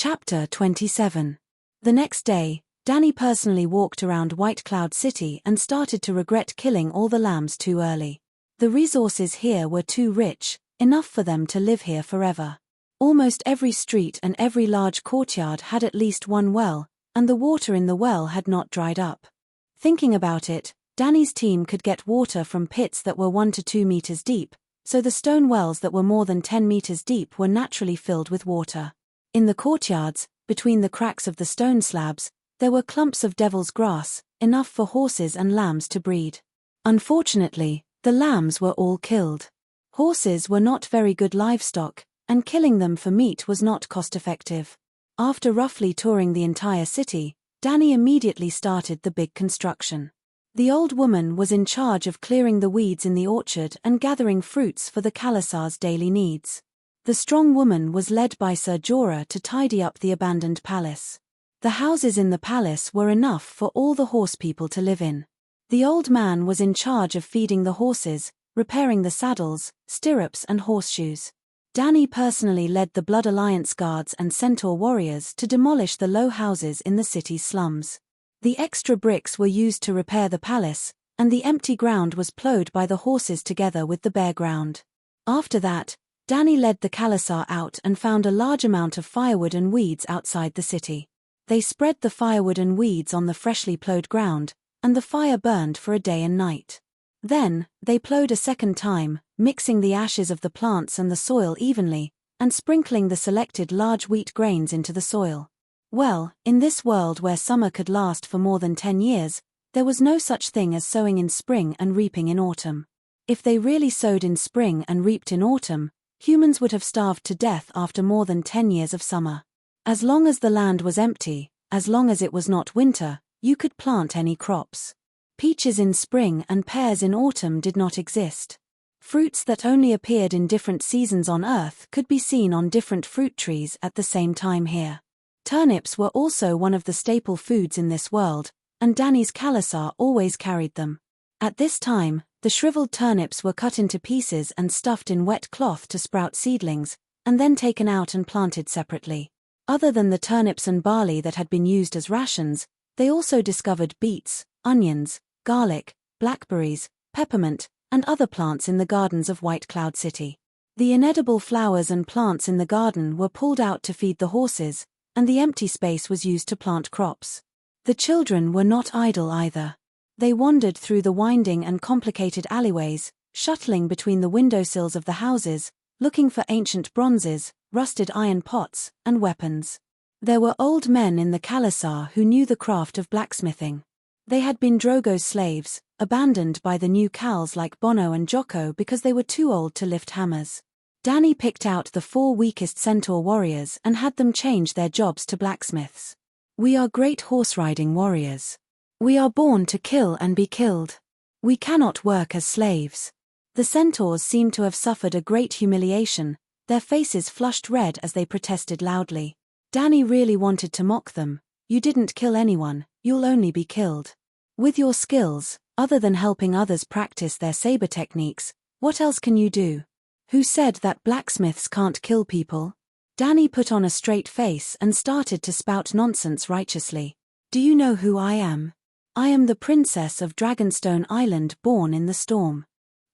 Chapter 27. The next day, Danny personally walked around White Cloud City and started to regret killing all the lambs too early. The resources here were too rich, enough for them to live here forever. Almost every street and every large courtyard had at least one well, and the water in the well had not dried up. Thinking about it, Danny's team could get water from pits that were 1 to 2 meters deep, so the stone wells that were more than 10 meters deep were naturally filled with water. In the courtyards, between the cracks of the stone slabs, there were clumps of devil's grass, enough for horses and lambs to breed. Unfortunately, the lambs were all killed. Horses were not very good livestock, and killing them for meat was not cost-effective. After roughly touring the entire city, Danny immediately started the big construction. The old woman was in charge of clearing the weeds in the orchard and gathering fruits for the Khalasar's daily needs. The strong woman was led by Sir Jorah to tidy up the abandoned palace. The houses in the palace were enough for all the horse people to live in. The old man was in charge of feeding the horses, repairing the saddles, stirrups and horseshoes. Danny personally led the Blood Alliance guards and centaur warriors to demolish the low houses in the city's slums. The extra bricks were used to repair the palace, and the empty ground was plowed by the horses together with the bare ground. After that, Danny led the Khalasar out and found a large amount of firewood and weeds outside the city. They spread the firewood and weeds on the freshly plowed ground, and the fire burned for a day and night. Then, they plowed a second time, mixing the ashes of the plants and the soil evenly, and sprinkling the selected large wheat grains into the soil. Well, in this world where summer could last for more than 10 years, there was no such thing as sowing in spring and reaping in autumn. If they really sowed in spring and reaped in autumn, humans would have starved to death after more than 10 years of summer. As long as the land was empty, as long as it was not winter, you could plant any crops. Peaches in spring and pears in autumn did not exist. Fruits that only appeared in different seasons on Earth could be seen on different fruit trees at the same time here. Turnips were also one of the staple foods in this world, and Danny's Khalasar always carried them. At this time, the shriveled turnips were cut into pieces and stuffed in wet cloth to sprout seedlings, and then taken out and planted separately. Other than the turnips and barley that had been used as rations, they also discovered beets, onions, garlic, blackberries, peppermint, and other plants in the gardens of White Cloud City. The inedible flowers and plants in the garden were pulled out to feed the horses, and the empty space was used to plant crops. The children were not idle either. They wandered through the winding and complicated alleyways, shuttling between the windowsills of the houses, looking for ancient bronzes, rusted iron pots, and weapons. There were old men in the Khalasar who knew the craft of blacksmithing. They had been Drogo's slaves, abandoned by the new Khals like Bono and Jocko because they were too old to lift hammers. Danny picked out the 4 weakest centaur warriors and had them change their jobs to blacksmiths. "We are great horse-riding warriors. We are born to kill and be killed. We cannot work as slaves." The centaurs seemed to have suffered a great humiliation, their faces flushed red as they protested loudly. Danny really wanted to mock them. "You didn't kill anyone, you'll only be killed. With your skills, other than helping others practice their saber techniques, what else can you do? Who said that blacksmiths can't kill people?" Danny put on a straight face and started to spout nonsense righteously. "Do you know who I am? I am the princess of Dragonstone Island, born in the storm.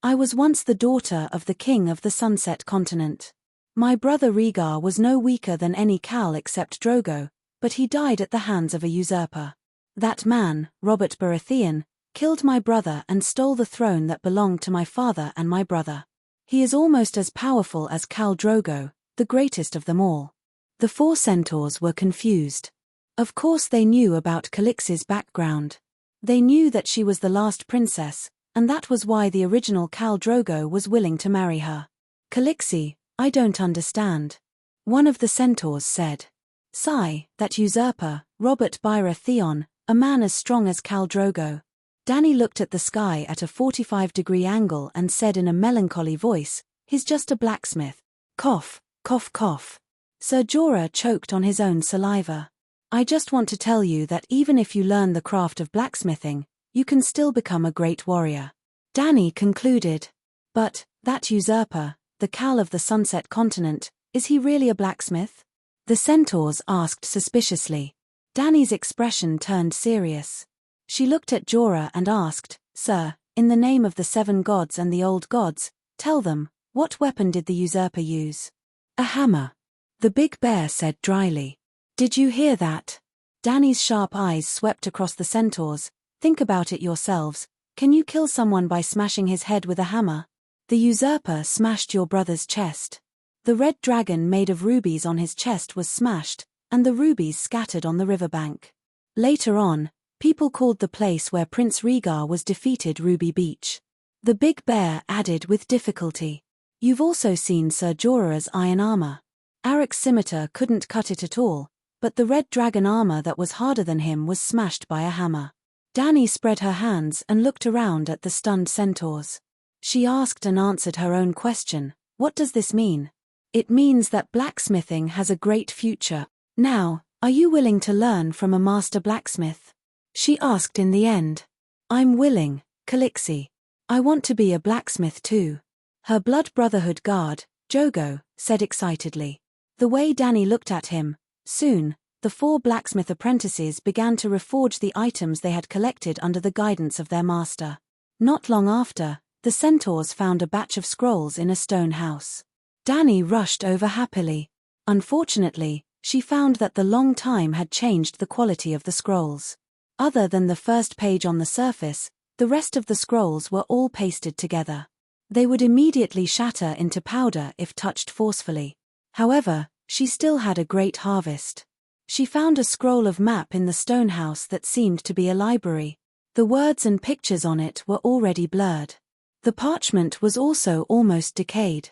I was once the daughter of the king of the Sunset Continent. My brother Rhaegar was no weaker than any Khal except Drogo, but he died at the hands of a usurper. That man, Robert Baratheon, killed my brother and stole the throne that belonged to my father and my brother. He is almost as powerful as Khal Drogo, the greatest of them all." The 4 centaurs were confused. Of course they knew about Khaleesi's background. They knew that she was the last princess, and that was why the original Khal Drogo was willing to marry her. "Khaleesi, I don't understand," one of the centaurs said. "Sigh, that usurper, Robert Baratheon, a man as strong as Khal Drogo." Danny looked at the sky at a 45-degree angle and said in a melancholy voice, "He's just a blacksmith." Cough, cough, cough. Sir Jorah choked on his own saliva. "I just want to tell you that even if you learn the craft of blacksmithing, you can still become a great warrior," Danny concluded. "But, that usurper, the Khal of the Sunset Continent, is he really a blacksmith?" The centaurs asked suspiciously. Danny's expression turned serious. She looked at Jorah and asked, "Sir, in the name of the 7 gods and the old gods, tell them, what weapon did the usurper use?" "A hammer," the big bear said dryly. "Did you hear that?" Danny's sharp eyes swept across the centaurs. "Think about it yourselves. Can you kill someone by smashing his head with a hammer? The usurper smashed your brother's chest. The red dragon made of rubies on his chest was smashed, and the rubies scattered on the riverbank. Later on, people called the place where Prince Rhaegar was defeated Ruby Beach." The big bear added with difficulty. "You've also seen Sir Jorah's iron armor. Arrak's scimitar couldn't cut it at all, but the red dragon armor that was harder than him was smashed by a hammer." Dany spread her hands and looked around at the stunned centaurs. She asked and answered her own question. What does this mean? It means that blacksmithing has a great future. Now, are you willing to learn from a master blacksmith? She asked in the end. "I'm willing, Calixi. I want to be a blacksmith too." Her blood brotherhood guard, Jogo, said excitedly. The way Dany looked at him, soon, the 4 blacksmith apprentices began to reforge the items they had collected under the guidance of their master. Not long after, the centaurs found a batch of scrolls in a stone house. Dany rushed over happily. Unfortunately, she found that the long time had changed the quality of the scrolls. Other than the first page on the surface, the rest of the scrolls were all pasted together. They would immediately shatter into powder if touched forcefully. However, she still had a great harvest. She found a scroll of map in the stone house that seemed to be a library. The words and pictures on it were already blurred. The parchment was also almost decayed.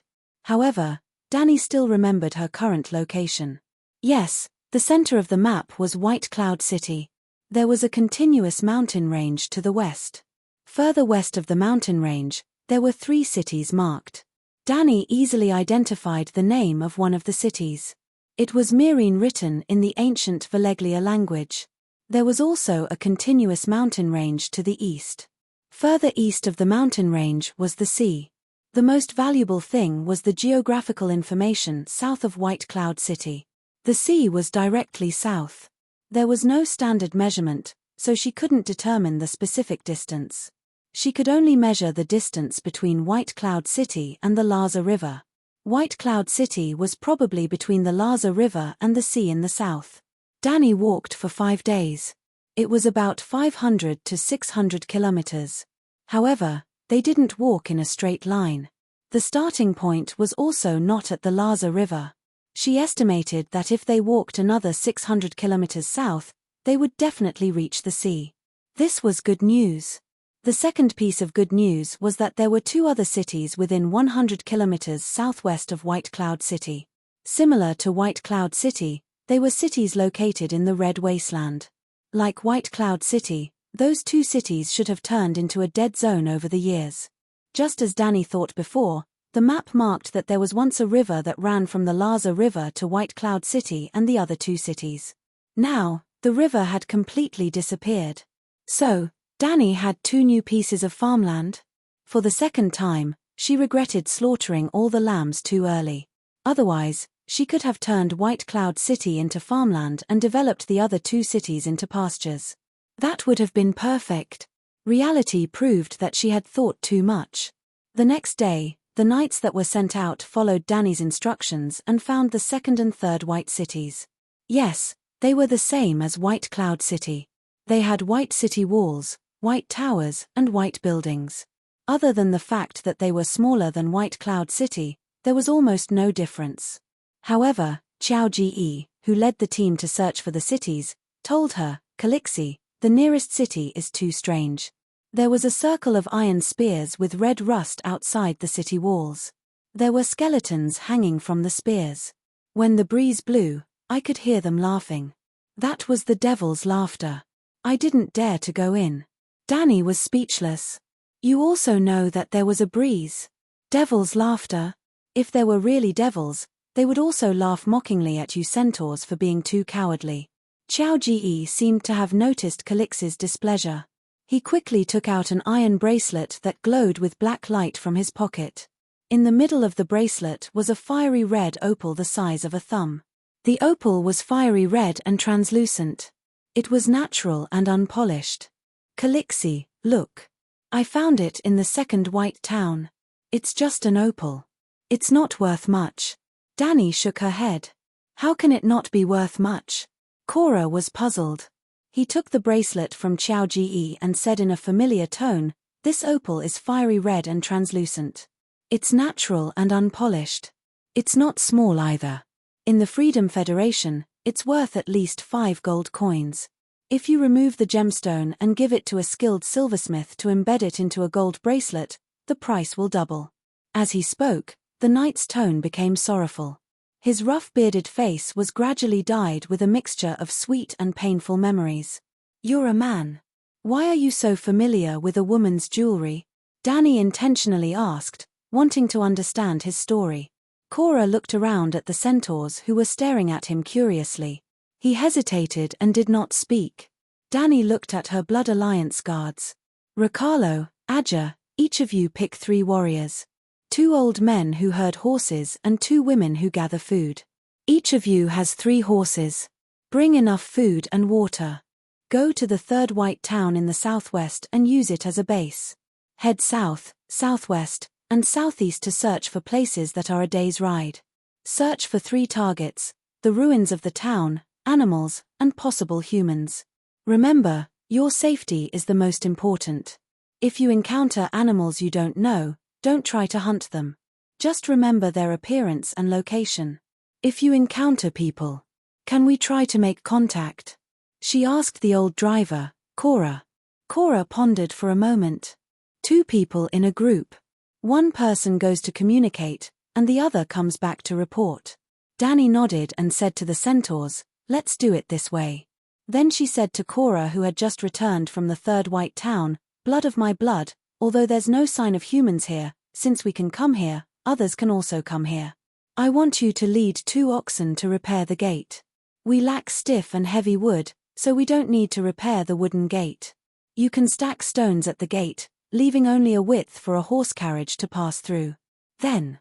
However, Dany still remembered her current location. Yes, the center of the map was White Cloud City. There was a continuous mountain range to the west. Further west of the mountain range, there were 3 cities marked. Dany easily identified the name of one of the cities. It was Meereen, written in the ancient Valeglia language. There was also a continuous mountain range to the east. Further east of the mountain range was the sea. The most valuable thing was the geographical information south of White Cloud City. The sea was directly south. There was no standard measurement, so she couldn't determine the specific distance. She could only measure the distance between White Cloud City and the Larza River. White Cloud City was probably between the Larza River and the sea in the south. Dany walked for 5 days. It was about 500 to 600 kilometers. However, they didn't walk in a straight line. The starting point was also not at the Larza River. She estimated that if they walked another 600 kilometers south, they would definitely reach the sea. This was good news. The second piece of good news was that there were 2 other cities within 100 kilometers southwest of White Cloud City. Similar to White Cloud City, they were cities located in the Red Wasteland. Like White Cloud City, those 2 cities should have turned into a dead zone over the years. Just as Dany thought before, the map marked that there was once a river that ran from the Larza River to White Cloud City and the other 2 cities. Now, the river had completely disappeared. So, Dany had 2 new pieces of farmland. For the second time, she regretted slaughtering all the lambs too early. Otherwise, she could have turned White Cloud City into farmland and developed the other 2 cities into pastures. That would have been perfect. Reality proved that she had thought too much. The next day, the knights that were sent out followed Dany's instructions and found the 2nd and 3rd white cities. Yes, they were the same as White Cloud City. They had white city walls, white towers, and white buildings. Other than the fact that they were smaller than White Cloud City, there was almost no difference. However, Qiao Ji, who led the team to search for the cities, told her, "Calixi, the nearest city is too strange. There was a circle of iron spears with red rust outside the city walls. There were skeletons hanging from the spears. When the breeze blew, I could hear them laughing. That was the devil's laughter. I didn't dare to go in." Dany was speechless. "You also know that there was a breeze. Devil's laughter? If there were really devils, they would also laugh mockingly at you centaurs for being too cowardly." Qiao Ji seemed to have noticed Calixi's displeasure. He quickly took out an iron bracelet that glowed with black light from his pocket. In the middle of the bracelet was a fiery red opal the size of a thumb. The opal was fiery red and translucent. It was natural and unpolished. Calixi, look. I found it in the second white town. It's just an opal. It's not worth much. Dani shook her head. How can it not be worth much? Cora was puzzled. He took the bracelet from Qiao Ji and said in a familiar tone, this opal is fiery red and translucent. It's natural and unpolished. It's not small either. In the Freedom Federation, it's worth at least 5 gold coins. If you remove the gemstone and give it to a skilled silversmith to embed it into a gold bracelet, the price will double. As he spoke, the knight's tone became sorrowful. His rough bearded face was gradually dyed with a mixture of sweet and painful memories. You're a man. Why are you so familiar with a woman's jewelry? Dani intentionally asked, wanting to understand his story. Cora looked around at the centaurs who were staring at him curiously. He hesitated and did not speak. Dani looked at her Blood Alliance guards. Riccardo, Aja, each of you pick 3 warriors. 2 old men who herd horses and 2 women who gather food. Each of you has 3 horses. Bring enough food and water. Go to the 3rd white town in the southwest and use it as a base. Head south, southwest, and southeast to search for places that are a day's ride. Search for 3 targets, the ruins of the town, animals, and possible humans. Remember, your safety is the most important. If you encounter animals you don't know, don't try to hunt them. Just remember their appearance and location. If you encounter people, can we try to make contact? She asked the old driver, Cora. Cora pondered for a moment. 2 people in a group. One person goes to communicate, and the other comes back to report. Dani nodded and said to the centaurs, let's do it this way. Then she said to Cora, who had just returned from the 3rd white town, blood of my blood, although there's no sign of humans here, since we can come here, others can also come here. I want you to lead 2 oxen to repair the gate. We lack stiff and heavy wood, so we don't need to repair the wooden gate. You can stack stones at the gate, leaving only a width for a horse carriage to pass through. Then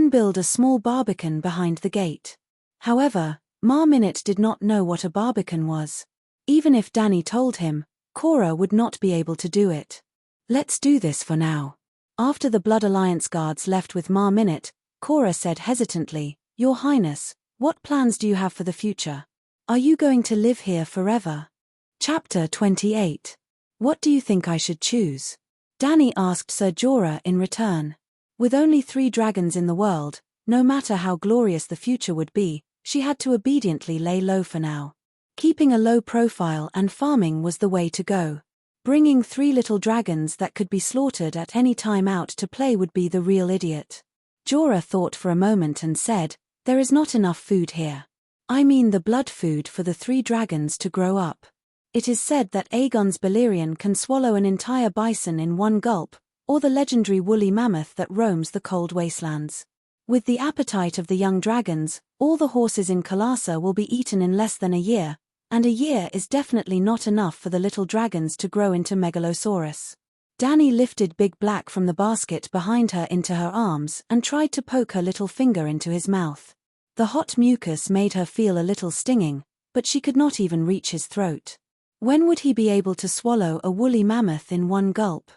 build a small barbican behind the gate. However, Minute did not know what a barbican was. Even if Dani told him, Cora would not be able to do it. Let's do this for now. After the Blood Alliance guards left with Minute, Cora said hesitantly, Your Highness, what plans do you have for the future? Are you going to live here forever? Chapter 28. What do you think I should choose? Dani asked Ser Jorah in return. With only 3 dragons in the world, no matter how glorious the future would be, she had to obediently lay low for now. Keeping a low profile and farming was the way to go. Bringing 3 little dragons that could be slaughtered at any time out to play would be the real idiot. Jorah thought for a moment and said, there is not enough food here. I mean the blood food for the 3 dragons to grow up. It is said that Aegon's Balerion can swallow an entire bison in one gulp, or the legendary woolly mammoth that roams the cold wastelands. With the appetite of the young dragons, all the horses in Kalasa will be eaten in less than a year, and a year is definitely not enough for the little dragons to grow into Megalosaurus. Dani lifted Big Black from the basket behind her into her arms and tried to poke her little finger into his mouth. The hot mucus made her feel a little stinging, but she could not even reach his throat. When would he be able to swallow a woolly mammoth in one gulp?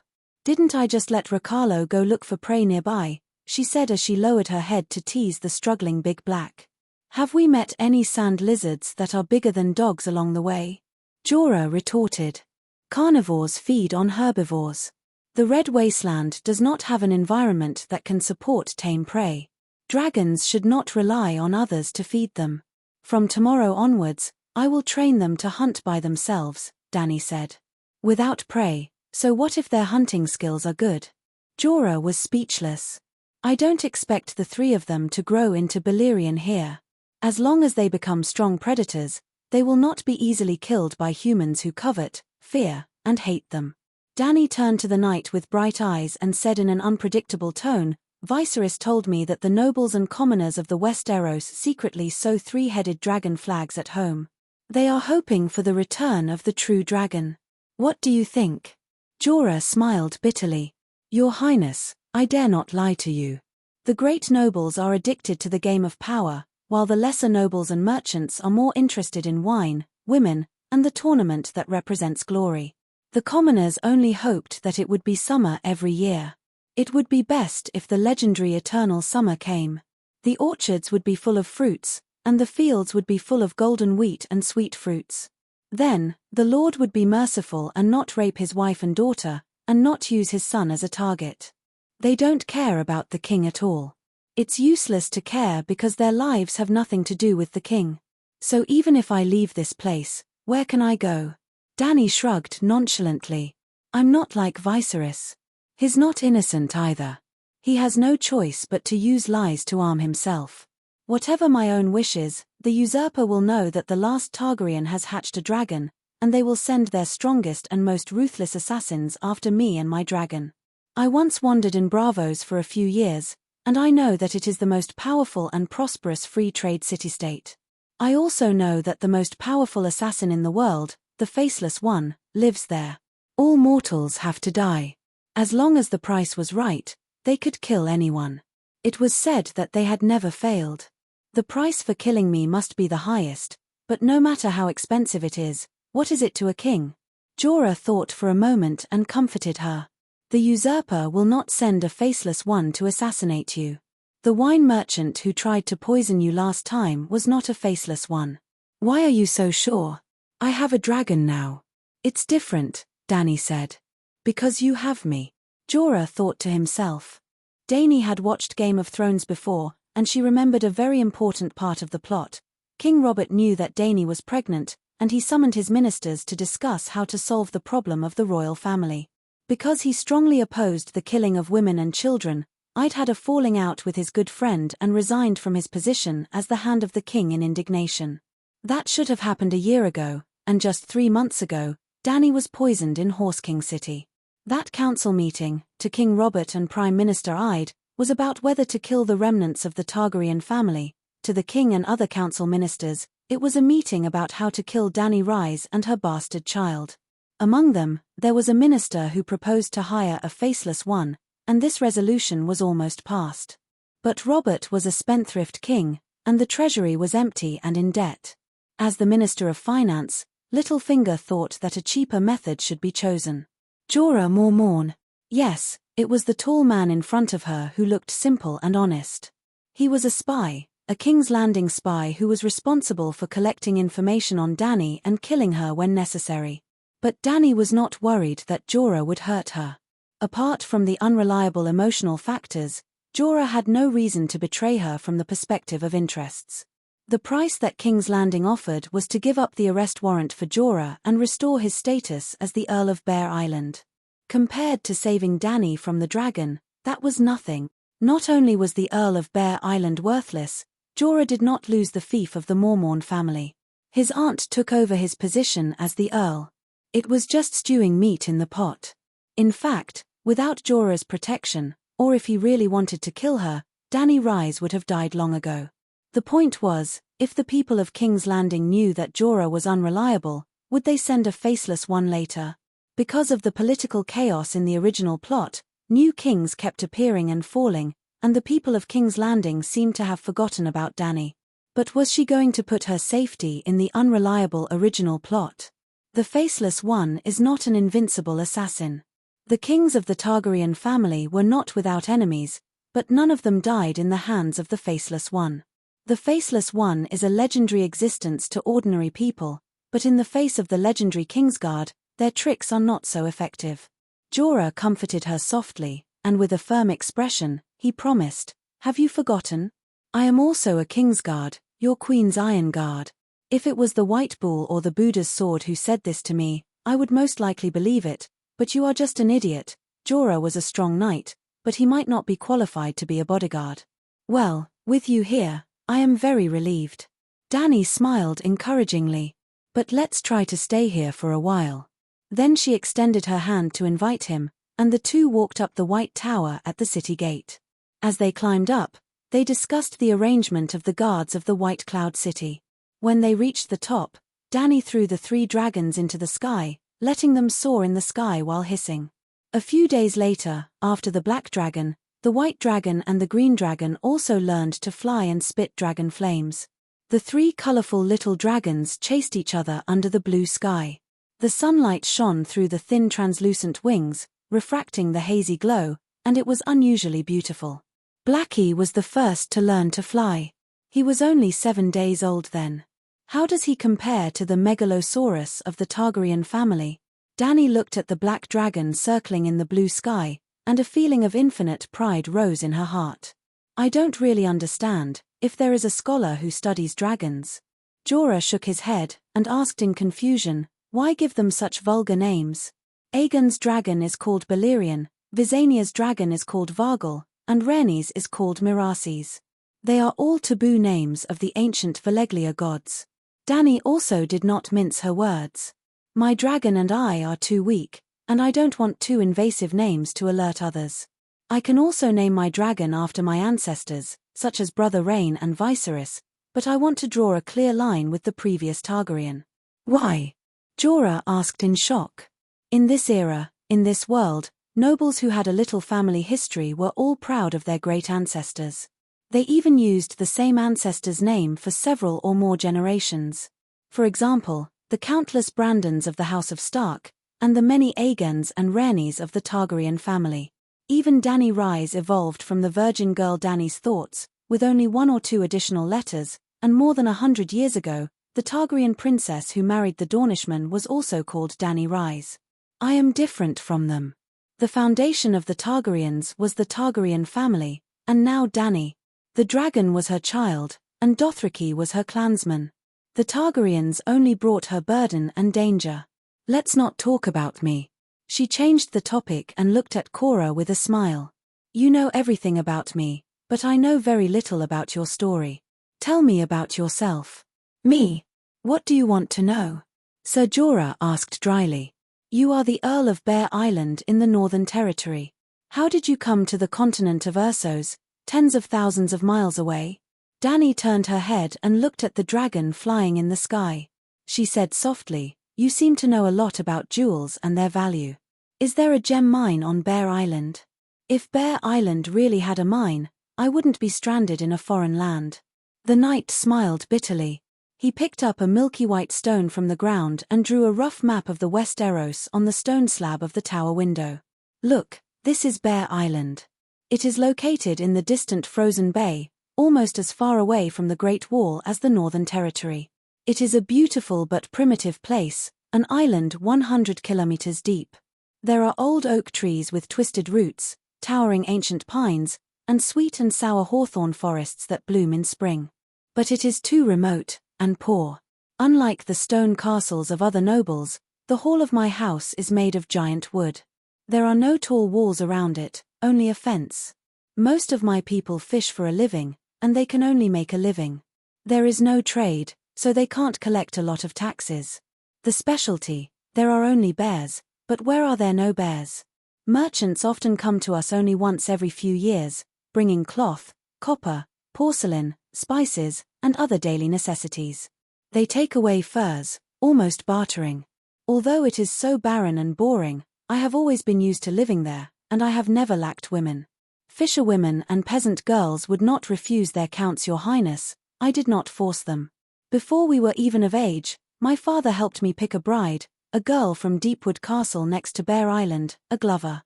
Didn't I just let Riccardo go look for prey nearby? She said as she lowered her head to tease the struggling Big Black. Have we met any sand lizards that are bigger than dogs along the way? Jorah retorted. Carnivores feed on herbivores. The Red Wasteland does not have an environment that can support tame prey. Dragons should not rely on others to feed them. From tomorrow onwards, I will train them to hunt by themselves, Dani said. Without prey, so what if their hunting skills are good? Jorah was speechless. I don't expect the 3 of them to grow into Balerion here. As long as they become strong predators, they will not be easily killed by humans who covet, fear, and hate them. Dani turned to the knight with bright eyes and said in an unpredictable tone, Viserys told me that the nobles and commoners of the Westeros secretly sew 3-headed dragon flags at home. They are hoping for the return of the true dragon. What do you think? Jorah smiled bitterly. Your Highness, I dare not lie to you. The great nobles are addicted to the game of power, while the lesser nobles and merchants are more interested in wine, women, and the tournament that represents glory. The commoners only hoped that it would be summer every year. It would be best if the legendary eternal summer came. The orchards would be full of fruits, and the fields would be full of golden wheat and sweet fruits. Then, the Lord would be merciful and not rape his wife and daughter, and not use his son as a target. They don't care about the king at all. It's useless to care because their lives have nothing to do with the king. So even if I leave this place, where can I go? Dany shrugged nonchalantly. I'm not like Viserys. He's not innocent either. He has no choice but to use lies to arm himself. Whatever my own wishes, the usurper will know that the last Targaryen has hatched a dragon, and they will send their strongest and most ruthless assassins after me and my dragon. I once wandered in Braavos for a few years, and I know that it is the most powerful and prosperous free trade city-state. I also know that the most powerful assassin in the world, the Faceless One, lives there. All mortals have to die. As long as the price was right, they could kill anyone. It was said that they had never failed. The price for killing me must be the highest, but no matter how expensive it is, what is it to a king? Jorah thought for a moment and comforted her. The usurper will not send a Faceless One to assassinate you. The wine merchant who tried to poison you last time was not a Faceless One. Why are you so sure? I have a dragon now. It's different, Dany said. Because you have me. Jorah thought to himself. Dany had watched Game of Thrones before, and she remembered a very important part of the plot. King Robert knew that Dany was pregnant, and he summoned his ministers to discuss how to solve the problem of the royal family. Because he strongly opposed the killing of women and children, I'd had a falling out with his good friend and resigned from his position as the hand of the king in indignation. That should have happened a year ago, and just 3 months ago, Dany was poisoned in Horse King City. That council meeting, to King Robert and Prime Minister Ide, was about whether to kill the remnants of the Targaryen family. To the king and other council ministers, it was a meeting about how to kill Dany Rise and her bastard child. Among them, there was a minister who proposed to hire a Faceless One, and this resolution was almost passed. But Robert was a spendthrift king, and the treasury was empty and in debt. As the Minister of Finance, Littlefinger thought that a cheaper method should be chosen. Jorah Mormorn. Yes, it was the tall man in front of her who looked simple and honest. He was a spy, a King's Landing spy who was responsible for collecting information on Dany and killing her when necessary. But Dany was not worried that Jorah would hurt her. Apart from the unreliable emotional factors, Jorah had no reason to betray her from the perspective of interests. The price that King's Landing offered was to give up the arrest warrant for Jorah and restore his status as the Earl of Bear Island. Compared to saving Dany from the dragon, that was nothing. Not only was the Earl of Bear Island worthless, Jorah did not lose the fief of the Mormorn family. His aunt took over his position as the Earl. It was just stewing meat in the pot. In fact, without Jorah's protection, or if he really wanted to kill her, Dany Rise would have died long ago. The point was, if the people of King's Landing knew that Jorah was unreliable, would they send a Faceless One later? Because of the political chaos in the original plot, new kings kept appearing and falling, and the people of King's Landing seemed to have forgotten about Dany. But was she going to put her safety in the unreliable original plot? The Faceless One is not an invincible assassin. The kings of the Targaryen family were not without enemies, but none of them died in the hands of the Faceless One. The Faceless One is a legendary existence to ordinary people, but in the face of the legendary Kingsguard, their tricks are not so effective. Jorah comforted her softly, and with a firm expression, he promised, "Have you forgotten? I am also a Kingsguard, your Queen's Iron Guard. If it was the White Bull or the Buddha's sword who said this to me, I would most likely believe it, but you are just an idiot." Jorah was a strong knight, but he might not be qualified to be a bodyguard. "Well, with you here, I am very relieved." Dany smiled encouragingly. "But let's try to stay here for a while." Then she extended her hand to invite him, and the two walked up the White Tower at the city gate. As they climbed up, they discussed the arrangement of the guards of the White Cloud City. When they reached the top, Dany threw the 3 dragons into the sky, letting them soar in the sky while hissing. A few days later, after the Black Dragon, The white dragon and the green dragon also learned to fly and spit dragon flames. The three colorful little dragons chased each other under the blue sky. The sunlight shone through the thin translucent wings, refracting the hazy glow, and it was unusually beautiful. Blackie was the first to learn to fly. He was only 7 days old then. How does he compare to the megalosaurus of the Targaryen family? Dany looked at the black dragon circling in the blue sky, and a feeling of infinite pride rose in her heart. I don't really understand, if there is a scholar who studies dragons. Jorah shook his head, and asked in confusion, why give them such vulgar names? Aegon's dragon is called Balerion, Visenia's dragon is called Vargal, and Rhaenys is called Miraces. They are all taboo names of the ancient Valeglia gods. Dany also did not mince her words. My dragon and I are too weak, and I don't want too invasive names to alert others. I can also name my dragon after my ancestors, such as Brother Rain and Viserys, but I want to draw a clear line with the previous Targaryen. Why? Jorah asked in shock. In this era, in this world, nobles who had a little family history were all proud of their great ancestors. They even used the same ancestor's name for several or more generations. For example, the countless Brandons of the House of Stark, and the many Aegons and Rhaenys of the Targaryen family. Even Dany Rise evolved from the virgin girl Dany's thoughts, with only 1 or 2 additional letters, and more than 100 years ago, the Targaryen princess who married the Dornishman was also called Dany Rise. I am different from them. The foundation of the Targaryens was the Targaryen family, and now Dany. The dragon was her child, and Dothraki was her clansman. The Targaryens only brought her burden and danger. Let's not talk about me. She changed the topic and looked at Cora with a smile. You know everything about me, but I know very little about your story. Tell me about yourself. Me? What do you want to know? Sir Jorah asked dryly. You are the Earl of Bear Island in the Northern Territory. How did you come to the continent of Ursos, tens of thousands of miles away? Dany turned her head and looked at the dragon flying in the sky. She said softly, you seem to know a lot about jewels and their value. Is there a gem mine on Bear Island? If Bear Island really had a mine, I wouldn't be stranded in a foreign land. The knight smiled bitterly. He picked up a milky white stone from the ground and drew a rough map of the Westeros on the stone slab of the tower window. Look, this is Bear Island. It is located in the distant frozen bay, almost as far away from the Great Wall as the Northern Territory. It is a beautiful but primitive place, an island 100 kilometers deep. There are old oak trees with twisted roots, towering ancient pines, and sweet and sour hawthorn forests that bloom in spring. But it is too remote and poor. Unlike the stone castles of other nobles, the hall of my house is made of giant wood. There are no tall walls around it, only a fence. Most of my people fish for a living, and they can only make a living. There is no trade, so they can't collect a lot of taxes. The specialty, there are only bears, but where are there no bears? Merchants often come to us only once every few years, bringing cloth, copper, porcelain, spices, and other daily necessities. They take away furs, almost bartering. Although it is so barren and boring, I have always been used to living there, and I have never lacked women. Fisherwomen and peasant girls would not refuse their counts, Your Highness. I did not force them. Before we were even of age, my father helped me pick a bride, a girl from Deepwood Castle next to Bear Island, a Glover.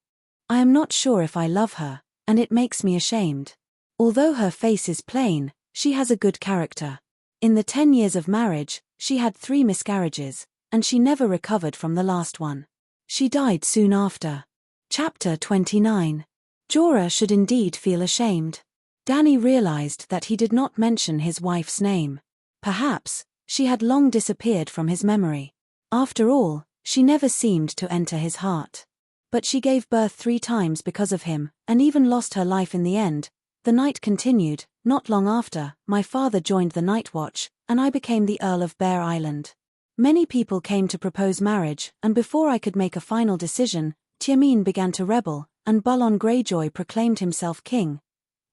I am not sure if I love her, and it makes me ashamed. Although her face is plain, she has a good character. In the 10 years of marriage, she had 3 miscarriages, and she never recovered from the last one. She died soon after. Chapter 29. Jorah should indeed feel ashamed. Dany realized that he did not mention his wife's name. Perhaps, she had long disappeared from his memory. After all, she never seemed to enter his heart. But she gave birth 3 times because of him, and even lost her life in the end. The night continued. Not long after, my father joined the Night Watch, and I became the Earl of Bear Island. Many people came to propose marriage, and before I could make a final decision, Tywin began to rebel, and Balon Greyjoy proclaimed himself king.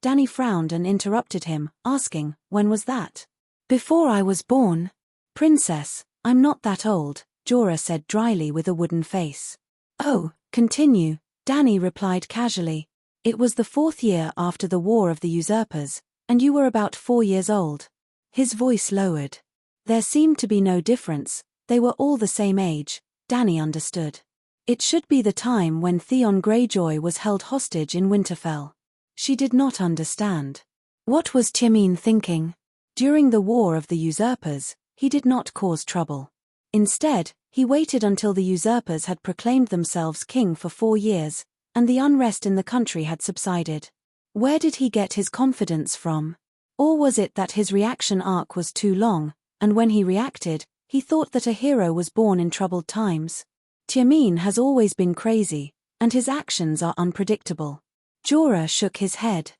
Dany frowned and interrupted him, asking, when was that? Before I was born. Princess, I'm not that old, Jorah said dryly with a wooden face. Oh, continue, Dany replied casually. It was the 4th year after the War of the Usurpers, and you were about 4 years old. His voice lowered. There seemed to be no difference, they were all the same age, Dany understood. It should be the time when Theon Greyjoy was held hostage in Winterfell. She did not understand. What was Tywin thinking? During the War of the Usurpers, he did not cause trouble. Instead, he waited until the usurpers had proclaimed themselves king for 4 years, and the unrest in the country had subsided. Where did he get his confidence from? Or was it that his reaction arc was too long, and when he reacted, he thought that a hero was born in troubled times? Tywin has always been crazy, and his actions are unpredictable. Jorah shook his head.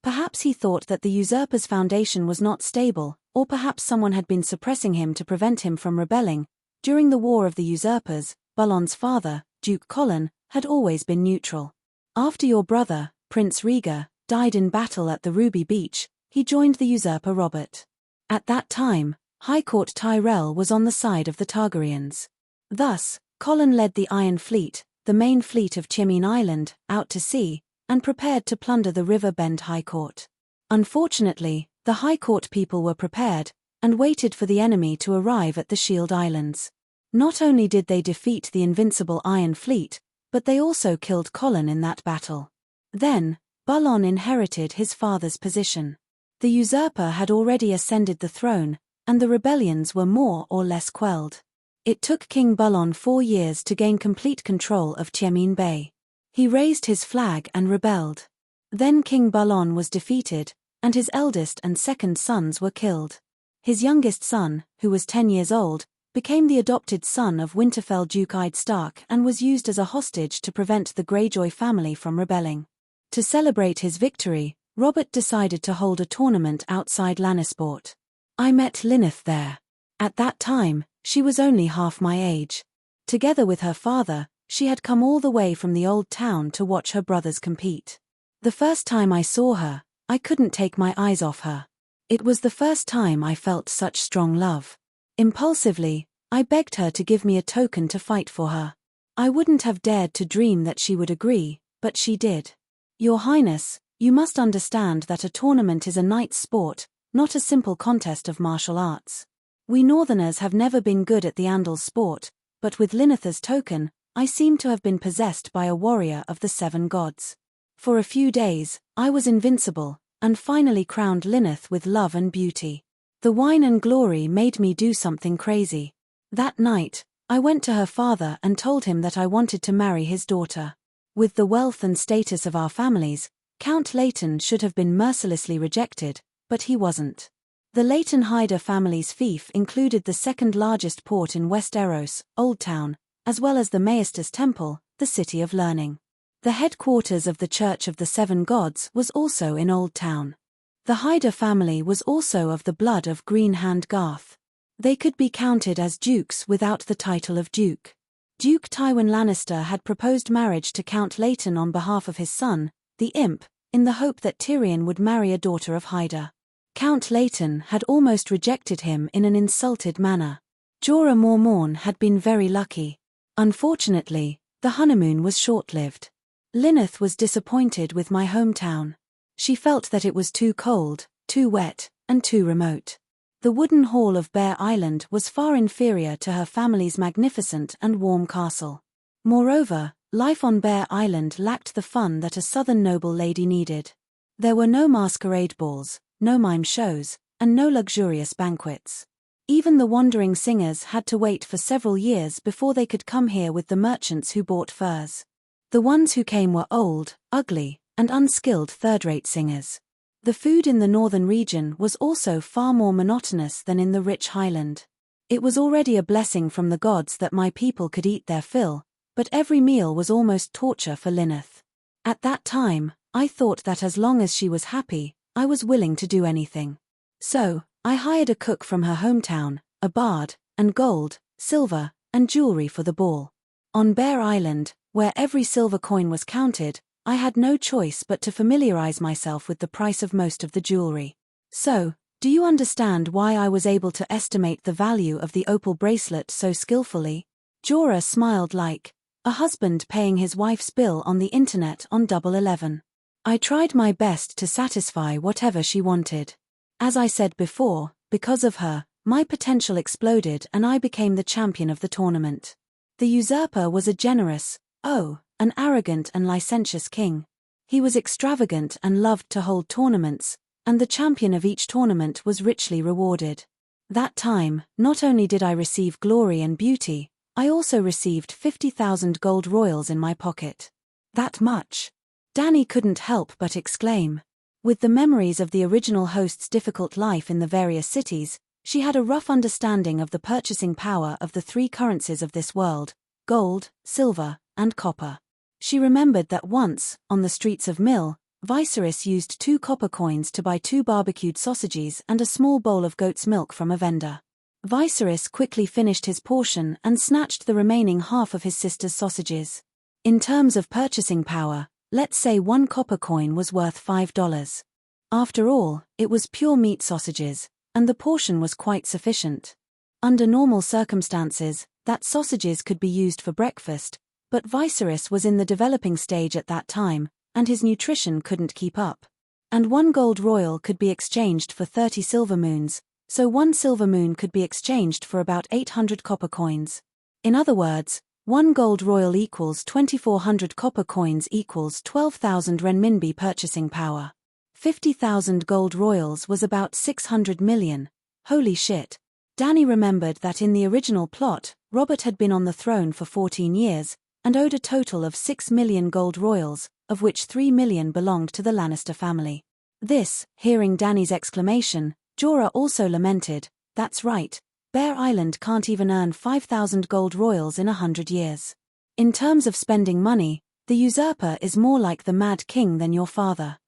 Perhaps he thought that the usurper's foundation was not stable, or perhaps someone had been suppressing him to prevent him from rebelling. During the War of the Usurpers, Balon's father, Duke Colin, had always been neutral. After your brother, Prince Rhaegar, died in battle at the Ruby Beach, he joined the usurper Robert. At that time, High Court Tyrell was on the side of the Targaryens. Thus, Colin led the Iron Fleet, the main fleet of Tywin Island, out to sea, and prepared to plunder the River Bend High Court. Unfortunately, the High Court people were prepared, and waited for the enemy to arrive at the Shield Islands. Not only did they defeat the invincible Iron Fleet, but they also killed Colin in that battle. Then, Balon inherited his father's position. The usurper had already ascended the throne, and the rebellions were more or less quelled. It took King Balon 4 years to gain complete control of Tywin Bay. He raised his flag and rebelled. Then King Balon was defeated, and his eldest and second sons were killed. His youngest son, who was 10 years old, became the adopted son of Winterfell Duke Eddard Stark and was used as a hostage to prevent the Greyjoy family from rebelling. To celebrate his victory, Robert decided to hold a tournament outside Lannisport. I met Lyneth there. At that time, she was only half my age. Together with her father, she had come all the way from the old town to watch her brothers compete. The first time I saw her, I couldn't take my eyes off her. It was the first time I felt such strong love. Impulsively, I begged her to give me a token to fight for her. I wouldn't have dared to dream that she would agree, but she did. Your Highness, you must understand that a tournament is a knight's sport, not a simple contest of martial arts. We Northerners have never been good at the Andal's sport, but with Lyneth's token, I seem to have been possessed by a warrior of the 7 gods. For a few days, I was invincible, and finally crowned Lyneth with love and beauty. The wine and glory made me do something crazy. That night, I went to her father and told him that I wanted to marry his daughter. With the wealth and status of our families, Count Leighton should have been mercilessly rejected, but he wasn't. The Leighton-Hyder family's fief included the second largest port in West Eros, Old Town, as well as the Maestas Temple, the city of learning. The headquarters of the Church of the 7 Gods was also in Old Town. The Hyder family was also of the blood of Green Hand Garth. They could be counted as dukes without the title of duke. Duke Tywin Lannister had proposed marriage to Count Leighton on behalf of his son, the Imp, in the hope that Tyrion would marry a daughter of Hyder. Count Leighton had almost rejected him in an insulted manner. Jorah Mormorn had been very lucky. Unfortunately, the honeymoon was short-lived. Lyneth was disappointed with my hometown. She felt that it was too cold, too wet, and too remote. The wooden hall of Bear Island was far inferior to her family's magnificent and warm castle. Moreover, life on Bear Island lacked the fun that a southern noble lady needed. There were no masquerade balls, no mime shows, and no luxurious banquets. Even the wandering singers had to wait for several years before they could come here with the merchants who bought furs. The ones who came were old, ugly, and unskilled third-rate singers. The food in the northern region was also far more monotonous than in the rich highland. It was already a blessing from the gods that my people could eat their fill, but every meal was almost torture for Lyneth. At that time, I thought that as long as she was happy, I was willing to do anything. So, I hired a cook from her hometown, a bard, and gold, silver, and jewelry for the ball. On Bear Island, where every silver coin was counted, I had no choice but to familiarize myself with the price of most of the jewelry. So, do you understand why I was able to estimate the value of the opal bracelet so skillfully? Jorah smiled like a husband paying his wife's bill on the internet on Double 11. I tried my best to satisfy whatever she wanted. As I said before, because of her, my potential exploded and I became the champion of the tournament. The usurper was a generous, an arrogant and licentious king. He was extravagant and loved to hold tournaments, and the champion of each tournament was richly rewarded. That time, not only did I receive glory and beauty, I also received 50,000 gold royals in my pocket. That much? Danny couldn't help but exclaim. With the memories of the original host's difficult life in the various cities, she had a rough understanding of the purchasing power of the three currencies of this world: gold, silver, and copper. She remembered that once, on the streets of Mill, Viserys used 2 copper coins to buy 2 barbecued sausages and a small bowl of goat's milk from a vendor. Viserys quickly finished his portion and snatched the remaining half of his sister's sausages. In terms of purchasing power, let's say 1 copper coin was worth $5. After all, it was pure meat sausages, and the portion was quite sufficient. Under normal circumstances, that sausages could be used for breakfast, but Viserys was in the developing stage at that time, and his nutrition couldn't keep up. And 1 gold royal could be exchanged for 30 silver moons, so 1 silver moon could be exchanged for about 800 copper coins. In other words, 1 gold royal equals 2,400 copper coins equals 12,000 renminbi purchasing power. 50,000 gold royals was about 600 million. Holy shit. Danny remembered that in the original plot, Robert had been on the throne for 14 years, and owed a total of 6 million gold royals, of which 3 million belonged to the Lannister family. This, hearing Danny's exclamation, Jorah also lamented, "That's right, Bear Island can't even earn 5,000 gold royals in 100 years. In terms of spending money, the usurper is more like the Mad King than your father."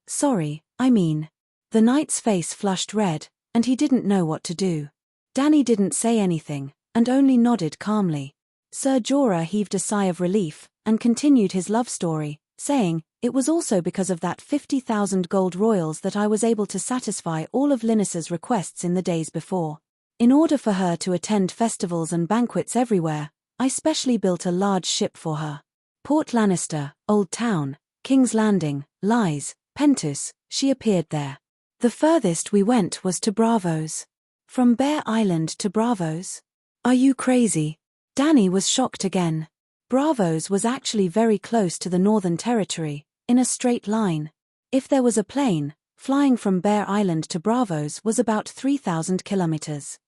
Sorry, I mean. The knight's face flushed red, and he didn't know what to do. Danny didn't say anything, and only nodded calmly. Sir Jorah heaved a sigh of relief, and continued his love story, saying, "It was also because of that 50,000 gold royals that I was able to satisfy all of Lynnis's requests in the days before. In order for her to attend festivals and banquets everywhere, I specially built a large ship for her. Port Lannister, Old Town, King's Landing, Lies, Pentus, she appeared there. The furthest we went was to Bravos. From Bear Island to Bravos? Are you crazy?" Danny was shocked again. Bravos was actually very close to the Northern Territory, in a straight line. If there was a plane, flying from Bear Island to Bravos was about 3,000 kilometers.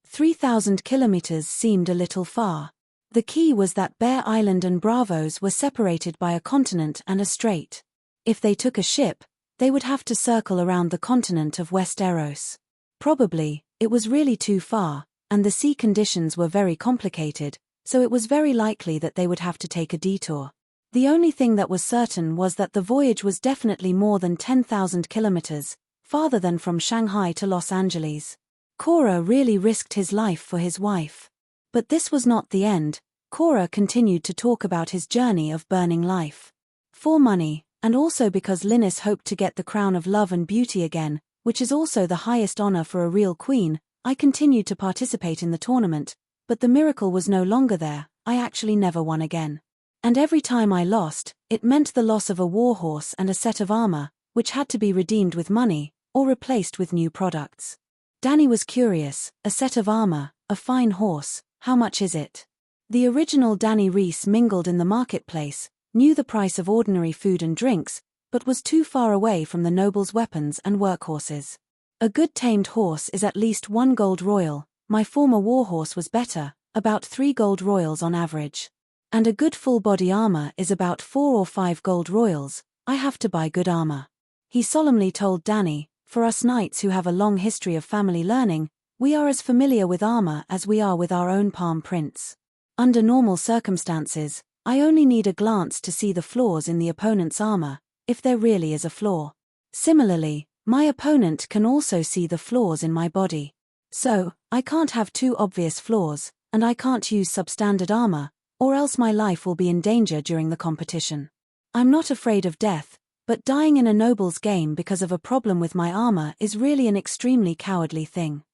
3,000 kilometers seemed a little far. The key was that Bear Island and Bravos were separated by a continent and a strait. If they took a ship, they would have to circle around the continent of Westeros. Probably, it was really too far, and the sea conditions were very complicated, so it was very likely that they would have to take a detour. The only thing that was certain was that the voyage was definitely more than 10,000 kilometers, farther than from Shanghai to Los Angeles. Korra really risked his life for his wife. But this was not the end. Korra continued to talk about his journey of burning life. For money, and also because Lynnis hoped to get the crown of love and beauty again, which is also the highest honor for a real queen, I continued to participate in the tournament, but the miracle was no longer there. I actually never won again. And every time I lost, it meant the loss of a warhorse and a set of armor, which had to be redeemed with money, or replaced with new products. Danny was curious. A set of armor, a fine horse, how much is it? The original Danny Reese mingled in the marketplace, knew the price of ordinary food and drinks, but was too far away from the nobles' weapons and workhorses. A good tamed horse is at least 1 gold royal. My former warhorse was better, about 3 gold royals on average. And a good full-body armor is about 4 or 5 gold royals. I have to buy good armor. He solemnly told Danny, "For us knights who have a long history of family learning, we are as familiar with armor as we are with our own palm prints. Under normal circumstances, I only need a glance to see the flaws in the opponent's armor, if there really is a flaw. Similarly, my opponent can also see the flaws in my body. So, I can't have too obvious flaws, and I can't use substandard armor, or else my life will be in danger during the competition. I'm not afraid of death, but dying in a noble's game because of a problem with my armor is really an extremely cowardly thing."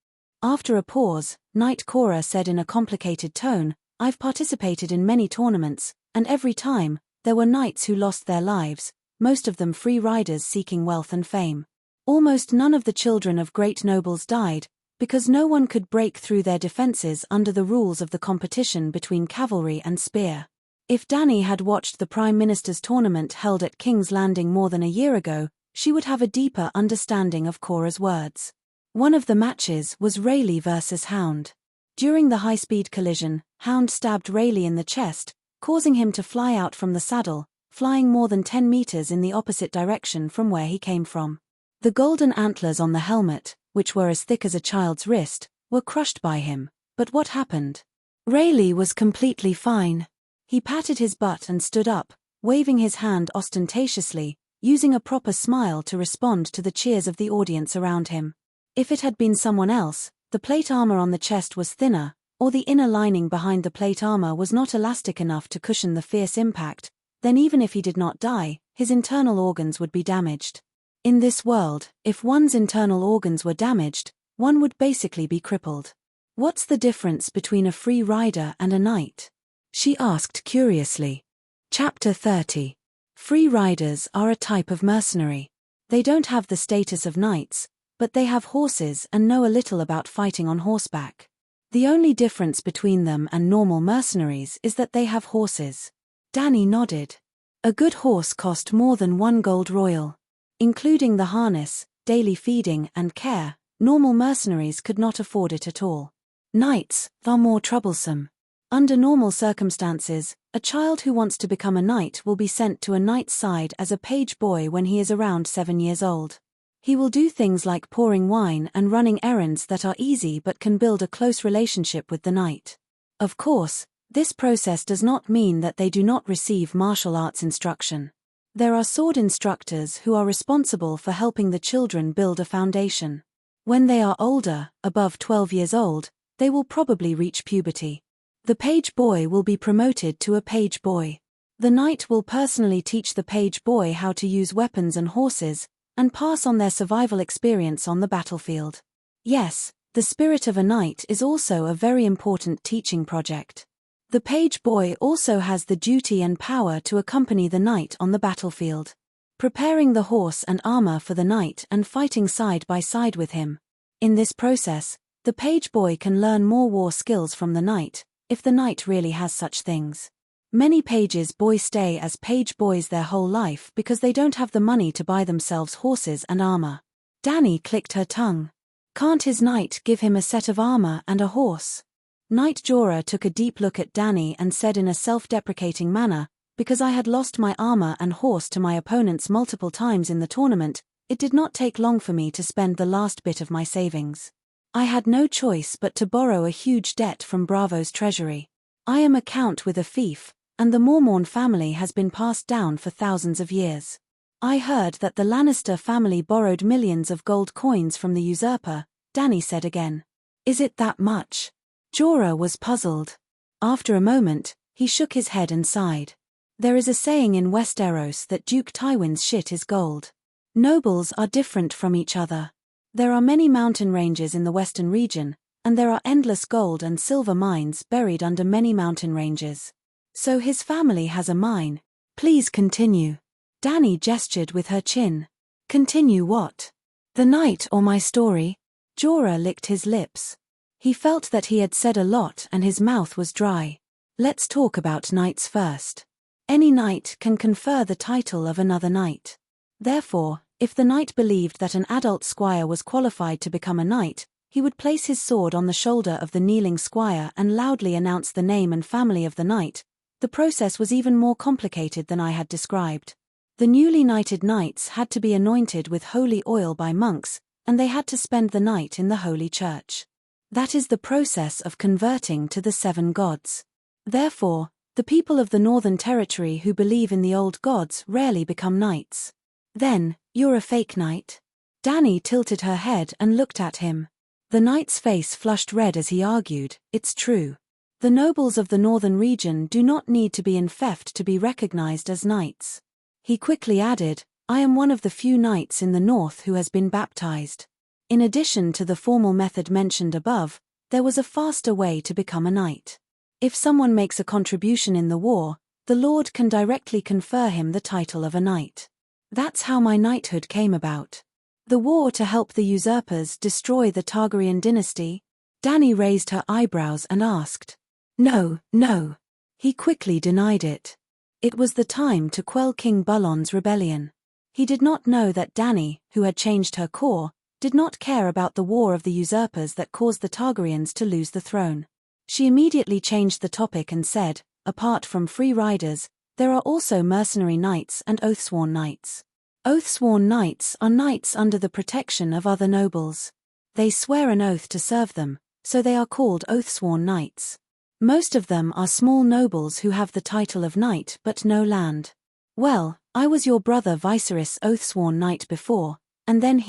After a pause, Knight Korra said in a complicated tone, "I've participated in many tournaments, and every time, there were knights who lost their lives, most of them free riders seeking wealth and fame. Almost none of the children of great nobles died, because no one could break through their defenses under the rules of the competition between cavalry and spear. If Dany had watched the Prime Minister's tournament held at King's Landing more than a year ago, she would have a deeper understanding of Cora's words. One of the matches was Rayleigh versus Hound. During the high-speed collision, Hound stabbed Rayleigh in the chest, causing him to fly out from the saddle, flying more than 10 meters in the opposite direction from where he came from. The golden antlers on the helmet, which were as thick as a child's wrist, were crushed by him. But what happened? Rayleigh was completely fine. He patted his butt and stood up, waving his hand ostentatiously, using a proper smile to respond to the cheers of the audience around him. If it had been someone else, the plate armor on the chest was thinner, or the inner lining behind the plate armor was not elastic enough to cushion the fierce impact, then even if he did not die, his internal organs would be damaged. In this world, if one's internal organs were damaged, one would basically be crippled. What's the difference between a free rider and a knight? She asked curiously. Chapter 30. Free riders are a type of mercenary. They don't have the status of knights, but they have horses and know a little about fighting on horseback. The only difference between them and normal mercenaries is that they have horses. Dany nodded. A good horse cost more than 1 gold royal. Including the harness, daily feeding and care, normal mercenaries could not afford it at all. Knights are more troublesome. Under normal circumstances, a child who wants to become a knight will be sent to a knight's side as a page boy when he is around 7 years old. He will do things like pouring wine and running errands that are easy but can build a close relationship with the knight. Of course, this process does not mean that they do not receive martial arts instruction. There are sword instructors who are responsible for helping the children build a foundation. When they are older, above 12 years old, they will probably reach puberty. The page boy will be promoted to a page boy. The knight will personally teach the page boy how to use weapons and horses, and pass on their survival experience on the battlefield. Yes, the spirit of a knight is also a very important teaching project. The page boy also has the duty and power to accompany the knight on the battlefield, preparing the horse and armor for the knight and fighting side by side with him. In this process, the page boy can learn more war skills from the knight, if the knight really has such things. Many pages boys stay as page boys their whole life because they don't have the money to buy themselves horses and armor. Dany clicked her tongue. Can't his knight give him a set of armor and a horse? Knight Jorah took a deep look at Dany and said in a self-deprecating manner, because I had lost my armor and horse to my opponents multiple times in the tournament, it did not take long for me to spend the last bit of my savings. I had no choice but to borrow a huge debt from Bravo's treasury. I am a count with a fief, and the Mormorn family has been passed down for thousands of years. I heard that the Lannister family borrowed millions of gold coins from the usurper, Dany said again. Is it that much? Jorah was puzzled. After a moment, he shook his head and sighed. There is a saying in Westeros that Duke Tywin's shit is gold. Nobles are different from each other. There are many mountain ranges in the western region, and there are endless gold and silver mines buried under many mountain ranges. So his family has a mine. Please continue. Dany gestured with her chin. Continue what? The night or my story? Jorah licked his lips. He felt that he had said a lot and his mouth was dry. Let's talk about knights first. Any knight can confer the title of another knight. Therefore, if the knight believed that an adult squire was qualified to become a knight, he would place his sword on the shoulder of the kneeling squire and loudly announce the name and family of the knight. The process was even more complicated than I had described. The newly knighted knights had to be anointed with holy oil by monks, and they had to spend the night in the holy church. That is the process of converting to the 7 gods. Therefore, the people of the Northern Territory who believe in the old gods rarely become knights. Then, you're a fake knight? Dany tilted her head and looked at him. The knight's face flushed red as he argued, it's true. The nobles of the northern region do not need to be in theft to be recognized as knights. He quickly added, I am one of the few knights in the north who has been baptized. In addition to the formal method mentioned above, there was a faster way to become a knight. If someone makes a contribution in the war, the Lord can directly confer him the title of a knight. That's how my knighthood came about. The war to help the usurpers destroy the Targaryen dynasty? Dany raised her eyebrows and asked. No, no. He quickly denied it. It was the time to quell King Bullon's rebellion. He did not know that Dany, who had changed her core, did not care about the war of the usurpers that caused the Targaryens to lose the throne. She immediately changed the topic and said, apart from free riders, there are also mercenary knights and oathsworn knights. Oathsworn knights are knights under the protection of other nobles. They swear an oath to serve them, so they are called oathsworn knights. Most of them are small nobles who have the title of knight but no land. Well, I was your brother Viserys' oathsworn knight before, and then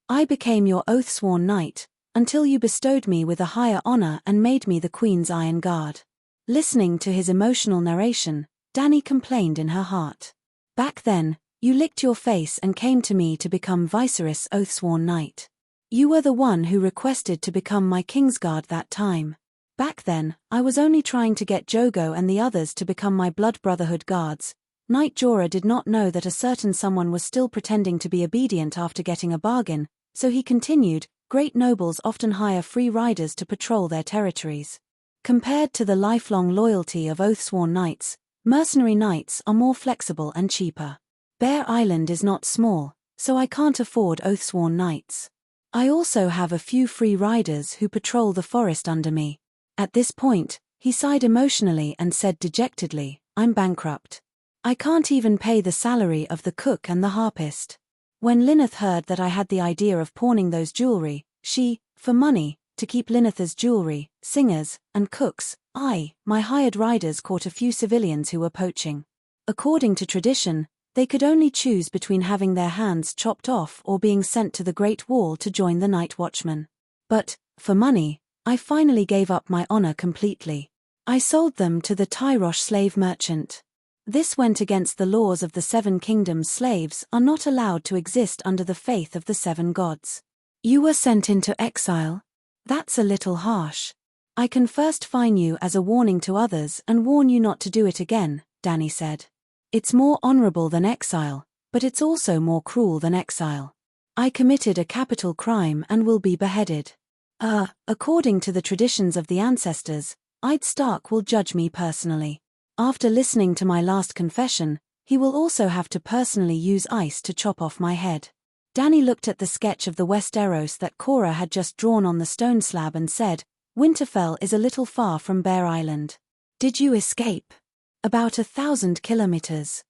I became your oathsworn knight, until you bestowed me with a higher honor and made me the Queen's Iron Guard. Listening to his emotional narration, Dany complained in her heart. Back then, you licked your face and came to me to become Viserys' oathsworn knight. You were the one who requested to become my Kingsguard that time. Back then, I was only trying to get Jogo and the others to become my Blood Brotherhood guards. Knight Jorah did not know that a certain someone was still pretending to be obedient after getting a bargain, so he continued, great nobles often hire free riders to patrol their territories. Compared to the lifelong loyalty of oathsworn knights, mercenary knights are more flexible and cheaper. Bear Island is not small, so I can't afford oathsworn knights. I also have a few free riders who patrol the forest under me. At this point, he sighed emotionally and said dejectedly, I'm bankrupt. I can't even pay the salary of the cook and the harpist. When Lyneth heard that I had the idea of pawning those jewelry, she, for money, to keep Lyneth's jewelry, singers, and cooks, my hired riders caught a few civilians who were poaching. According to tradition, they could only choose between having their hands chopped off or being sent to the Great Wall to join the Night Watchman. But, for money, I finally gave up my honor completely. I sold them to the Tyrosh slave merchant. This went against the laws of the Seven Kingdoms. Slaves are not allowed to exist under the faith of the seven gods. You were sent into exile? That's a little harsh. I can first fine you as a warning to others and warn you not to do it again, Dany said. It's more honorable than exile, but it's also more cruel than exile. I committed a capital crime and will be beheaded. According to the traditions of the ancestors, Ed Stark will judge me personally. After listening to my last confession, he will also have to personally use ice to chop off my head. Dany looked at the sketch of the Westeros that Cora had just drawn on the stone slab and said, Winterfell is a little far from Bear Island. Did you escape? About 1,000 kilometers.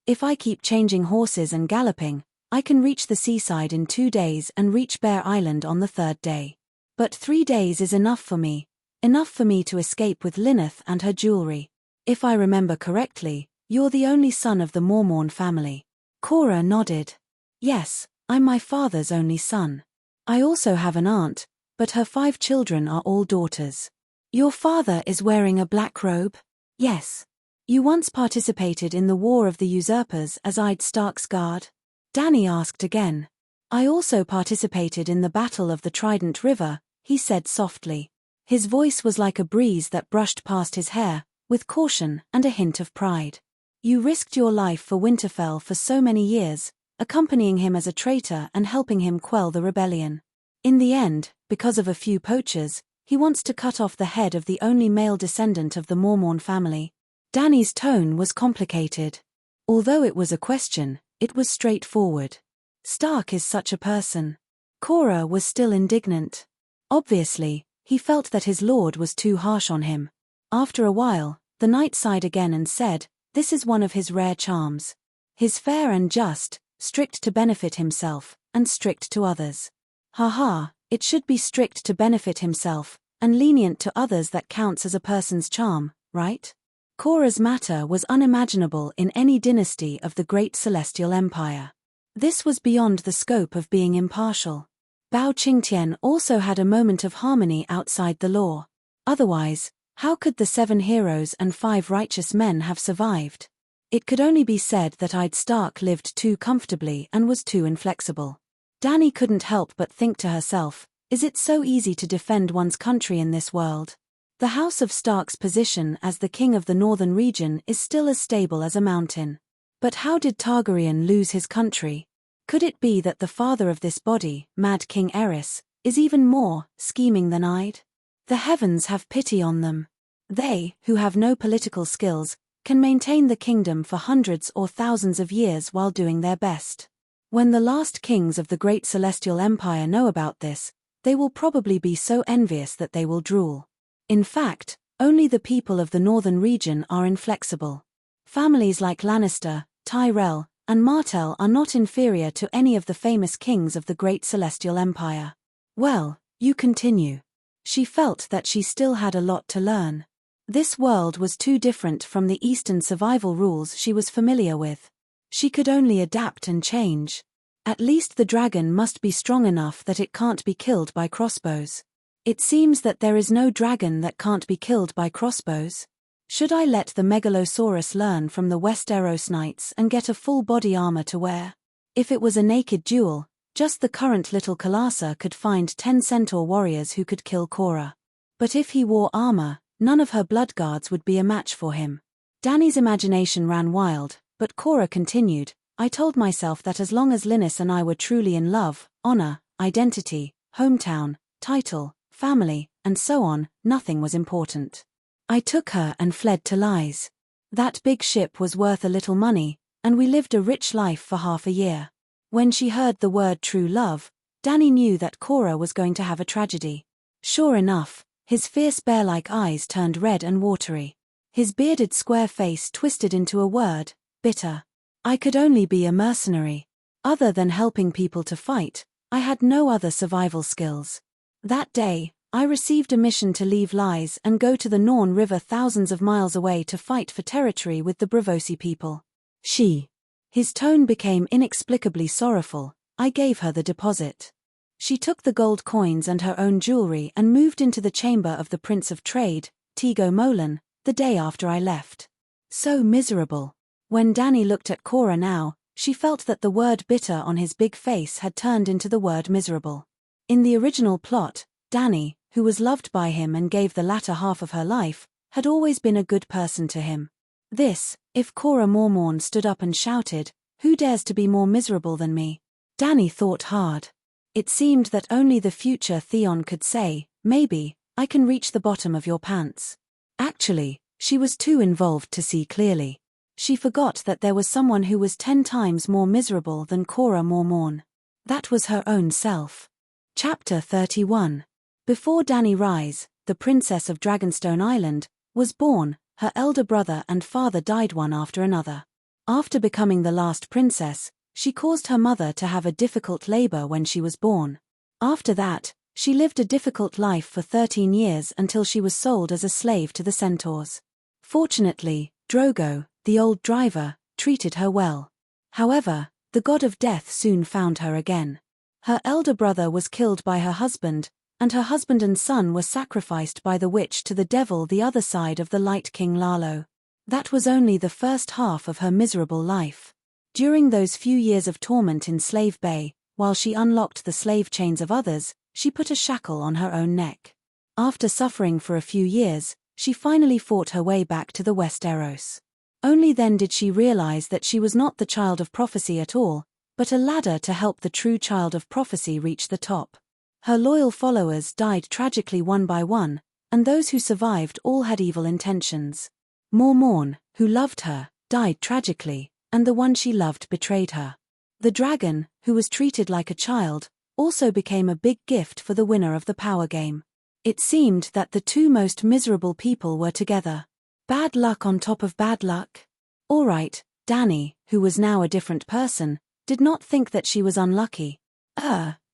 If I keep changing horses and galloping, I can reach the seaside in 2 days and reach Bear Island on the 3rd day. But 3 days is enough for me to escape with Lyneth and her jewelry. If I remember correctly, you're the only son of the Mormorn family. Cora nodded. Yes, I'm my father's only son. I also have an aunt, but her 5 children are all daughters. Your father is wearing a black robe? Yes. You once participated in the War of the Usurpers as Ed Stark's guard? Dany asked again. I also participated in the Battle of the Trident River, he said softly. His voice was like a breeze that brushed past his hair, with caution and a hint of pride. You risked your life for Winterfell for so many years, accompanying him as a traitor and helping him quell the rebellion. In the end, because of a few poachers, he wants to cut off the head of the only male descendant of the Mormorn family. Dany's tone was complicated. Although it was a question, it was straightforward. Stark is such a person. Cora was still indignant. Obviously, he felt that his lord was too harsh on him. After a while, the knight sighed again and said, this is one of his rare charms. He's fair and just, strict to benefit himself, and strict to others. It should be strict to benefit himself, and lenient to others that counts as a person's charm, right? Cora's matter was unimaginable in any dynasty of the Great Celestial Empire. This was beyond the scope of being impartial. Bao Qingtian also had a moment of harmony outside the law. Otherwise, how could the 7 heroes and 5 righteous men have survived? It could only be said that Ed Stark lived too comfortably and was too inflexible. Dany couldn't help but think to herself, is it so easy to defend one's country in this world? The House of Stark's position as the king of the northern region is still as stable as a mountain. But how did Targaryen lose his country? Could it be that the father of this body, Mad King Eris, is even more scheming than I'd? The heavens have pity on them. They, who have no political skills, can maintain the kingdom for hundreds or thousands of years while doing their best. When the last kings of the great celestial empire know about this, they will probably be so envious that they will drool. In fact, only the people of the northern region are inflexible. Families like Lannister, Tyrell, and Martell are not inferior to any of the famous kings of the great celestial empire. Well, you continue. She felt that she still had a lot to learn. This world was too different from the Eastern survival rules she was familiar with. She could only adapt and change. At least the dragon must be strong enough that it can't be killed by crossbows. It seems that there is no dragon that can't be killed by crossbows. Should I let the Megalosaurus learn from the Westeros Knights and get a full body armor to wear? If it was a naked duel, just the current little Kalasa could find 10 centaur warriors who could kill Korra. But if he wore armor, none of her bloodguards would be a match for him. Dany's imagination ran wild, but Korra continued, I told myself that as long as Linus and I were truly in love, honor, identity, hometown, title, family, and so on, nothing was important. I took her and fled to Lies. That big ship was worth a little money, and we lived a rich life for half a year. When she heard the word true love, Dany knew that Korra was going to have a tragedy. Sure enough, his fierce bear-like eyes turned red and watery. His bearded square face twisted into a word, bitter. I could only be a mercenary. Other than helping people to fight, I had no other survival skills. That day, I received a mission to leave Lies and go to the Norn River thousands of miles away to fight for territory with the Bravosi people. His tone became inexplicably sorrowful. I gave her the deposit. She took the gold coins and her own jewelry and moved into the chamber of the Prince of Trade, Tigo Molan, the day after I left. So miserable. When Dany looked at Korra now, she felt that the word bitter on his big face had turned into the word miserable. In the original plot, Dany, who was loved by him and gave the latter half of her life, had always been a good person to him. If Korra Mormorn stood up and shouted, "Who dares to be more miserable than me?" Dany thought hard. It seemed that only the future Theon could say, maybe, I can reach the bottom of your pants. Actually, she was too involved to see clearly. She forgot that there was someone who was 10 times more miserable than Korra Mormorn. That was her own self. Chapter 31. Before Dany Rise, the princess of Dragonstone Island, was born, her elder brother and father died one after another. After becoming the last princess, she caused her mother to have a difficult labor when she was born. After that, she lived a difficult life for 13 years until she was sold as a slave to the centaurs. Fortunately, Drogo, the old driver, treated her well. However, the god of death soon found her again. Her elder brother was killed by her husband, and her husband and son were sacrificed by the witch to the devil the other side of the Light King Lalo. That was only the first half of her miserable life. During those few years of torment in Slave Bay, while she unlocked the slave chains of others, she put a shackle on her own neck. After suffering for a few years, she finally fought her way back to the Westeros. Only then did she realize that she was not the child of prophecy at all, but a ladder to help the true child of prophecy reach the top. Her loyal followers died tragically one by one, and those who survived all had evil intentions. Mormorn, who loved her, died tragically, and the one she loved betrayed her. The dragon, who was treated like a child, also became a big gift for the winner of the power game. It seemed that the two most miserable people were together. Bad luck on top of bad luck? Alright, Dany, who was now a different person, did not think that she was unlucky.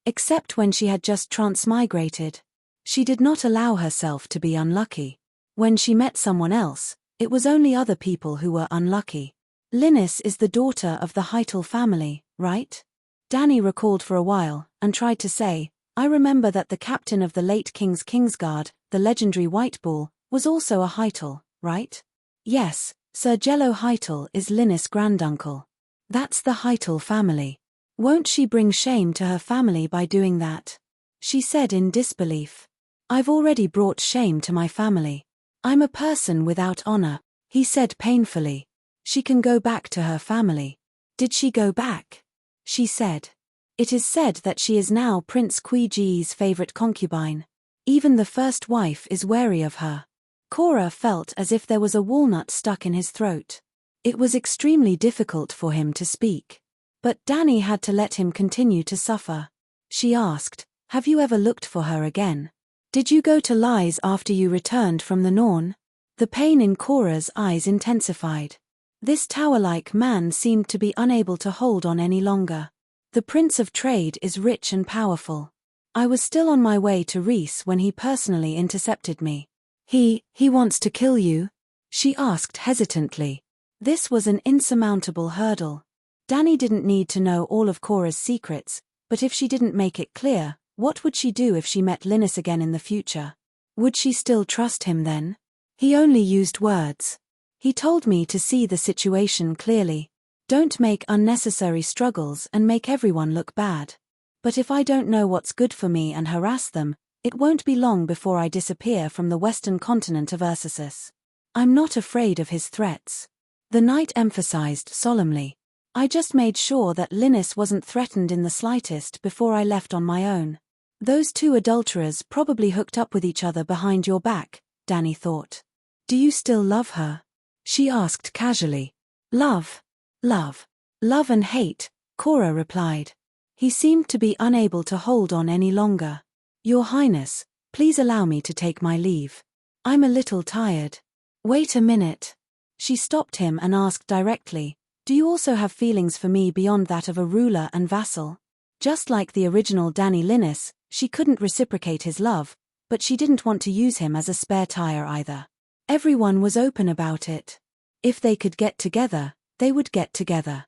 Except when she had just transmigrated. She did not allow herself to be unlucky. When she met someone else, it was only other people who were unlucky. Linus is the daughter of the Hytale family, right? Dany recalled for a while, and tried to say, I remember that the captain of the late King's Kingsguard, the legendary White Bull, was also a Hytale, right? Yes, Sir Jello Hytale is Linus' granduncle. That's the Hytale family. Won't she bring shame to her family by doing that? She said in disbelief. I've already brought shame to my family. I'm a person without honor, he said painfully. She can go back to her family. Did she go back? She said. It is said that she is now Prince Kuiji's favorite concubine. Even the first wife is wary of her. Korra felt as if there was a walnut stuck in his throat. It was extremely difficult for him to speak. But Danny had to let him continue to suffer. She asked, "Have you ever looked for her again? Did you go to Lies after you returned from the Norn?" The pain in Korra's eyes intensified. This tower-like man seemed to be unable to hold on any longer. The Prince of Trade is rich and powerful. I was still on my way to Reese when he personally intercepted me. He wants to kill you?" she asked hesitantly. This was an insurmountable hurdle. Danny didn't need to know all of Korra's secrets, but if she didn't make it clear, what would she do if she met Linus again in the future? Would she still trust him then? He only used words. He told me to see the situation clearly. Don't make unnecessary struggles and make everyone look bad. But if I don't know what's good for me and harass them, it won't be long before I disappear from the western continent of Ursus. I'm not afraid of his threats. The knight emphasized solemnly. I just made sure that Linus wasn't threatened in the slightest before I left on my own. Those two adulterers probably hooked up with each other behind your back, Danny thought. Do you still love her? She asked casually. Love and hate, Korra replied. He seemed to be unable to hold on any longer. Your Highness, please allow me to take my leave. I'm a little tired. Wait a minute. She stopped him and asked directly, do you also have feelings for me beyond that of a ruler and vassal? Just like the original Danny Linus, she couldn't reciprocate his love, but she didn't want to use him as a spare tire either. Everyone was open about it. If they could get together, they would get together.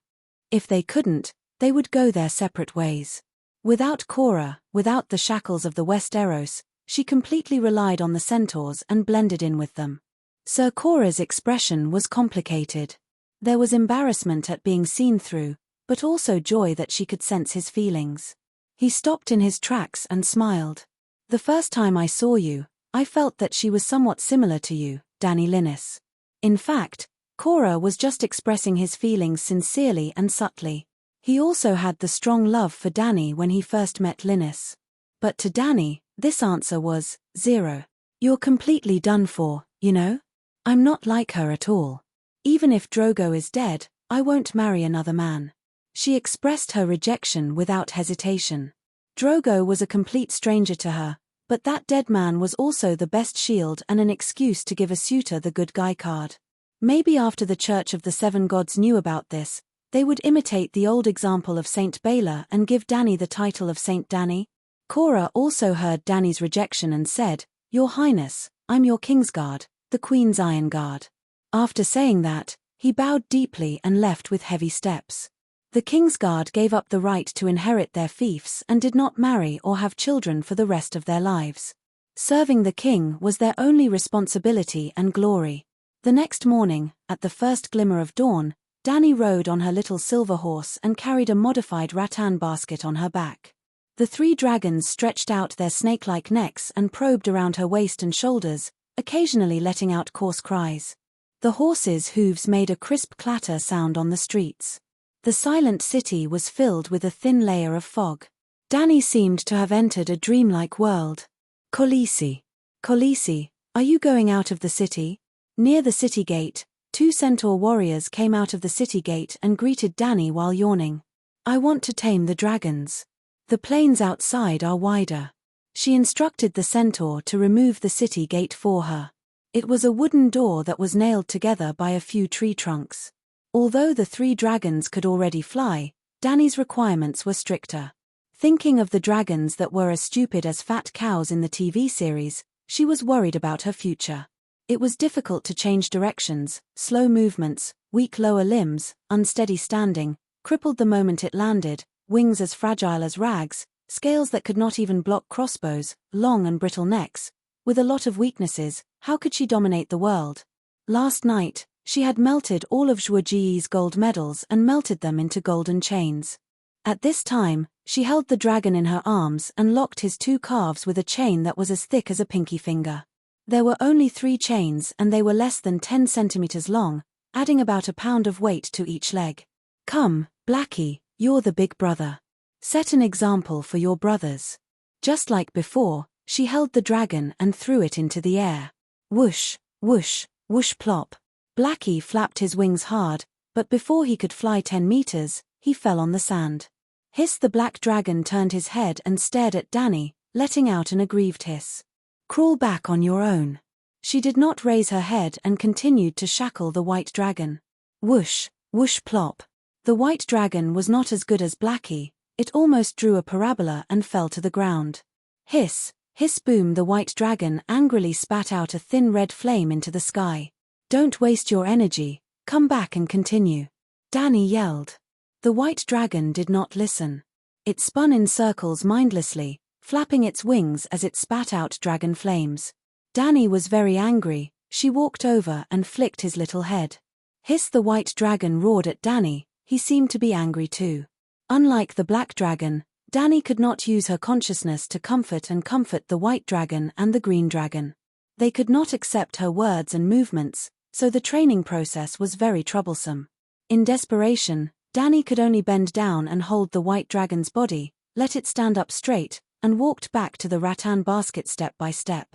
If they couldn't, they would go their separate ways. Without Korra, without the shackles of the Westeros, she completely relied on the centaurs and blended in with them. Sir Korra's expression was complicated. There was embarrassment at being seen through, but also joy that she could sense his feelings. He stopped in his tracks and smiled. The first time I saw you, I felt that she was somewhat similar to you, Danny Linus. In fact, Korra was just expressing his feelings sincerely and subtly. He also had the strong love for Danny when he first met Linus. But to Danny, this answer was 0. You're completely done for, you know? I'm not like her at all. Even if Drogo is dead, I won't marry another man. She expressed her rejection without hesitation. Drogo was a complete stranger to her, but that dead man was also the best shield and an excuse to give a suitor the good guy card. Maybe after the Church of the Seven Gods knew about this, they would imitate the old example of Saint Baylor and give Danny the title of Saint Danny. Korra also heard Danny's rejection and said, Your Highness, I'm your Kingsguard, the Queen's Iron Guard. After saying that, he bowed deeply and left with heavy steps. The Kingsguard gave up the right to inherit their fiefs and did not marry or have children for the rest of their lives. Serving the king was their only responsibility and glory. The next morning, at the first glimmer of dawn, Danny rode on her little silver horse and carried a modified rattan basket on her back. The 3 dragons stretched out their snake-like necks and probed around her waist and shoulders, occasionally letting out coarse cries. The horses' hooves made a crisp clatter sound on the streets. The silent city was filled with a thin layer of fog. Danny seemed to have entered a dreamlike world. Khaleesi, are you going out of the city? Near the city gate, 2 centaur warriors came out of the city gate and greeted Danny while yawning. I want to tame the dragons. The plains outside are wider. She instructed the centaur to remove the city gate for her. It was a wooden door that was nailed together by a few tree trunks. Although the 3 dragons could already fly, Danny's requirements were stricter. Thinking of the dragons that were as stupid as fat cows in the TV series, she was worried about her future. It was difficult to change directions, slow movements, weak lower limbs, unsteady standing, crippled the moment it landed, wings as fragile as rags, scales that could not even block crossbows, long and brittle necks. With a lot of weaknesses, how could she dominate the world? Last night, she had melted all of Zhuo Ji's gold medals and melted them into golden chains. At this time, she held the dragon in her arms and locked his 2 calves with a chain that was as thick as a pinky finger. There were only 3 chains and they were less than 10 centimeters long, adding about a pound of weight to each leg. Come, Blackie, you're the big brother. Set an example for your brothers. Just like before, she held the dragon and threw it into the air. Whoosh, whoosh, whoosh plop. Blackie flapped his wings hard, but before he could fly 10 meters, he fell on the sand. Hiss, the black dragon turned his head and stared at Danny, letting out an aggrieved hiss. Crawl back on your own. She did not raise her head and continued to shackle the white dragon. Whoosh, whoosh plop. The white dragon was not as good as Blackie, it almost drew a parabola and fell to the ground. Hiss, hiss boom, the white dragon angrily spat out a thin red flame into the sky. Don't waste your energy, come back and continue. Danny yelled. The white dragon did not listen. It spun in circles mindlessly, flapping its wings as it spat out dragon flames. Danny was very angry, she walked over and flicked his little head. Hiss, the white dragon roared at Danny, he seemed to be angry too. Unlike the black dragon, Danny could not use her consciousness to comfort the white dragon and the green dragon. They could not accept her words and movements, so the training process was very troublesome. In desperation, Danny could only bend down and hold the white dragon's body, let it stand up straight, and walked back to the rattan basket step by step.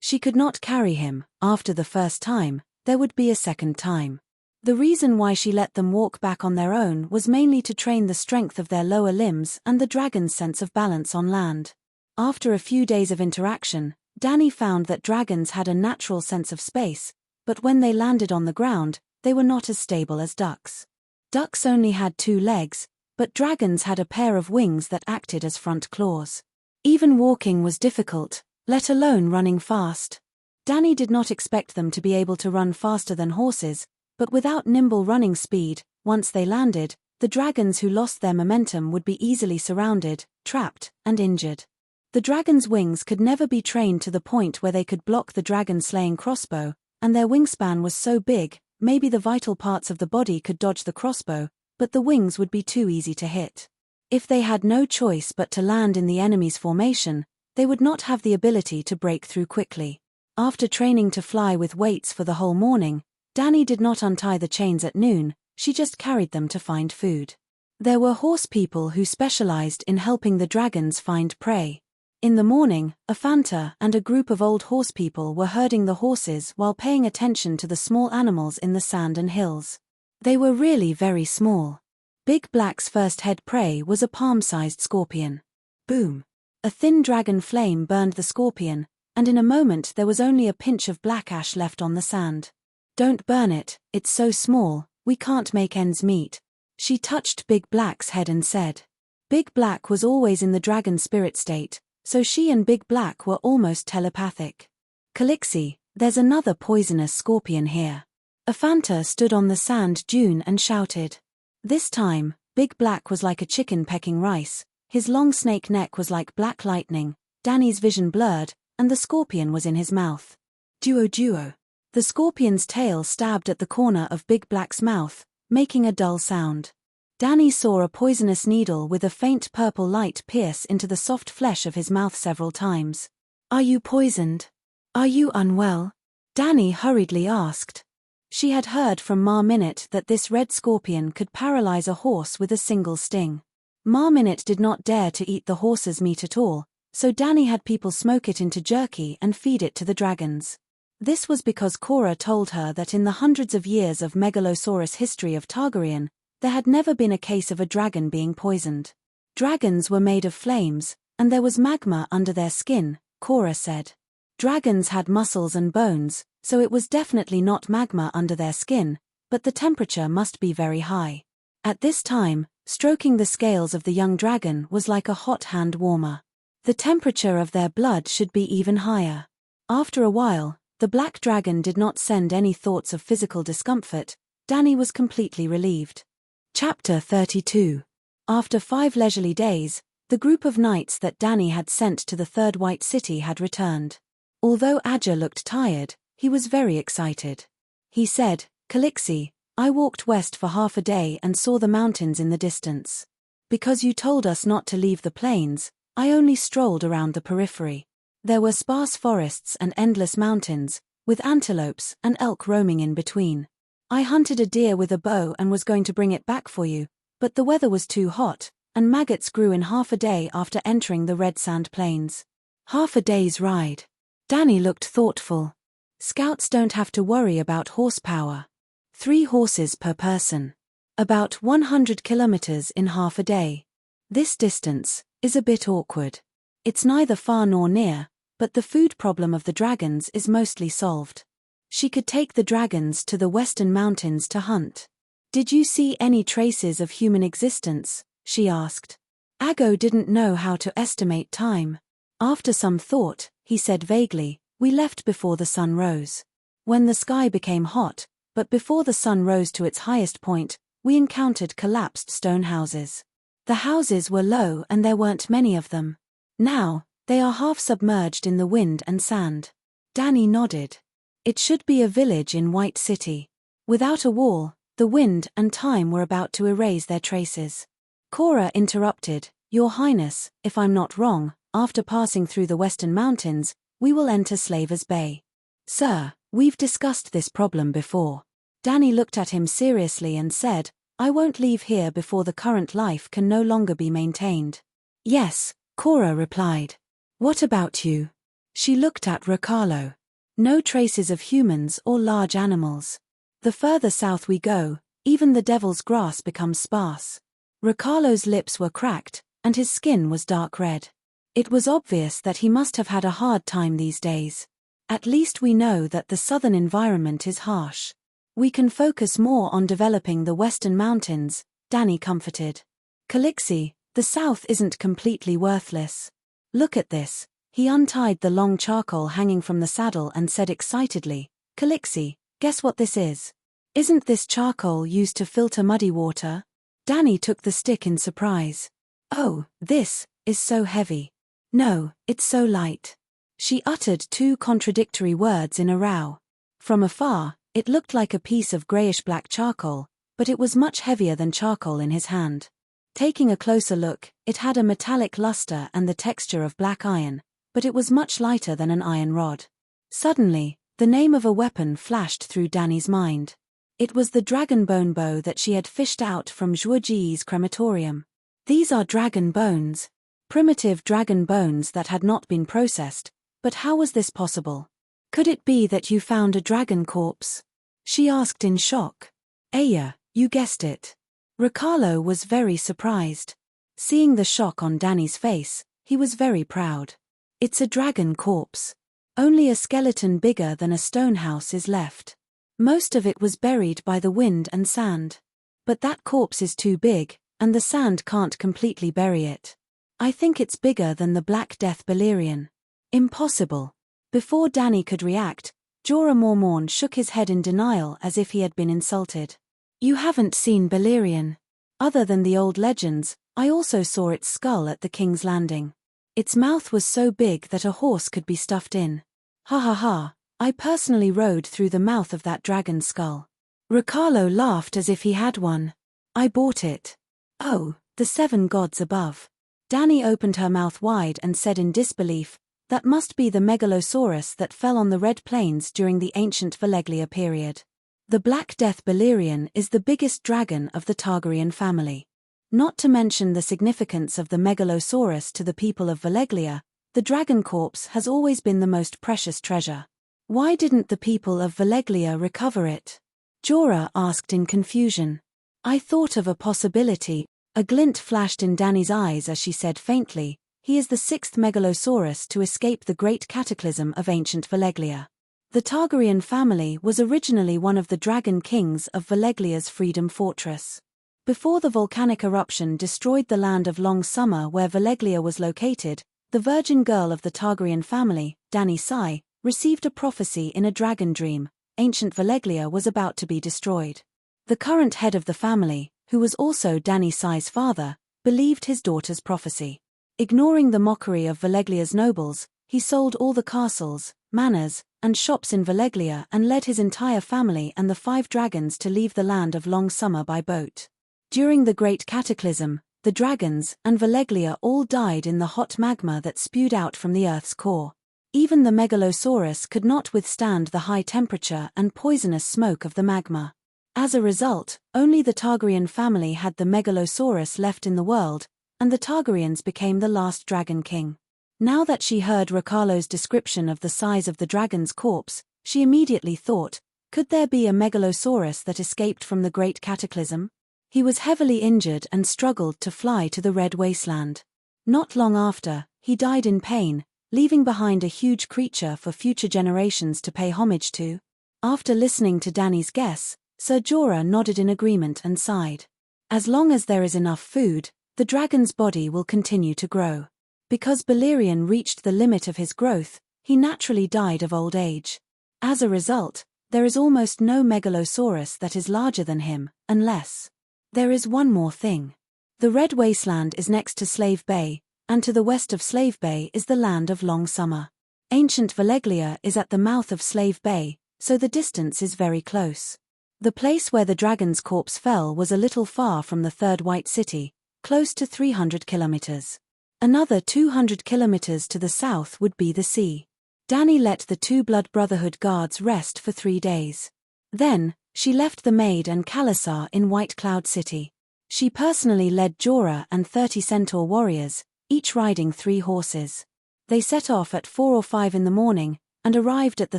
She could not carry him. After the first time, there would be a second time. The reason why she let them walk back on their own was mainly to train the strength of their lower limbs and the dragon's sense of balance on land. After a few days of interaction, Danny found that dragons had a natural sense of space, but when they landed on the ground, they were not as stable as ducks. Ducks only had 2 legs, but dragons had a pair of wings that acted as front claws. Even walking was difficult, let alone running fast. Danny did not expect them to be able to run faster than horses, but without nimble running speed, once they landed, the dragons who lost their momentum would be easily surrounded, trapped, and injured. The dragon's wings could never be trained to the point where they could block the dragon-slaying crossbow, and their wingspan was so big, maybe the vital parts of the body could dodge the crossbow, but the wings would be too easy to hit. If they had no choice but to land in the enemy's formation, they would not have the ability to break through quickly. After training to fly with weights for the whole morning, Danny did not untie the chains at noon, she just carried them to find food. There were horse people who specialized in helping the dragons find prey. In the morning, a Fanta and a group of old horse people were herding the horses while paying attention to the small animals in the sand and hills. They were really very small. Big Black's first head prey was a palm-sized scorpion. Boom! A thin dragon flame burned the scorpion, and in a moment there was only a pinch of black ash left on the sand. Don't burn it, it's so small, we can't make ends meet. She touched Big Black's head and said. Big Black was always in the dragon spirit state, so she and Big Black were almost telepathic. Calixie, there's another poisonous scorpion here. A Fanta stood on the sand dune and shouted. This time, Big Black was like a chicken pecking rice, his long snake neck was like black lightning, Danny's vision blurred, and the scorpion was in his mouth. Duo. The scorpion's tail stabbed at the corner of Big Black's mouth, making a dull sound. Danny saw a poisonous needle with a faint purple light pierce into the soft flesh of his mouth several times. Are you poisoned? Are you unwell? Danny hurriedly asked. She had heard from Ma Minute that this red scorpion could paralyze a horse with a single sting. Ma Minute did not dare to eat the horse's meat at all, so Danny had people smoke it into jerky and feed it to the dragons. This was because Cora told her that in the hundreds of years of Megalosaurus history of Targaryen, there had never been a case of a dragon being poisoned. Dragons were made of flames, and there was magma under their skin, Cora said. Dragons had muscles and bones, so it was definitely not magma under their skin, but the temperature must be very high. At this time, stroking the scales of the young dragon was like a hot hand warmer. The temperature of their blood should be even higher. After a while, the black dragon did not send any thoughts of physical discomfort. Danny was completely relieved. Chapter 32. After 5 leisurely days, the group of knights that Danny had sent to the Third White City had returned. Although Adja looked tired, he was very excited. He said, Calixie, I walked west for half a day and saw the mountains in the distance. Because you told us not to leave the plains, I only strolled around the periphery. There were sparse forests and endless mountains, with antelopes and elk roaming in between. I hunted a deer with a bow and was going to bring it back for you, but the weather was too hot, and maggots grew in half a day after entering the red sand plains. Half a day's ride. Danny looked thoughtful. Scouts don't have to worry about horsepower. 3 horses per person. About 100 kilometers in half a day. This distance is a bit awkward. It's neither far nor near, but the food problem of the dragons is mostly solved. She could take the dragons to the western mountains to hunt. Did you see any traces of human existence? She asked. Ago didn't know how to estimate time. After some thought, he said vaguely, we left before the sun rose. When the sky became hot, but before the sun rose to its highest point, we encountered collapsed stone houses. The houses were low and there weren't many of them. Now, they are half submerged in the wind and sand. Danny nodded. It should be a village in White City. Without a wall, the wind and time were about to erase their traces. Cora interrupted, Your Highness, if I'm not wrong, after passing through the western mountains, we will enter Slavers Bay. Sir, we've discussed this problem before. Danny looked at him seriously and said, I won't leave here before the current life can no longer be maintained. Yes, Cora replied. What about you? She looked at Riccardo. No traces of humans or large animals. The further south we go, even the devil's grass becomes sparse. Riccardo's lips were cracked, and his skin was dark red. It was obvious that he must have had a hard time these days. At least we know that the southern environment is harsh. We can focus more on developing the western mountains, Danny comforted. Calixi, the south isn't completely worthless. Look at this. He untied the long charcoal hanging from the saddle and said excitedly, Calixi, guess what this is? Isn't this charcoal used to filter muddy water? Danny took the stick in surprise. Oh, this is so heavy. No, it's so light. She uttered 2 contradictory words in a row. From afar, it looked like a piece of grayish-black charcoal, but it was much heavier than charcoal in his hand. Taking a closer look, it had a metallic luster and the texture of black iron, but it was much lighter than an iron rod. Suddenly, the name of a weapon flashed through Danny's mind. It was the dragon bone bow that she had fished out from Zhuoji's crematorium. These are dragon bones. Primitive dragon bones that had not been processed, but how was this possible? Could it be that you found a dragon corpse? She asked in shock. Aya, you guessed it. Riccardo was very surprised. Seeing the shock on Danny's face, he was very proud. It's a dragon corpse. Only a skeleton bigger than a stone house is left. Most of it was buried by the wind and sand. But that corpse is too big, and the sand can't completely bury it. I think it's bigger than the Black Death Balerion. Impossible. Before Danny could react, Jorah Mormont shook his head in denial as if he had been insulted. You haven't seen Balerion. Other than the old legends, I also saw its skull at the King's Landing. Its mouth was so big that a horse could be stuffed in. Ha ha ha, I personally rode through the mouth of that dragon's skull. Riccardo laughed as if he had one. I bought it. Oh, the 7 gods above. Danny opened her mouth wide and said in disbelief, that must be the megalosaurus that fell on the Red Plains during the ancient Valeglia period. The Black Death Balerion is the biggest dragon of the Targaryen family. Not to mention the significance of the megalosaurus to the people of Valeglia, the dragon corpse has always been the most precious treasure. Why didn't the people of Valeglia recover it? Jorah asked in confusion. I thought of a possibility. A glint flashed in Danny's eyes as she said faintly, he is the 6th megalosaurus to escape the great cataclysm of ancient Valeglia. The Targaryen family was originally one of the dragon kings of Valeglia's Freedom Fortress. Before the volcanic eruption destroyed the land of Long Summer where Valeglia was located, the virgin girl of the Targaryen family, Dany Sai, received a prophecy in a dragon dream. Ancient Valeglia was about to be destroyed. The current head of the family, who was also Dany Sai's father, believed his daughter's prophecy. Ignoring the mockery of Valeglia's nobles, he sold all the castles, manors, and shops in Valeglia and led his entire family and the 5 dragons to leave the land of Long Summer by boat. During the Great Cataclysm, the dragons and Valeglia all died in the hot magma that spewed out from the Earth's core. Even the Megalosaurus could not withstand the high temperature and poisonous smoke of the magma. As a result, only the Targaryen family had the Megalosaurus left in the world, and the Targaryens became the last Dragon King. Now that she heard Riccarlo's description of the size of the dragon's corpse, she immediately thought, could there be a Megalosaurus that escaped from the Great Cataclysm? He was heavily injured and struggled to fly to the Red Wasteland. Not long after, he died in pain, leaving behind a huge creature for future generations to pay homage to. After listening to Dany's guess, Ser Jorah nodded in agreement and sighed. As long as there is enough food, the dragon's body will continue to grow. Because Balerion reached the limit of his growth, he naturally died of old age. As a result, there is almost no Megalosaurus that is larger than him, unless. There is one more thing. The Red Wasteland is next to Slave Bay, and to the west of Slave Bay is the land of Long Summer. Ancient Valeglia is at the mouth of Slave Bay, so the distance is very close. The place where the dragon's corpse fell was a little far from the Third White City, close to 300 kilometers. Another 200 kilometers to the south would be the sea. Dany let the two Blood Brotherhood guards rest for 3 days. Then, she left the maid and Khalasar in White Cloud City. She personally led Jorah and 30 centaur warriors, each riding 3 horses. They set off at 4 or 5 in the morning, and arrived at the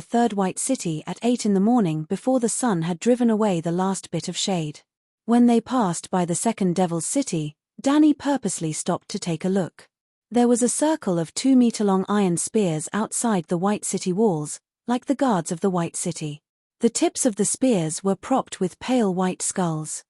Third White City at 8 in the morning before the sun had driven away the last bit of shade. When they passed by the Second Devil's City, Dany purposely stopped to take a look. There was a circle of 2-meter-long iron spears outside the White City walls, like the guards of the White City. The tips of the spears were propped with pale white skulls.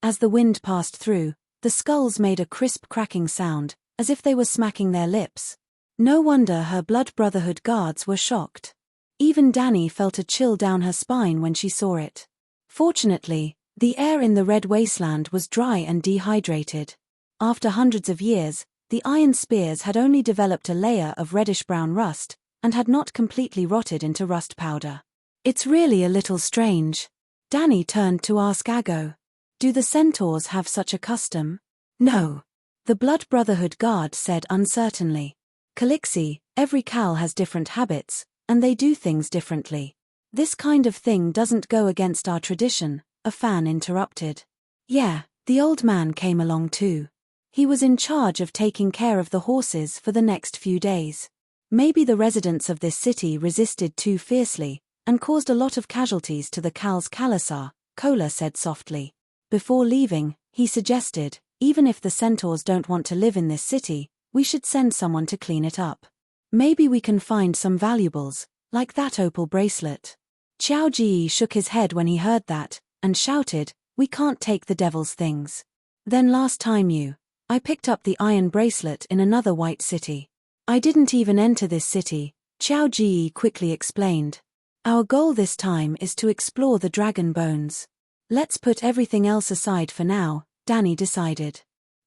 As the wind passed through, the skulls made a crisp cracking sound, as if they were smacking their lips. No wonder her Blood Brotherhood guards were shocked. Even Dany felt a chill down her spine when she saw it. Fortunately, the air in the Red Wasteland was dry and dehydrated. After hundreds of years, the iron spears had only developed a layer of reddish-brown rust, and had not completely rotted into rust powder. It's really a little strange. Dany turned to ask Aggo. Do the centaurs have such a custom? No. The Blood Brotherhood guard said uncertainly. Calixi, every Khal has different habits, and they do things differently. This kind of thing doesn't go against our tradition, a fan interrupted. Yeah, the old man came along too. He was in charge of taking care of the horses for the next few days. Maybe the residents of this city resisted too fiercely, and caused a lot of casualties to the Khal's Khalasar, Kola said softly. Before leaving, he suggested, even if the centaurs don't want to live in this city, we should send someone to clean it up. Maybe we can find some valuables, like that opal bracelet. Qiao Ji shook his head when he heard that, and shouted, we can't take the devil's things. Then last time I picked up the iron bracelet in another white city. I didn't even enter this city, Qiao Ji quickly explained. Our goal this time is to explore the dragon bones. Let's put everything else aside for now, Dany decided.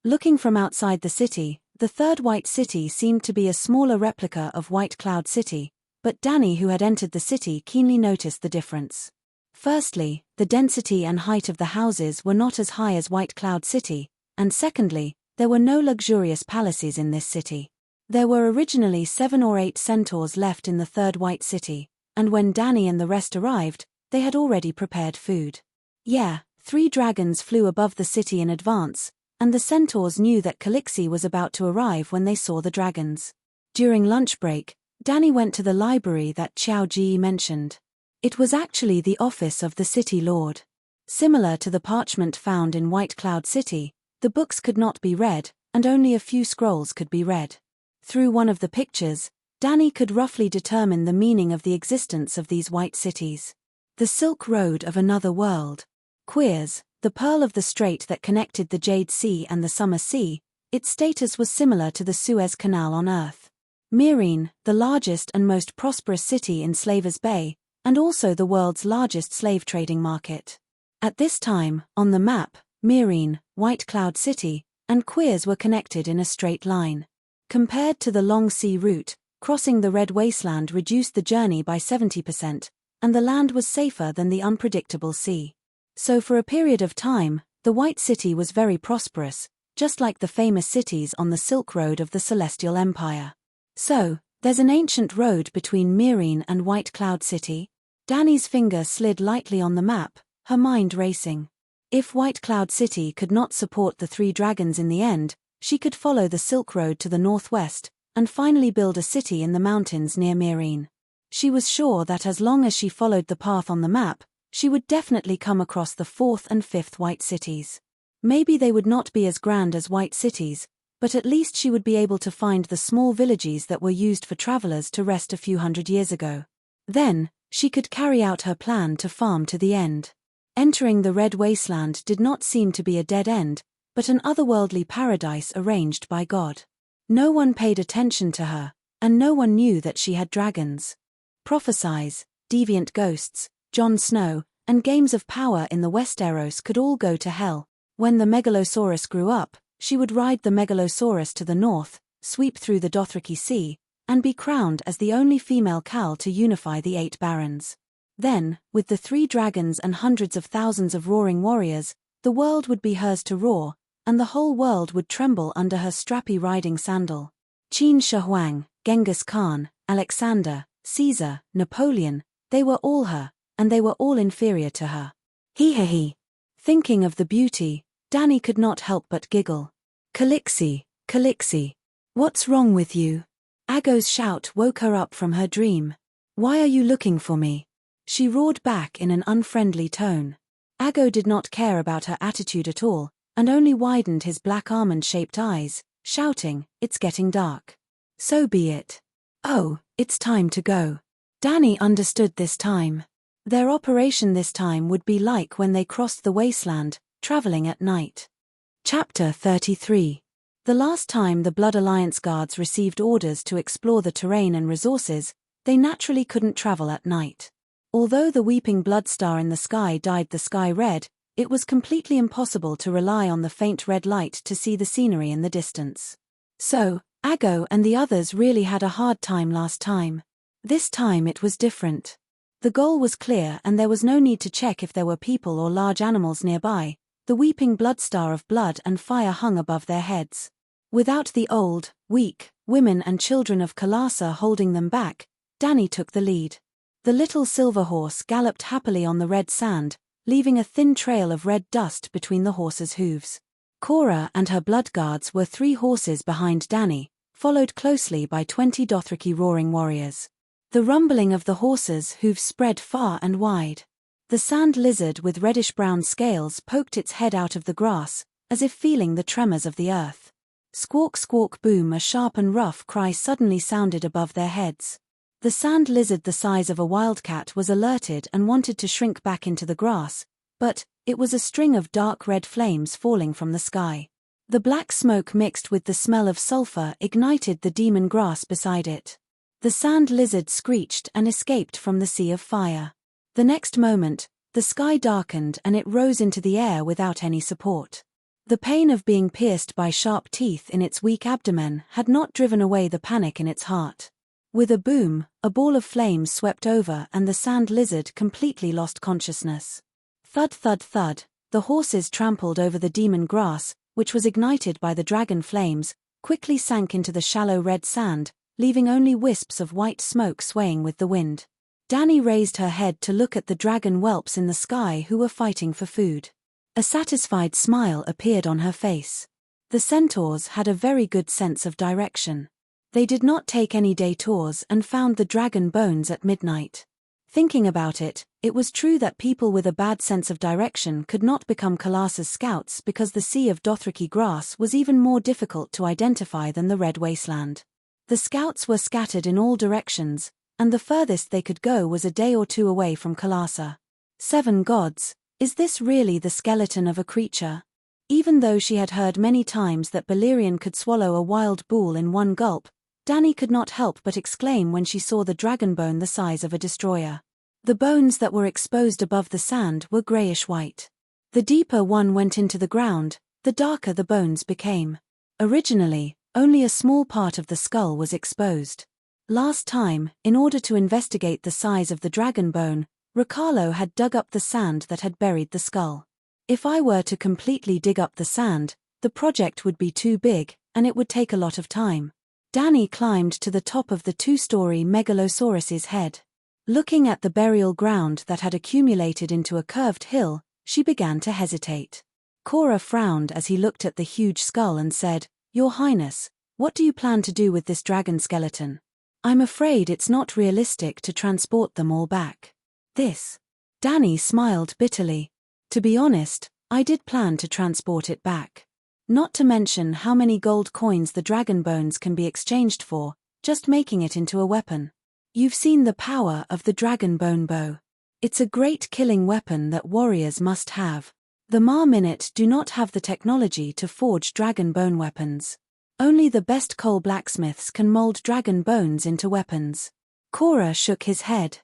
Looking from outside the city, the Third White City seemed to be a smaller replica of White Cloud City, but Dany, who had entered the city, keenly noticed the difference. Firstly, the density and height of the houses were not as high as White Cloud City, and secondly, there were no luxurious palaces in this city. There were originally 7 or 8 centaurs left in the Third White City, and when Dany and the rest arrived, they had already prepared food. Yeah, 3 dragons flew above the city in advance, and the centaurs knew that Calixi was about to arrive when they saw the dragons. During lunch break, Dany went to the library that Qiao Ji mentioned. It was actually the office of the city lord. Similar to the parchment found in White Cloud City, the books could not be read, and only a few scrolls could be read. Through one of the pictures, Dany could roughly determine the meaning of the existence of these white cities. The Silk Road of Another World. Quirs, the pearl of the strait that connected the Jade Sea and the Summer Sea, its status was similar to the Suez Canal on Earth. Meereen, the largest and most prosperous city in Slaver's Bay, and also the world's largest slave trading market. At this time, on the map, Meereen, White Cloud City, and Quirs were connected in a straight line. Compared to the long sea route, crossing the Red Wasteland reduced the journey by 70%, and the land was safer than the unpredictable sea. So for a period of time, the White City was very prosperous, just like the famous cities on the Silk Road of the Celestial Empire. So, there's an ancient road between Meereen and White Cloud City. Dany's finger slid lightly on the map, her mind racing. If White Cloud City could not support the 3 dragons in the end, she could follow the Silk Road to the northwest, and finally build a city in the mountains near Myrine. She was sure that as long as she followed the path on the map, she would definitely come across the 4th and 5th White Cities. Maybe they would not be as grand as White Cities, but at least she would be able to find the small villages that were used for travelers to rest a few hundred years ago. Then, she could carry out her plan to farm to the end. Entering the Red Wasteland did not seem to be a dead end, but an otherworldly paradise arranged by God. No one paid attention to her, and no one knew that she had dragons. Prophesies, deviant ghosts, Jon Snow, and games of power in the Westeros could all go to hell. When the Megalosaurus grew up, she would ride the Megalosaurus to the north, sweep through the Dothraki Sea, and be crowned as the only female Khal to unify the 8 barons. Then, with the 3 dragons and hundreds of thousands of roaring warriors, the world would be hers to roar, and the whole world would tremble under her strappy riding sandal. Qin Shi Huang, Genghis Khan, Alexander, Caesar, Napoleon, they were all her, and they were all inferior to her. Hee. Thinking of the beauty, Dany could not help but giggle. Calixi, what's wrong with you? Aggo's shout woke her up from her dream. Why are you looking for me? She roared back in an unfriendly tone. Aggo did not care about her attitude at all, and only widened his black almond-shaped eyes, shouting, "It's getting dark." So be it. Oh, it's time to go. Dany understood this time. Their operation this time would be like when they crossed the wasteland, traveling at night. Chapter 33. The last time the Blood Alliance guards received orders to explore the terrain and resources, they naturally couldn't travel at night. Although the weeping blood star in the sky dyed the sky red, it was completely impossible to rely on the faint red light to see the scenery in the distance. So, Aggo and the others really had a hard time last time. This time it was different. The goal was clear and there was no need to check if there were people or large animals nearby. The weeping blood star of blood and fire hung above their heads. Without the old, weak, women and children of Kalasa holding them back, Dany took the lead. The little silver horse galloped happily on the red sand, leaving a thin trail of red dust between the horse's hooves. Cora and her blood guards were 3 horses behind Dany, followed closely by 20 Dothraki roaring warriors. The rumbling of the horses' hooves spread far and wide. The sand lizard with reddish-brown scales poked its head out of the grass, as if feeling the tremors of the earth. Squawk squawk boom, a sharp and rough cry suddenly sounded above their heads. The sand lizard the size of a wildcat was alerted and wanted to shrink back into the grass, but it was a string of dark red flames falling from the sky. The black smoke mixed with the smell of sulfur ignited the demon grass beside it. The sand lizard screeched and escaped from the sea of fire. The next moment, the sky darkened and it rose into the air without any support. The pain of being pierced by sharp teeth in its weak abdomen had not driven away the panic in its heart. With a boom, a ball of flames swept over and the sand lizard completely lost consciousness. Thud thud thud, the horses trampled over the demon grass, which was ignited by the dragon flames, quickly sank into the shallow red sand, leaving only wisps of white smoke swaying with the wind. Dany raised her head to look at the dragon whelps in the sky who were fighting for food. A satisfied smile appeared on her face. The centaurs had a very good sense of direction. They did not take any detours and found the dragon bones at midnight. Thinking about it, it was true that people with a bad sense of direction could not become Kalasa's scouts because the sea of Dothraki grass was even more difficult to identify than the Red Wasteland. The scouts were scattered in all directions, and the furthest they could go was a day or 2 away from Kalasa. 7 gods, is this really the skeleton of a creature? Even though she had heard many times that Balerion could swallow a wild bull in one gulp, Dany could not help but exclaim when she saw the dragon bone the size of a destroyer. The bones that were exposed above the sand were grayish-white. The deeper one went into the ground, the darker the bones became. Originally, only a small part of the skull was exposed. Last time, in order to investigate the size of the dragon bone, Riccarlo had dug up the sand that had buried the skull. If I were to completely dig up the sand, the project would be too big, and it would take a lot of time. Dany climbed to the top of the 2-story Megalosaurus's head. Looking at the burial ground that had accumulated into a curved hill, she began to hesitate. Cora frowned as he looked at the huge skull and said, "Your Highness, what do you plan to do with this dragon skeleton? I'm afraid it's not realistic to transport them all back." This. Danny smiled bitterly. "To be honest, I did plan to transport it back. Not to mention how many gold coins the dragon bones can be exchanged for, just making it into a weapon. You've seen the power of the dragon bone bow. It's a great killing weapon that warriors must have. The Mar-Minute do not have the technology to forge dragon bone weapons. Only the best coal blacksmiths can mold dragon bones into weapons." Cora shook his head.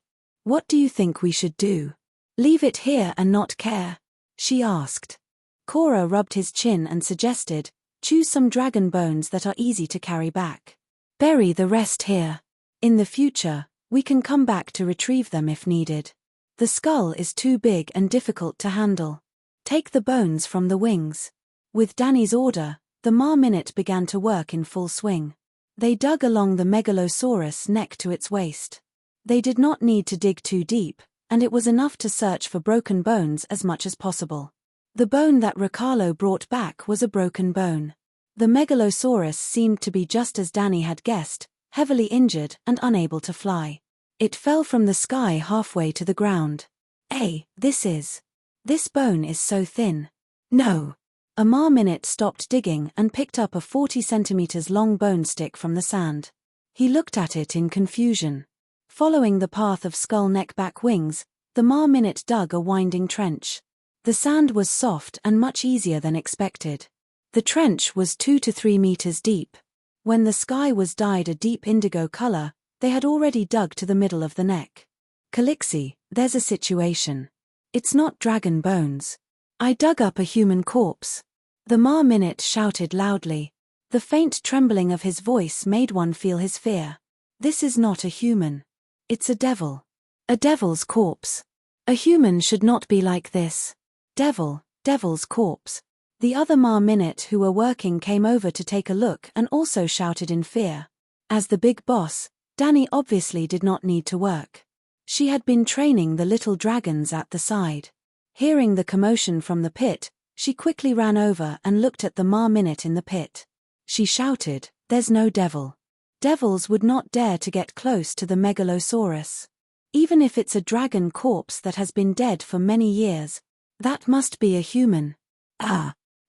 "What do you think we should do? Leave it here and not care?" she asked. Cora rubbed his chin and suggested, "Choose some dragon bones that are easy to carry back. Bury the rest here. In the future, we can come back to retrieve them if needed. The skull is too big and difficult to handle. Take the bones from the wings." With Danny's order, the Mar-Minute began to work in full swing. They dug along the Megalosaurus' neck to its waist. They did not need to dig too deep, and it was enough to search for broken bones as much as possible. The bone that Riccardo brought back was a broken bone. The Megalosaurus seemed to be just as Danny had guessed, heavily injured and unable to fly. It fell from the sky halfway to the ground. This bone is so thin. No. A Mar-Minute stopped digging and picked up a 40 centimeters long bone stick from the sand. He looked at it in confusion. Following the path of skull neck back wings, the Mar-Minute dug a winding trench. The sand was soft and much easier than expected. The trench was 2 to 3 meters deep. When the sky was dyed a deep indigo color, they had already dug to the middle of the neck. "Calixi, there's a situation. It's not dragon bones. I dug up a human corpse." The Mar-Minute shouted loudly. The faint trembling of his voice made one feel his fear. "This is not a human. It's a devil. A devil's corpse. A human should not be like this. Devil's corpse." The other Mar-Minute who were working came over to take a look and also shouted in fear. As the big boss, Danny obviously did not need to work. She had been training the little dragons at the side. Hearing the commotion from the pit, she quickly ran over and looked at the Mar-Minute in the pit. She shouted, "There's no devil. Devils would not dare to get close to the Megalosaurus. Even if it's a dragon corpse that has been dead for many years, that must be a human."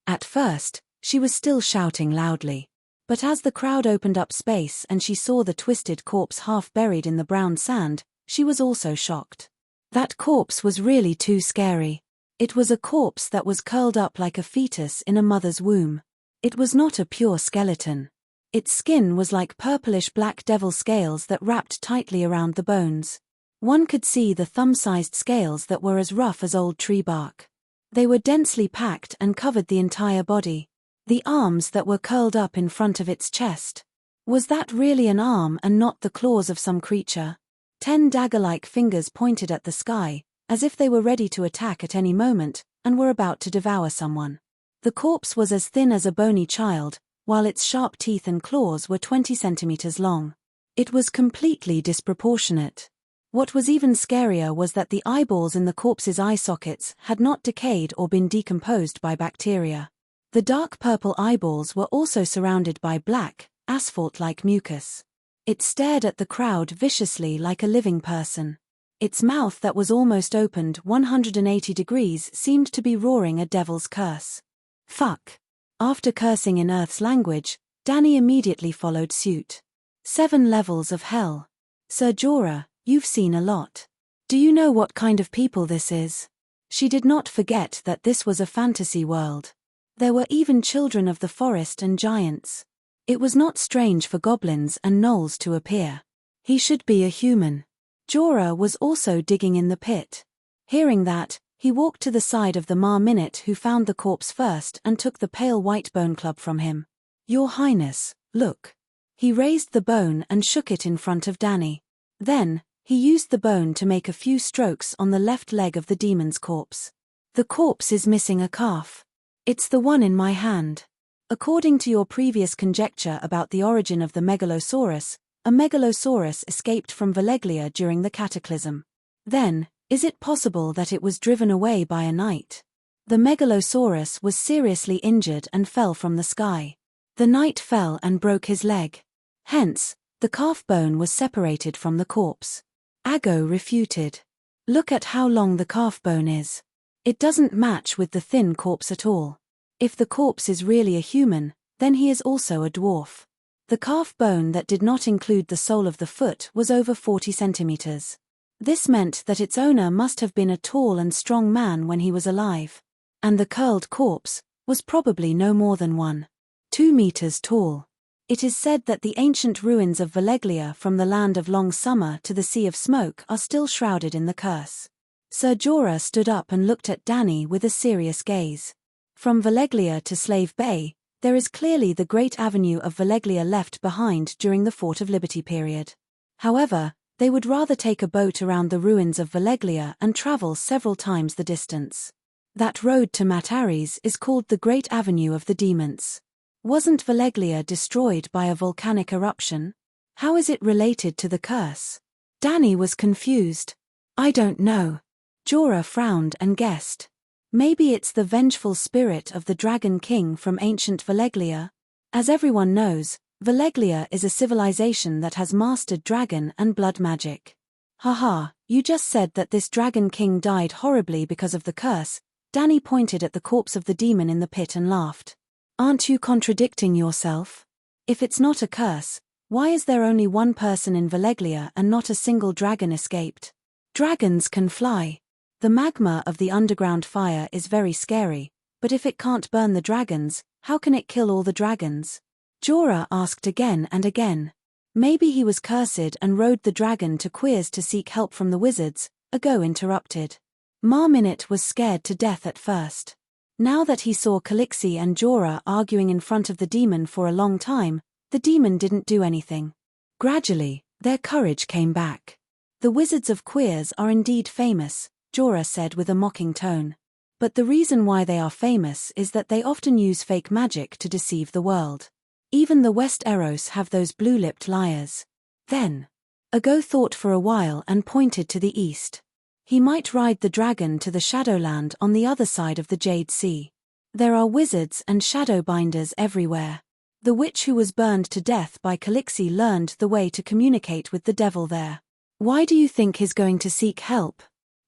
At first, she was still shouting loudly. But as the crowd opened up space and she saw the twisted corpse half buried in the brown sand, she was also shocked. That corpse was really too scary. It was a corpse that was curled up like a fetus in a mother's womb. It was not a pure skeleton. Its skin was like purplish-black devil scales that wrapped tightly around the bones. One could see the thumb-sized scales that were as rough as old tree bark. They were densely packed and covered the entire body. The arms that were curled up in front of its chest. Was that really an arm and not the claws of some creature? 10 dagger-like fingers pointed at the sky, as if they were ready to attack at any moment, and were about to devour someone. The corpse was as thin as a bony child, while its sharp teeth and claws were 20 centimeters long. It was completely disproportionate. What was even scarier was that the eyeballs in the corpse's eye sockets had not decayed or been decomposed by bacteria. The dark purple eyeballs were also surrounded by black, asphalt-like mucus. It stared at the crowd viciously like a living person. Its mouth that was almost opened 180 degrees seemed to be roaring a devil's curse. "Fuck." After cursing in Earth's language, Danny immediately followed suit. 7 levels of hell. "Sir Jorah, you've seen a lot. Do you know what kind of people this is?" She did not forget that this was a fantasy world. There were even children of the forest and giants. It was not strange for goblins and gnolls to appear. He should be a human. Jorah was also digging in the pit. Hearing that, he walked to the side of the Mar-Minute who found the corpse first and took the pale white bone club from him. "Your Highness, look." He raised the bone and shook it in front of Danny. Then, he used the bone to make a few strokes on the left leg of the demon's corpse. "The corpse is missing a calf. It's the one in my hand. According to your previous conjecture about the origin of the Megalosaurus, a megalosaurus escaped from Valeglia during the cataclysm. Then, is it possible that it was driven away by a knight? The megalosaurus was seriously injured and fell from the sky. The knight fell and broke his leg. Hence, the calf bone was separated from the corpse. Ago refuted. Look at how long the calf bone is. It doesn't match with the thin corpse at all. If the corpse is really a human, then he is also a dwarf. The calf bone that did not include the sole of the foot was over 40 centimeters. This meant that its owner must have been a tall and strong man when he was alive. And the curled corpse was probably no more than 1.2 meters tall. It is said that the ancient ruins of Valeglia from the land of long summer to the sea of smoke are still shrouded in the curse. Sir Jorah stood up and looked at Dany with a serious gaze. From Valeglia to Slave Bay, there is clearly the great avenue of Valeglia left behind during the Fort of Liberty period. However, they would rather take a boat around the ruins of Valeglia and travel several times the distance. That road to Mat Ares is called the Great Avenue of the Demons. Wasn't Valeglia destroyed by a volcanic eruption? How is it related to the curse? Dany was confused. I don't know. Jorah frowned and guessed. Maybe it's the vengeful spirit of the Dragon King from ancient Valeglia? As everyone knows, Valeglia is a civilization that has mastered dragon and blood magic. Haha, you just said that this Dragon King died horribly because of the curse. Dany pointed at the corpse of the demon in the pit and laughed. Aren't you contradicting yourself? If it's not a curse, why is there only one person in Valeglia and not a single dragon escaped? Dragons can fly. The magma of the underground fire is very scary, but if it can't burn the dragons, how can it kill all the dragons? Jorah asked again and again. Maybe he was cursed and rode the dragon to Queers to seek help from the wizards. Ago interrupted. Marminate was scared to death at first. Now that he saw Calixi and Jorah arguing in front of the demon for a long time, the demon didn't do anything. Gradually, their courage came back. The wizards of Queers are indeed famous, Jorah said with a mocking tone. But the reason why they are famous is that they often use fake magic to deceive the world. Even the West Eros have those blue-lipped liars. Then, Ago thought for a while and pointed to the east. He might ride the dragon to the Shadowland on the other side of the Jade Sea. There are wizards and shadowbinders everywhere. The witch who was burned to death by Calixi learned the way to communicate with the devil there. Why do you think he's going to seek help?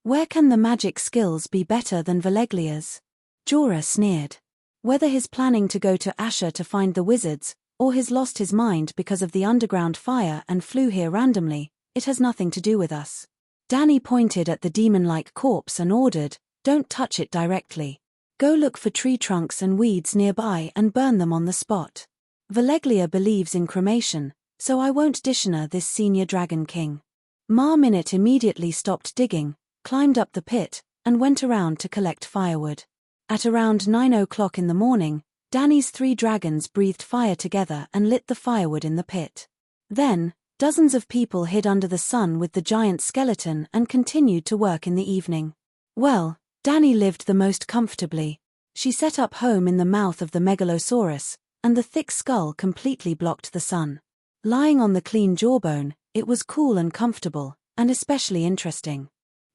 Where can the magic skills be better than Valeglia's? Jorah sneered. Whether he's planning to go to Asher to find the wizards, or he's lost his mind because of the underground fire and flew here randomly, it has nothing to do with us. Dany pointed at the demon-like corpse and ordered, don't touch it directly. Go look for tree trunks and weeds nearby and burn them on the spot. Valeglia believes in cremation, so I won't dishonor this senior Dragon King. Marminate immediately stopped digging, climbed up the pit, and went around to collect firewood. At around 9 o'clock in the morning, Dany's 3 dragons breathed fire together and lit the firewood in the pit. Then, dozens of people hid under the sun with the giant skeleton and continued to work in the evening. Well, Dany lived the most comfortably. She set up home in the mouth of the megalosaurus, and the thick skull completely blocked the sun. Lying on the clean jawbone, it was cool and comfortable, and especially interesting.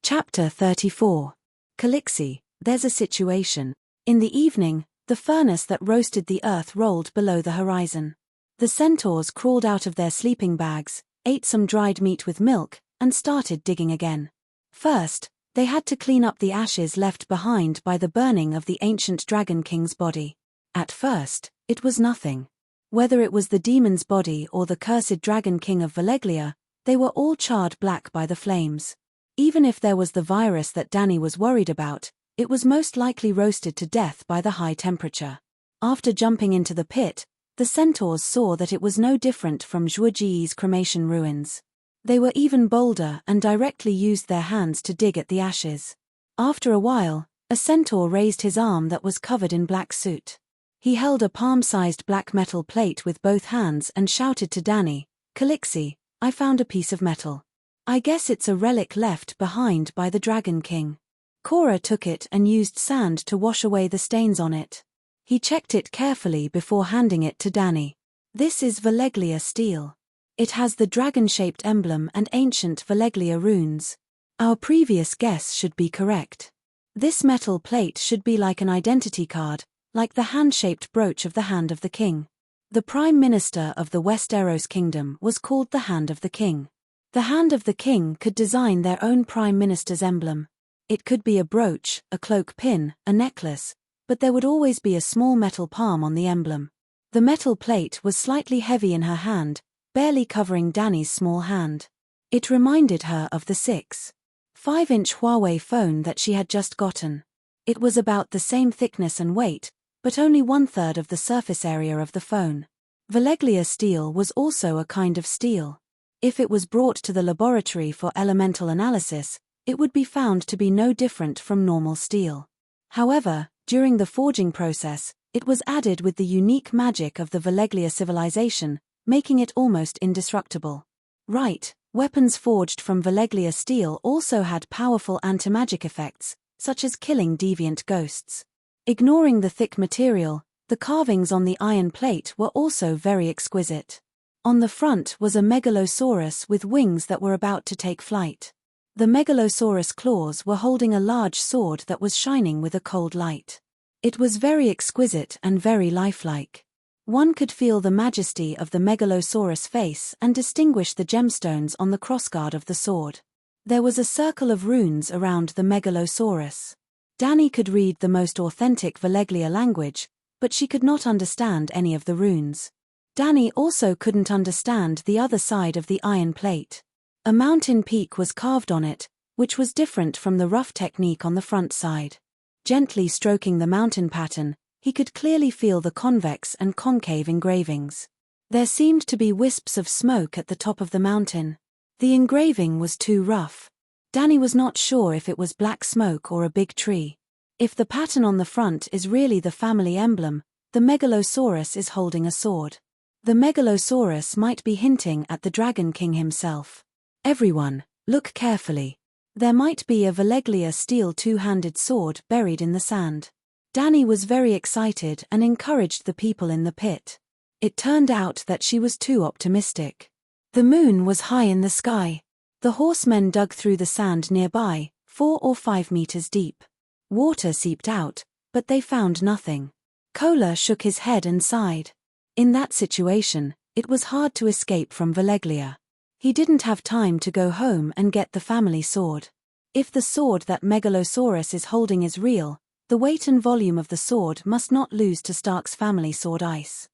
Chapter 34. Calixi, there's a situation. In the evening, the furnace that roasted the earth rolled below the horizon. The centaurs crawled out of their sleeping bags, ate some dried meat with milk, and started digging again. First, they had to clean up the ashes left behind by the burning of the ancient Dragon King's body. At first, it was nothing. Whether it was the demon's body or the cursed Dragon King of Valeglia, they were all charred black by the flames. Even if there was the virus that Dany was worried about, it was most likely roasted to death by the high temperature. After jumping into the pit, the centaurs saw that it was no different from Zhuoji's cremation ruins. They were even bolder and directly used their hands to dig at the ashes. After a while, a centaur raised his arm that was covered in black soot. He held a palm-sized black metal plate with both hands and shouted to Dany, Calixi, I found a piece of metal. I guess it's a relic left behind by the Dragon King. Cora took it and used sand to wash away the stains on it. He checked it carefully before handing it to Dany. This is Valeglia steel. It has the dragon-shaped emblem and ancient Valeglia runes. Our previous guess should be correct. This metal plate should be like an identity card, like the hand-shaped brooch of the Hand of the King. The Prime Minister of the Westeros Kingdom was called the Hand of the King. The Hand of the King could design their own Prime Minister's emblem. It could be a brooch, a cloak pin, a necklace, but there would always be a small metal palm on the emblem. The metal plate was slightly heavy in her hand, barely covering Dany's small hand. It reminded her of the 6.5-inch Huawei phone that she had just gotten. It was about the same thickness and weight, but only 1/3 of the surface area of the phone. Valeglia steel was also a kind of steel. If it was brought to the laboratory for elemental analysis, it would be found to be no different from normal steel. However, during the forging process, it was added with the unique magic of the Valeglia civilization, making it almost indestructible. Right, weapons forged from Valeglia steel also had powerful anti-magic effects, such as killing deviant ghosts. Ignoring the thick material, the carvings on the iron plate were also very exquisite. On the front was a megalosaurus with wings that were about to take flight. The megalosaurus claws were holding a large sword that was shining with a cold light. It was very exquisite and very lifelike. One could feel the majesty of the megalosaurus face and distinguish the gemstones on the crossguard of the sword. There was a circle of runes around the megalosaurus. Dany could read the most authentic Valeglia language, but she could not understand any of the runes. Dany also couldn't understand the other side of the iron plate. A mountain peak was carved on it, which was different from the rough technique on the front side. Gently stroking the mountain pattern, he could clearly feel the convex and concave engravings. There seemed to be wisps of smoke at the top of the mountain. The engraving was too rough. Dany was not sure if it was black smoke or a big tree. If the pattern on the front is really the family emblem, the megalosaurus is holding a sword. The megalosaurus might be hinting at the Dragon King himself. Everyone, look carefully. There might be a Valeglia steel two-handed sword buried in the sand. Dany was very excited and encouraged the people in the pit. It turned out that she was too optimistic. The moon was high in the sky. The horsemen dug through the sand nearby, 4 or 5 meters deep. Water seeped out, but they found nothing. Kola shook his head and sighed. In that situation, it was hard to escape from Valeglia. He didn't have time to go home and get the family sword. If the sword that Megalosaurus is holding is real, the weight and volume of the sword must not lose to Stark's family sword Ice.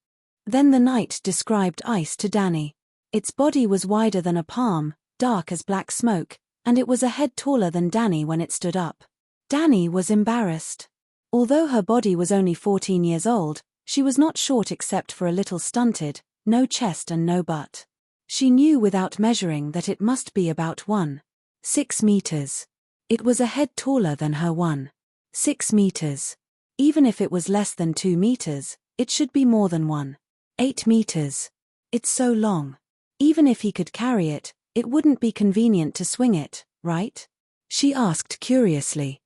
Then the knight described Ice to Dany. Its body was wider than a palm, dark as black smoke, and it was a head taller than Dany when it stood up. Dany was embarrassed. Although her body was only 14 years old, she was not short except for a little stunted, no chest and no butt. She knew without measuring that it must be about 1.6 meters. It was a head taller than her 1.6 meters. Even if it was less than 2 meters, it should be more than 1.8 meters. It's so long. Even if he could carry it, it wouldn't be convenient to swing it, right? She asked curiously.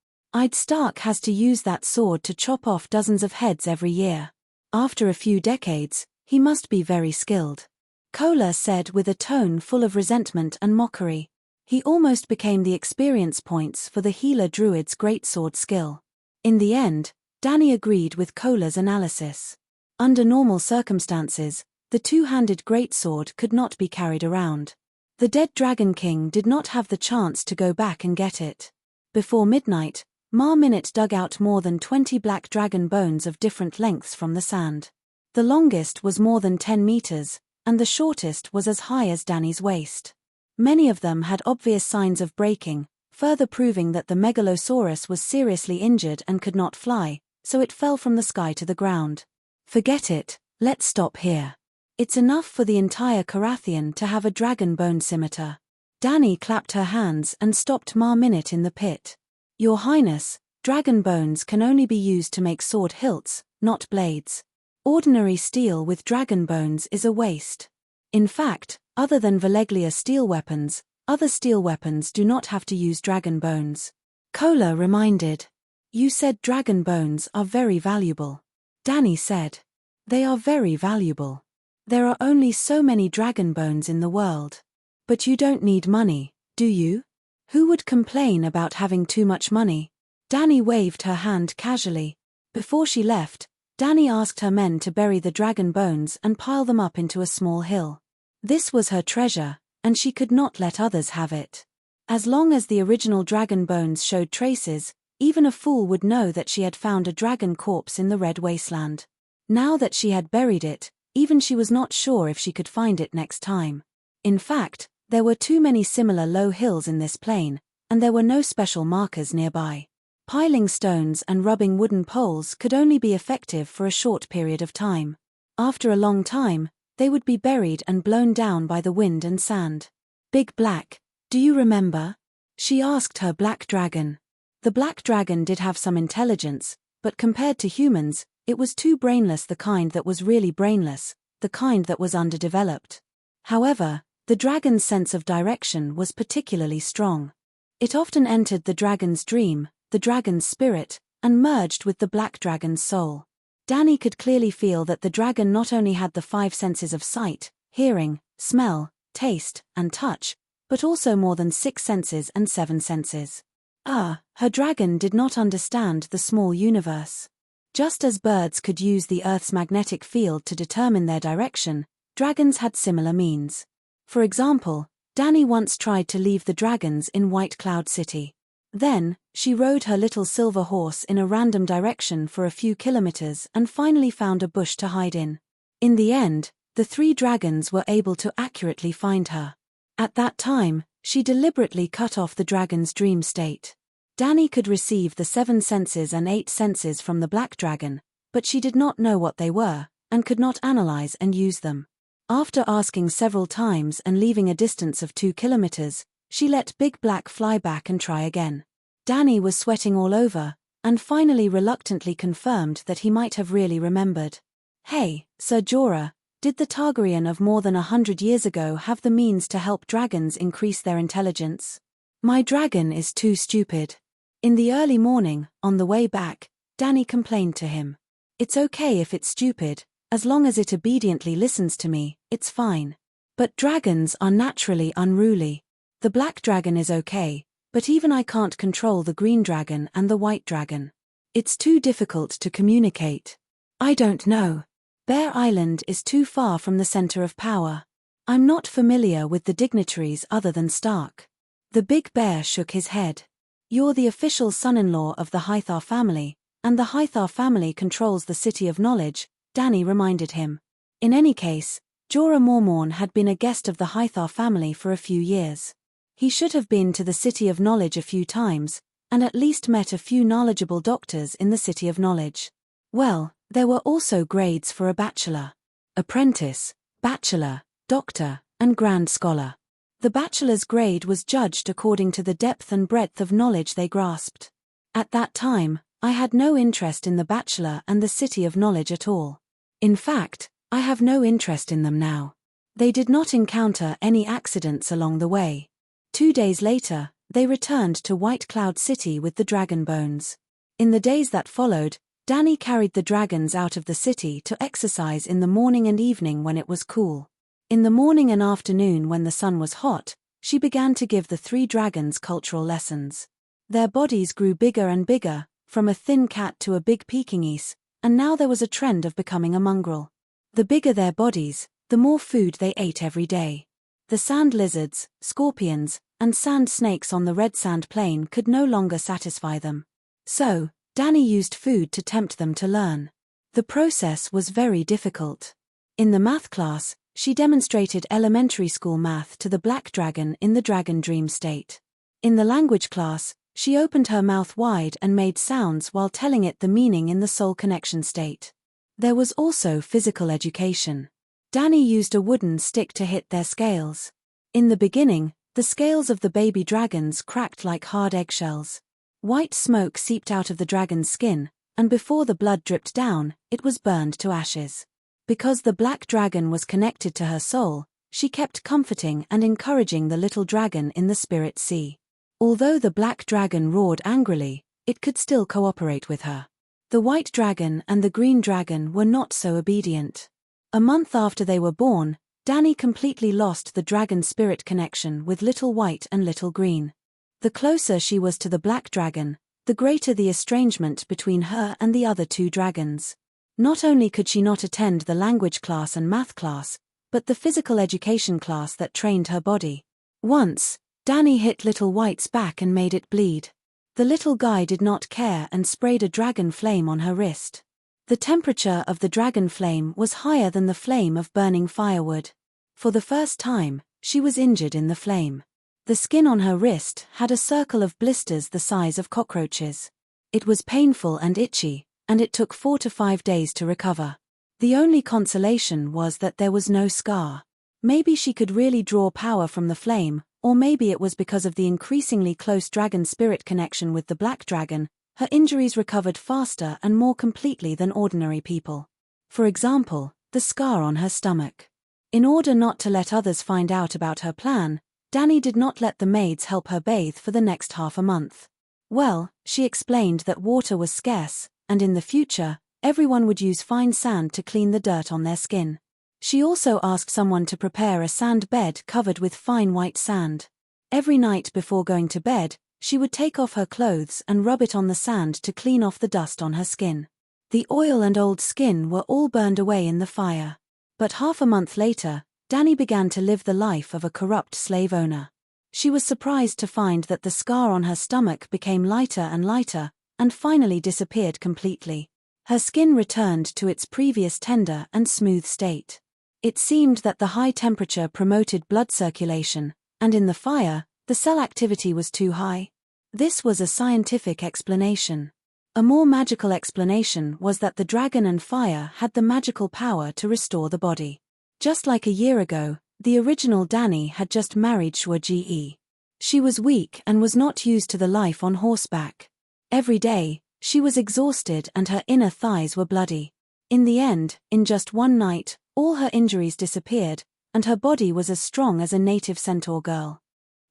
Stark has to use that sword to chop off dozens of heads every year. After a few decades, he must be very skilled. Kola said with a tone full of resentment and mockery. He almost became the experience points for the healer druid's greatsword skill. In the end, Dany agreed with Kola's analysis. Under normal circumstances, the two-handed greatsword could not be carried around. The dead Dragon King did not have the chance to go back and get it. Before midnight, Mar Minute dug out more than 20 black dragon bones of different lengths from the sand. The longest was more than 10 meters, and the shortest was as high as Dany's waist. Many of them had obvious signs of breaking, further proving that the Megalosaurus was seriously injured and could not fly, so it fell from the sky to the ground. Forget it, let's stop here. It's enough for the entire Carathian to have a dragon bone scimitar. Dany clapped her hands and stopped Mar Minute in the pit. Your Highness, dragon bones can only be used to make sword hilts, not blades. Ordinary steel with dragon bones is a waste. In fact, other than Valeglia steel weapons, other steel weapons do not have to use dragon bones. Kola reminded. You said dragon bones are very valuable. Dany said. They are very valuable. There are only so many dragon bones in the world. But you don't need money, do you? Who would complain about having too much money? Dani waved her hand casually. Before she left, Dani asked her men to bury the dragon bones and pile them up into a small hill. This was her treasure, and she could not let others have it. As long as the original dragon bones showed traces, even a fool would know that she had found a dragon corpse in the Red Wasteland. Now that she had buried it, even she was not sure if she could find it next time. In fact, there were too many similar low hills in this plain, and there were no special markers nearby. Piling stones and rubbing wooden poles could only be effective for a short period of time. After a long time, they would be buried and blown down by the wind and sand. Big Black, do you remember? She asked her black dragon. The black dragon did have some intelligence, but compared to humans, it was too brainless, the kind that was really brainless, the kind that was underdeveloped. However, the dragon's sense of direction was particularly strong. It often entered the dragon's dream, the dragon's spirit, and merged with the black dragon's soul. Dani could clearly feel that the dragon not only had the 5 senses of sight, hearing, smell, taste, and touch, but also more than 6 senses and 7 senses. Her dragon did not understand the small universe. Just as birds could use the Earth's magnetic field to determine their direction, dragons had similar means. For example, Dani once tried to leave the dragons in White Cloud City. Then, she rode her little silver horse in a random direction for a few kilometers and finally found a bush to hide in. In the end, the 3 dragons were able to accurately find her. At that time, she deliberately cut off the dragon's dream state. Dani could receive the 7 senses and 8 senses from the black dragon, but she did not know what they were, and could not analyze and use them. After asking several times and leaving a distance of 2 kilometers, she let Big Black fly back and try again. Dani was sweating all over, and finally reluctantly confirmed that he might have really remembered. Hey, Sir Jorah, did the Targaryen of more than 100 years ago have the means to help dragons increase their intelligence? My dragon is too stupid. In the early morning, on the way back, Dani complained to him. It's okay if it's stupid, as long as it obediently listens to me, it's fine. But dragons are naturally unruly. The black dragon is okay, but even I can't control the green dragon and the white dragon. It's too difficult to communicate. I don't know. Bear Island is too far from the center of power. I'm not familiar with the dignitaries other than Stark. The big bear shook his head. You're the official son-in-law of the Hythar family, and the Hythar family controls the City of Knowledge, Dani reminded him. In any case, Jorah Mormorn had been a guest of the Hythar family for a few years. He should have been to the City of Knowledge a few times, and at least met a few knowledgeable doctors in the City of Knowledge. Well, there were also grades for a bachelor, apprentice, bachelor, doctor, and grand scholar. The bachelor's grade was judged according to the depth and breadth of knowledge they grasped. At that time, I had no interest in the bachelor and the City of Knowledge at all. In fact, I have no interest in them now. They did not encounter any accidents along the way. 2 days later, they returned to White Cloud City with the dragon bones. In the days that followed, Dani carried the dragons out of the city to exercise in the morning and evening when it was cool. In the morning and afternoon when the sun was hot, she began to give the 3 dragons cultural lessons. Their bodies grew bigger and bigger, from a thin cat to a big Pekingese, and now there was a trend of becoming a mongrel. The bigger their bodies, the more food they ate every day. The sand lizards, scorpions, and sand snakes on the red sand plain could no longer satisfy them. So, Dani used food to tempt them to learn. The process was very difficult. In the math class, she demonstrated elementary school math to the black dragon in the dragon dream state. In the language class, she opened her mouth wide and made sounds while telling it the meaning in the soul connection state. There was also physical education. Dani used a wooden stick to hit their scales. In the beginning, the scales of the baby dragons cracked like hard eggshells. White smoke seeped out of the dragon's skin, and before the blood dripped down, it was burned to ashes. Because the black dragon was connected to her soul, she kept comforting and encouraging the little dragon in the spirit sea. Although the black dragon roared angrily, it could still cooperate with her. The white dragon and the green dragon were not so obedient. A month after they were born, Dani completely lost the dragon spirit connection with Little White and Little Green. The closer she was to the black dragon, the greater the estrangement between her and the other two dragons. Not only could she not attend the language class and math class, but the physical education class that trained her body. Once, Dani hit Little White's back and made it bleed. The little guy did not care and sprayed a dragon flame on her wrist. The temperature of the dragon flame was higher than the flame of burning firewood. For the first time, she was injured in the flame. The skin on her wrist had a circle of blisters the size of cockroaches. It was painful and itchy, and it took 4 to 5 days to recover. The only consolation was that there was no scar. Maybe she could really draw power from the flame, or maybe it was because of the increasingly close dragon spirit connection with the black dragon, her injuries recovered faster and more completely than ordinary people. For example, the scar on her stomach. In order not to let others find out about her plan, Dani did not let the maids help her bathe for the next half a month. Well, she explained that water was scarce, and in the future, everyone would use fine sand to clean the dirt on their skin. She also asked someone to prepare a sand bed covered with fine white sand. Every night before going to bed, she would take off her clothes and rub it on the sand to clean off the dust on her skin. The oil and old skin were all burned away in the fire. But half a month later, Dani began to live the life of a corrupt slave owner. She was surprised to find that the scar on her stomach became lighter and lighter, and finally disappeared completely. Her skin returned to its previous tender and smooth state. It seemed that the high temperature promoted blood circulation, and in the fire, the cell activity was too high. This was a scientific explanation. A more magical explanation was that the dragon and fire had the magical power to restore the body. Just like a year ago, the original Dani had just married Shuo-Ji. She was weak and was not used to the life on horseback. Every day, she was exhausted and her inner thighs were bloody. In the end, in just one night, all her injuries disappeared, and her body was as strong as a native centaur girl.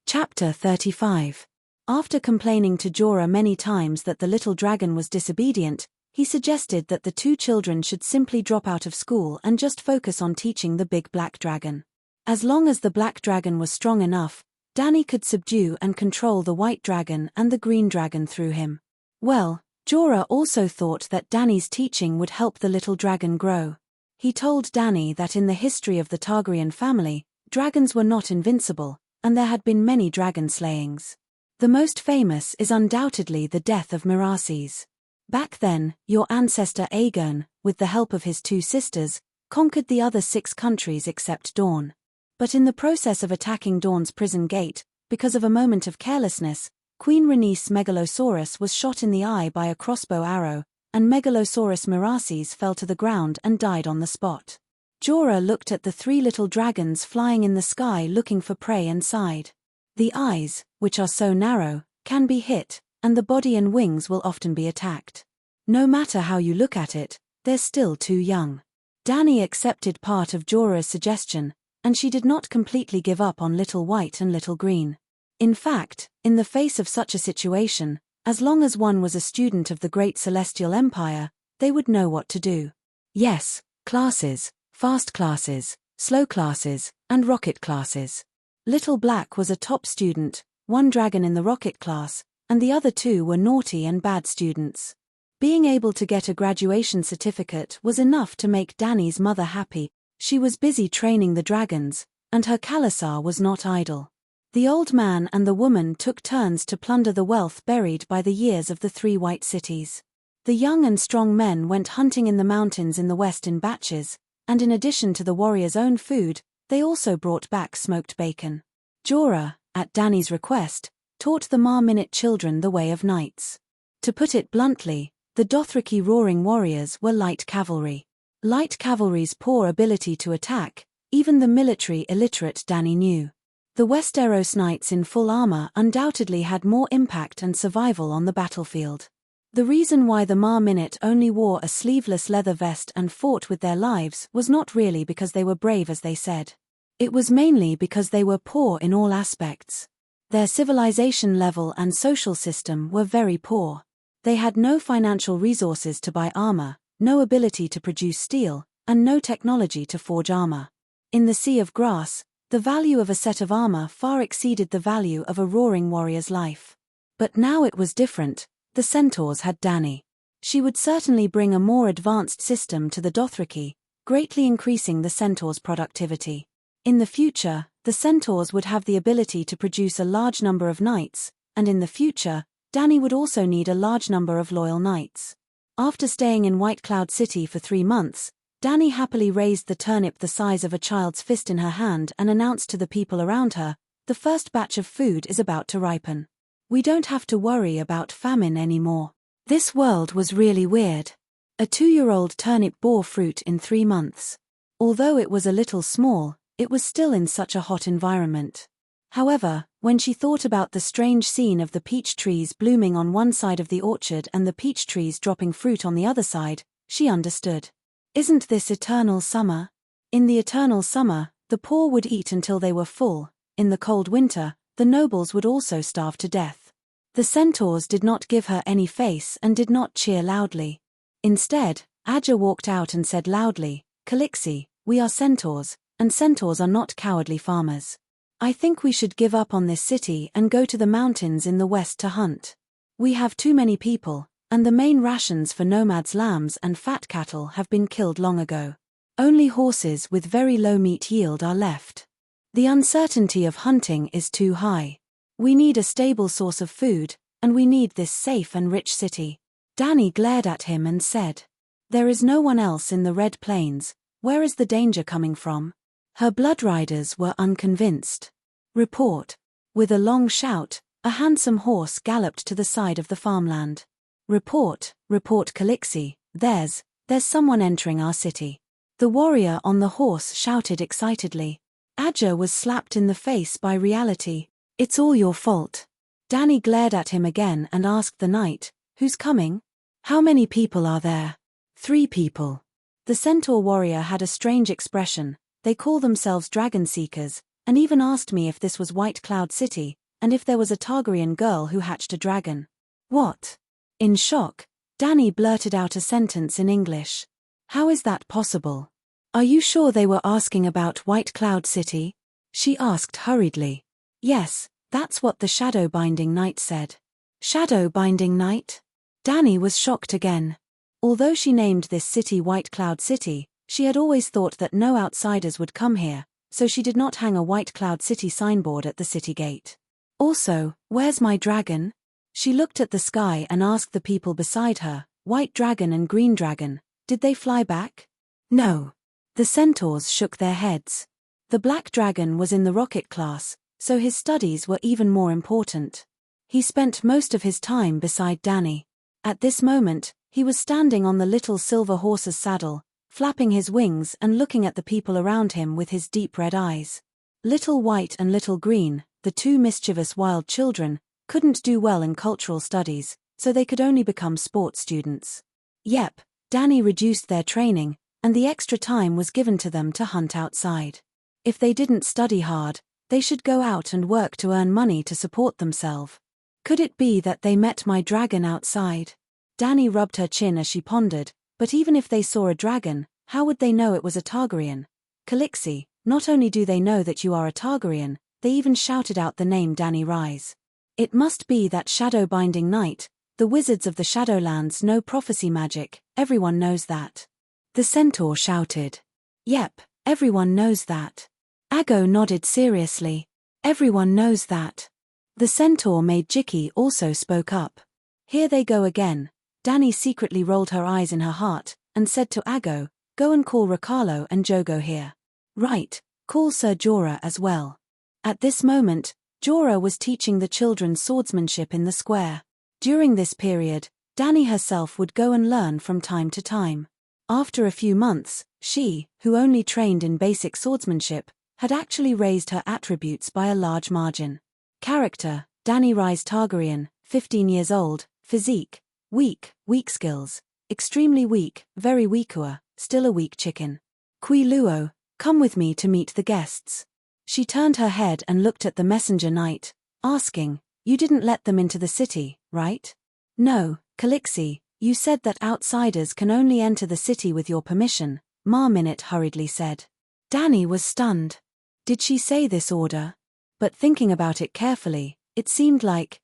Chapter 35. After complaining to Jorah many times that the little dragon was disobedient, he suggested that the two children should simply drop out of school and just focus on teaching the big black dragon. As long as the black dragon was strong enough, Dani could subdue and control the white dragon and the green dragon through him. Well, Jorah also thought that Dani's teaching would help the little dragon grow. He told Dani that in the history of the Targaryen family, dragons were not invincible, and there had been many dragon slayings. The most famous is undoubtedly the death of Merases. Back then, your ancestor Aegon, with the help of his two sisters, conquered the other 6 countries except Dorne. But in the process of attacking Dorne's prison gate, because of a moment of carelessness, Queen Rhaenys Megalosaurus was shot in the eye by a crossbow arrow, and Megalosaurus Merases fell to the ground and died on the spot. Jorah looked at the 3 little dragons flying in the sky looking for prey and sighed. The eyes, which are so narrow, can be hit, and the body and wings will often be attacked. No matter how you look at it, they're still too young. Dani accepted part of Jorah's suggestion, and she did not completely give up on Little White and Little Green. In fact, in the face of such a situation, as long as one was a student of the Great Celestial Empire, they would know what to do. Yes, classes, fast classes, slow classes, and rocket classes. Little Black was a top student, 1 dragon in the rocket class, and the other 2 were naughty and bad students. Being able to get a graduation certificate was enough to make Dani's mother happy. She was busy training the dragons, and her Khalasar was not idle. The old man and the woman took turns to plunder the wealth buried by the years of the 3 white cities. The young and strong men went hunting in the mountains in the west in batches, and in addition to the warriors' own food, they also brought back smoked bacon. Jorah, at Dani's request, taught the Mar-Minute children the way of knights. To put it bluntly, the Dothraki roaring warriors were light cavalry. Light cavalry's poor ability to attack, even the military illiterate Dani knew. The Westeros knights in full armor undoubtedly had more impact and survival on the battlefield. The reason why the Mar-Minute only wore a sleeveless leather vest and fought with their lives was not really because they were brave as they said. It was mainly because they were poor in all aspects. Their civilization level and social system were very poor. They had no financial resources to buy armor, no ability to produce steel, and no technology to forge armor. In the Sea of Grass, the value of a set of armor far exceeded the value of a roaring warrior's life. But now it was different. The centaurs had Dani. She would certainly bring a more advanced system to the Dothraki, greatly increasing the centaurs' productivity. In the future, the centaurs would have the ability to produce a large number of knights, and in the future, Dani would also need a large number of loyal knights. After staying in White Cloud City for 3 months, Dani happily raised the turnip the size of a child's fist in her hand and announced to the people around her, "The first batch of food is about to ripen. We don't have to worry about famine anymore." This world was really weird. A 2-year-old turnip bore fruit in 3 months. Although it was a little small, it was still in such a hot environment. However, when she thought about the strange scene of the peach trees blooming on one side of the orchard and the peach trees dropping fruit on the other side, she understood. Isn't this eternal summer? In the eternal summer, the poor would eat until they were full. In the cold winter, the nobles would also starve to death. The centaurs did not give her any face and did not cheer loudly. Instead, Adja walked out and said loudly, "Calixi, we are centaurs, and centaurs are not cowardly farmers. I think we should give up on this city and go to the mountains in the west to hunt. We have too many people, and the main rations for nomads' lambs and fat cattle have been killed long ago. Only horses with very low meat yield are left. The uncertainty of hunting is too high. We need a stable source of food, and we need this safe and rich city." Dani glared at him and said, "There is no one else in the Red Plains. Where is the danger coming from?" Her blood riders were unconvinced. "Report." With a long shout, a handsome horse galloped to the side of the farmland. "Report, report Calixi, there's someone entering our city." The warrior on the horse shouted excitedly. Adja was slapped in the face by reality. "It's all your fault." Dani glared at him again and asked the knight, "Who's coming? How many people are there?" "3 people. The centaur warrior had a strange expression. "They call themselves dragon seekers, and even asked me if this was White Cloud City, and if there was a Targaryen girl who hatched a dragon." "What?" In shock, Dani blurted out a sentence in English. "How is that possible? Are you sure they were asking about White Cloud City?" she asked hurriedly. "Yes, that's what the shadow-binding knight said." "Shadow-binding knight?" Dani was shocked again. Although she named this city White Cloud City, she had always thought that no outsiders would come here, so she did not hang a White Cloud City signboard at the city gate. "Also, where's my dragon?" She looked at the sky and asked the people beside her, "White dragon and green dragon, did they fly back?" "No." The centaurs shook their heads. The black dragon was in the rocket class, so his studies were even more important. He spent most of his time beside Dani. At this moment, he was standing on the little silver horse's saddle, flapping his wings and looking at the people around him with his deep red eyes. Little White and Little Green, the 2 mischievous wild children, couldn't do well in cultural studies, so they could only become sports students. Yep, Dani reduced their training, and the extra time was given to them to hunt outside. If they didn't study hard, they should go out and work to earn money to support themselves. Could it be that they met my dragon outside? Dani rubbed her chin as she pondered, but even if they saw a dragon, how would they know it was a Targaryen? "Calixi, not only do they know that you are a Targaryen, they even shouted out the name Dani Rise. It must be that shadow-binding knight. The wizards of the Shadowlands know prophecy magic, everyone knows that." The centaur shouted. "Yep, everyone knows that." Aggo nodded seriously. "Everyone knows that." The centaur made Jiki also spoke up. "Here they go again." Dani secretly rolled her eyes in her heart, and said to Aggo, "Go and call Riccarlo and Jogo here." "Right, call Sir Jorah as well." At this moment, Jorah was teaching the children swordsmanship in the square. During this period, Dani herself would go and learn from time to time. After a few months, she, who only trained in basic swordsmanship, had actually raised her attributes by a large margin. Character, Dani Rise Targaryen, 15 years old, physique, weak skills, extremely weak, very weakua, still a weak chicken. Qui Luo, come with me to meet the guests. She turned her head and looked at the messenger knight, asking, "You didn't let them into the city, right?" "No, Calixi, you said that outsiders can only enter the city with your permission, Ma Minute hurriedly said. Danny was stunned. Did she say this order? But thinking about it carefully, it seemed like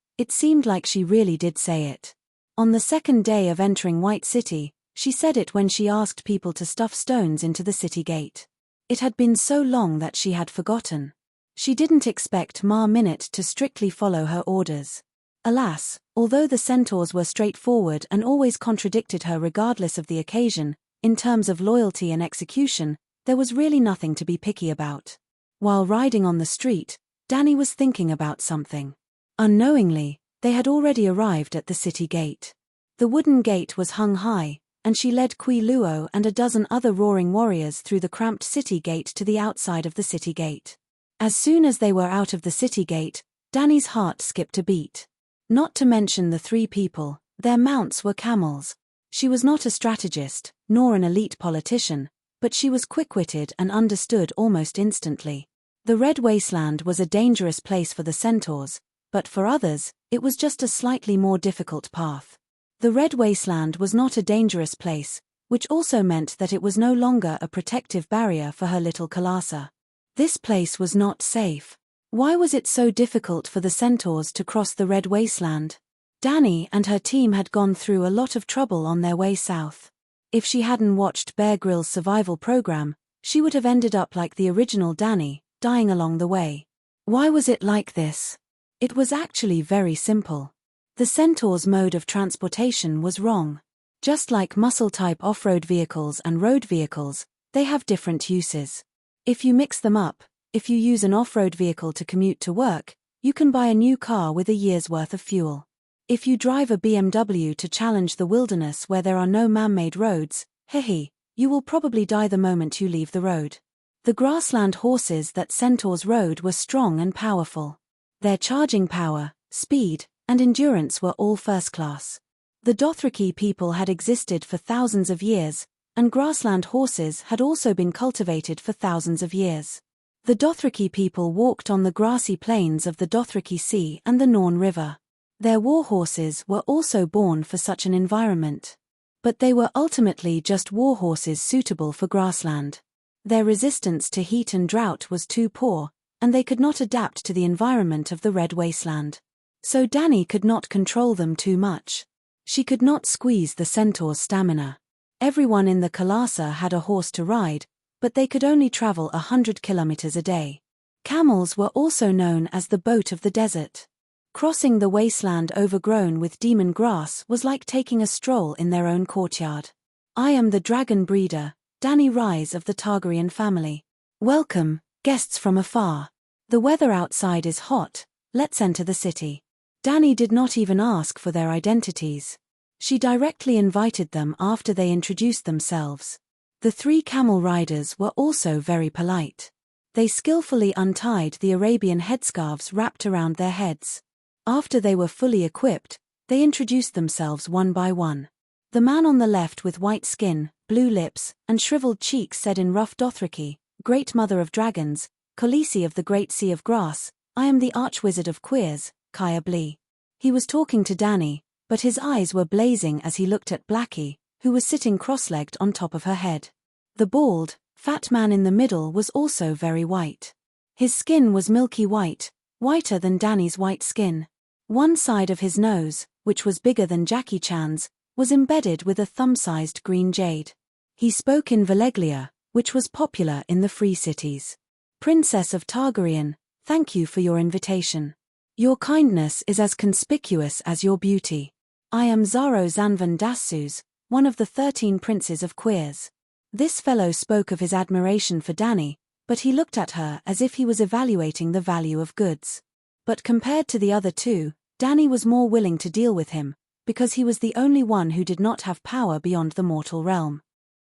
she really did say it. On the second day of entering White City, she said it when she asked people to stuff stones into the city gate. It had been so long that she had forgotten. She didn't expect Ma Minute to strictly follow her orders. Alas, although the centaurs were straightforward and always contradicted her regardless of the occasion, in terms of loyalty and execution, there was really nothing to be picky about. While riding on the street, Danny was thinking about something. Unknowingly, they had already arrived at the city gate. The wooden gate was hung high, and she led Kui Luo and a dozen other roaring warriors through the cramped city gate to the outside of the city gate. As soon as they were out of the city gate, Danny's heart skipped a beat. Not to mention the three people, their mounts were camels. She was not a strategist, nor an elite politician, but she was quick-witted and understood almost instantly. The Red Wasteland was a dangerous place for the centaurs, but for others, it was just a slightly more difficult path. The Red Wasteland was not a dangerous place, which also meant that it was no longer a protective barrier for her little Kalasa. This place was not safe. Why was it so difficult for the centaurs to cross the Red Wasteland? Danny and her team had gone through a lot of trouble on their way south. If she hadn't watched Bear Grylls' survival program, she would have ended up like the original Danny, dying along the way. Why was it like this? It was actually very simple. The centaurs' mode of transportation was wrong. Just like muscle-type off-road vehicles and road vehicles, they have different uses. If you mix them up, if you use an off-road vehicle to commute to work, you can buy a new car with a year's worth of fuel. If you drive a BMW to challenge the wilderness where there are no man-made roads, you will probably die the moment you leave the road. The grassland horses that centaurs rode were strong and powerful. Their charging power, speed, and endurance were all first class. The Dothraki people had existed for thousands of years, and grassland horses had also been cultivated for thousands of years. The Dothraki people walked on the grassy plains of the Dothraki Sea and the Norn River. Their war horses were also born for such an environment. But they were ultimately just war horses suitable for grassland. Their resistance to heat and drought was too poor, and they could not adapt to the environment of the Red Wasteland. So Danny could not control them too much. She could not squeeze the centaur's stamina. Everyone in the Kalasa had a horse to ride, but they could only travel 100 kilometers a day. Camels were also known as the boat of the desert. Crossing the wasteland overgrown with demon grass was like taking a stroll in their own courtyard. I am the dragon breeder, Danny Rise of the Targaryen family. Welcome, guests from afar. The weather outside is hot, let's enter the city. Danny did not even ask for their identities. She directly invited them after they introduced themselves. The three camel riders were also very polite. They skillfully untied the Arabian headscarves wrapped around their heads. After they were fully equipped, they introduced themselves one by one. The man on the left with white skin, blue lips, and shriveled cheeks said in rough Dothraki, "Great Mother of Dragons, Khaleesi of the Great Sea of Grass, I am the Archwizard of Queers, Kaya Blee." He was talking to Danny, but his eyes were blazing as he looked at Blackie, who was sitting cross-legged on top of her head. The bald, fat man in the middle was also very white. His skin was milky white, whiter than Danny's white skin. One side of his nose, which was bigger than Jackie Chan's, was embedded with a thumb-sized green jade. He spoke in Valeglia, which was popular in the Free Cities. "Princess of Targaryen, thank you for your invitation. Your kindness is as conspicuous as your beauty. I am Zaro Zanvan Dassus, one of the 13 princes of Queers." This fellow spoke of his admiration for Danny, but he looked at her as if he was evaluating the value of goods. But compared to the other two, Danny was more willing to deal with him, because he was the only one who did not have power beyond the mortal realm.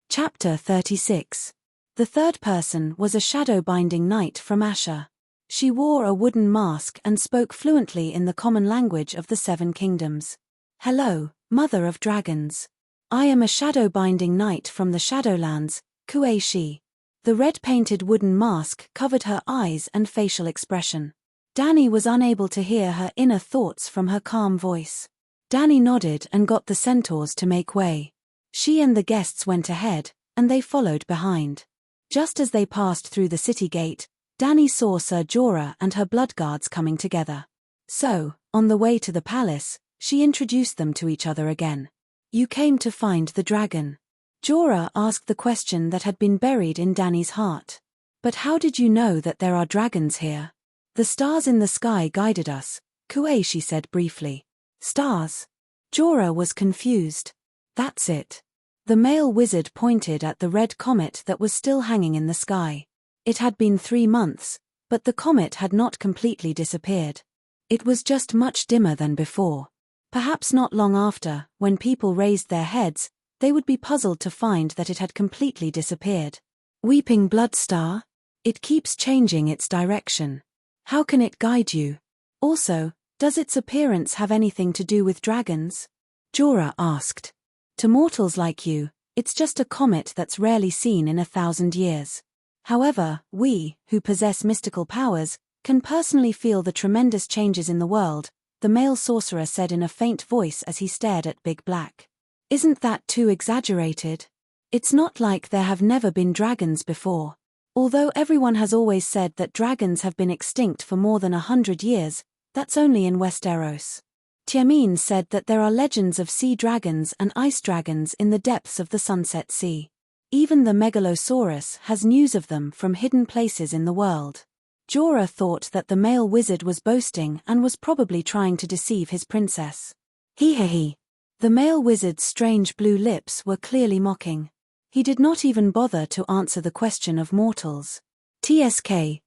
Chapter 36. The third person was a shadow-binding knight from Asher. She wore a wooden mask and spoke fluently in the common language of the Seven Kingdoms. "Hello, Mother of Dragons. I am a shadow-binding knight from the Shadowlands, Kue Shi." The red-painted wooden mask covered her eyes and facial expression. Danny was unable to hear her inner thoughts from her calm voice. Danny nodded and got the centaurs to make way. She and the guests went ahead, and they followed behind. Just as they passed through the city gate, Dany saw Ser Jorah and her bloodguards coming together. So, on the way to the palace, she introduced them to each other again. "You came to find the dragon?" Jorah asked the question that had been buried in Dany's heart. "But how did you know that there are dragons here?" "The stars in the sky guided us," Kuashi said briefly. "Stars?" Jorah was confused. "That's it." The male wizard pointed at the red comet that was still hanging in the sky. It had been 3 months, but the comet had not completely disappeared. It was just much dimmer than before. Perhaps not long after, when people raised their heads, they would be puzzled to find that it had completely disappeared. "Weeping Blood Star? It keeps changing its direction. How can it guide you? Also, does its appearance have anything to do with dragons?" Jorah asked. "To mortals like you, it's just a comet that's rarely seen in 1,000 years. However, we, who possess mystical powers, can personally feel the tremendous changes in the world," the male sorcerer said in a faint voice as he stared at Big Black. "Isn't that too exaggerated? It's not like there have never been dragons before. Although everyone has always said that dragons have been extinct for more than 100 years, that's only in Westeros. Tiamin said that there are legends of sea dragons and ice dragons in the depths of the Sunset Sea. Even the Megalosaurus has news of them from hidden places in the world." Jorah thought that the male wizard was boasting and was probably trying to deceive his princess. He. The male wizard's strange blue lips were clearly mocking. He did not even bother to answer the question of mortals. "TSK.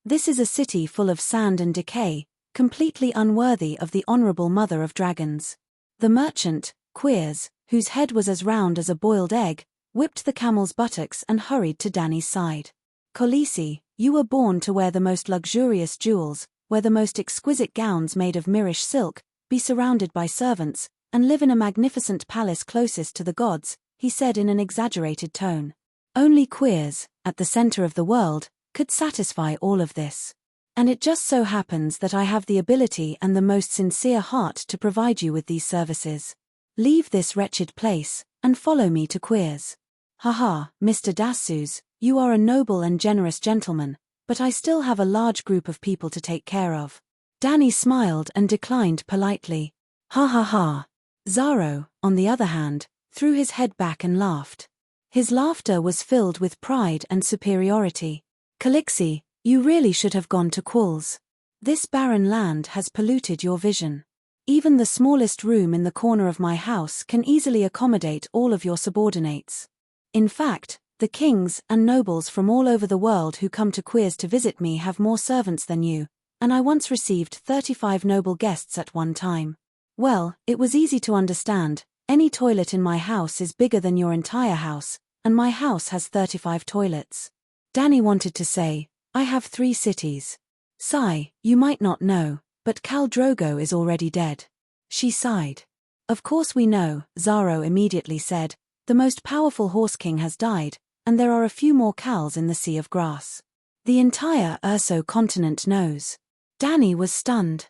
This is a city full of sand and decay, completely unworthy of the honorable mother of dragons." The merchant, Queers, whose head was as round as a boiled egg, whipped the camel's buttocks and hurried to Dany's side. "Khaleesi, you were born to wear the most luxurious jewels, wear the most exquisite gowns made of Mirish silk, be surrounded by servants, and live in a magnificent palace closest to the gods," he said in an exaggerated tone. "Only Queers, at the center of the world, could satisfy all of this. And it just so happens that I have the ability and the most sincere heart to provide you with these services. Leave this wretched place, and follow me to Queers." "Haha, Mr. Dassus, you are a noble and generous gentleman, but I still have a large group of people to take care of." Dany smiled and declined politely. "Ha ha ha." Xaro, on the other hand, threw his head back and laughed. His laughter was filled with pride and superiority. "Khaleesi, you really should have gone to Quills. This barren land has polluted your vision. Even the smallest room in the corner of my house can easily accommodate all of your subordinates. In fact, the kings and nobles from all over the world who come to Queers to visit me have more servants than you, and I once received 35 noble guests at one time. Well, it was easy to understand. Any toilet in my house is bigger than your entire house, and my house has 35 toilets." Dany wanted to say, "I have 3 cities. Sigh, you might not know, but Khal Drogo is already dead." She sighed. "Of course we know," Xaro immediately said. "The most powerful Horse King has died, and there are a few more Khals in the Sea of Grass. The entire Urso continent knows." Dany was stunned.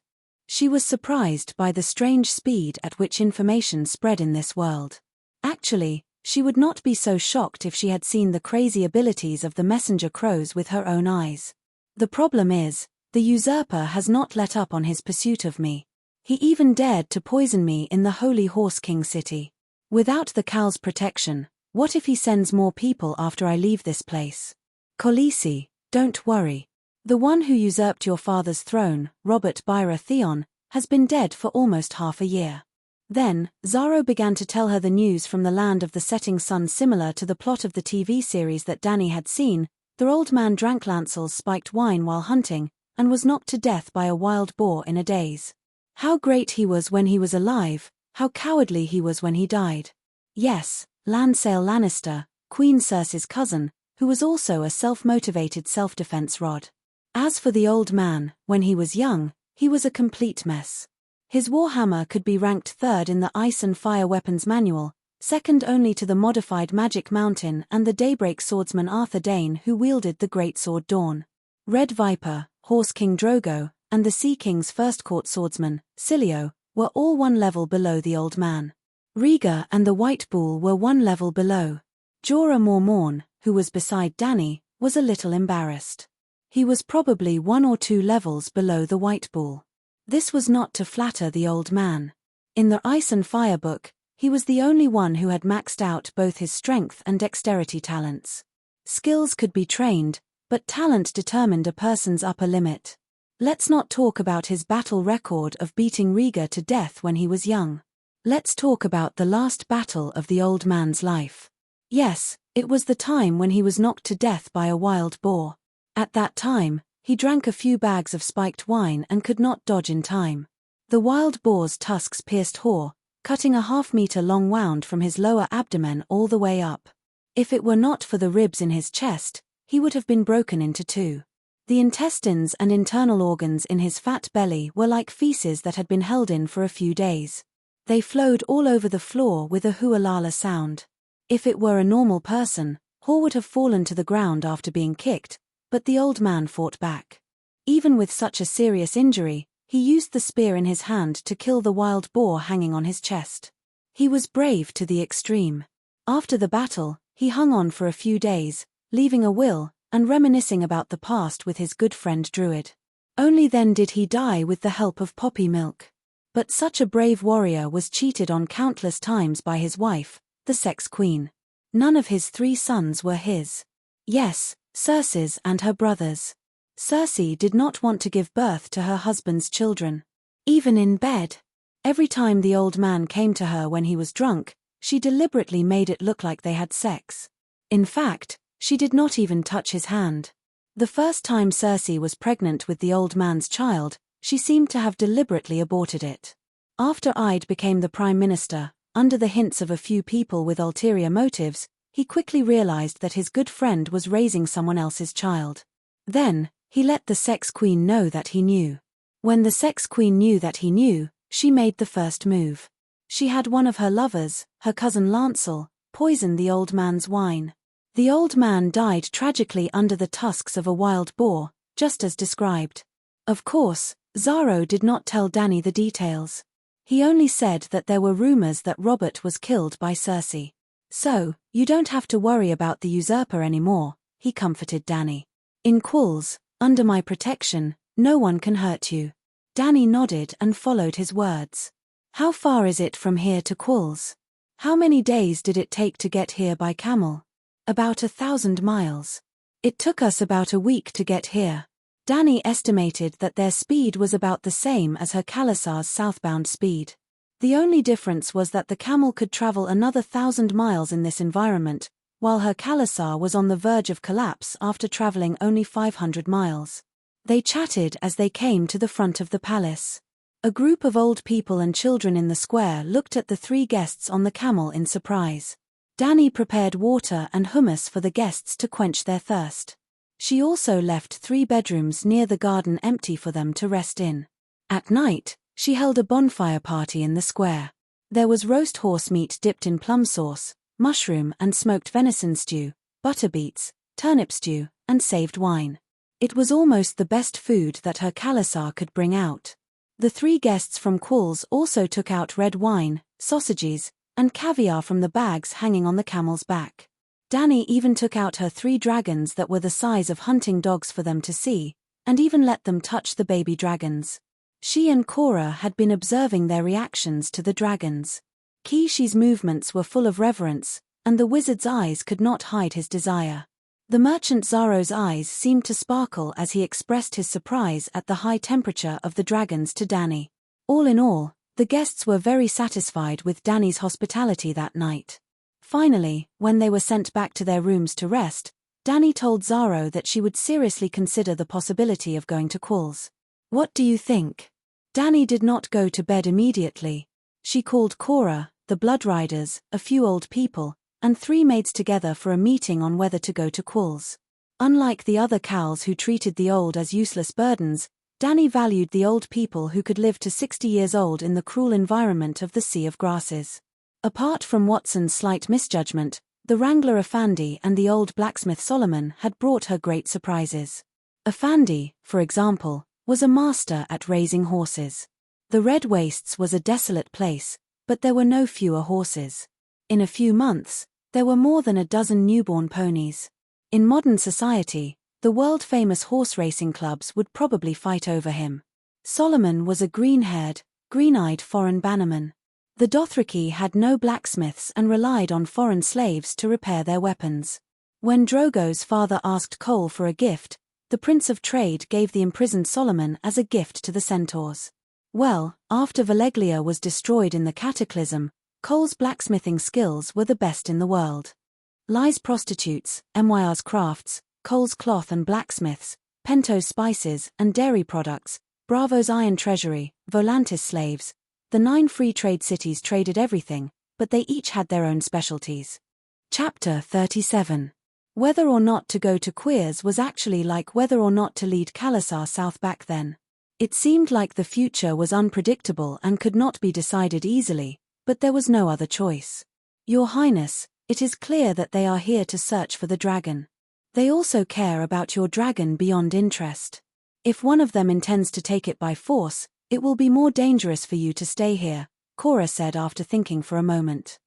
She was surprised by the strange speed at which information spread in this world. Actually, she would not be so shocked if she had seen the crazy abilities of the messenger crows with her own eyes. "The problem is, the usurper has not let up on his pursuit of me. He even dared to poison me in the Holy Horse King city. Without the Khal's protection, what if he sends more people after I leave this place? Khaleesi, don't worry. The one who usurped your father's throne, Robert Baratheon, has been dead for almost half a year." Then, Xaro began to tell her the news from the land of the setting sun similar to the plot of the TV series that Dany had seen. The old man drank Lancel's spiked wine while hunting, and was knocked to death by a wild boar in a daze. How great he was when he was alive, how cowardly he was when he died. Yes, Lancel Lannister, Queen Cersei's cousin, who was also a self-motivated self-defense rod. As for the old man, when he was young, he was a complete mess. His warhammer could be ranked 3rd in the Ice and Fire Weapons Manual, second only to the modified Magic Mountain and the Daybreak swordsman Arthur Dane who wielded the Great Sword Dawn. Red Viper, Horse King Drogo, and the Sea King's First Court swordsman, Cilio, were all 1 level below the old man. Riga and the White Bull were one level below. Jorah Mormorn, who was beside Dany, was a little embarrassed. He was probably 1 or 2 levels below the White Bull. This was not to flatter the old man. In the Ice and Fire book, he was the only one who had maxed out both his strength and dexterity talents. Skills could be trained, but talent determined a person's upper limit. Let's not talk about his battle record of beating Riga to death when he was young. Let's talk about the last battle of the old man's life. Yes, it was the time when he was knocked to death by a wild boar. At that time, he drank a few bags of spiked wine and could not dodge in time. The wild boar's tusks pierced Hor, cutting a half-meter-long wound from his lower abdomen all the way up. If it were not for the ribs in his chest, he would have been broken into 2. The intestines and internal organs in his fat belly were like feces that had been held in for a few days. They flowed all over the floor with a hualala sound. If it were a normal person, Hor would have fallen to the ground after being kicked, but the old man fought back. Even with such a serious injury, he used the spear in his hand to kill the wild boar hanging on his chest. He was brave to the extreme. After the battle, he hung on for a few days, leaving a will, and reminiscing about the past with his good friend Druid. Only then did he die with the help of poppy milk. But such a brave warrior was cheated on countless times by his wife, the Sex Queen. None of his 3 sons were his. Yes, Cersei's and her brothers. Cersei did not want to give birth to her husband's children. Even in bed. Every time the old man came to her when he was drunk, she deliberately made it look like they had sex. In fact, she did not even touch his hand. The first time Cersei was pregnant with the old man's child, she seemed to have deliberately aborted it. After Ide became the prime minister, under the hints of a few people with ulterior motives, he quickly realized that his good friend was raising someone else's child. Then, he let the Sex Queen know that he knew. When the Sex Queen knew that he knew, she made the first move. She had one of her lovers, her cousin Lancel, poison the old man's wine. The old man died tragically under the tusks of a wild boar, just as described. Of course, Xaro did not tell Dany the details. He only said that there were rumors that Robert was killed by Cersei. So, you don't have to worry about the usurper anymore, he comforted Dany. In Quills, under my protection, no one can hurt you. Dany nodded and followed his words. How far is it from here to Quills? How many days did it take to get here by camel? About 1,000 miles. It took us about a week to get here. Dany estimated that their speed was about the same as her Khalasar's southbound speed. The only difference was that the camel could travel another 1,000 miles in this environment, while her Khalasar was on the verge of collapse after traveling only 500 miles. They chatted as they came to the front of the palace. A group of old people and children in the square looked at the 3 guests on the camel in surprise. Dany prepared water and hummus for the guests to quench their thirst. She also left 3 bedrooms near the garden empty for them to rest in. At night, she held a bonfire party in the square. There was roast horse meat dipped in plum sauce, mushroom and smoked venison stew, butter beets, turnip stew, and saved wine. It was almost the best food that her Khalasar could bring out. The 3 guests from Quills also took out red wine, sausages, and caviar from the bags hanging on the camel's back. Dany even took out her 3 dragons that were the size of hunting dogs for them to see, and even let them touch the baby dragons. She and Cora had been observing their reactions to the dragons. Kishi's movements were full of reverence, and the wizard's eyes could not hide his desire. The merchant Xaro's eyes seemed to sparkle as he expressed his surprise at the high temperature of the dragons to Dany. All in all, the guests were very satisfied with Dany's hospitality that night. Finally, when they were sent back to their rooms to rest, Dany told Xaro that she would seriously consider the possibility of going to Quills. What do you think? Dany did not go to bed immediately. She called Cora, the Blood Riders, a few old people, and 3 maids together for a meeting on whether to go to Quills. Unlike the other cows who treated the old as useless burdens, Dany valued the old people who could live to 60 years old in the cruel environment of the Sea of Grasses. Apart from Watson's slight misjudgment, the Wrangler Effendi and the old blacksmith Solomon had brought her great surprises. Effendi, for example, was a master at raising horses. The Red Wastes was a desolate place, But there were no fewer horses. In a few months, there were more than a dozen newborn ponies. In modern society, the world-famous horse racing clubs would probably fight over him. Solomon was a green-haired, green-eyed foreign bannerman. The Dothraki had no blacksmiths and relied on foreign slaves to repair their weapons. When Drogo's father asked Cole for a gift, the Prince of Trade gave the imprisoned Solomon as a gift to the centaurs. Well, after Valeglia was destroyed in the Cataclysm, Cole's blacksmithing skills were the best in the world. Lai's prostitutes, Myrs crafts, Cole's cloth and blacksmiths, Pento's spices and dairy products, Bravo's iron treasury, Volantis slaves. The 9 free trade cities traded everything, but they each had their own specialties. Chapter 37. Whether or not to go to Queers was actually like whether or not to lead Khalasar south back then. It seemed like the future was unpredictable and could not be decided easily, but there was no other choice. Your Highness, it is clear that they are here to search for the dragon. They also care about your dragon beyond interest. If one of them intends to take it by force, it will be more dangerous for you to stay here, Cora said after thinking for a moment.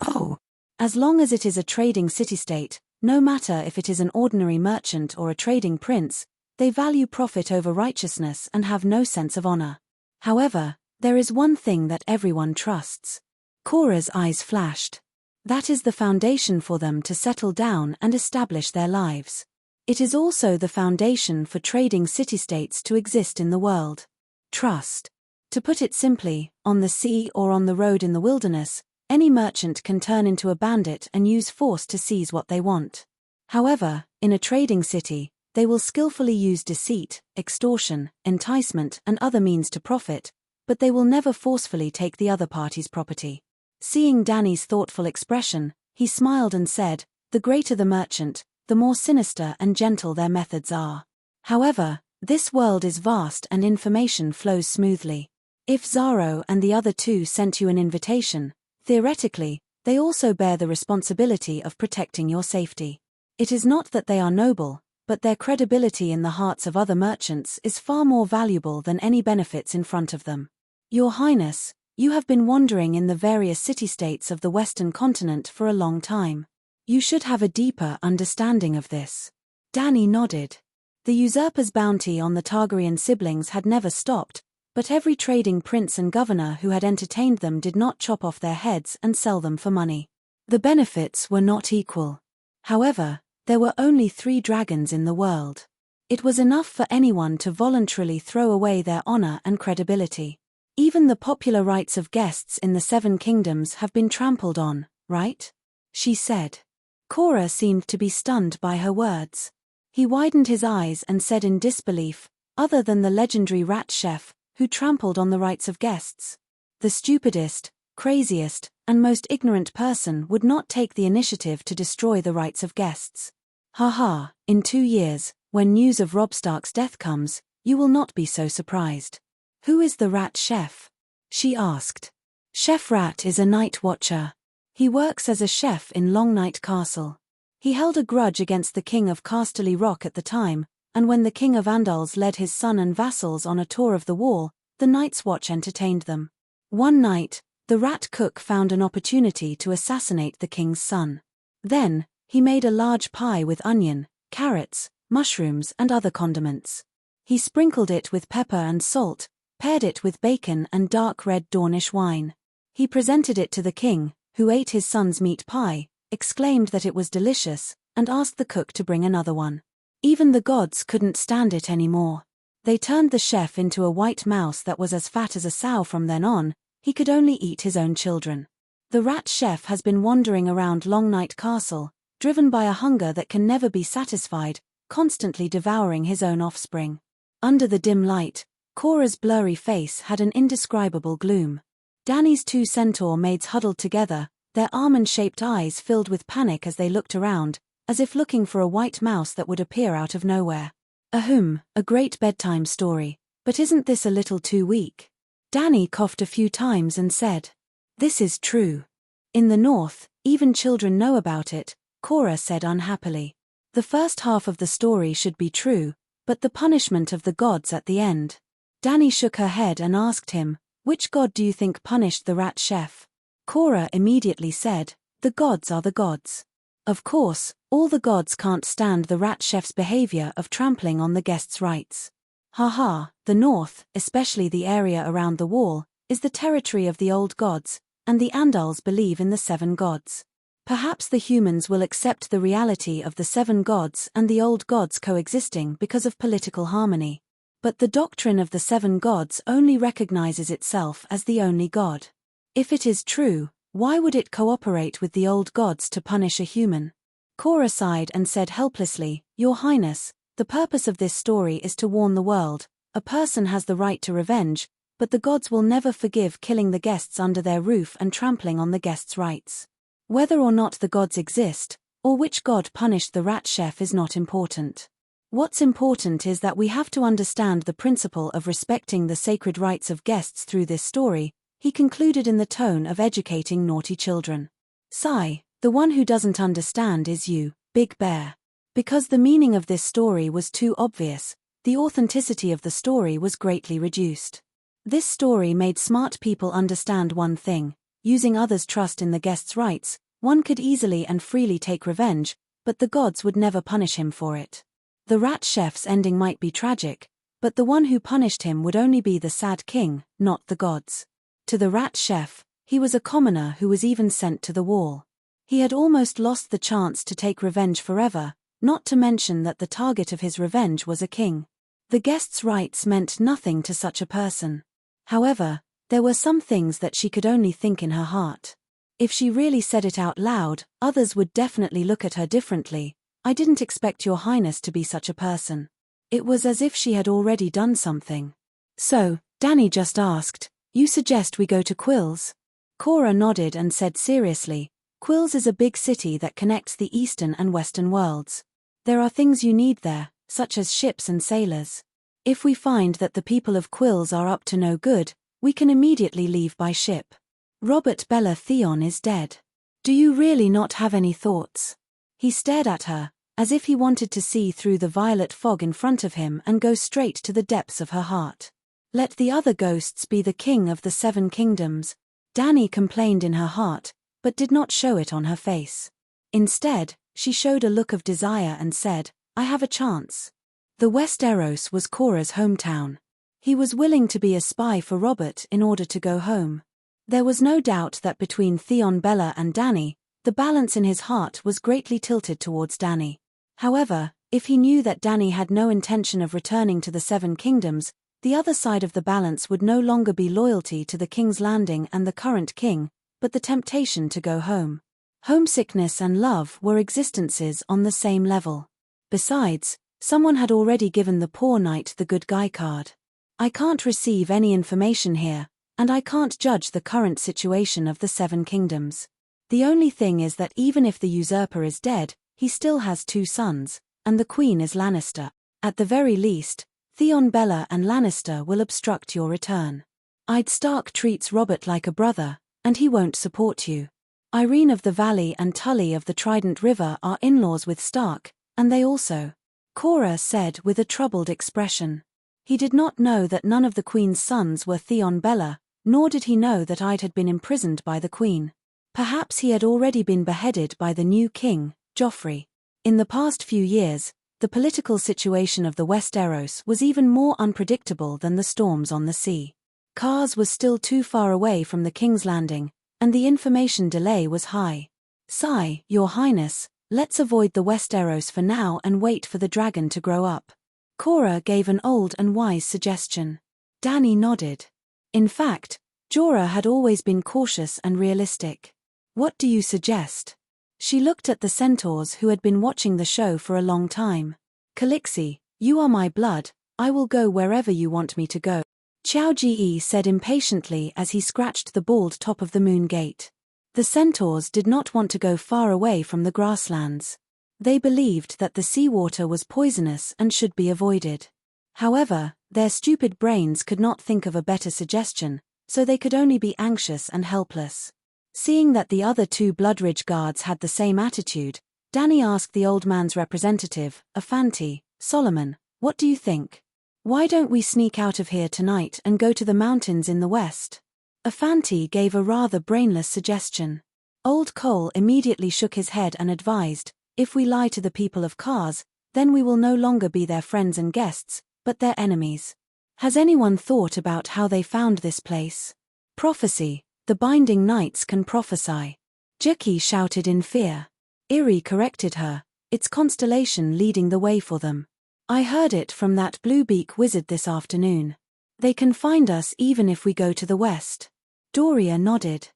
Oh. As long as it is a trading city-state, no matter if it is an ordinary merchant or a trading prince, they value profit over righteousness and have no sense of honor. However, there is one thing that everyone trusts. Cora's eyes flashed. That is the foundation for them to settle down and establish their lives. It is also the foundation for trading city-states to exist in the world. Trust. To put it simply, on the sea or on the road in the wilderness, any merchant can turn into a bandit and use force to seize what they want. However, in a trading city, they will skillfully use deceit, extortion, enticement and other means to profit, but they will never forcefully take the other party's property. Seeing Danny's thoughtful expression, he smiled and said, "The greater the merchant, the more sinister and gentle their methods are. However, this world is vast and information flows smoothly. If Zaro and the other 2 sent you an invitation, theoretically, they also bear the responsibility of protecting your safety. It is not that they are noble, but their credibility in the hearts of other merchants is far more valuable than any benefits in front of them. Your Highness, you have been wandering in the various city-states of the Western continent for a long time. You should have a deeper understanding of this." Danny nodded. The usurper's bounty on the Targaryen siblings had never stopped, but every trading prince and governor who had entertained them did not chop off their heads and sell them for money. The benefits were not equal. However, there were only 3 dragons in the world. It was enough for anyone to voluntarily throw away their honor and credibility. Even the popular rights of guests in the 7 kingdoms have been trampled on, right? She said. Cora seemed to be stunned by her words. He widened his eyes and said in disbelief, "Other than the legendary rat chef, who trampled on the rights of guests. The stupidest, craziest, and most ignorant person would not take the initiative to destroy the rights of guests. Haha, in 2 years, when news of Robb Stark's death comes, you will not be so surprised." "Who is the rat chef?" she asked. Chef Rat is a night watcher. He works as a chef in Longnight Castle. He held a grudge against the king of Casterly Rock at the time, and when the king of Andals led his son and vassals on a tour of the wall, the Night's Watch entertained them. One night, the rat cook found an opportunity to assassinate the king's son. Then, he made a large pie with onion, carrots, mushrooms and other condiments. He sprinkled it with pepper and salt, paired it with bacon and dark red Dornish wine. He presented it to the king, who ate his son's meat pie, exclaimed that it was delicious, and asked the cook to bring another one. Even the gods couldn't stand it anymore. They turned the chef into a white mouse that was as fat as a sow. From then on, he could only eat his own children. The rat chef has been wandering around Longnight Castle, driven by a hunger that can never be satisfied, constantly devouring his own offspring. Under the dim light, Cora's blurry face had an indescribable gloom. Danny's 2 centaur maids huddled together, their almond-shaped eyes filled with panic as they looked around, as if looking for a white mouse that would appear out of nowhere. "Ahem, a great bedtime story, but isn't this a little too weak?" Danny coughed a few times and said, "This is true. In the north, even children know about it," Cora said unhappily. "The first half of the story should be true, but the punishment of the gods at the end." Danny shook her head and asked him, "Which god do you think punished the rat chef?" Cora immediately said, "The gods are the gods." Of course, all the gods can't stand the rat chef's behavior of trampling on the guests' rights. Haha, the north, especially the area around the wall, is the territory of the old gods, and the Andals believe in the 7 gods. Perhaps the humans will accept the reality of the 7 gods and the old gods coexisting because of political harmony. But the doctrine of the 7 gods only recognizes itself as the only god. If it is true, why would it cooperate with the old gods to punish a human? Cora sighed and said helplessly, "Your Highness, the purpose of this story is to warn the world. A person has the right to revenge, but the gods will never forgive killing the guests under their roof and trampling on the guests' rights. Whether or not the gods exist, or which god punished the rat chef is not important. What's important is that we have to understand the principle of respecting the sacred rights of guests through this story," he concluded in the tone of educating naughty children. "Sigh, the one who doesn't understand is you, Big Bear." Because the meaning of this story was too obvious, the authenticity of the story was greatly reduced. This story made smart people understand one thing: using others' trust in the guest's rights, one could easily and freely take revenge, but the gods would never punish him for it. The rat chef's ending might be tragic, but the one who punished him would only be the sad king, not the gods. To the rat chef, he was a commoner who was even sent to the wall. He had almost lost the chance to take revenge forever, not to mention that the target of his revenge was a king. The guest's rights meant nothing to such a person. However, there were some things that she could only think in her heart. If she really said it out loud, others would definitely look at her differently. "I didn't expect your highness to be such a person." It was as if she had already done something. "So," Danny just asked, "you suggest we go to Quills?" Cora nodded and said seriously, "Quills is a big city that connects the eastern and western worlds. There are things you need there, such as ships and sailors. If we find that the people of Quills are up to no good, we can immediately leave by ship. Robert Bella Theon is dead. Do you really not have any thoughts?" He stared at her, as if he wanted to see through the violet fog in front of him and go straight to the depths of her heart. "Let the other ghosts be the king of the 7 kingdoms," Danny complained in her heart, but did not show it on her face. Instead, she showed a look of desire and said, "I have a chance." The Westeros was Cora's hometown. He was willing to be a spy for Robert in order to go home. There was no doubt that between Theon Bella and Danny, the balance in his heart was greatly tilted towards Danny. However, if he knew that Danny had no intention of returning to the 7 kingdoms, the other side of the balance would no longer be loyalty to the King's Landing and the current king, but the temptation to go home. Homesickness and love were existences on the same level. Besides, someone had already given the poor knight the good guy card. "I can't receive any information here, and I can't judge the current situation of the 7 kingdoms. The only thing is that even if the usurper is dead, he still has 2 sons, and the queen is Lannister. At the very least, Theon Bella and Lannister will obstruct your return. Ed Stark treats Robert like a brother, and he won't support you. Irene of the Valley and Tully of the Trident River are in-laws with Stark, and they also," Cora said with a troubled expression. He did not know that none of the queen's sons were Theon Bella, nor did he know that Ed had been imprisoned by the queen. Perhaps he had already been beheaded by the new king, Joffrey. In the past few years, the political situation of the Westeros was even more unpredictable than the storms on the sea. Kars was still too far away from the King's Landing, and the information delay was high. "Sigh, Your Highness, let's avoid the Westeros for now and wait for the dragon to grow up." Cora gave an old and wise suggestion. Danny nodded. In fact, Jorah had always been cautious and realistic. "What do you suggest?" She looked at the centaurs who had been watching the show for a long time. "Calixi, you are my blood, I will go wherever you want me to go," Xiao Ji said impatiently as he scratched the bald top of the moon gate. The centaurs did not want to go far away from the grasslands. They believed that the seawater was poisonous and should be avoided. However, their stupid brains could not think of a better suggestion, so they could only be anxious and helpless. Seeing that the other 2 Bloodridge guards had the same attitude, Danny asked the old man's representative, Afanti, "Solomon, what do you think? Why don't we sneak out of here tonight and go to the mountains in the west?" Afanti gave a rather brainless suggestion. Old Cole immediately shook his head and advised, if we lie to the people of Kars, then we will no longer be their friends and guests, but their enemies. Has anyone thought about how they found this place? Prophecy, the binding knights can prophesy. Jackie shouted in fear. Iri corrected her, it's constellation leading the way for them. I heard it from that Bluebeak wizard this afternoon. They can find us even if we go to the west. Doria nodded.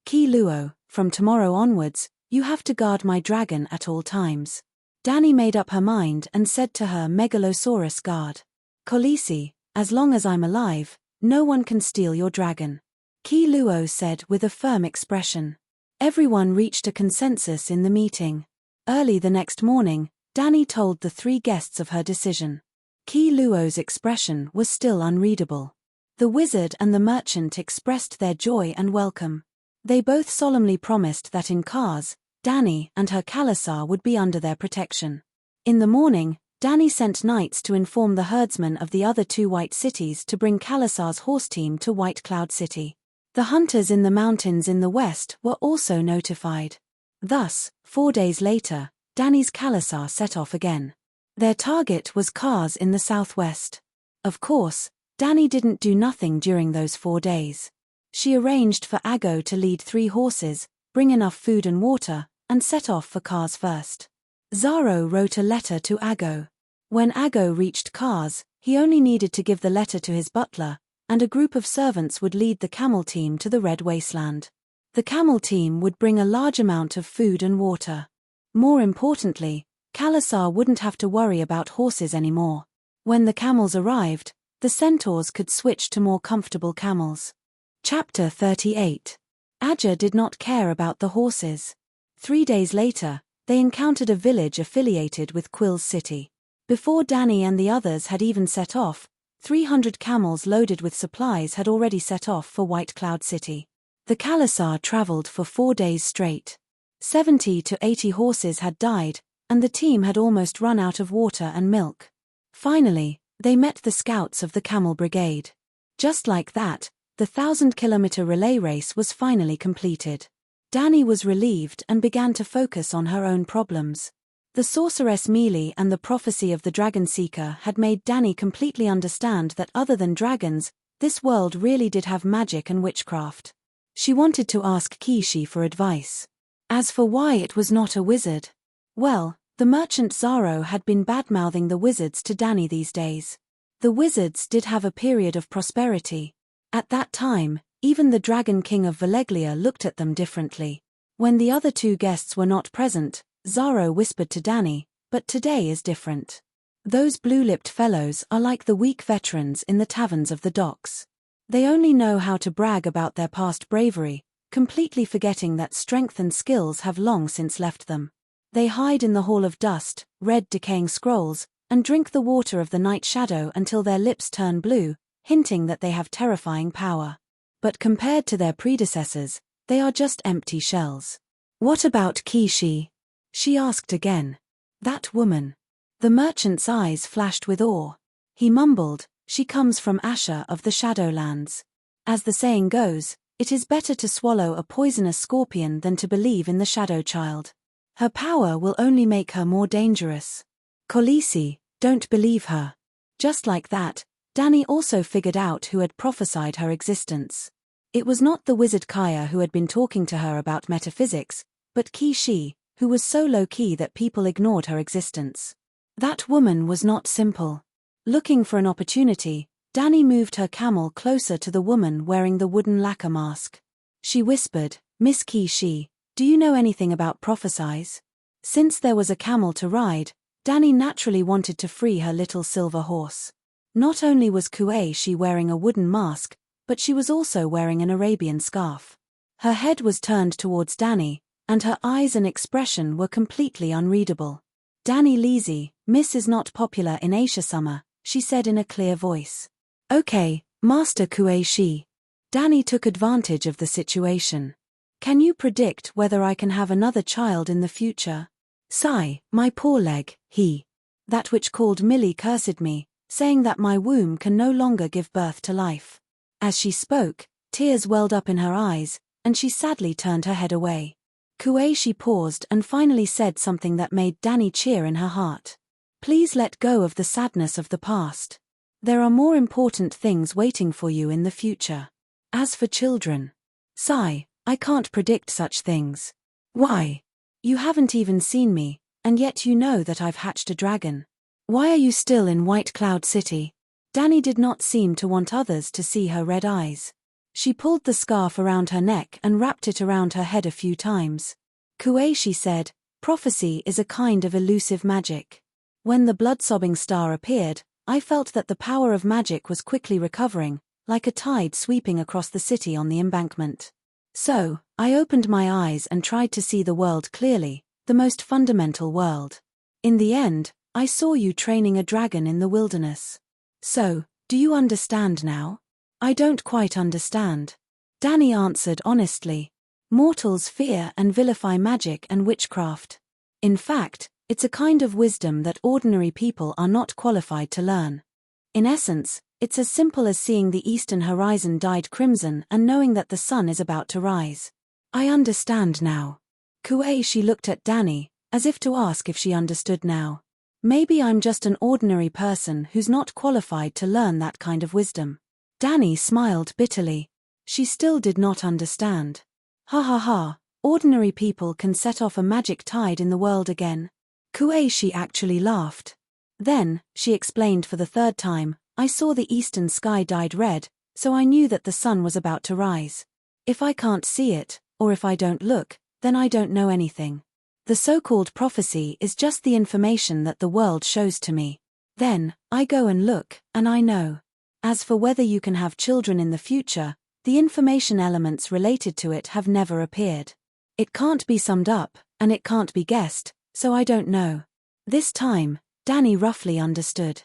Ki Luo, from tomorrow onwards, you have to guard my dragon at all times. Dani made up her mind and said to her Megalosaurus guard. Khaleesi, as long as I'm alive, no one can steal your dragon. Ki Luo said with a firm expression. Everyone reached a consensus in the meeting. Early the next morning, Dani told the 3 guests of her decision. Ki Luo's expression was still unreadable. The wizard and the merchant expressed their joy and welcome. They both solemnly promised that in Kars, Dani and her Khalasar would be under their protection. In the morning, Dani sent knights to inform the herdsmen of the other 2 white cities to bring Khalasar's horse team to White Cloud City. The hunters in the mountains in the west were also notified. Thus, 4 days later, Dani's Khalasar set off again. Their target was Kars in the southwest. Of course, Dani didn't do nothing during those 4 days. She arranged for Aggo to lead 3 horses, bring enough food and water, and set off for Kars first. Zaro wrote a letter to Aggo. When Aggo reached Kars, he only needed to give the letter to his butler, and a group of servants would lead the camel team to the Red Wasteland. The camel team would bring a large amount of food and water. More importantly, Khalasar wouldn't have to worry about horses anymore. When the camels arrived, the centaurs could switch to more comfortable camels. Chapter 38. Aja did not care about the horses. 3 days later, they encountered a village affiliated with Quill's city. Before Dani and the others had even set off, 300 camels loaded with supplies had already set off for White Cloud City. The Khalasar traveled for 4 days straight. 70 to 80 horses had died, and the team had almost run out of water and milk. Finally, they met the scouts of the Camel Brigade. Just like that, the 1,000-kilometer relay race was finally completed. Dani was relieved and began to focus on her own problems. The sorceress Mealy and the prophecy of the Dragon Seeker had made Dani completely understand that other than dragons, this world really did have magic and witchcraft. She wanted to ask Kishi for advice. As for why it was not a wizard, well, the merchant Zaro had been bad-mouthing the wizards to Dani these days. The wizards did have a period of prosperity. At that time, even the Dragon King of Valeglia looked at them differently. When the other 2 guests were not present, Zaro whispered to Dani, but today is different. Those blue-lipped fellows are like the weak veterans in the taverns of the docks. They only know how to brag about their past bravery, completely forgetting that strength and skills have long since left them. They hide in the Hall of Dust, read decaying scrolls, and drink the water of the night shadow until their lips turn blue, hinting that they have terrifying power. But compared to their predecessors, they are just empty shells. What about Kishi? She asked again. That woman. The merchant's eyes flashed with awe. He mumbled, she comes from Asher of the Shadowlands. As the saying goes, it is better to swallow a poisonous scorpion than to believe in the Shadow Child. Her power will only make her more dangerous. Khaleesi, don't believe her. Just like that, Dani also figured out who had prophesied her existence. It was not the wizard Kaya who had been talking to her about metaphysics, but Kishi, who was so low-key that people ignored her existence. That woman was not simple. Looking for an opportunity, Dani moved her camel closer to the woman wearing the wooden lacquer mask. She whispered, Miss Kishi, do you know anything about prophecies? Since there was a camel to ride, Dani naturally wanted to free her little silver horse. Not only was Kuei wearing a wooden mask, but she was also wearing an Arabian scarf. Her head was turned towards Dani, and her eyes and expression were completely unreadable. Dani Leezy, Miss is not popular in Asia Summer, she said in a clear voice. Okay, Master Kuei. Dani took advantage of the situation. Can you predict whether I can have another child in the future? Sigh, my poor leg, that which called Millie cursed me, saying that my womb can no longer give birth to life. As she spoke, Tears welled up in her eyes, and she sadly turned her head away. Kuei paused and finally said something that made Danny cheer in her heart. Please let go of the sadness of the past. There are more important things waiting for you in the future. As for children, sigh, I can't predict such things. Why? You haven't even seen me, and yet you know that I've hatched a dragon. Why are you still in White Cloud City? Danny did not seem to want others to see her red eyes. She pulled the scarf around her neck and wrapped it around her head a few times. Kuei said, prophecy is a kind of elusive magic. When the blood-sobbing star appeared, I felt that the power of magic was quickly recovering, like a tide sweeping across the city on the embankment. So, I opened my eyes and tried to see the world clearly, the most fundamental world. In the end, I saw you training a dragon in the wilderness. So, do you understand now? I don't quite understand. Danny answered honestly. Mortals fear and vilify magic and witchcraft. In fact, it's a kind of wisdom that ordinary people are not qualified to learn. In essence, it's as simple as seeing the eastern horizon dyed crimson and knowing that the sun is about to rise. I understand now. Kuei looked at Danny, as if to ask if she understood now. Maybe I'm just an ordinary person who's not qualified to learn that kind of wisdom. Danny smiled bitterly. She still did not understand. Ha ha ha, ordinary people can set off a magic tide in the world again. Kuei actually laughed. Then, she explained for the third time, I saw the eastern sky dyed red, so I knew that the sun was about to rise. If I can't see it, or if I don't look, then I don't know anything. The so-called prophecy is just the information that the world shows to me. Then, I go and look, and I know. As for whether you can have children in the future, the information elements related to it have never appeared. It can't be summed up, and it can't be guessed, so I don't know. This time, Danny roughly understood.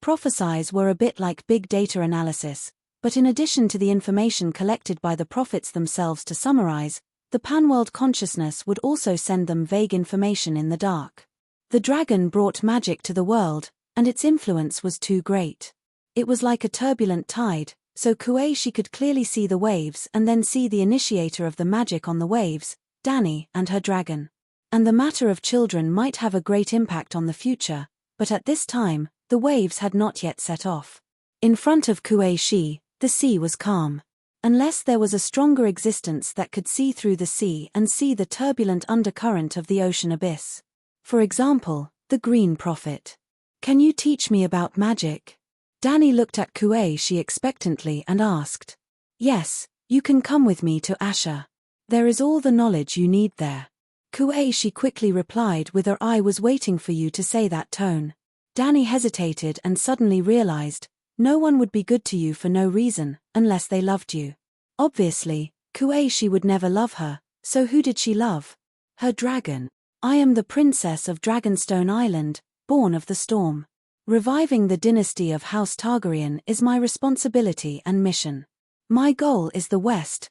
Prophecies were a bit like big data analysis, but in addition to the information collected by the prophets themselves to summarize, the panworld consciousness would also send them vague information in the dark. The dragon brought magic to the world, and its influence was too great. It was like a turbulent tide, so Kuei could clearly see the waves and then see the initiator of the magic on the waves, Danny and her dragon. And the matter of children might have a great impact on the future, but at this time, the waves had not yet set off. In front of Kuei the sea was calm. Unless there was a stronger existence that could see through the sea and see the turbulent undercurrent of the ocean abyss. For example, the Green Prophet. Can you teach me about magic? Danny looked at Kuei expectantly and asked. Yes, you can come with me to Asher. There is all the knowledge you need there. Kuei quickly replied with her I was waiting for you to say that tone. Danny hesitated and suddenly realized, no one would be good to you for no reason, unless they loved you. Obviously, Kuei would never love her, so who did she love? Her dragon. I am the princess of Dragonstone Island, born of the storm. Reviving the dynasty of House Targaryen is my responsibility and mission. My goal is the West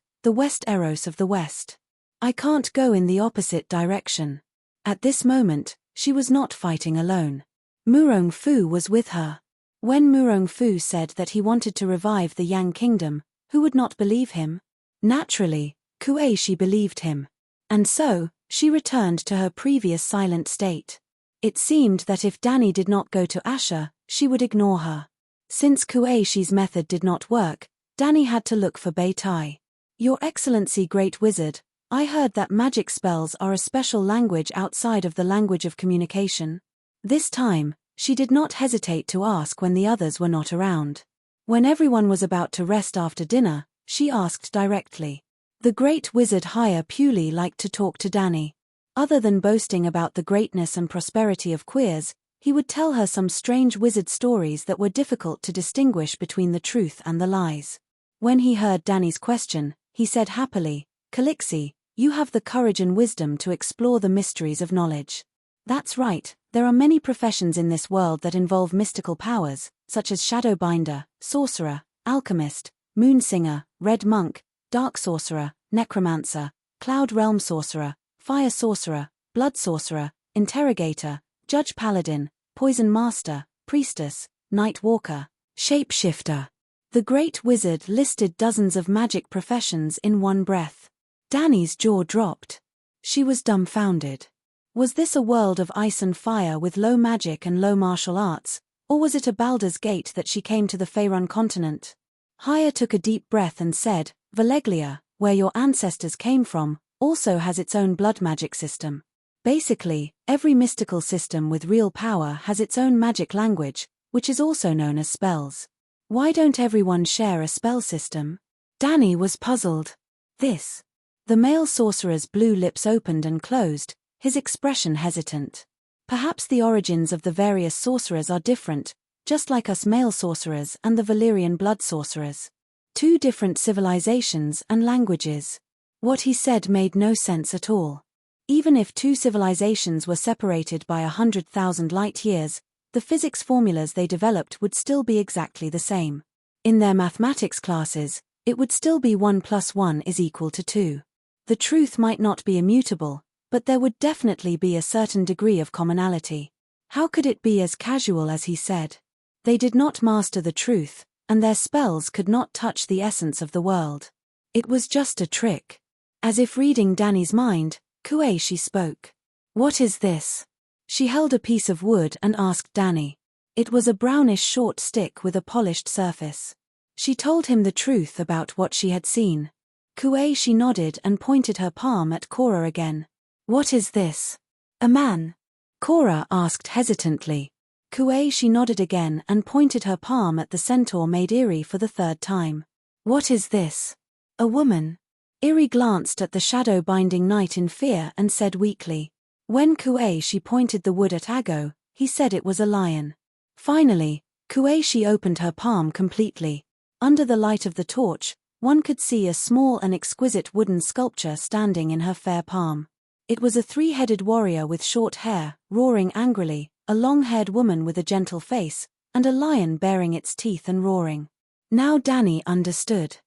Eros of the West. I can't go in the opposite direction. At this moment, she was not fighting alone. Murong Fu was with her. When Murong Fu said that he wanted to revive the Yang Kingdom, who would not believe him? Naturally, Kuei believed him. And so, she returned to her previous silent state. It seemed that if Danny did not go to Asher, she would ignore her. Since Kuei method did not work, Danny had to look for Beitai. Your Excellency Great Wizard, I heard that magic spells are a special language outside of the language of communication. This time, she did not hesitate to ask when the others were not around. When everyone was about to rest after dinner, she asked directly. The Great Wizard Higher Puli liked to talk to Danny. Other than boasting about the greatness and prosperity of queers, he would tell her some strange wizard stories that were difficult to distinguish between the truth and the lies. When he heard Danny's question, he said happily, Calixi, you have the courage and wisdom to explore the mysteries of knowledge. That's right, there are many professions in this world that involve mystical powers, such as Shadowbinder, Sorcerer, Alchemist, Moonsinger, Red Monk, Dark Sorcerer, Necromancer, Cloud Realm Sorcerer, Fire Sorcerer, Blood Sorcerer, Interrogator, Judge Paladin, Poison Master, Priestess, Night Walker, Shapeshifter. The great wizard listed dozens of magic professions in one breath. Dani's jaw dropped. She was dumbfounded. Was this a world of ice and fire with low magic and low martial arts, or was it a Baldur's Gate that she came to the Faerun continent? Haya took a deep breath and said, Valeglia, where your ancestors came from, also has its own blood magic system. Basically, every mystical system with real power has its own magic language, which is also known as spells. Why don't everyone share a spell system? Dani was puzzled. This. The male sorcerer's blue lips opened and closed, his expression hesitant. Perhaps the origins of the various sorcerers are different, just like us male sorcerers and the Valyrian blood sorcerers. Two different civilizations and languages. What he said made no sense at all. Even if two civilizations were separated by 100,000 light years, the physics formulas they developed would still be exactly the same. In their mathematics classes, it would still be 1 + 1 = 2. The truth might not be immutable, but there would definitely be a certain degree of commonality. How could it be as casual as he said? They did not master the truth, and their spells could not touch the essence of the world. It was just a trick. As if reading Dani's mind, Kuei spoke. What is this? She held a piece of wood and asked Dani. It was a brownish short stick with a polished surface. She told him the truth about what she had seen. Kuei nodded and pointed her palm at Cora again. What is this? A man? Cora asked hesitantly. Kuei nodded again and pointed her palm at the centaur made Iri for the third time. What is this? A woman? Iri glanced at the shadow-binding night in fear and said weakly. When Kuei pointed the wood at Ago, he said it was a lion. Finally, Kuei opened her palm completely. Under the light of the torch, one could see a small and exquisite wooden sculpture standing in her fair palm. It was a three-headed warrior with short hair, roaring angrily, a long-haired woman with a gentle face, and a lion baring its teeth and roaring. Now Dani understood.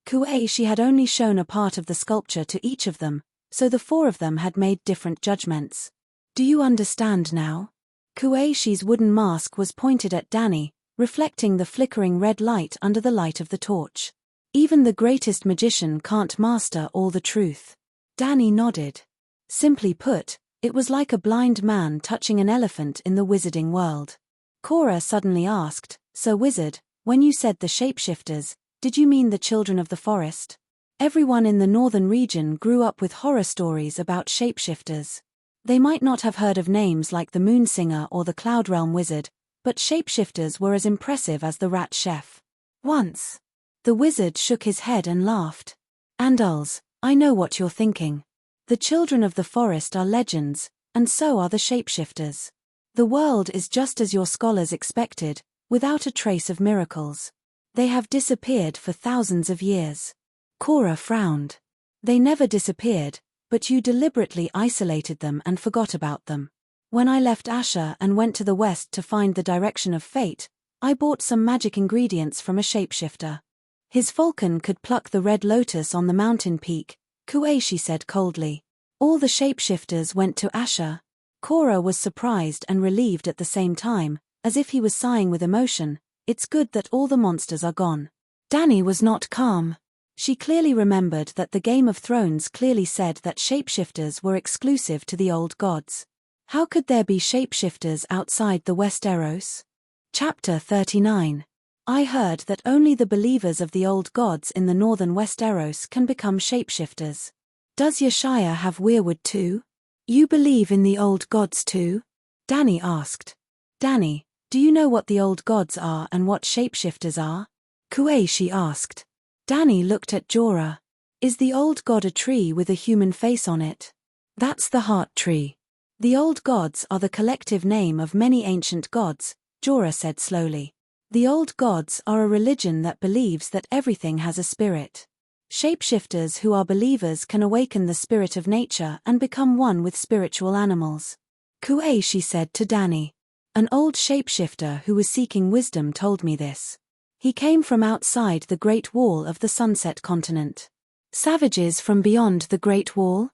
Kuei had only shown a part of the sculpture to each of them, so the four of them had made different judgments. Do you understand now? Kuei's wooden mask was pointed at Dani, reflecting the flickering red light under the light of the torch. Even the greatest magician can't master all the truth. Dani nodded. Simply put, it was like a blind man touching an elephant in the wizarding world. Cora suddenly asked, So wizard, when you said the shapeshifters, did you mean the children of the forest? Everyone in the northern region grew up with horror stories about shapeshifters. They might not have heard of names like the Moonsinger or the Cloud Realm Wizard, but shapeshifters were as impressive as the Rat Chef. Once. The wizard shook his head and laughed. Andals, I know what you're thinking. The children of the forest are legends, and so are the shapeshifters. The world is just as your scholars expected, without a trace of miracles. They have disappeared for thousands of years. Cora frowned. They never disappeared, but you deliberately isolated them and forgot about them. When I left Asher and went to the west to find the direction of fate, I bought some magic ingredients from a shapeshifter. His falcon could pluck the red lotus on the mountain peak, Kuei said coldly. All the shapeshifters went to Asher. Cora was surprised and relieved at the same time, as if he was sighing with emotion. It's good that all the monsters are gone. Dani was not calm. She clearly remembered that the Game of Thrones clearly said that shapeshifters were exclusive to the old gods. How could there be shapeshifters outside the Westeros? Chapter 39. I heard that only the believers of the old gods in the northern Westeros can become shapeshifters. Does Yeshaya have weirwood too? You believe in the old gods too? Dani asked. Dani, do you know what the old gods are and what shapeshifters are? Kuei asked. Dani looked at Jorah. Is the old god a tree with a human face on it? That's the heart tree. The old gods are the collective name of many ancient gods, Jorah said slowly. The old gods are a religion that believes that everything has a spirit. Shapeshifters who are believers can awaken the spirit of nature and become one with spiritual animals. Kuei said to Dani. An old shapeshifter who was seeking wisdom told me this. He came from outside the Great Wall of the Sunset Continent. Savages from beyond the Great Wall?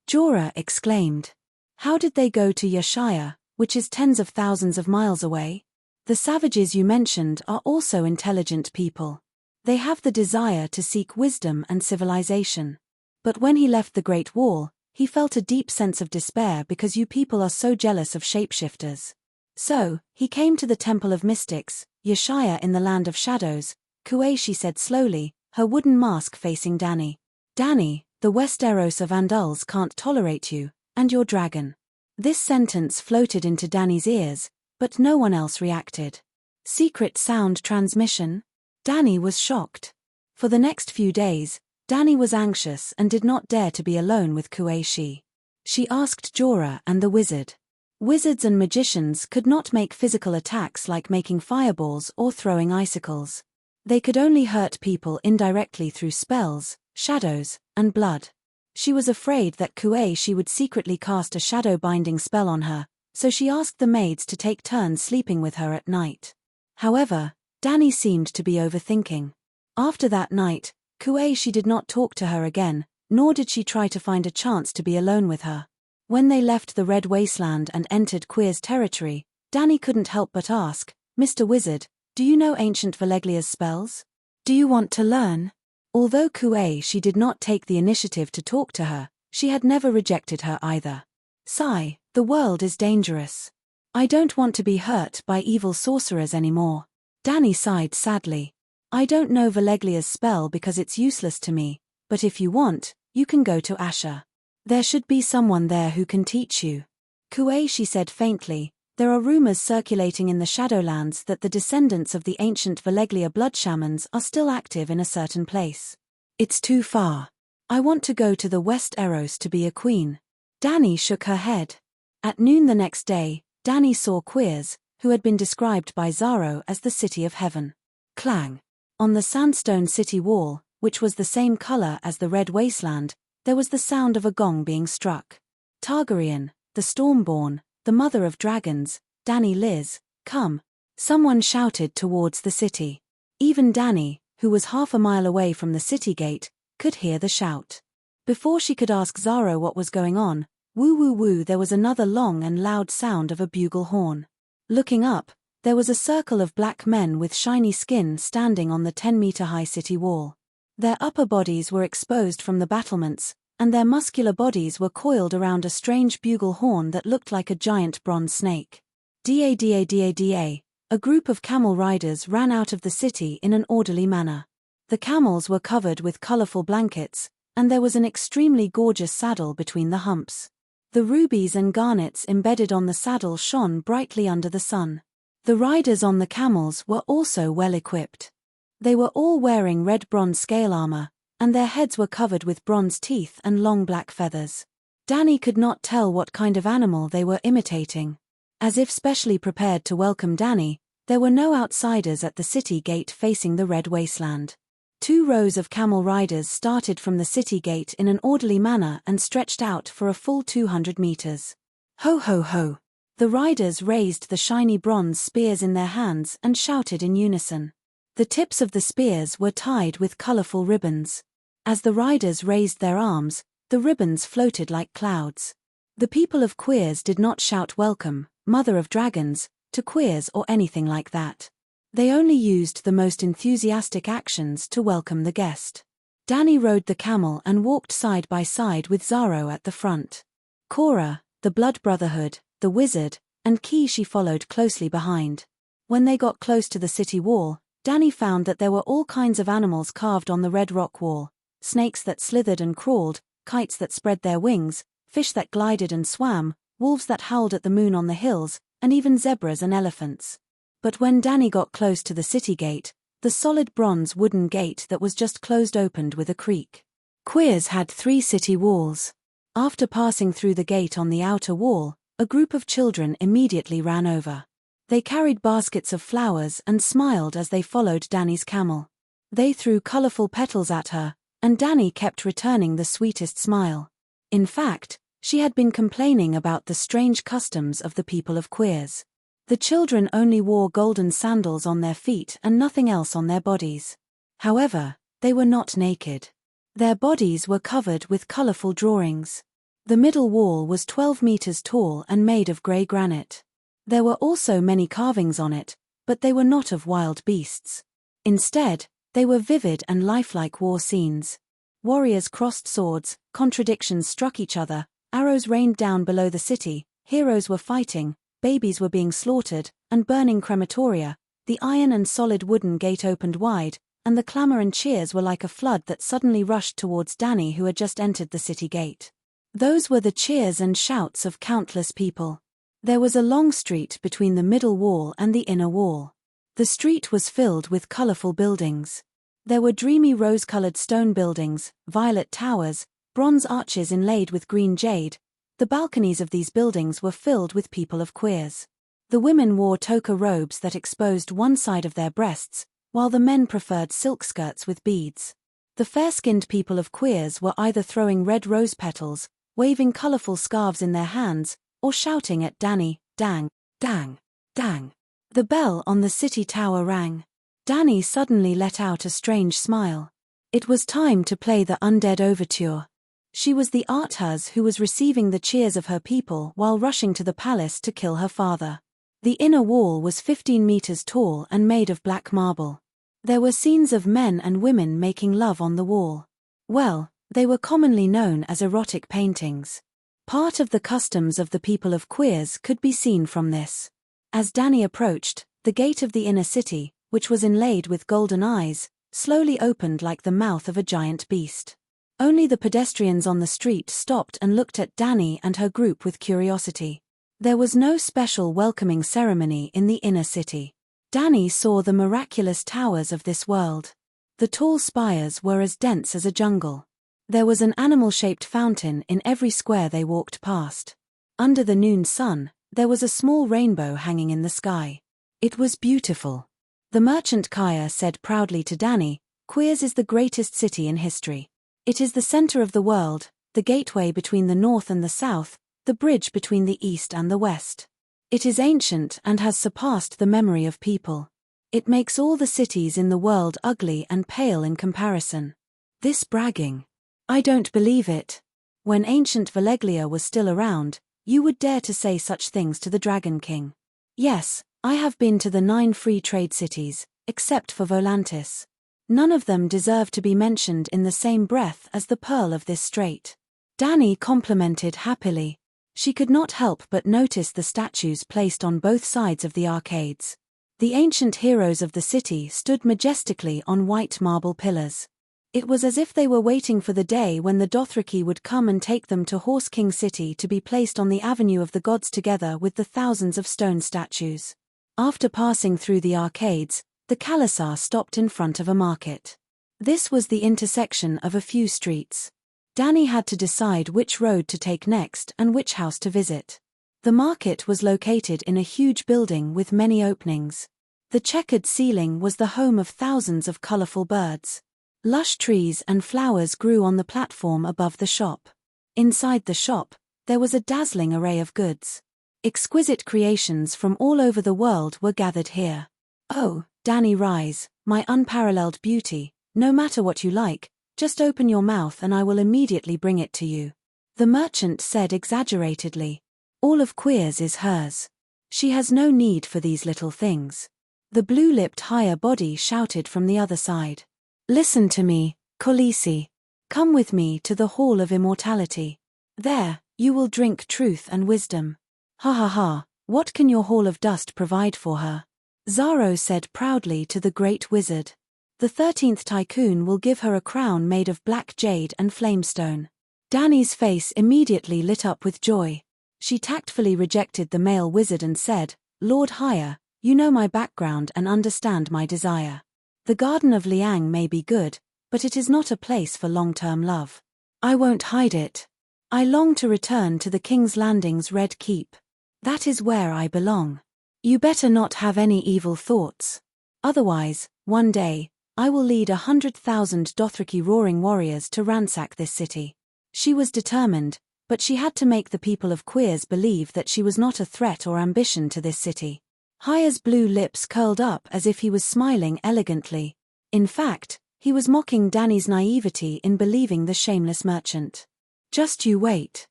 Jorah exclaimed. How did they go to Yeshaya, which is tens of thousands of miles away? The savages you mentioned are also intelligent people. They have the desire to seek wisdom and civilization. But when he left the Great Wall, he felt a deep sense of despair because you people are so jealous of shapeshifters. So, he came to the Temple of Mystics, Yeshaya in the Land of Shadows. Kuei, she said slowly, her wooden mask facing Danny. Danny, the Westeros of Andals can't tolerate you, and your dragon. This sentence floated into Danny's ears, but no one else reacted. Secret sound transmission? Danny was shocked. For the next few days, Danny was anxious and did not dare to be alone with Kuei. She asked Jorah and the wizard. Wizards and magicians could not make physical attacks like making fireballs or throwing icicles. They could only hurt people indirectly through spells, shadows, and blood. She was afraid that Kuei would secretly cast a shadow-binding spell on her, so she asked the maids to take turns sleeping with her at night. However, Danny seemed to be overthinking. After that night, Kuei did not talk to her again, nor did she try to find a chance to be alone with her. When they left the Red Wasteland and entered Queer's territory, Danny couldn't help but ask, "Mr. Wizard, do you know ancient Valeglia's spells? Do you want to learn?" Although Kuei did not take the initiative to talk to her, she had never rejected her either. "Sigh, the world is dangerous. I don't want to be hurt by evil sorcerers anymore." Danny sighed sadly. "I don't know Valeglia's spell because it's useless to me, but if you want, you can go to Asher. There should be someone there who can teach you." "Kuei," she said faintly, "there are rumors circulating in the Shadowlands that the descendants of the ancient Valeglia blood shamans are still active in a certain place. It's too far. I want to go to the Westeros to be a queen." Danny shook her head. At noon the next day, Danny saw Queers, who had been described by Zaro as the City of Heaven. Clang. On the sandstone city wall, which was the same color as the Red Wasteland, there was the sound of a gong being struck. "Targaryen, the Stormborn, the mother of dragons, Danny Liz, come," someone shouted towards the city. Even Danny, who was half a mile away from the city gate, could hear the shout. Before she could ask Zaro what was going on, woo woo woo, there was another long and loud sound of a bugle horn. Looking up, there was a circle of black men with shiny skin standing on the 10-meter-high city wall. Their upper bodies were exposed from the battlements, and their muscular bodies were coiled around a strange bugle horn that looked like a giant bronze snake. Da. A group of camel riders ran out of the city in an orderly manner. The camels were covered with colorful blankets, and there was an extremely gorgeous saddle between the humps. The rubies and garnets embedded on the saddle shone brightly under the sun. The riders on the camels were also well equipped. They were all wearing red bronze scale armor, and their heads were covered with bronze teeth and long black feathers. Danny could not tell what kind of animal they were imitating. As if specially prepared to welcome Danny, there were no outsiders at the city gate facing the Red Wasteland. 2 rows of camel riders started from the city gate in an orderly manner and stretched out for a full 200 meters. Ho ho ho! The riders raised the shiny bronze spears in their hands and shouted in unison. The tips of the spears were tied with colorful ribbons. As the riders raised their arms, the ribbons floated like clouds. The people of Queers did not shout "Welcome, Mother of Dragons," to Queers or anything like that. They only used the most enthusiastic actions to welcome the guest. Danny rode the camel and walked side by side with Zaro at the front. Cora, the Blood Brotherhood, the wizard, and Kishi followed closely behind. When they got close to the city wall, Danny found that there were all kinds of animals carved on the red rock wall: snakes that slithered and crawled, kites that spread their wings, fish that glided and swam, wolves that howled at the moon on the hills, and even zebras and elephants. But when Danny got close to the city gate, the solid bronze wooden gate that was just closed opened with a creak. Queers had 3 city walls. After passing through the gate on the outer wall, a group of children immediately ran over. They carried baskets of flowers and smiled as they followed Danny's camel. They threw colorful petals at her, and Danny kept returning the sweetest smile. In fact, she had been complaining about the strange customs of the people of Queers. The children only wore golden sandals on their feet and nothing else on their bodies. However, they were not naked. Their bodies were covered with colorful drawings. The middle wall was 12 meters tall and made of gray granite. There were also many carvings on it, but they were not of wild beasts. Instead, They were vivid and lifelike war scenes. Warriors crossed swords, contradictions struck each other, arrows rained down below the city, heroes were fighting, babies were being slaughtered, and burning crematoria. The iron and solid wooden gate opened wide, and the clamor and cheers were like a flood that suddenly rushed towards Dany, who had just entered the city gate. Those were the cheers and shouts of countless people. There was a long street between the middle wall and the inner wall. The street was filled with colorful buildings. There were dreamy rose-colored stone buildings, violet towers, bronze arches inlaid with green jade. The balconies of these buildings were filled with people of queers. The women wore toga robes that exposed one side of their breasts, while the men preferred silk skirts with beads. The fair-skinned people of queers were either throwing red rose petals, waving colorful scarves in their hands, or shouting at Dany, "Dang, dang, dang." The bell on the city tower rang. Dany suddenly let out a strange smile. It was time to play the Undead Overture. She was the Arthas who was receiving the cheers of her people while rushing to the palace to kill her father. The inner wall was 15 meters tall and made of black marble. There were scenes of men and women making love on the wall. Well, they were commonly known as erotic paintings. Part of the customs of the people of queers could be seen from this. As Dany approached, the gate of the inner city, which was inlaid with golden eyes, slowly opened like the mouth of a giant beast. Only the pedestrians on the street stopped and looked at Dany and her group with curiosity. There was no special welcoming ceremony in the inner city. Dany saw the miraculous towers of this world. The tall spires were as dense as a jungle. There was an animal-shaped fountain in every square they walked past. Under the noon sun, there was a small rainbow hanging in the sky. It was beautiful. The merchant Kaya said proudly to Dany, "Queers is the greatest city in history. It is the center of the world, the gateway between the north and the south, the bridge between the east and the west. It is ancient and has surpassed the memory of people. It makes all the cities in the world ugly and pale in comparison." This bragging. I don't believe it. When ancient Valeglia was still around, you would dare to say such things to the Dragon King. Yes, I have been to the 9 free trade cities, except for Volantis. None of them deserve to be mentioned in the same breath as the pearl of this strait. Dany complimented happily. She could not help but notice the statues placed on both sides of the arcades. The ancient heroes of the city stood majestically on white marble pillars. It was as if they were waiting for the day when the Dothraki would come and take them to Horse King City to be placed on the Avenue of the Gods together with the thousands of stone statues. After passing through the arcades, the Khalasar stopped in front of a market. This was the intersection of a few streets. Dany had to decide which road to take next and which house to visit. The market was located in a huge building with many openings. The checkered ceiling was the home of thousands of colorful birds. Lush trees and flowers grew on the platform above the shop. Inside the shop, there was a dazzling array of goods. Exquisite creations from all over the world were gathered here. "Oh, Dany, rise, my unparalleled beauty, no matter what you like, just open your mouth and I will immediately bring it to you," the merchant said exaggeratedly. "All of Queers is hers. She has no need for these little things." The blue-lipped higher body shouted from the other side. "Listen to me, Khaleesi. Come with me to the Hall of Immortality. There, you will drink truth and wisdom." "Ha ha ha, what can your Hall of Dust provide for her?" Zaro said proudly to the great wizard. "The 13th Tycoon will give her a crown made of black jade and flamestone." Dany's face immediately lit up with joy. She tactfully rejected the male wizard and said, "Lord Higher, you know my background and understand my desire. The Garden of Liang may be good, but it is not a place for long-term love. I won't hide it. I long to return to the King's Landing's Red Keep. That is where I belong. You better not have any evil thoughts. Otherwise, one day, I will lead 100,000 Dothraki roaring warriors to ransack this city." She was determined, but she had to make the people of Queers believe that she was not a threat or ambition to this city. Hire's blue lips curled up as if he was smiling elegantly. In fact, he was mocking Dany's naivety in believing the shameless merchant. "Just you wait.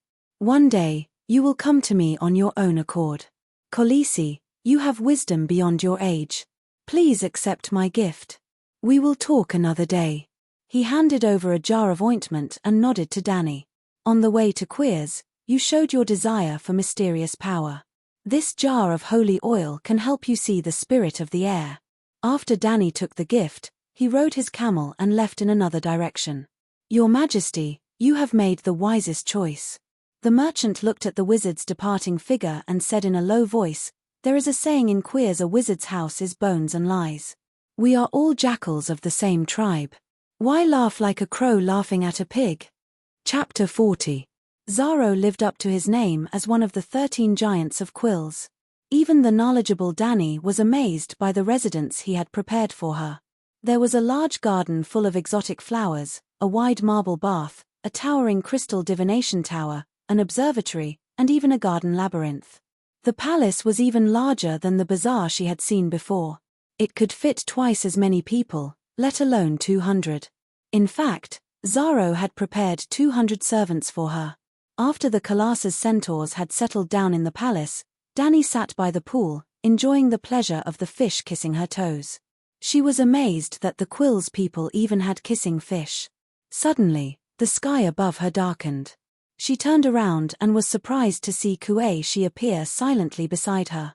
One day, you will come to me on your own accord. Khaleesi, you have wisdom beyond your age. Please accept my gift." We will talk another day. He handed over a jar of ointment and nodded to Danny. On the way to Queers, you showed your desire for mysterious power. This jar of holy oil can help you see the spirit of the air. After Danny took the gift, he rode his camel and left in another direction. Your Majesty, you have made the wisest choice. The merchant looked at the wizard's departing figure and said in a low voice, there is a saying in Queers, a wizard's house is bones and lies. We are all jackals of the same tribe. Why laugh like a crow laughing at a pig? Chapter 40. Zaro lived up to his name as one of the 13 giants of Quills. Even the knowledgeable Danny was amazed by the residence he had prepared for her. There was a large garden full of exotic flowers, a wide marble bath, a towering crystal divination tower, an observatory, and even a garden labyrinth. The palace was even larger than the bazaar she had seen before. It could fit twice as many people, let alone 200. In fact, Zaro had prepared 200 servants for her. After the Colossus centaurs had settled down in the palace, Danny sat by the pool, enjoying the pleasure of the fish kissing her toes. She was amazed that the Quills people even had kissing fish. Suddenly, the sky above her darkened. She turned around and was surprised to see Kuei appear silently beside her.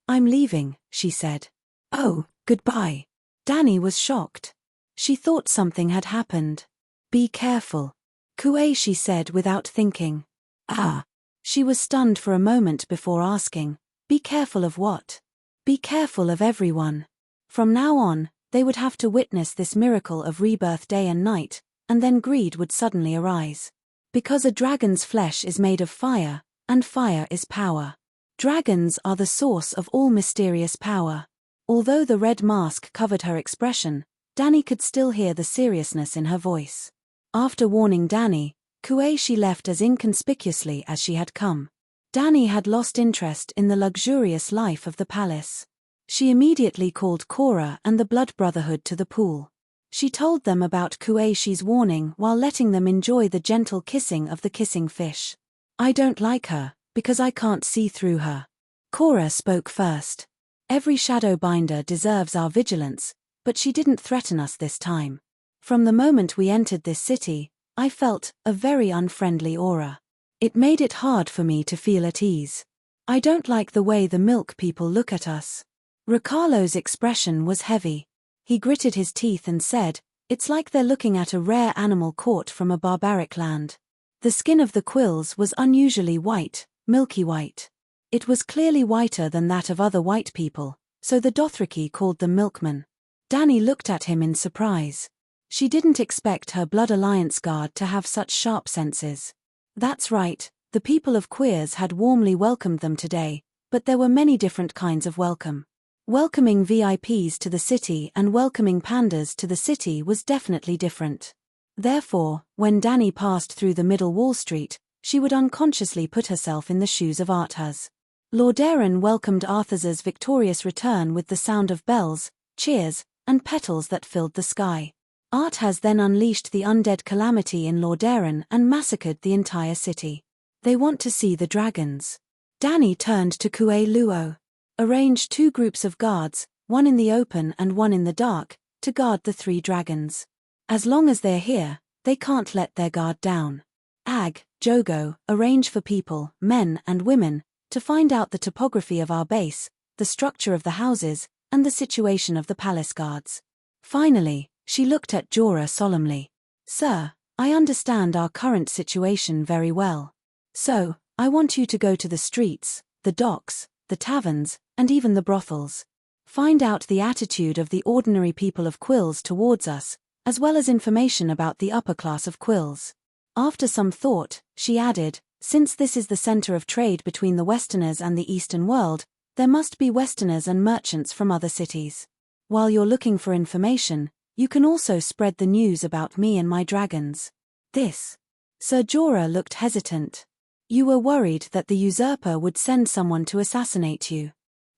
I'm leaving, she said. Oh, goodbye. Danny was shocked. She thought something had happened. Be careful. Kuei said without thinking. Ah. She was stunned for a moment before asking, be careful of what? Be careful of everyone. From now on, they would have to witness this miracle of rebirth day and night, and then greed would suddenly arise. Because a dragon's flesh is made of fire, and fire is power. Dragons are the source of all mysterious power. Although the red mask covered her expression, Danny could still hear the seriousness in her voice. After warning Danny, Kuei left as inconspicuously as she had come. Danny had lost interest in the luxurious life of the palace. She immediately called Cora and the Blood Brotherhood to the pool. She told them about Kuei's warning while letting them enjoy the gentle kissing of the kissing fish. I don't like her, because I can't see through her. Cora spoke first. Every Shadowbinder deserves our vigilance, but she didn't threaten us this time. From the moment we entered this city, I felt a very unfriendly aura. It made it hard for me to feel at ease. I don't like the way the milk people look at us. Riccardo's expression was heavy. He gritted his teeth and said, it's like they're looking at a rare animal caught from a barbaric land. The skin of the Quills was unusually white, milky white. It was clearly whiter than that of other white people, so the Dothraki called them milkmen. Danny looked at him in surprise. She didn't expect her Blood Alliance guard to have such sharp senses. That's right, the people of Queers had warmly welcomed them today, but there were many different kinds of welcome. Welcoming VIPs to the city and welcoming pandas to the city was definitely different. Therefore, when Danny passed through the middle Wall Street, she would unconsciously put herself in the shoes of Arthas. Lordaeron welcomed Arthas's victorious return with the sound of bells, cheers, and petals that filled the sky. Arthas then unleashed the undead calamity in Lordaeron and massacred the entire city. They want to see the dragons. Danny turned to Kuei Luo. Arrange 2 groups of guards, one in the open and one in the dark, to guard the 3 dragons. As long as they're here, they can't let their guard down. Ag, Jogo, arrange for people, men and women, to find out the topography of our base, the structure of the houses, and the situation of the palace guards. Finally, she looked at Jorah solemnly. Sir, I understand our current situation very well. So, I want you to go to the streets, the docks, the taverns, and even the brothels. Find out the attitude of the ordinary people of Quills towards us, as well as information about the upper class of Quills. After some thought, she added, since this is the center of trade between the Westerners and the Eastern world, there must be Westerners and merchants from other cities. While you're looking for information, you can also spread the news about me and my dragons. Sir Jorah looked hesitant. You were worried that the usurper would send someone to assassinate you.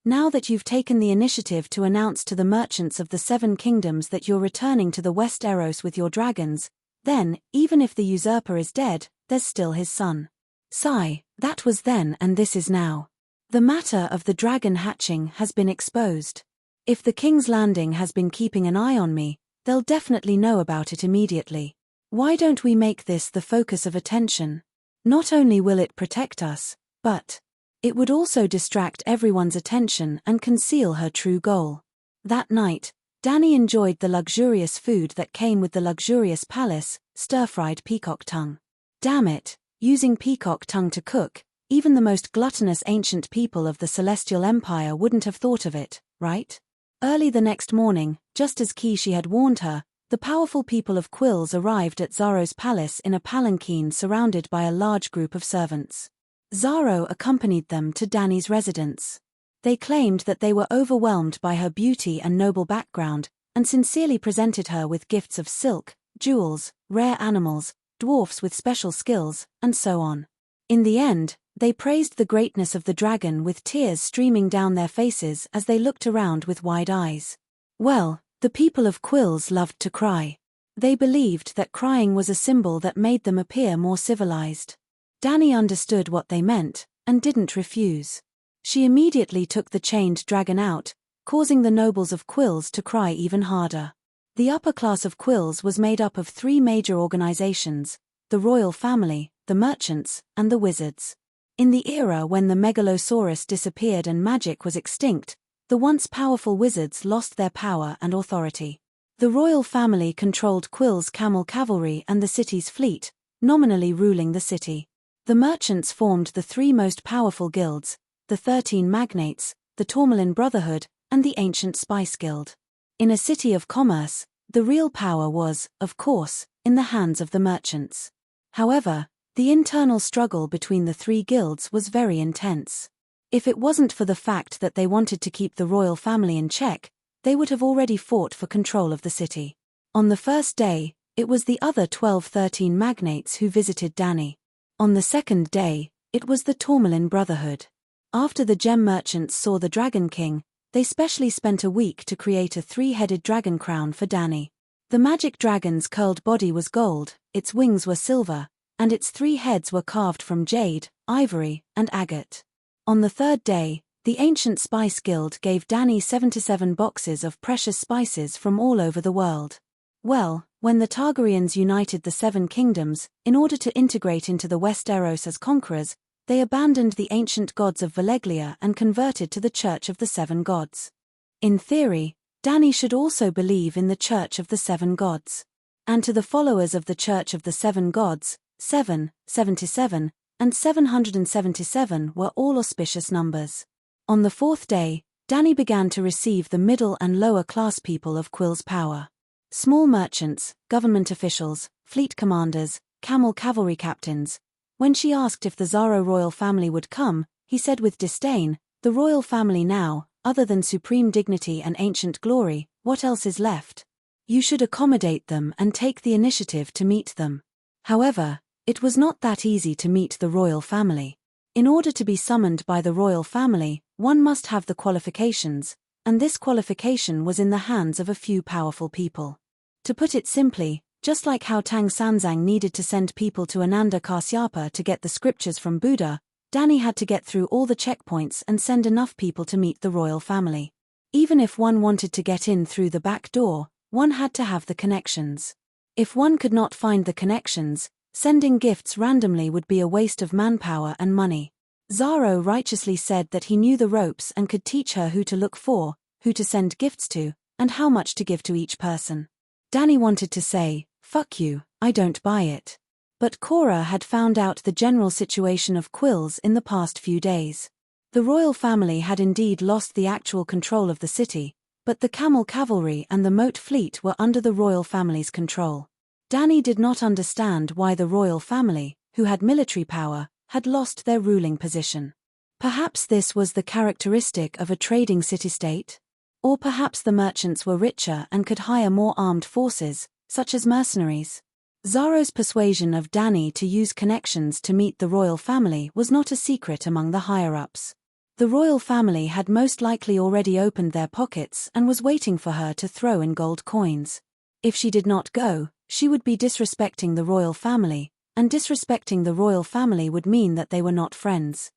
Now that you've taken the initiative to announce to the merchants of the 7 kingdoms that you're returning to the West Eros with your dragons, then, even if the usurper is dead, there's still his son. Sigh, that was then and this is now. The matter of the dragon hatching has been exposed. If the King's Landing has been keeping an eye on me, they'll definitely know about it immediately. Why don't we make this the focus of attention? Not only will it protect us, but it would also distract everyone's attention and conceal her true goal. That night, Dany enjoyed the luxurious food that came with the luxurious palace, stir-fried peacock tongue. Damn it, using peacock tongue to cook, even the most gluttonous ancient people of the Celestial Empire wouldn't have thought of it, right? Early the next morning, just as Kishi had warned her, the powerful people of Quills arrived at Zaro's palace in a palanquin surrounded by a large group of servants. Zaro accompanied them to Dany's residence. They claimed that they were overwhelmed by her beauty and noble background, and sincerely presented her with gifts of silk, jewels, rare animals, dwarfs with special skills, and so on. In the end, they praised the greatness of the dragon with tears streaming down their faces as they looked around with wide eyes. Well, the people of Quills loved to cry. They believed that crying was a symbol that made them appear more civilized. Dany understood what they meant, and didn't refuse. She immediately took the chained dragon out, causing the nobles of Quills to cry even harder. The upper class of Quills was made up of three major organizations: the royal family, the merchants, and the wizards. In the era when the Megalosaurus disappeared and magic was extinct, the once powerful wizards lost their power and authority. The royal family controlled Quill's camel cavalry and the city's fleet, nominally ruling the city. The merchants formed the three most powerful guilds: the 13 Magnates, the Tourmaline Brotherhood, and the Ancient Spice Guild. In a city of commerce, the real power was, of course, in the hands of the merchants. However, the internal struggle between the three guilds was very intense. If it wasn't for the fact that they wanted to keep the royal family in check, they would have already fought for control of the city. On the first day, it was the other 13 Magnates who visited Dany. On the second day, it was the Tourmaline Brotherhood. After the gem merchants saw the Dragon King, they specially spent a week to create a three-headed dragon crown for Dany. The magic dragon's curled body was gold, its wings were silver, and its three heads were carved from jade, ivory, and agate. On the third day, the Ancient Spice Guild gave Dany 77 boxes of precious spices from all over the world. Well, when the Targaryens united the Seven Kingdoms, in order to integrate into the Westeros as conquerors, they abandoned the ancient gods of Valeglia and converted to the Church of the Seven Gods. In theory, Dany should also believe in the Church of the Seven Gods. And to the followers of the Church of the Seven Gods, 7, 77, and 777 were all auspicious numbers. On the fourth day, Dany began to receive the middle and lower class people of Quill's power. Small merchants, government officials, fleet commanders, camel cavalry captains. When she asked if the Zaro royal family would come, he said with disdain, "The royal family now, other than supreme dignity and ancient glory, what else is left? You should accommodate them and take the initiative to meet them." However, it was not that easy to meet the royal family. In order to be summoned by the royal family, one must have the qualifications, and this qualification was in the hands of a few powerful people. To put it simply, just like how Tang Sanzang needed to send people to Ananda Kasyapa to get the scriptures from Buddha, Dany had to get through all the checkpoints and send enough people to meet the royal family. Even if one wanted to get in through the back door, one had to have the connections. If one could not find the connections, sending gifts randomly would be a waste of manpower and money. Zaro righteously said that he knew the ropes and could teach her who to look for, who to send gifts to, and how much to give to each person. Dany wanted to say, "Fuck you, I don't buy it." But Cora had found out the general situation of Quills in the past few days. The royal family had indeed lost the actual control of the city, but the camel cavalry and the moat fleet were under the royal family's control. Dany did not understand why the royal family, who had military power, had lost their ruling position. Perhaps this was the characteristic of a trading city-state? Or perhaps the merchants were richer and could hire more armed forces, such as mercenaries. Zaro's persuasion of Dany to use connections to meet the royal family was not a secret among the higher-ups. The royal family had most likely already opened their pockets and was waiting for her to throw in gold coins. If she did not go, she would be disrespecting the royal family, and disrespecting the royal family would mean that they were not friends.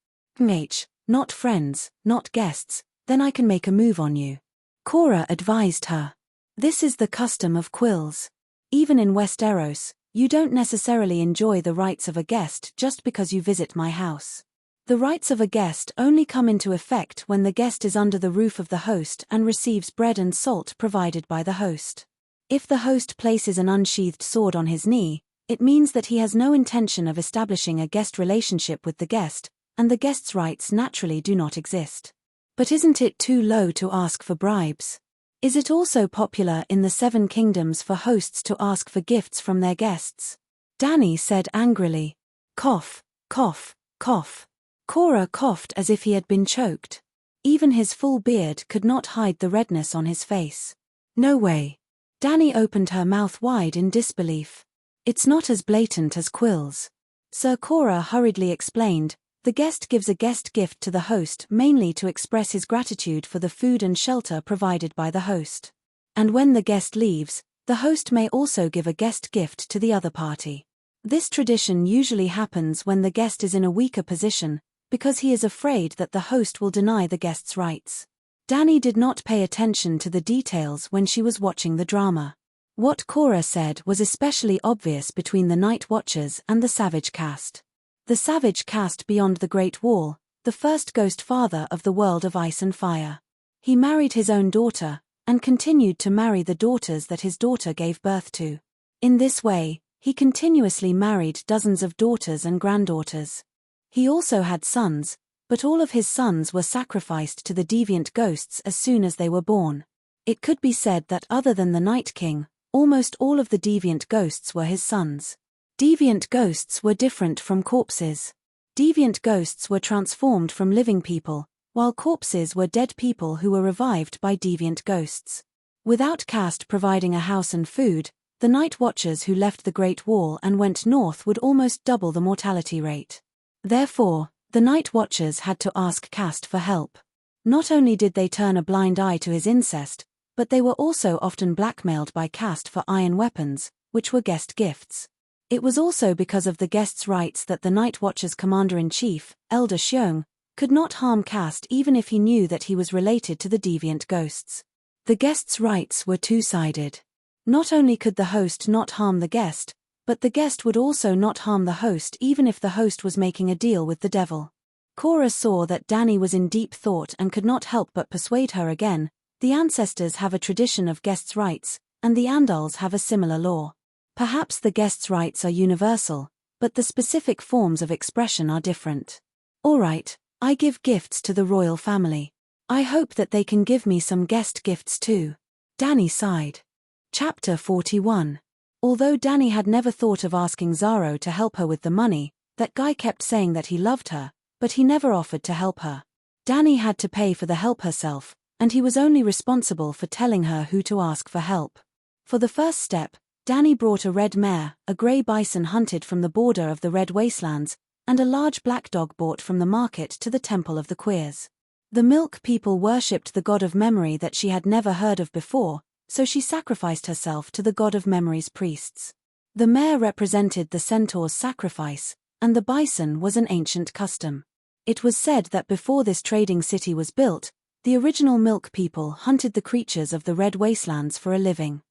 Not friends, not guests, then I can make a move on you. Cora advised her. This is the custom of quills. Even in Westeros, you don't necessarily enjoy the rights of a guest just because you visit my house. The rights of a guest only come into effect when the guest is under the roof of the host and receives bread and salt provided by the host. If the host places an unsheathed sword on his knee, it means that he has no intention of establishing a guest relationship with the guest, and the guest's rights naturally do not exist. But isn't it too low to ask for bribes? Is it also popular in the Seven Kingdoms for hosts to ask for gifts from their guests? Dany said angrily. Cough, cough, cough. Cora coughed as if he had been choked. Even his full beard could not hide the redness on his face. No way. Dany opened her mouth wide in disbelief. It's not as blatant as quills. Sir Cora hurriedly explained, the guest gives a guest gift to the host mainly to express his gratitude for the food and shelter provided by the host. And when the guest leaves, the host may also give a guest gift to the other party. This tradition usually happens when the guest is in a weaker position, because he is afraid that the host will deny the guest's rights. Dany did not pay attention to the details when she was watching the drama. What Cora said was especially obvious between the Night Watchers and the Savage Caste. The Savage Caste beyond the Great Wall, the first ghost father of the world of ice and fire. He married his own daughter, and continued to marry the daughters that his daughter gave birth to. In this way, he continuously married dozens of daughters and granddaughters. He also had sons, but all of his sons were sacrificed to the deviant ghosts as soon as they were born. It could be said that other than the Night King, almost all of the deviant ghosts were his sons. Deviant ghosts were different from corpses. Deviant ghosts were transformed from living people, while corpses were dead people who were revived by deviant ghosts. Without caste providing a house and food, the Night Watchers who left the Great Wall and went north would almost double the mortality rate. Therefore, the Night Watchers had to ask caste for help. Not only did they turn a blind eye to his incest, but they were also often blackmailed by caste for iron weapons, which were guest gifts. It was also because of the guest's rights that the Night Watchers Commander-in-Chief, Elder Sheung, could not harm caste even if he knew that he was related to the deviant ghosts. The guest's rights were two-sided. Not only could the host not harm the guest, but the guest would also not harm the host even if the host was making a deal with the devil. Cora saw that Dany was in deep thought and could not help but persuade her again. The ancestors have a tradition of guests' rights, and the Andals have a similar law. Perhaps the guests' rights are universal, but the specific forms of expression are different. All right, I give gifts to the royal family. I hope that they can give me some guest gifts too. Dany sighed. Chapter 41. Although Dany had never thought of asking Xaro to help her with the money, that guy kept saying that he loved her, but he never offered to help her. Dany had to pay for the help herself, and he was only responsible for telling her who to ask for help. For the first step, Dany brought a red mare, a grey bison hunted from the border of the Red Wastelands, and a large black dog bought from the market to the Temple of the Queers. The Milk People worshipped the god of memory that she had never heard of before, so she sacrificed herself to the god of memory's priests. The mare represented the centaur's sacrifice, and the bison was an ancient custom. It was said that before this trading city was built, the original Milk People hunted the creatures of the Red Wastelands for a living.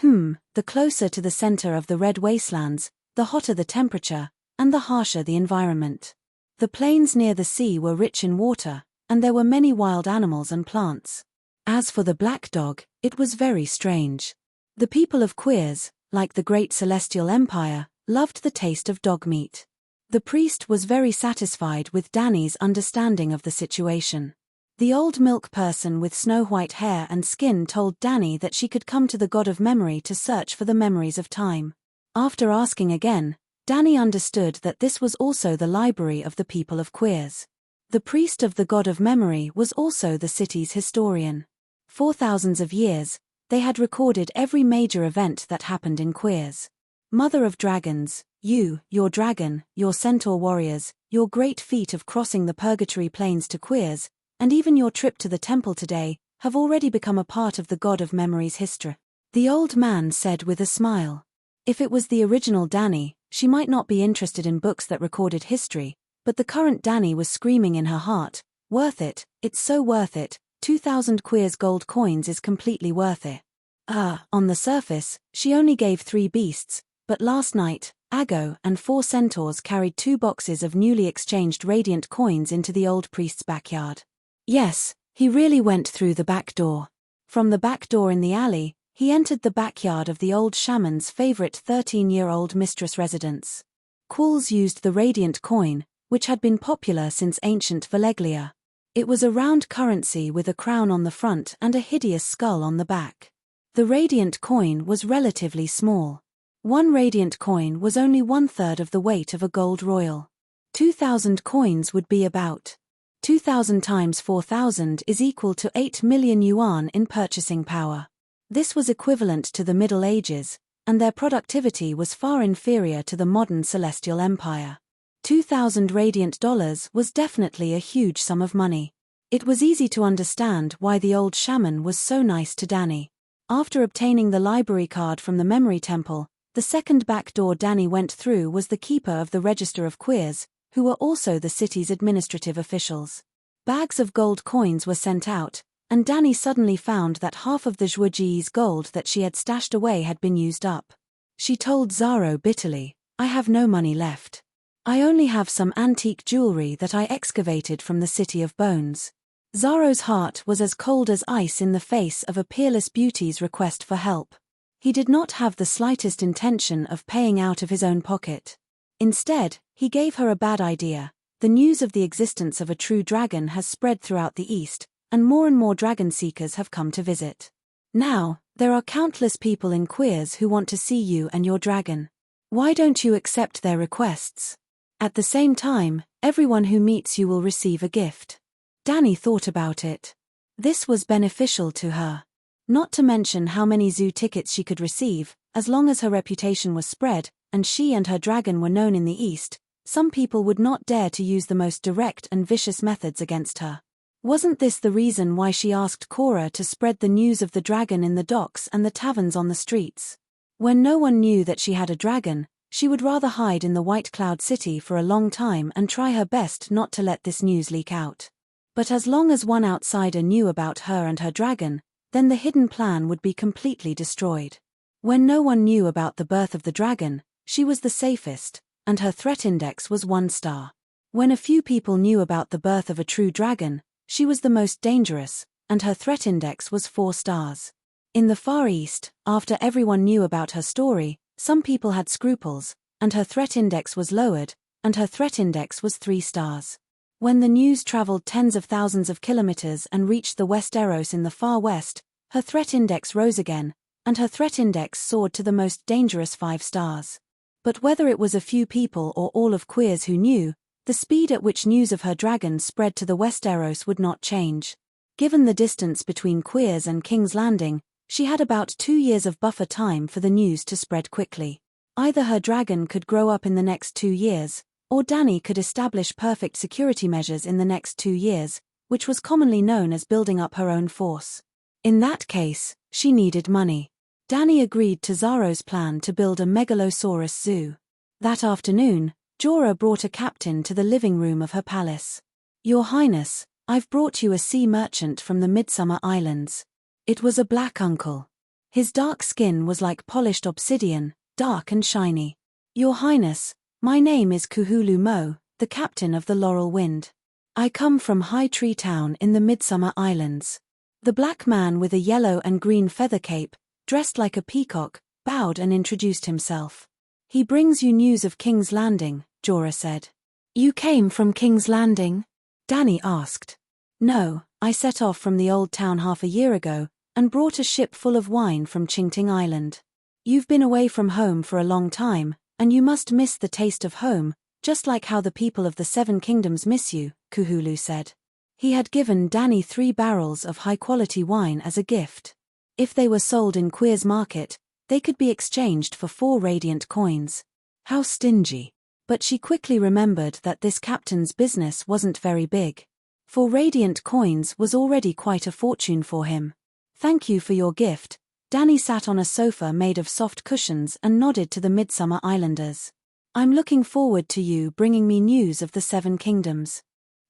The closer to the center of the Red Wastelands, the hotter the temperature, and the harsher the environment. The plains near the sea were rich in water, and there were many wild animals and plants. As for the black dog, it was very strange. The people of Queers, like the great celestial empire, loved the taste of dog meat. The priest was very satisfied with Dany's understanding of the situation. The old milk person with snow-white hair and skin told Dany that she could come to the god of memory to search for the memories of time. After asking again, Dany understood that this was also the library of the people of Queers. The priest of the god of memory was also the city's historian. For thousands of years, they had recorded every major event that happened in Queers. Mother of dragons, you, your dragon, your centaur warriors, your great feat of crossing the purgatory plains to Queers, and even your trip to the temple today, have already become a part of the god of memory's history. The old man said with a smile. If it was the original Dany, she might not be interested in books that recorded history, but the current Dany was screaming in her heart, worth it, it's so worth it, 2,000 queers gold coins is completely worth it. On the surface, she only gave 3 beasts, but last night, Ago and 4 centaurs carried 2 boxes of newly exchanged radiant coins into the old priest's backyard. Yes, he really went through the back door. From the back door in the alley, he entered the backyard of the old shaman's favorite 13-year-old mistress residence. Quills used the radiant coin, which had been popular since ancient Valeglia. It was a round currency with a crown on the front and a hideous skull on the back. The radiant coin was relatively small. 1 radiant coin was only 1/3 of the weight of a gold royal. 2,000 coins would be about 2,000 times 4,000 is equal to 8 million yuan in purchasing power. This was equivalent to the Middle Ages, and their productivity was far inferior to the modern Celestial Empire. 2,000 radiant dollars was definitely a huge sum of money. It was easy to understand why the old shaman was so nice to Danny. After obtaining the library card from the memory temple, the second back door Danny went through was the keeper of the Register of Queers, who were also the city's administrative officials. Bags of gold coins were sent out, and Danny suddenly found that half of the Zhuoji's gold that she had stashed away had been used up. She told Zaro bitterly, "I have no money left. I only have some antique jewelry that I excavated from the City of Bones." Zaro's heart was as cold as ice in the face of a peerless beauty's request for help. He did not have the slightest intention of paying out of his own pocket. Instead, he gave her a bad idea. The news of the existence of a true dragon has spread throughout the East, and more dragon seekers have come to visit. Now, there are countless people in Queers who want to see you and your dragon. Why don't you accept their requests? At the same time, everyone who meets you will receive a gift. Danny thought about it. This was beneficial to her. Not to mention how many zoo tickets she could receive, as long as her reputation was spread, and she and her dragon were known in the East, some people would not dare to use the most direct and vicious methods against her. Wasn't this the reason why she asked Cora to spread the news of the dragon in the docks and the taverns on the streets? When no one knew that she had a dragon, she would rather hide in the White Cloud City for a long time and try her best not to let this news leak out. But as long as one outsider knew about her and her dragon, then the hidden plan would be completely destroyed. When no one knew about the birth of the dragon, she was the safest, and her threat index was 1 star. When a few people knew about the birth of a true dragon, she was the most dangerous, and her threat index was 4 stars. In the Far East, after everyone knew about her story, some people had scruples, and her threat index was lowered, and her threat index was 3 stars. When the news traveled tens of thousands of kilometers and reached the Westeros in the far west, her threat index rose again, and her threat index soared to the most dangerous 5 stars. But whether it was a few people or all of Queers who knew, the speed at which news of her dragon spread to the Westeros would not change. Given the distance between Queers and King's Landing, she had about 2 years of buffer time for the news to spread quickly. Either her dragon could grow up in the next 2 years, or Danny could establish perfect security measures in the next 2 years, which was commonly known as building up her own force. In that case, she needed money. Danny agreed to Zaro's plan to build a megalosaurus zoo. That afternoon, Jorah brought a captain to the living room of her palace. "Your Highness, I've brought you a sea merchant from the Midsummer Islands." It was a black uncle. His dark skin was like polished obsidian, dark and shiny. "Your Highness, my name is Kuhulu Mo, the captain of the Laurel Wind. I come from High Tree Town in the Midsummer Islands." The black man with a yellow and green feather cape, dressed like a peacock, bowed and introduced himself. "He brings you news of King's Landing," Jorah said. "You came from King's Landing?" Danny asked. "No, I set off from the old town half a year ago, and brought a ship full of wine from Qingting Island. You've been away from home for a long time, and you must miss the taste of home, just like how the people of the 7 Kingdoms miss you," Kuhulu said. He had given Danny 3 barrels of high-quality wine as a gift. If they were sold in Queers Market, they could be exchanged for 4 radiant coins. How stingy. But she quickly remembered that this captain's business wasn't very big. 4 radiant coins was already quite a fortune for him. "Thank you for your gift." Danny sat on a sofa made of soft cushions and nodded to the Midsummer Islanders. "I'm looking forward to you bringing me news of the 7 Kingdoms."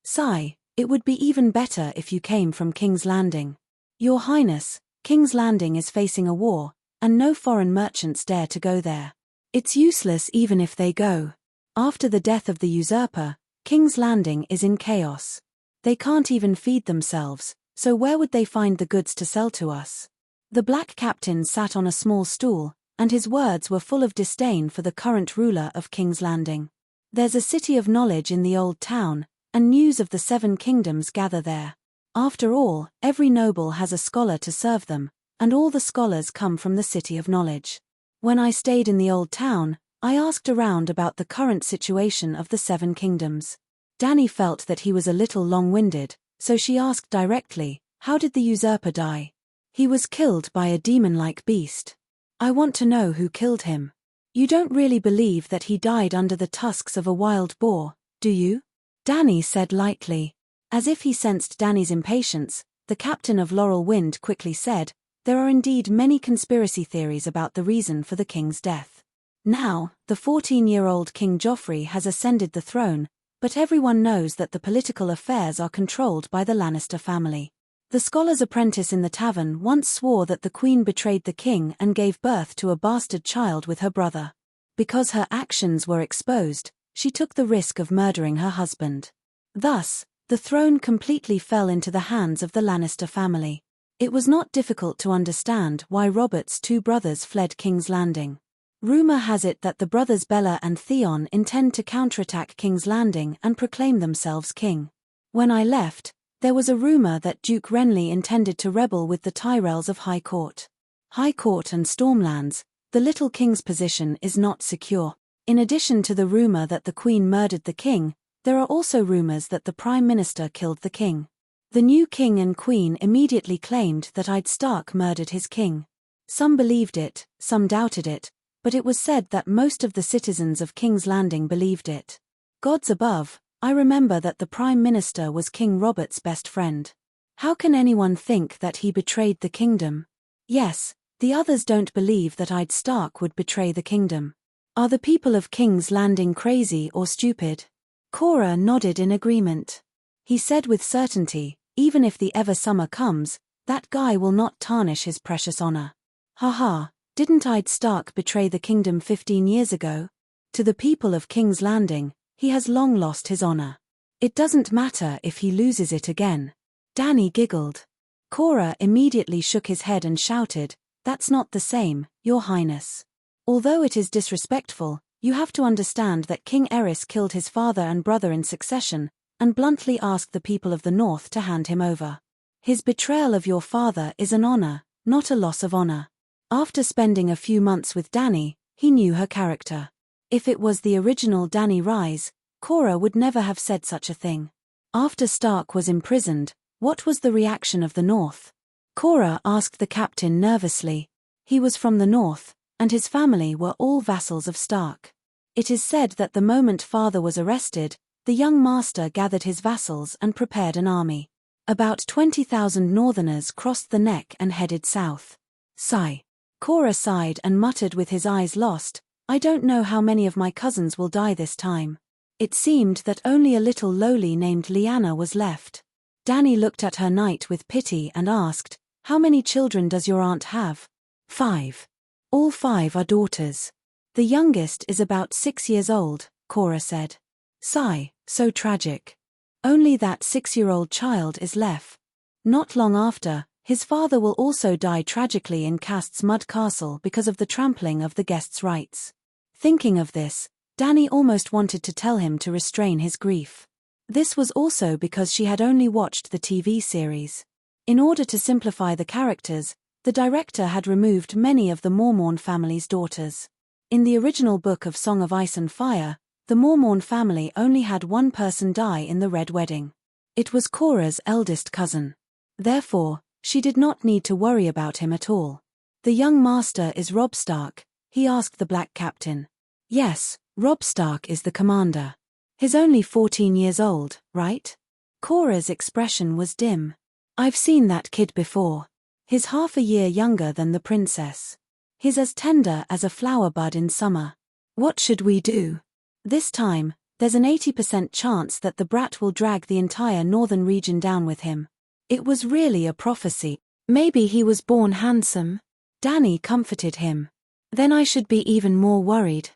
Sigh, It would be even better if you came from King's Landing. Your Highness, King's Landing is facing a war, and no foreign merchants dare to go there. It's useless even if they go. After the death of the usurper, King's Landing is in chaos. They can't even feed themselves, so where would they find the goods to sell to us? The black captain sat on a small stool, and his words were full of disdain for the current ruler of King's Landing. There's a city of knowledge in the old town, and news of the 7 kingdoms gather there. After all, every noble has a scholar to serve them, and all the scholars come from the city of knowledge. When I stayed in the old town, I asked around about the current situation of the 7 kingdoms. Dany felt that he was a little long-winded, so she asked directly, "How did the usurper die?" "He was killed by a demon-like beast." "I want to know who killed him." "You don't really believe that he died under the tusks of a wild boar, do you?" Dany said lightly. As if he sensed Dany's impatience, the captain of Laurel Wind quickly said, "There are indeed many conspiracy theories about the reason for the king's death. Now, the 14-year-old King Joffrey has ascended the throne, but everyone knows that the political affairs are controlled by the Lannister family. The scholar's apprentice in the tavern once swore that the queen betrayed the king and gave birth to a bastard child with her brother. Because her actions were exposed, she took the risk of murdering her husband. Thus, the throne completely fell into the hands of the Lannister family. It was not difficult to understand why Robert's 2 brothers fled King's Landing. Rumor has it that the brothers Bella and Theon intend to counterattack King's Landing and proclaim themselves king. When I left, there was a rumor that Duke Renly intended to rebel with the Tyrells of High Court. High Court and Stormlands, the little king's position is not secure. In addition to the rumor that the queen murdered the king, there are also rumors that the prime minister killed the king. The new king and queen immediately claimed that Ed Stark murdered his king. Some believed it, some doubted it, but it was said that most of the citizens of King's Landing believed it. Gods above, I remember that the prime minister was King Robert's best friend. How can anyone think that he betrayed the kingdom? Yes, the others don't believe that Ed Stark would betray the kingdom. Are the people of King's Landing crazy or stupid? Cora nodded in agreement. He said with certainty, even if the ever summer comes, that guy will not tarnish his precious honor. Haha, didn't Ed Stark betray the kingdom 15 years ago? To the people of King's Landing, he has long lost his honor. It doesn't matter if he loses it again. Dany giggled. Cora immediately shook his head and shouted, "That's not the same, Your Highness. Although it is disrespectful, you have to understand that King Aerys killed his father and brother in succession, and bluntly asked the people of the North to hand him over. His betrayal of your father is an honor, not a loss of honor." After spending a few months with Dany, he knew her character. If it was the original Dany Rise, Cora would never have said such a thing. After Stark was imprisoned, what was the reaction of the North? Cora asked the captain nervously. He was from the North, and his family were all vassals of Stark. It is said that the moment father was arrested, the young master gathered his vassals and prepared an army. About 20,000 Northerners crossed the neck and headed south. Sigh. Cora sighed and muttered with his eyes lost, "I don't know how many of my cousins will die this time." It seemed that only a little lowly named Lyanna was left. Dany looked at her knight with pity and asked, "How many children does your aunt have?" 5. All 5 are daughters. The youngest is about 6 years old, Cora said. Sigh, so tragic. Only that 6-year-old child is left. Not long after, his father will also die tragically in Cast's Mud Castle because of the trampling of the guests' rights. Thinking of this, Dany almost wanted to tell him to restrain his grief. This was also because she had only watched the TV series. In order to simplify the characters, the director had removed many of the Mormorn family's daughters. In the original book of Song of Ice and Fire, the Mormorn family only had one person die in the Red Wedding. It was Cora's eldest cousin. Therefore, she did not need to worry about him at all. "The young master is Robb Stark?" he asked the Black Captain. "Yes, Robb Stark is the commander. He's only 14 years old, right?" Cora's expression was dim. "I've seen that kid before. He's half a year younger than the princess. He's as tender as a flower bud in summer. What should we do?" This time, There's an 80% chance that the brat will drag the entire northern region down with him. It was really a prophecy. Maybe he was born handsome. Danny comforted him. Then I should be even more worried.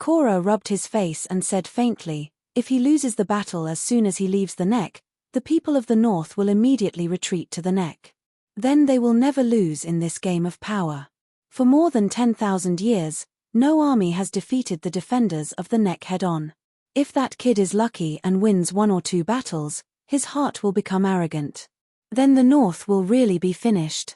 Cora rubbed his face and said faintly, if he loses the battle as soon as he leaves the neck, the people of the north will immediately retreat to the neck. Then they will never lose in this game of power. For more than 10,000 years, no army has defeated the defenders of the neck head-on. If that kid is lucky and wins 1 or 2 battles, his heart will become arrogant. Then the north will really be finished.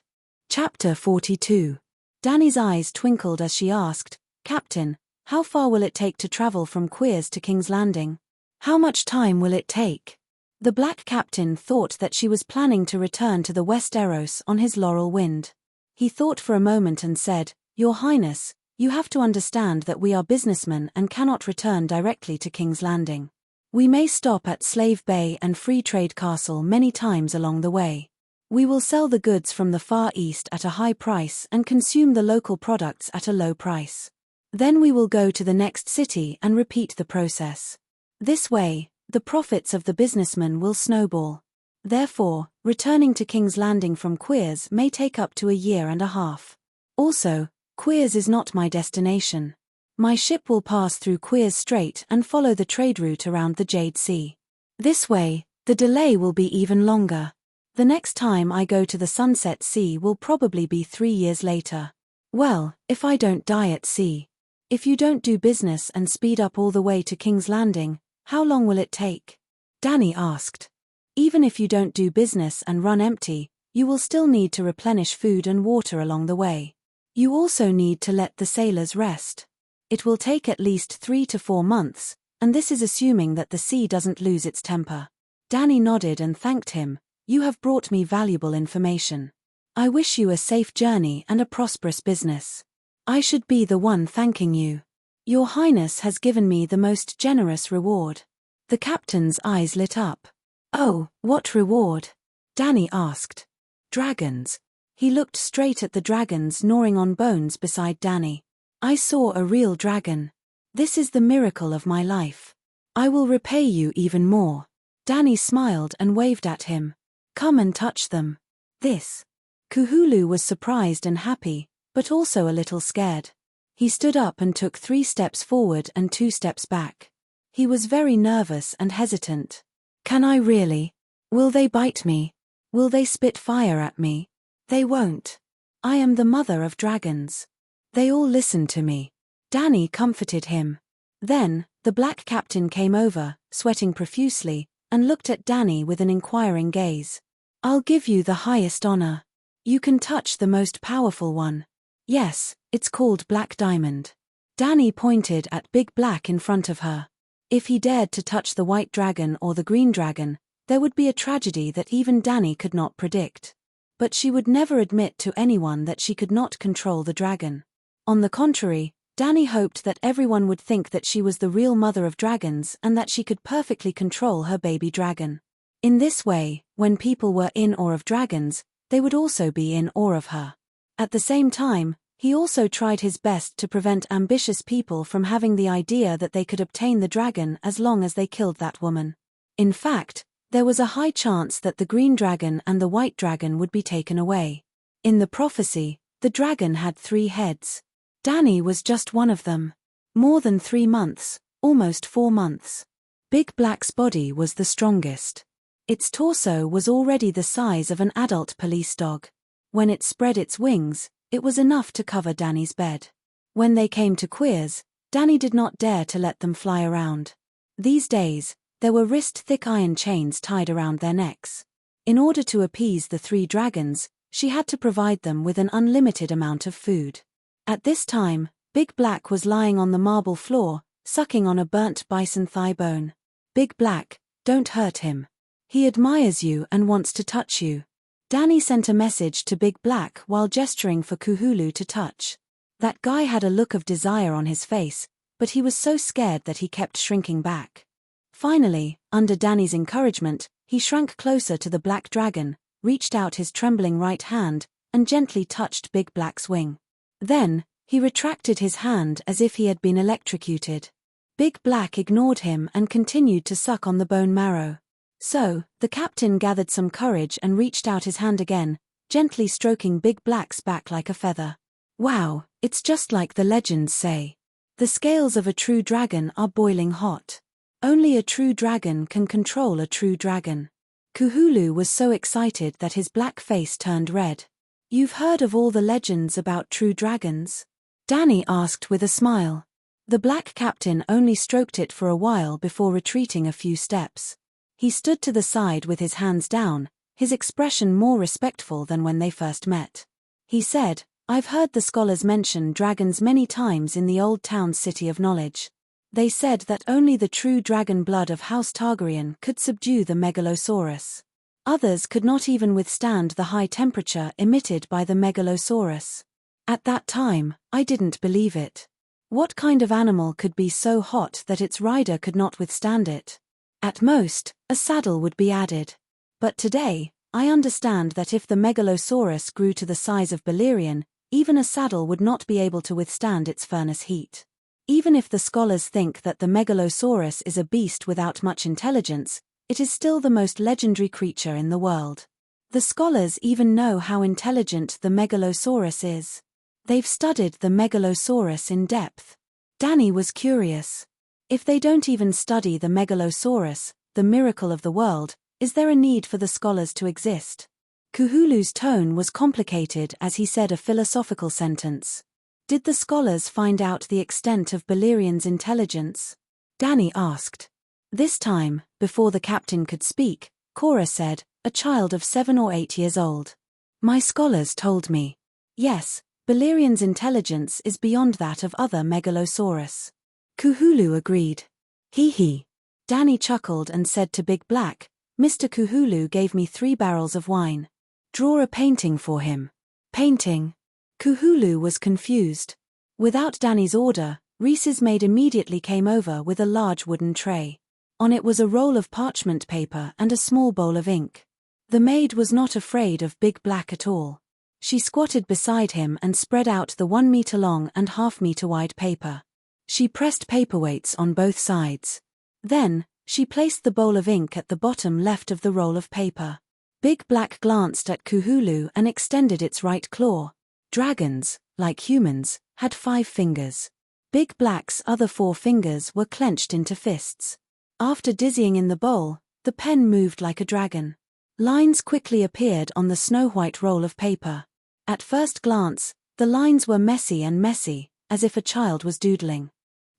Chapter 42. Danny's eyes twinkled as she asked, Captain, how far will it take to travel from Queers to King's Landing? How much time will it take? The black captain thought that she was planning to return to the West Eros on his laurel wind. He thought for a moment and said, Your Highness, you have to understand that we are businessmen and cannot return directly to King's Landing. We may stop at Slave Bay and Free Trade Castle many times along the way. We will sell the goods from the Far East at a high price and consume the local products at a low price. Then we will go to the next city and repeat the process. This way, the profits of the businessman will snowball. Therefore, returning to King's Landing from Queers may take up to a year and a half. Also, Queers is not my destination. My ship will pass through Queers Strait and follow the trade route around the Jade Sea. This way, the delay will be even longer. The next time I go to the Sunset Sea will probably be 3 years later. Well, if I don't die at sea. If you don't do business and speed up all the way to King's Landing, how long will it take? Danny asked. Even if you don't do business and run empty, you will still need to replenish food and water along the way. You also need to let the sailors rest. It will take at least 3 to 4 months, and this is assuming that the sea doesn't lose its temper. Danny nodded and thanked him. You have brought me valuable information. I wish you a safe journey and a prosperous business. I should be the one thanking you. Your Highness has given me the most generous reward. The captain's eyes lit up. Oh, what reward? Danny asked. Dragons. He looked straight at the dragons gnawing on bones beside Danny. I saw a real dragon. This is the miracle of my life. I will repay you even more. Danny smiled and waved at him. Come and touch them. This. Kuhulu was surprised and happy, but also a little scared. He stood up and took 3 steps forward and 2 steps back. He was very nervous and hesitant. Can I really? Will they bite me? Will they spit fire at me? They won't. I am the mother of dragons. They all listen to me. Danny comforted him. Then, the black captain came over, sweating profusely, and looked at Danny with an inquiring gaze. I'll give you the highest honor. You can touch the most powerful one. Yes, it's called Black Diamond. Danny pointed at Big Black in front of her. If he dared to touch the white dragon or the green dragon, there would be a tragedy that even Danny could not predict. But she would never admit to anyone that she could not control the dragon. On the contrary, Danny hoped that everyone would think that she was the real mother of dragons and that she could perfectly control her baby dragon. In this way, when people were in awe of dragons, they would also be in awe of her. At the same time, he also tried his best to prevent ambitious people from having the idea that they could obtain the dragon as long as they killed that woman. In fact, there was a high chance that the green dragon and the white dragon would be taken away. In the prophecy, the dragon had 3 heads. Danny was just one of them. More than 3 months, almost 4 months. Big Black's body was the strongest. Its torso was already the size of an adult police dog. When it spread its wings, it was enough to cover Danny's bed. When they came to Queers, Danny did not dare to let them fly around. These days, there were wrist-thick iron chains tied around their necks. In order to appease the 3 dragons, she had to provide them with an unlimited amount of food. At this time, Big Black was lying on the marble floor, sucking on a burnt bison thigh bone. Big Black, don't hurt him. He admires you and wants to touch you. Danny sent a message to Big Black while gesturing for Kuhulu to touch. That guy had a look of desire on his face, but he was so scared that he kept shrinking back. Finally, under Danny's encouragement, he shrank closer to the black dragon, reached out his trembling right hand, and gently touched Big Black's wing. Then, he retracted his hand as if he had been electrocuted. Big Black ignored him and continued to suck on the bone marrow. So, the captain gathered some courage and reached out his hand again, gently stroking Big Black's back like a feather. Wow, it's just like the legends say. The scales of a true dragon are boiling hot. Only a true dragon can control a true dragon. Cthulhu was so excited that his black face turned red. You've heard of all the legends about true dragons? Danny asked with a smile. The black captain only stroked it for a while before retreating a few steps. He stood to the side with his hands down, his expression more respectful than when they first met. He said, I've heard the scholars mention dragons many times in the old town's city of knowledge. They said that only the true dragon blood of House Targaryen could subdue the Megalosaurus. Others could not even withstand the high temperature emitted by the Megalosaurus. At that time, I didn't believe it. What kind of animal could be so hot that its rider could not withstand it? At most, a saddle would be added. But today, I understand that if the Megalosaurus grew to the size of Balerion, even a saddle would not be able to withstand its furnace heat. Even if the scholars think that the Megalosaurus is a beast without much intelligence, it is still the most legendary creature in the world. The scholars even know how intelligent the Megalosaurus is. They've studied the Megalosaurus in depth. Danny was curious. If they don't even study the Megalosaurus, the miracle of the world, is there a need for the scholars to exist? Cthulhu's tone was complicated as he said a philosophical sentence. Did the scholars find out the extent of Balerion's intelligence? Danny asked. This time, before the captain could speak, Cora said, a child of 7 or 8 years old. My scholars told me. Yes, Balerion's intelligence is beyond that of other Megalosaurus. Cthulhu agreed. Hee. Danny chuckled and said to Big Black, Mr. Cthulhu gave me 3 barrels of wine. Draw a painting for him. Painting? Cthulhu was confused. Without Danny's order, Reese's maid immediately came over with a large wooden tray. On it was a roll of parchment paper and a small bowl of ink. The maid was not afraid of Big Black at all. She squatted beside him and spread out the 1 meter long and ½ meter wide paper. She pressed paperweights on both sides. Then, she placed the bowl of ink at the bottom left of the roll of paper. Big Black glanced at Cthulhu and extended its right claw. Dragons, like humans, had 5 fingers. Big Black's other 4 fingers were clenched into fists. After dizzying in the bowl, the pen moved like a dragon. Lines quickly appeared on the snow-white roll of paper. At first glance, the lines were messy, as if a child was doodling.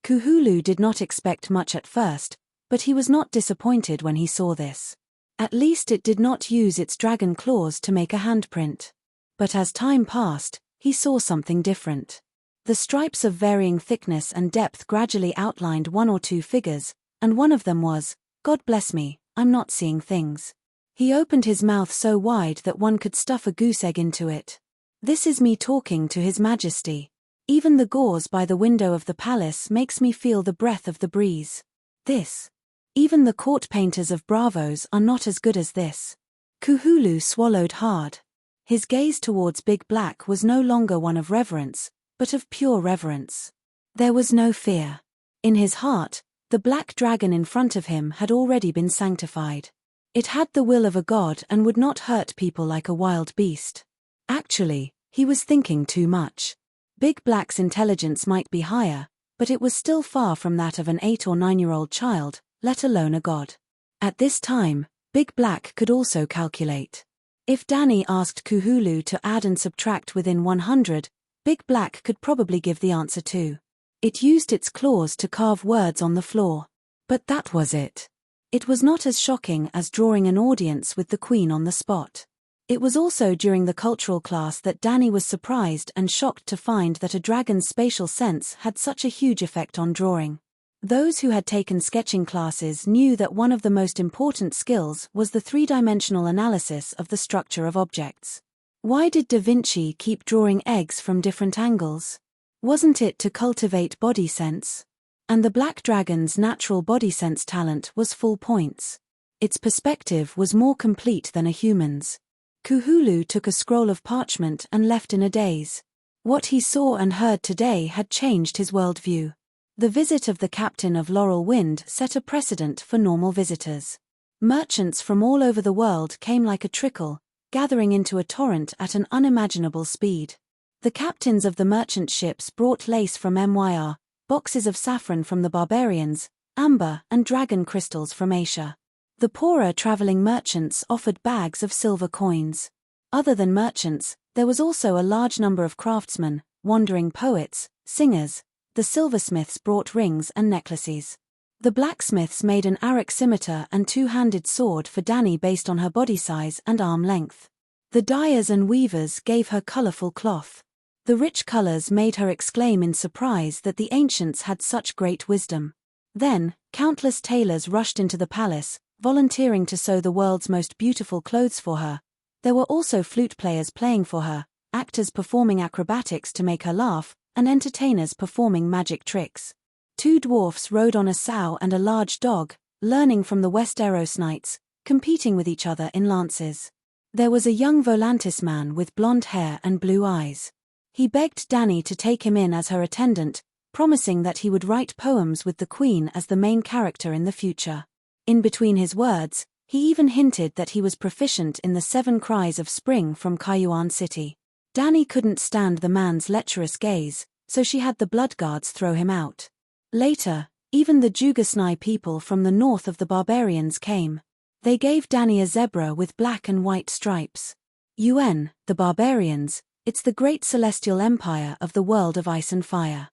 Cthulhu did not expect much at first, but he was not disappointed when he saw this. At least it did not use its dragon claws to make a handprint. But as time passed, he saw something different. The stripes of varying thickness and depth gradually outlined 1 or 2 figures, and one of them was, God bless me, I'm not seeing things. He opened his mouth so wide that one could stuff a goose egg into it. This is me talking to His Majesty. Even the gauze by the window of the palace makes me feel the breath of the breeze. This. Even the court painters of Bravos are not as good as this. Cthulhu swallowed hard. His gaze towards Big Black was no longer one of reverence, but of pure reverence. There was no fear. In his heart, the black dragon in front of him had already been sanctified. It had the will of a god and would not hurt people like a wild beast. Actually, he was thinking too much. Big Black's intelligence might be higher, but it was still far from that of an 8 or 9-year-old child, let alone a god. At this time, Big Black could also calculate. If Danny asked Cthulhu to add and subtract within 100, Big Black could probably give the answer too. It used its claws to carve words on the floor. But that was it. It was not as shocking as drawing an audience with the Queen on the spot. It was also during the cultural class that Danny was surprised and shocked to find that a dragon's spatial sense had such a huge effect on drawing. Those who had taken sketching classes knew that one of the most important skills was the 3-dimensional analysis of the structure of objects. Why did Da Vinci keep drawing eggs from different angles? Wasn't it to cultivate body sense? And the black dragon's natural body sense talent was full points. Its perspective was more complete than a human's. Cthulhu took a scroll of parchment and left in a daze. What he saw and heard today had changed his worldview. The visit of the captain of Laurel Wind set a precedent for normal visitors. Merchants from all over the world came like a trickle, gathering into a torrent at an unimaginable speed. The captains of the merchant ships brought lace from Myr, boxes of saffron from the barbarians, amber and dragon crystals from Asia. The poorer traveling merchants offered bags of silver coins. Other than merchants, there was also a large number of craftsmen, wandering poets, singers. The silversmiths brought rings and necklaces. The blacksmiths made an Arak scimitar and two-handed sword for Dany based on her body size and arm length. The dyers and weavers gave her colorful cloth. The rich colors made her exclaim in surprise that the ancients had such great wisdom. Then, countless tailors rushed into the palace, volunteering to sew the world's most beautiful clothes for her. There were also flute players playing for her, actors performing acrobatics to make her laugh, and entertainers performing magic tricks. 2 dwarfs rode on a sow and a large dog, learning from the Westeros knights, competing with each other in lances. There was a young Volantis man with blonde hair and blue eyes. He begged Dany to take him in as her attendant, promising that he would write poems with the queen as the main character in the future. In between his words, he even hinted that he was proficient in the 7 cries of spring from Cayuan City. Dany couldn't stand the man's lecherous gaze, so she had the bloodguards throw him out. Later, even the Jugasnai people from the north of the barbarians came. They gave Dany a zebra with black and white stripes. The barbarians, it's the great celestial empire of the world of ice and fire.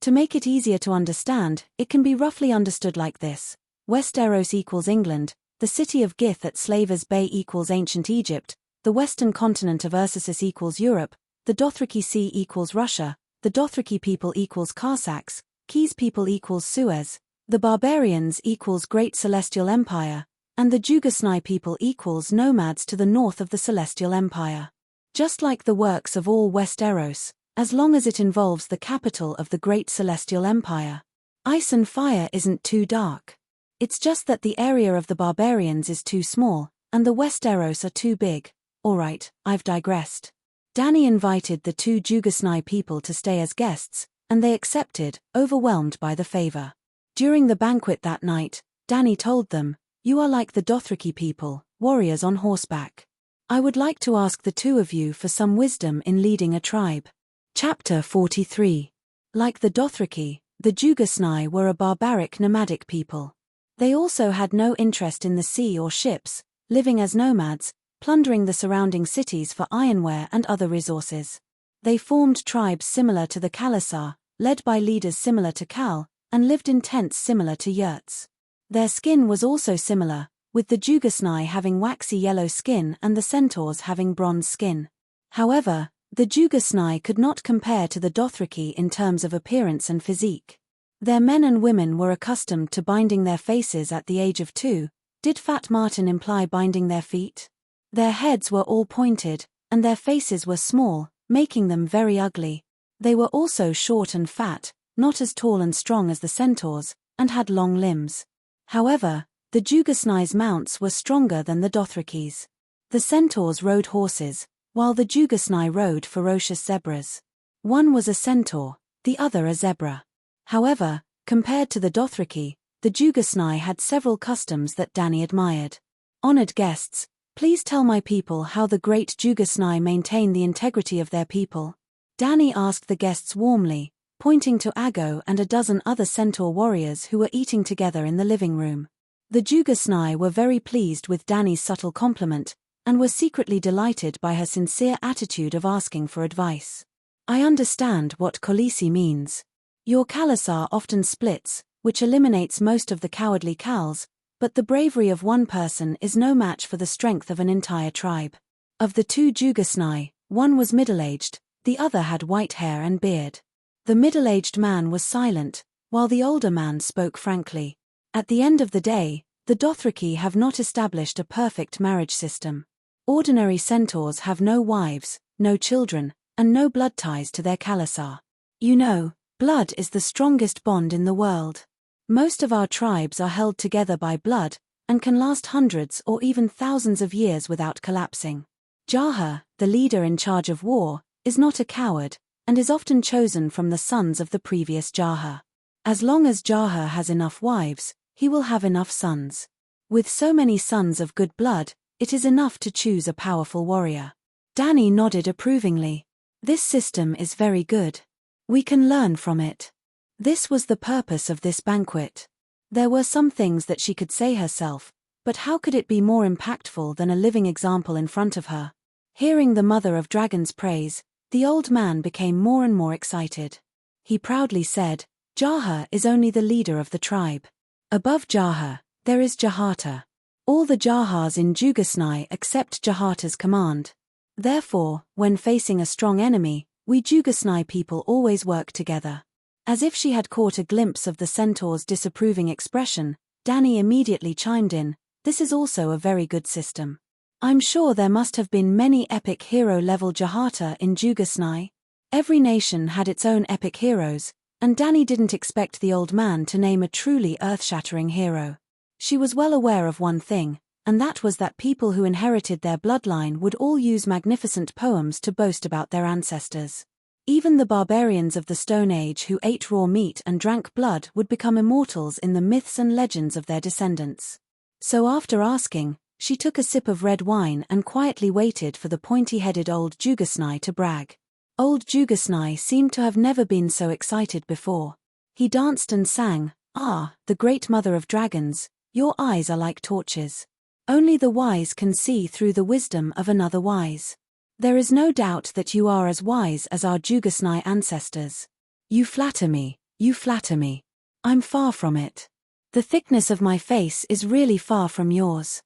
To make it easier to understand, it can be roughly understood like this. Westeros equals England, the city of Gith at Slavers Bay equals ancient Egypt, the western continent of Ursus equals Europe, the Dothraki Sea equals Russia, the Dothraki people equals Karsaks, Keys people equals Suez, the barbarians equals Great Celestial Empire, and the Jugasnai people equals nomads to the north of the Celestial Empire. Just like the works of all Westeros, as long as it involves the capital of the Great Celestial Empire. Ice and fire isn't too dark. It's just that the area of the barbarians is too small, and the Westeros are too big. Alright, I've digressed. Dany invited the 2 Jugasnai people to stay as guests, and they accepted, overwhelmed by the favor. During the banquet that night, Dany told them, "You are like the Dothraki people, warriors on horseback. I would like to ask the 2 of you for some wisdom in leading a tribe." Chapter 43. Like the Dothraki, the Jugasnai were a barbaric nomadic people. They also had no interest in the sea or ships, living as nomads, plundering the surrounding cities for ironware and other resources. They formed tribes similar to the Khalasar, led by leaders similar to Khal, and lived in tents similar to yurts. Their skin was also similar, with the Jugasnai having waxy yellow skin and the centaurs having bronze skin. However, the Jugasnai could not compare to the Dothraki in terms of appearance and physique. Their men and women were accustomed to binding their faces at the age of 2. Did Fat Martin imply binding their feet? Their heads were all pointed, and their faces were small, making them very ugly. They were also short and fat, not as tall and strong as the centaurs, and had long limbs. However, the Jugasnai's mounts were stronger than the Dothrakis. The centaurs rode horses, while the Jugasnai rode ferocious zebras. One was a centaur, the other a zebra. However, compared to the Dothraki, the Jugasnai had several customs that Dany admired. Honored guests, please tell my people how the great Jugasnai maintain the integrity of their people. Dany asked the guests warmly, pointing to Aggo and a dozen other centaur warriors who were eating together in the living room. The Jugasnai were very pleased with Dany's subtle compliment, and were secretly delighted by her sincere attitude of asking for advice. I understand what Khaleesi means. Your Khalasar often splits, which eliminates most of the cowardly Khals, but the bravery of one person is no match for the strength of an entire tribe. Of the 2 Jugasnai, one was middle-aged, the other had white hair and beard. The middle-aged man was silent, while the older man spoke frankly. At the end of the day, the Dothraki have not established a perfect marriage system. Ordinary centaurs have no wives, no children, and no blood ties to their Khalasar. You know, blood is the strongest bond in the world. Most of our tribes are held together by blood, and can last hundreds or even thousands of years without collapsing. Jaha, the leader in charge of war, is not a coward, and is often chosen from the sons of the previous Jaha. As long as Jaha has enough wives, he will have enough sons. With so many sons of good blood, it is enough to choose a powerful warrior. Dany nodded approvingly. This system is very good. We can learn from it. This was the purpose of this banquet. There were some things that she could say herself, but how could it be more impactful than a living example in front of her? Hearing the mother of dragons praise, the old man became more and more excited. He proudly said, Jaha is only the leader of the tribe. Above Jaha, there is Jahata. All the Jahas in Jugasnai accept Jahata's command. Therefore, when facing a strong enemy, we Jugasnai people always work together. As if she had caught a glimpse of the centaur's disapproving expression, Dany immediately chimed in, this is also a very good system. I'm sure there must have been many epic hero-level Jahata in Jugasnai. Every nation had its own epic heroes, and Dany didn't expect the old man to name a truly earth-shattering hero. She was well aware of one thing, and that was that people who inherited their bloodline would all use magnificent poems to boast about their ancestors. Even the barbarians of the Stone Age who ate raw meat and drank blood would become immortals in the myths and legends of their descendants. So after asking, she took a sip of red wine and quietly waited for the pointy-headed old Jugasnai to brag. Old Jugasnai seemed to have never been so excited before. He danced and sang, the great mother of dragons, your eyes are like torches. Only the wise can see through the wisdom of another wise. There is no doubt that you are as wise as our Jugasnai ancestors. You flatter me, you flatter me. I'm far from it. The thickness of my face is really far from yours.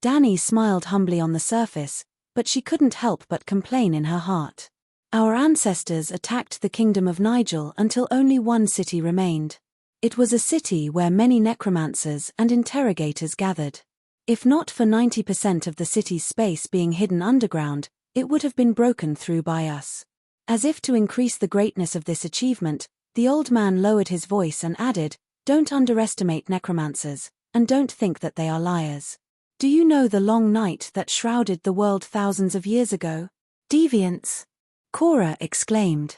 Dany smiled humbly on the surface, but she couldn't help but complain in her heart. Our ancestors attacked the kingdom of Nigel until only one city remained. It was a city where many necromancers and interrogators gathered. If not for 90% of the city's space being hidden underground, it would have been broken through by us. As if to increase the greatness of this achievement, the old man lowered his voice and added, don't underestimate necromancers, and don't think that they are liars. Do you know the long night that shrouded the world thousands of years ago? Deviants! Cora exclaimed.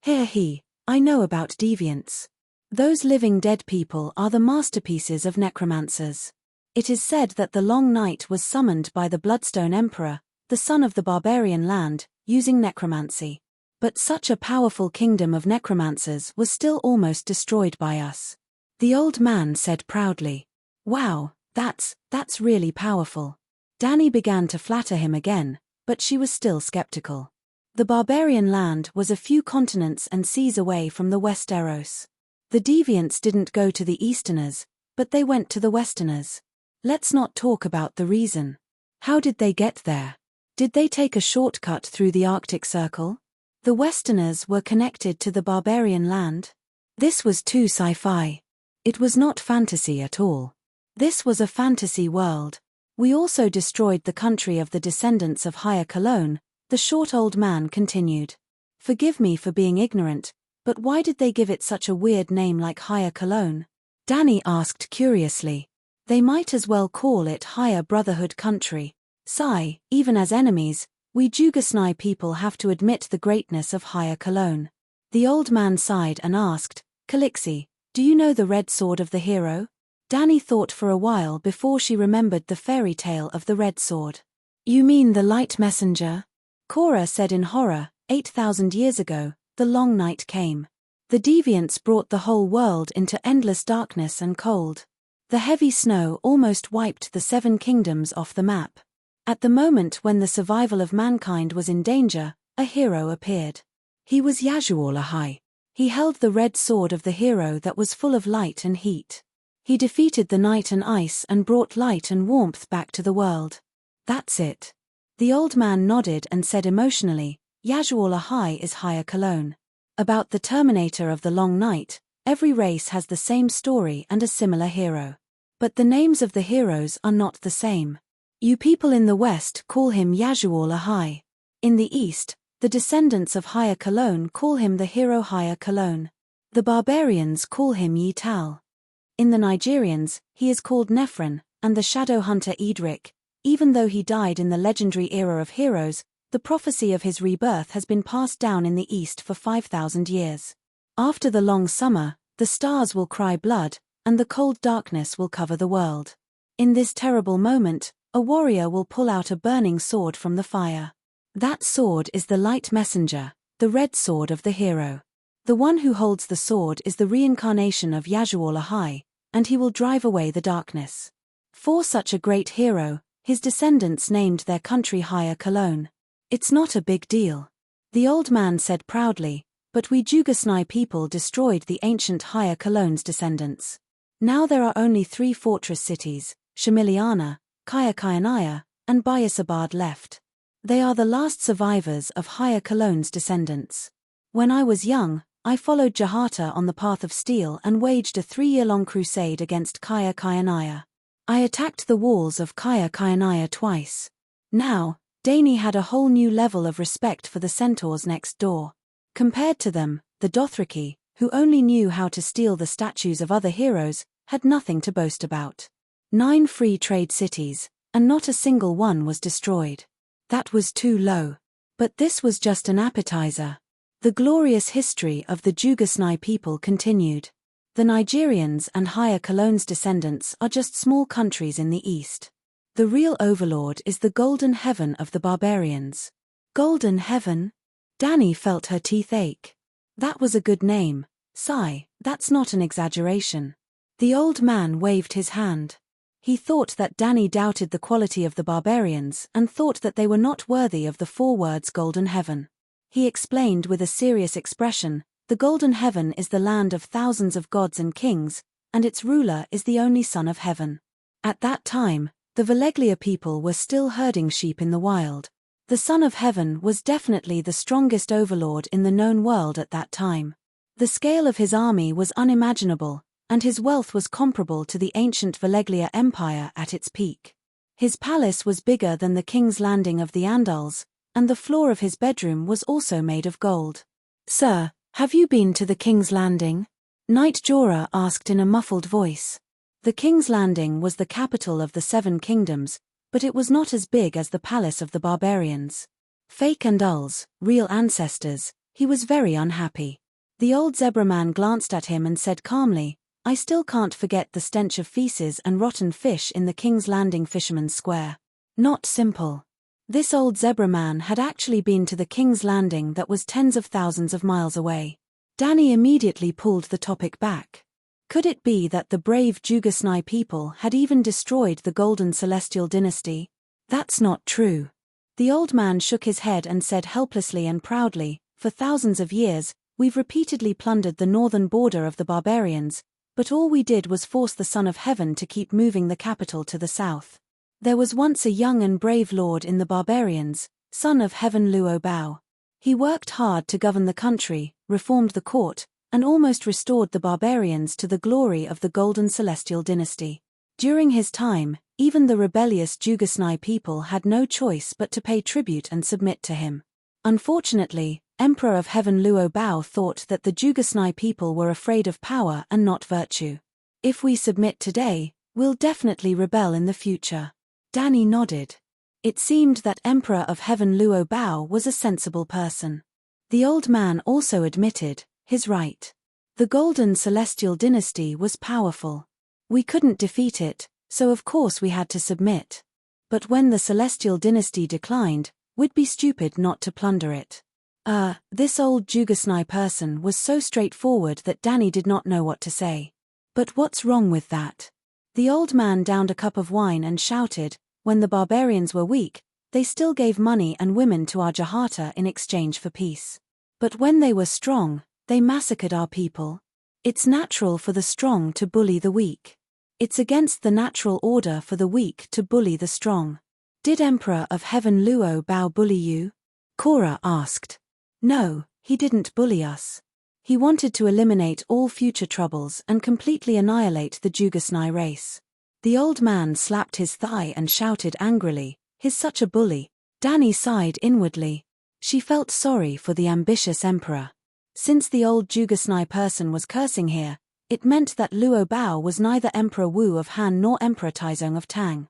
I know about deviants. Those living dead people are the masterpieces of necromancers. It is said that the long night was summoned by the Bloodstone Emperor, the son of the barbarian land, using necromancy. But such a powerful kingdom of necromancers was still almost destroyed by us. The old man said proudly. Wow, that's really powerful. Dany began to flatter him again, but she was still skeptical. The barbarian land was a few continents and seas away from the Westeros. The deviants didn't go to the Easterners, but they went to the Westerners. Let's not talk about the reason. How did they get there? Did they take a shortcut through the Arctic Circle? The Westerners were connected to the barbarian land? This was too sci-fi. It was not fantasy at all. This was a fantasy world. We also destroyed the country of the descendants of Higher Cologne, the short old man continued. Forgive me for being ignorant, but why did they give it such a weird name like Higher Cologne? Dany asked curiously. They might as well call it Higher Brotherhood Country. Sigh, even as enemies, we Jugasnai people have to admit the greatness of Higher Cologne. The old man sighed and asked, Calixi, do you know the red sword of the hero? Dany thought for a while before she remembered the fairy tale of the red sword. You mean the light messenger? Cora said in horror, 8,000 years ago, the long night came. The deviants brought the whole world into endless darkness and cold. The heavy snow almost wiped the 7 kingdoms off the map. At the moment when the survival of mankind was in danger, a hero appeared. He was Yazuor Ahai. He held the red sword of the hero that was full of light and heat. He defeated the night and ice and brought light and warmth back to the world. That's it. The old man nodded and said emotionally, Yazuor Ahai is Higher Cologne. About the Terminator of the Long Night, every race has the same story and a similar hero. But the names of the heroes are not the same. You people in the West call him Yazuor Ahai. In the East, the descendants of Higher Cologne call him the hero Higher Cologne. The barbarians call him Yi Tal. In the Nigerians, he is called Nephron, and the shadow hunter Edric. Even though he died in the legendary era of heroes, the prophecy of his rebirth has been passed down in the East for 5,000 years. After the long summer, The stars will cry blood, and the cold darkness will cover the world. In this terrible moment, a warrior will pull out a burning sword from the fire. That sword is the light messenger, the red sword of the hero. The one who holds the sword is the reincarnation of Yazual Ahai, and he will drive away the darkness. For such a great hero, his descendants named their country Higher Cologne. It's not a big deal. The old man said proudly, but we Jugasnai people destroyed the ancient Higher Cologne's descendants. Now there are only 3 fortress cities, Shamiliana, Kaya and Bayasabad left. They are the last survivors of Higher Cologne's descendants. When I was young, I followed Jahata on the path of steel and waged a 3-year-long crusade against Kaya. I attacked the walls of Kaya twice. Now, Dani had a whole new level of respect for the centaurs next door. Compared to them, the Dothraki, who only knew how to steal the statues of other heroes, had nothing to boast about. 9 free trade cities, and not a single one was destroyed. That was too low. But this was just an appetizer. The glorious history of the Jugasnai people continued. The Nigerians and Higher Cologne's descendants are just small countries in the east. The real overlord is the Golden Heaven of the barbarians. Golden Heaven? Dani felt her teeth ache. That was a good name. Sigh, that's not an exaggeration. The old man waved his hand. He thought that Dani doubted the quality of the barbarians and thought that they were not worthy of the 4 words Golden Heaven. He explained with a serious expression, the Golden Heaven is the land of thousands of gods and kings, and its ruler is the only Son of Heaven. At that time, the Valeglia people were still herding sheep in the wild. The Son of Heaven was definitely the strongest overlord in the known world at that time. The scale of his army was unimaginable, and his wealth was comparable to the ancient Valeglia Empire at its peak. His palace was bigger than the King's Landing of the Andals, and the floor of his bedroom was also made of gold. "Sir, have you been to the King's Landing?" Knight Jorah asked in a muffled voice. The King's Landing was the capital of the 7 kingdoms, but it was not as big as the palace of the barbarians. Fake and Ulls, real ancestors, he was very unhappy. The old zebra man glanced at him and said calmly, "I still can't forget the stench of feces and rotten fish in the King's Landing Fisherman's Square. Not simple." This old zebra man had actually been to the King's Landing that was tens of thousands of miles away. Dani immediately pulled the topic back. Could it be that the brave Jugasnai people had even destroyed the Golden Celestial Dynasty? That's not true. The old man shook his head and said helplessly and proudly, "For thousands of years, we've repeatedly plundered the northern border of the barbarians, but all we did was force the Son of Heaven to keep moving the capital to the south. There was once a young and brave lord in the barbarians, Son of Heaven Luo Bao. He worked hard to govern the country, reformed the court, and almost restored the barbarians to the glory of the Golden Celestial Dynasty. During his time, even the rebellious Jugasnai people had no choice but to pay tribute and submit to him. Unfortunately, Emperor of Heaven Luo Bao thought that the Jugasnai people were afraid of power and not virtue. If we submit today, we'll definitely rebel in the future." Dani nodded. It seemed that Emperor of Heaven Luo Bao was a sensible person. The old man also admitted, he's right. The Golden Celestial Dynasty was powerful. We couldn't defeat it, so of course we had to submit. But when the Celestial Dynasty declined, we'd be stupid not to plunder it. This old Jugasnai person was so straightforward that Dani did not know what to say. But what's wrong with that? The old man downed a cup of wine and shouted, "When the barbarians were weak, they still gave money and women to our Jahata in exchange for peace. But when they were strong, they massacred our people. It's natural for the strong to bully the weak. It's against the natural order for the weak to bully the strong. Did Emperor of Heaven Luo Bao bully you?" Korra asked. "No, he didn't bully us. He wanted to eliminate all future troubles and completely annihilate the Jugasnai race." The old man slapped his thigh and shouted angrily, "He's such a bully." Dani sighed inwardly. She felt sorry for the ambitious emperor. Since the old Jugasnai person was cursing here, it meant that Luo Bao was neither Emperor Wu of Han nor Emperor Taizong of Tang.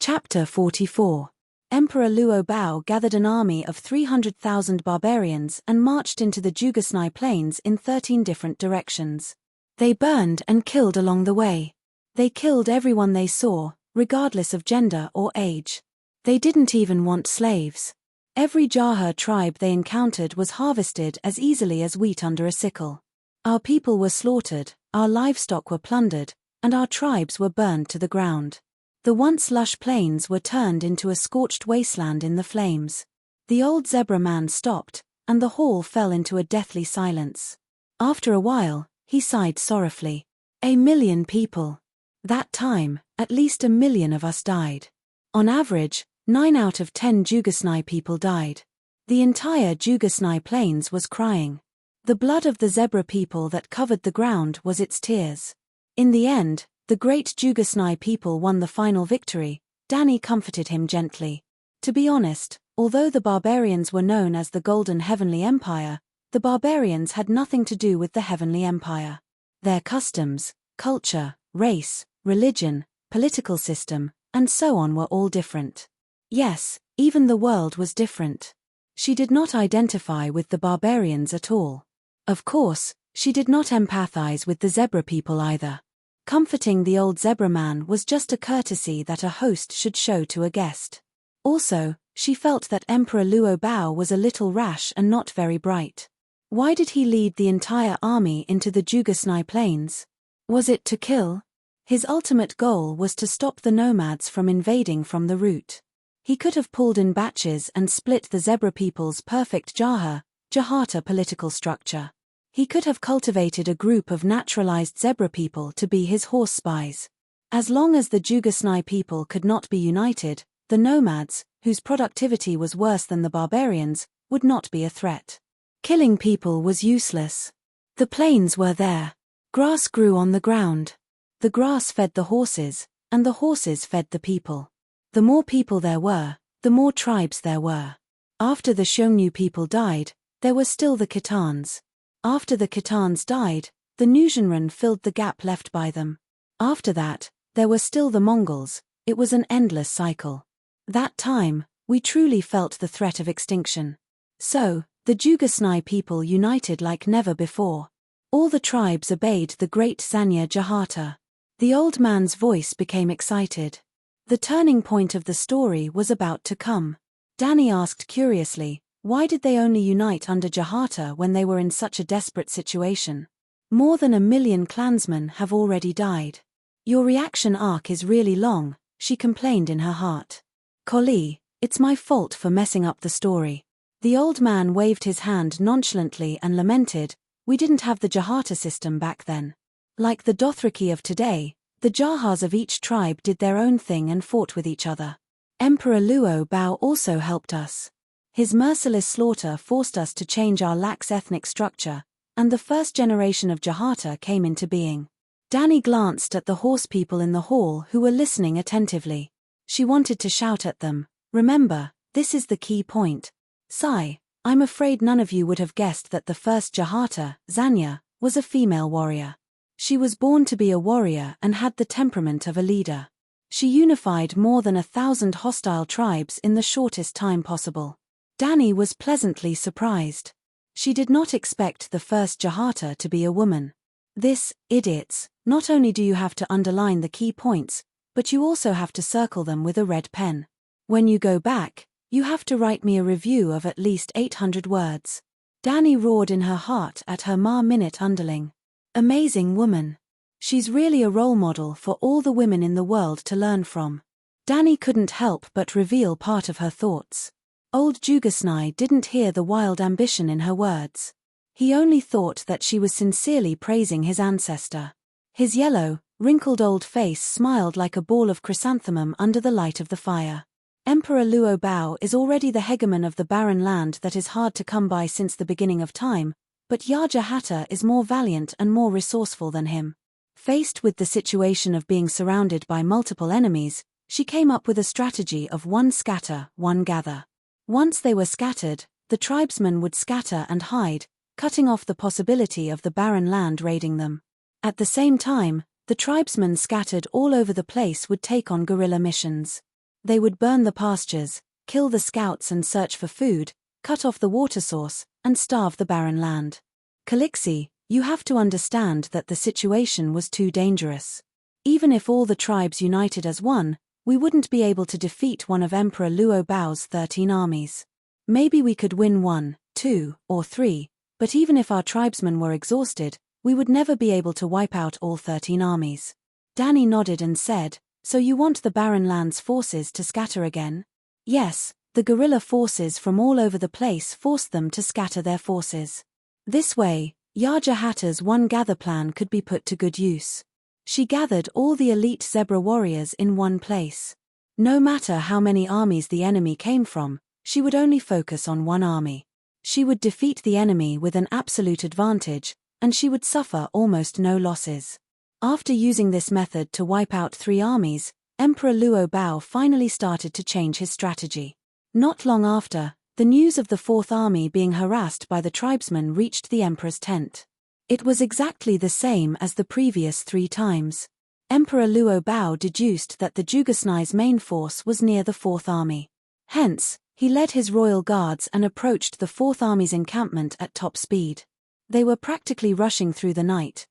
Chapter 44. Emperor Luo Bao gathered an army of 300,000 barbarians and marched into the Jugasnai plains in 13 different directions. They burned and killed along the way. They killed everyone they saw, regardless of gender or age. They didn't even want slaves. Every Jaha tribe they encountered was harvested as easily as wheat under a sickle. Our people were slaughtered, our livestock were plundered, and our tribes were burned to the ground. The once lush plains were turned into a scorched wasteland in the flames. The old zebra man stopped, and the hall fell into a deathly silence. After a while, he sighed sorrowfully. 1,000,000 people. That time, at least 1,000,000 of us died. On average, 9 out of 10 Jugasnai people died. The entire Jugasnai plains was crying. The blood of the zebra people that covered the ground was its tears. In the end, the great Jugasnai people won the final victory. Danny comforted him gently. To be honest, although the barbarians were known as the Golden Heavenly Empire, the barbarians had nothing to do with the Heavenly Empire. Their customs, culture, race, religion, political system, and so on were all different. Yes, even the world was different. She did not identify with the barbarians at all. Of course, she did not empathize with the zebra people either. Comforting the old zebra man was just a courtesy that a host should show to a guest. Also, she felt that Emperor Luo Bao was a little rash and not very bright. Why did he lead the entire army into the Jugasnai plains? Was it to kill? His ultimate goal was to stop the nomads from invading from the root. He could have pulled in batches and split the zebra people's perfect Jahata political structure. He could have cultivated a group of naturalized zebra people to be his horse spies. As long as the Jugasnai people could not be united, the nomads, whose productivity was worse than the barbarians, would not be a threat. Killing people was useless. The plains were there. Grass grew on the ground. The grass fed the horses, and the horses fed the people. The more people there were, the more tribes there were. After the Xiongnu people died, there were still the Khitans. After the Khitans died, the Nuzhanren filled the gap left by them. After that, there were still the Mongols. It was an endless cycle. That time, we truly felt the threat of extinction. So, the Jugasnai people united like never before. All the tribes obeyed the great Zanya Jahata. The old man's voice became excited. The turning point of the story was about to come. Danny asked curiously, why did they only unite under Jahata when they were in such a desperate situation? More than 1,000,000 clansmen have already died. Your reaction arc is really long, she complained in her heart. Collie, it's my fault for messing up the story. The old man waved his hand nonchalantly and lamented, we didn't have the Jahata system back then. Like the Dothraki of today, the Jahas of each tribe did their own thing and fought with each other. Emperor Luo Bao also helped us. His merciless slaughter forced us to change our lax ethnic structure, and the first generation of Jahata came into being. Danny glanced at the horse people in the hall who were listening attentively. She wanted to shout at them, remember, this is the key point. Sigh, I'm afraid none of you would have guessed that the first Jahata, Zanya, was a female warrior. She was born to be a warrior and had the temperament of a leader. She unified more than 1,000 hostile tribes in the shortest time possible. Danny was pleasantly surprised. She did not expect the first Jahata to be a woman. This, idiots, not only do you have to underline the key points, but you also have to circle them with a red pen. When you go back, you have to write me a review of at least 800 words. Danny roared in her heart at her minute underling. Amazing woman. She's really a role model for all the women in the world to learn from. Danny couldn't help but reveal part of her thoughts. Old Jugasnai didn't hear the wild ambition in her words. He only thought that she was sincerely praising his ancestor. His yellow, wrinkled old face smiled like a ball of chrysanthemum under the light of the fire. Emperor Luo Bao is already the hegemon of the barren land that is hard to come by since the beginning of time, but Jahata is more valiant and more resourceful than him. Faced with the situation of being surrounded by multiple enemies, she came up with a strategy of one scatter, one gather. Once they were scattered, the tribesmen would scatter and hide, cutting off the possibility of the barren land raiding them. At the same time, the tribesmen scattered all over the place would take on guerrilla missions. They would burn the pastures, kill the scouts and search for food, cut off the water source, and starve the barren land. Calixi, You have to understand that the situation was too dangerous. Even if all the tribes united as one, we wouldn't be able to defeat one of Emperor Luo Bao's 13 armies. Maybe we could win 1, 2, or 3, but even if our tribesmen were exhausted, we would never be able to wipe out all 13 armies. Danny nodded and said, "So you want the Barren Lands forces to scatter again?" "Yes, the guerrilla forces from all over the place forced them to scatter their forces. This way, Yarja Hatter's one gather plan could be put to good use. She gathered all the elite zebra warriors in one place. No matter how many armies the enemy came from, she would only focus on one army. She would defeat the enemy with an absolute advantage, and she would suffer almost no losses. After using this method to wipe out 3 armies, Emperor Luo Bao finally started to change his strategy. Not long after, the news of the 4th army being harassed by the tribesmen reached the emperor's tent. It was exactly the same as the previous 3 times. Emperor Luo Bao deduced that the Jugasnai's main force was near the 4th army. Hence, he led his royal guards and approached the 4th army's encampment at top speed. They were practically rushing through the night.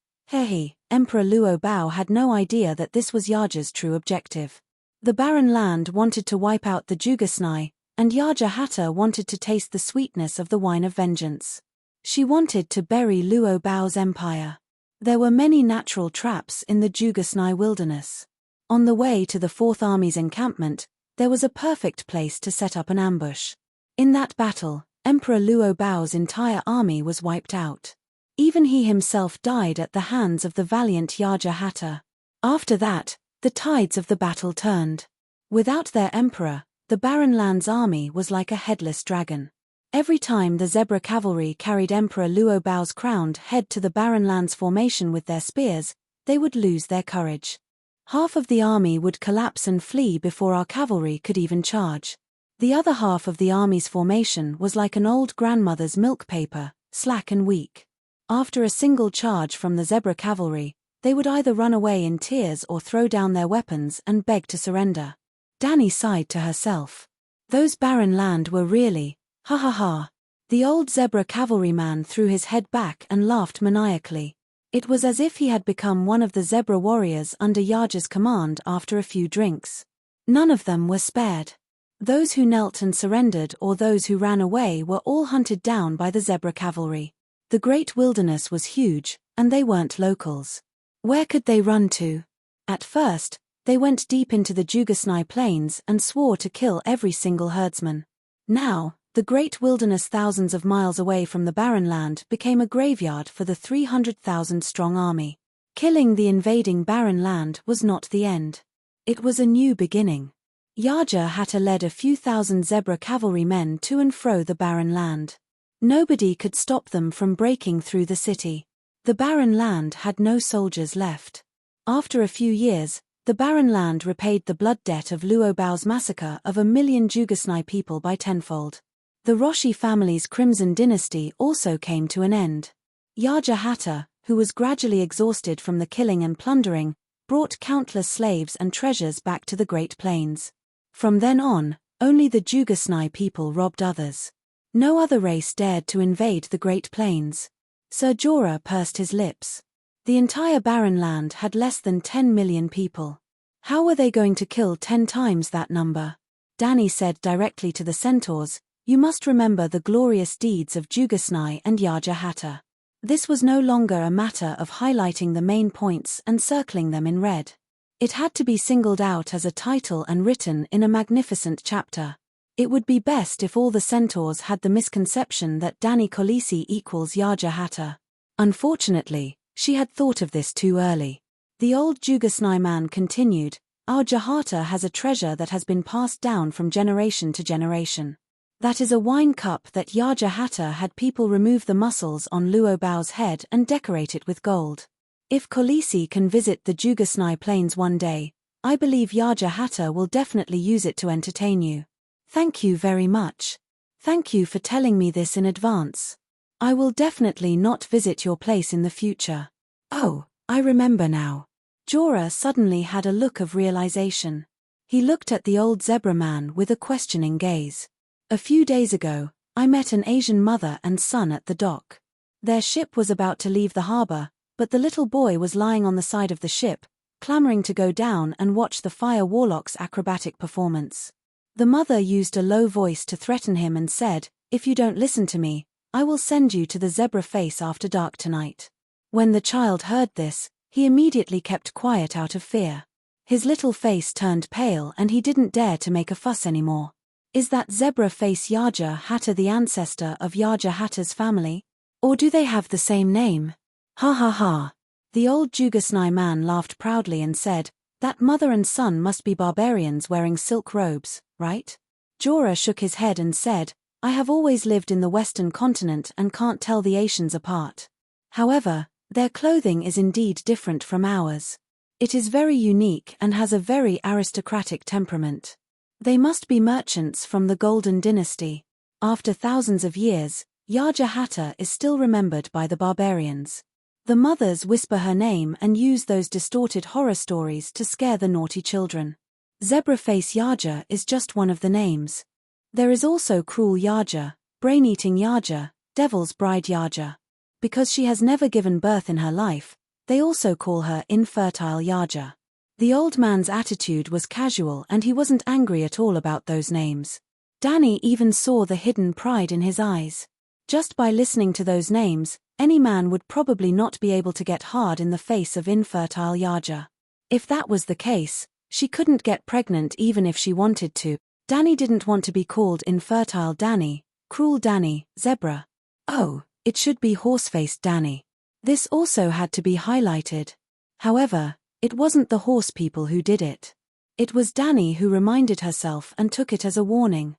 Emperor Luo Bao had no idea that this was Yarja's true objective. The Barren Land wanted to wipe out the Jugasnai, and Yarja Hatter wanted to taste the sweetness of the wine of vengeance. She wanted to bury Luo Bao's empire. There were many natural traps in the Jugasnai wilderness. On the way to the 4th Army's encampment, there was a perfect place to set up an ambush. In that battle, Emperor Luo Bao's entire army was wiped out. Even he himself died at the hands of the valiant Yarja Hatter. After that, the tides of the battle turned. Without their emperor, the Barren Lands army was like a headless dragon. Every time the zebra cavalry carried Emperor Luo Bao's crowned head to the Barren Lands formation with their spears, they would lose their courage. Half of the army would collapse and flee before our cavalry could even charge. The other half of the army's formation was like an old grandmother's milk paper, slack and weak. After a single charge from the zebra cavalry, they would either run away in tears or throw down their weapons and beg to surrender. Danny sighed to herself. Those Barren Land were really, ha ha ha. The old zebra cavalryman threw his head back and laughed maniacally. It was as if he had become one of the zebra warriors under Yarja's command after a few drinks. None of them were spared. Those who knelt and surrendered or those who ran away were all hunted down by the zebra cavalry. The great wilderness was huge, and they weren't locals. Where could they run to? At first, they went deep into the Jugasnai plains and swore to kill every single herdsman. Now, the great wilderness thousands of miles away from the Barren Land became a graveyard for the 300,000-strong army. Killing the invading Barren Land was not the end. It was a new beginning. Yarja Hatter led a few thousand zebra cavalrymen to and fro the Barren Land. Nobody could stop them from breaking through the city. The Barren Land had no soldiers left. After a few years, the Barren Land repaid the blood debt of Luo Bao's massacre of 1 million Jugasnai people by tenfold. The Roshi family's Crimson Dynasty also came to an end. Yarja Hatter, who was gradually exhausted from the killing and plundering, brought countless slaves and treasures back to the Great Plains. From then on, only the Jugasnai people robbed others. No other race dared to invade the Great Plains. Sir Jorah pursed his lips. The entire Barren Land had less than 10 million people. How were they going to kill 10 times that number? Danny said directly to the centaurs, "You must remember the glorious deeds of Jugasnai and Yarja Hatter." This was no longer a matter of highlighting the main points and circling them in red. It had to be singled out as a title and written in a magnificent chapter. It would be best if all the centaurs had the misconception that Danny Khaleesi equals Yarja Hatter. Unfortunately, she had thought of this too early. The old Jugasnai man continued, "Our Jahata has a treasure that has been passed down from generation to generation. That is a wine cup that Yarja Hatter had people remove the muscles on Luo Bao's head and decorate it with gold. If Khaleesi can visit the Jugasnai plains one day, I believe Yarja Hatter will definitely use it to entertain you. Thank you very much. Thank you for telling me this in advance. I will definitely not visit your place in the future." "Oh, I remember now." Jorah suddenly had a look of realization. He looked at the old zebra man with a questioning gaze. "A few days ago, I met an Asian mother and son at the dock. Their ship was about to leave the harbor, but the little boy was lying on the side of the ship, clamoring to go down and watch the fire warlock's acrobatic performance. The mother used a low voice to threaten him and said, "If you don't listen to me, I will send you to the zebra face after dark tonight." When the child heard this, he immediately kept quiet out of fear. His little face turned pale and he didn't dare to make a fuss anymore. Is that zebra face Yaja Hatter the ancestor of Yaja Hatter's family? Or do they have the same name? Ha ha ha. The old Jugasnai man laughed proudly and said, "That mother and son must be barbarians wearing silk robes, right?" Jorah shook his head and said, "I have always lived in the Western continent and can't tell the Asians apart. However, their clothing is indeed different from ours. It is very unique and has a very aristocratic temperament. They must be merchants from the Golden Dynasty. After thousands of years, Yaja Hatter is still remembered by the barbarians. The mothers whisper her name and use those distorted horror stories to scare the naughty children. Zebraface Yaja is just one of the names. There is also Cruel Yaja, Brain-Eating Yaja, Devil's Bride Yaja. Because she has never given birth in her life, they also call her Infertile Yaja." The old man's attitude was casual and he wasn't angry at all about those names. Dany even saw the hidden pride in his eyes. Just by listening to those names, any man would probably not be able to get hard in the face of Infertile Yaja. If that was the case, she couldn't get pregnant even if she wanted to. Dany didn't want to be called Infertile Dany, Cruel Dany, Zebra. Oh, it should be Horsefaced Dany. This also had to be highlighted. However, it wasn't the horse people who did it. It was Dany who reminded herself and took it as a warning.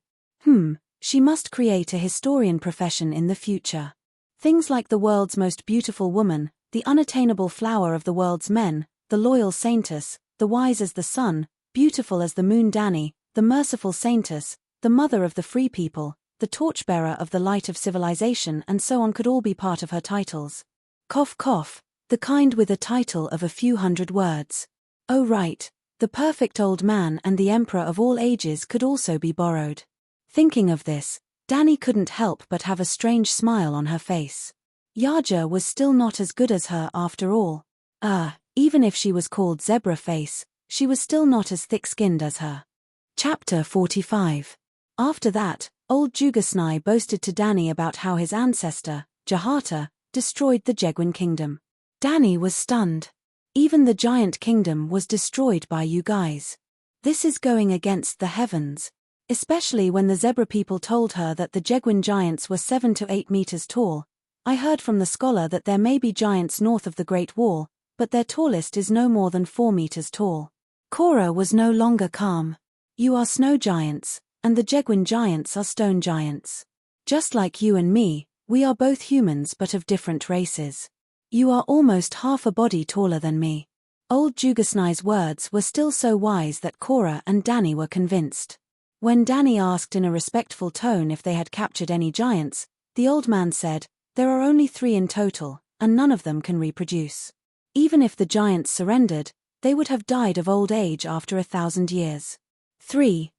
She must create a historian profession in the future. Things like the world's most beautiful woman, the unattainable flower of the world's men, the loyal saintess, the wise as the sun, beautiful as the moon Dany, the merciful saintess, the mother of the free people, the torchbearer of the light of civilization, and so on could all be part of her titles. Cough cough, the kind with a title of a few hundred words. Oh right, the perfect old man and the emperor of all ages could also be borrowed. Thinking of this, Dany couldn't help but have a strange smile on her face. Yaja was still not as good as her after all. Even if she was called Zebra Face, she was still not as thick-skinned as her. Chapter 45. After that, old Jugasnai boasted to Dany about how his ancestor, Jahata, destroyed the Jeguin kingdom. Dany was stunned. Even the giant kingdom was destroyed by you guys. This is going against the heavens. Especially when the zebra people told her that the Jeguin giants were 7 to 8 meters tall. I heard from the scholar that there may be giants north of the Great Wall, but their tallest is no more than 4 meters tall. Korra was no longer calm. You are snow giants, and the Jeguin giants are stone giants. Just like you and me, we are both humans but of different races. You are almost half a body taller than me. Old Jugasnai's words were still so wise that Korra and Dany were convinced. When Dany asked in a respectful tone if they had captured any giants, the old man said, "There are only 3 in total, and none of them can reproduce. Even if the giants surrendered, they would have died of old age after 1,000 years. 3,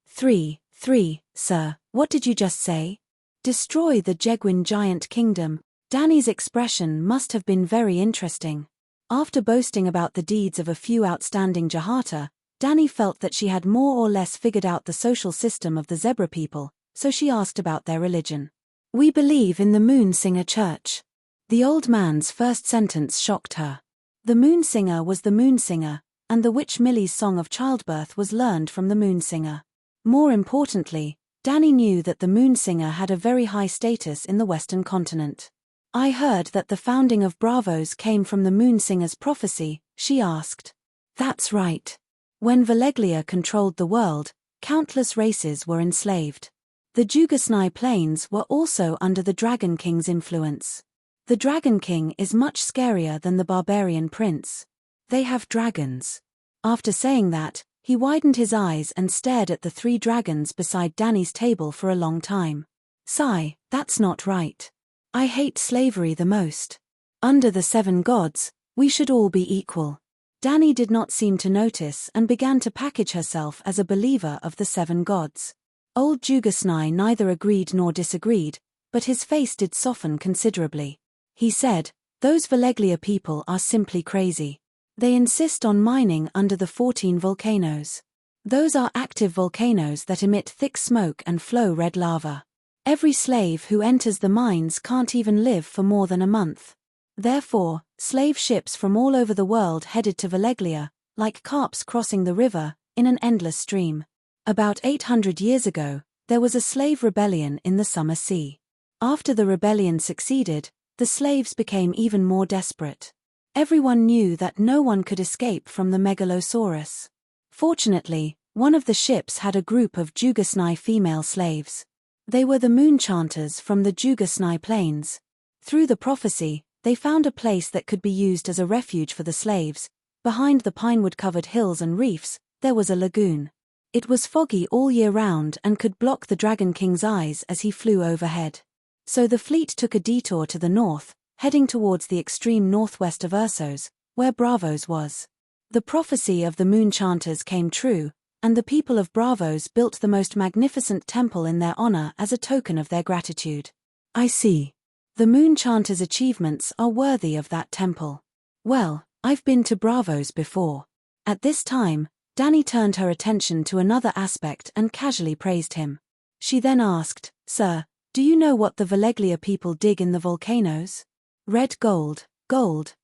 sir, what did you just say? Destroy the Jeguin giant kingdom." Dany's expression must have been very interesting. After boasting about the deeds of a few outstanding Jahata, Dany felt that she had more or less figured out the social system of the zebra people, so she asked about their religion. "We believe in the Moonsinger Church." The old man's first sentence shocked her. The Moonsinger was the Moonsinger, and the witch Millie's song of childbirth was learned from the Moonsinger. More importantly, Dany knew that the Moonsinger had a very high status in the Western continent. "I heard that the founding of Bravos came from the Moonsinger's prophecy," she asked. "That's right. When Valeglia controlled the world, countless races were enslaved. The Jugasnai Plains were also under the Dragon King's influence. The Dragon King is much scarier than the barbarian prince. They have dragons." After saying that, he widened his eyes and stared at the 3 dragons beside Dany's table for a long time. "Sigh, that's not right. I hate slavery the most. Under the 7 gods, we should all be equal." Dany did not seem to notice and began to package herself as a believer of the 7 gods. Old Jugasnai neither agreed nor disagreed, but his face did soften considerably. He said, "Those Valeglia people are simply crazy. They insist on mining under the 14 volcanoes. Those are active volcanoes that emit thick smoke and flow red lava. Every slave who enters the mines can't even live for more than a month. Therefore, slave ships from all over the world headed to Valeglia, like carps crossing the river, in an endless stream. About 800 years ago, there was a slave rebellion in the Summer Sea. After the rebellion succeeded, the slaves became even more desperate. Everyone knew that no one could escape from the megalosaurus. Fortunately, one of the ships had a group of Jugasnai female slaves. They were the moon chanters from the Jugasnai plains. Through the prophecy, they found a place that could be used as a refuge for the slaves. Behind the pinewood-covered hills and reefs, there was a lagoon. It was foggy all year round and could block the Dragon King's eyes as he flew overhead. So the fleet took a detour to the north, heading towards the extreme northwest of Ursos, where Bravos was. The prophecy of the moon chanters came true, and the people of Bravos built the most magnificent temple in their honor as a token of their gratitude. I see. The moon chanters' achievements are worthy of that temple. Well, I've been to Bravos before. At this time, Dani turned her attention to another aspect and casually praised him. She then asked, "Sir, do you know what the Valeglia people dig in the volcanoes? Red gold,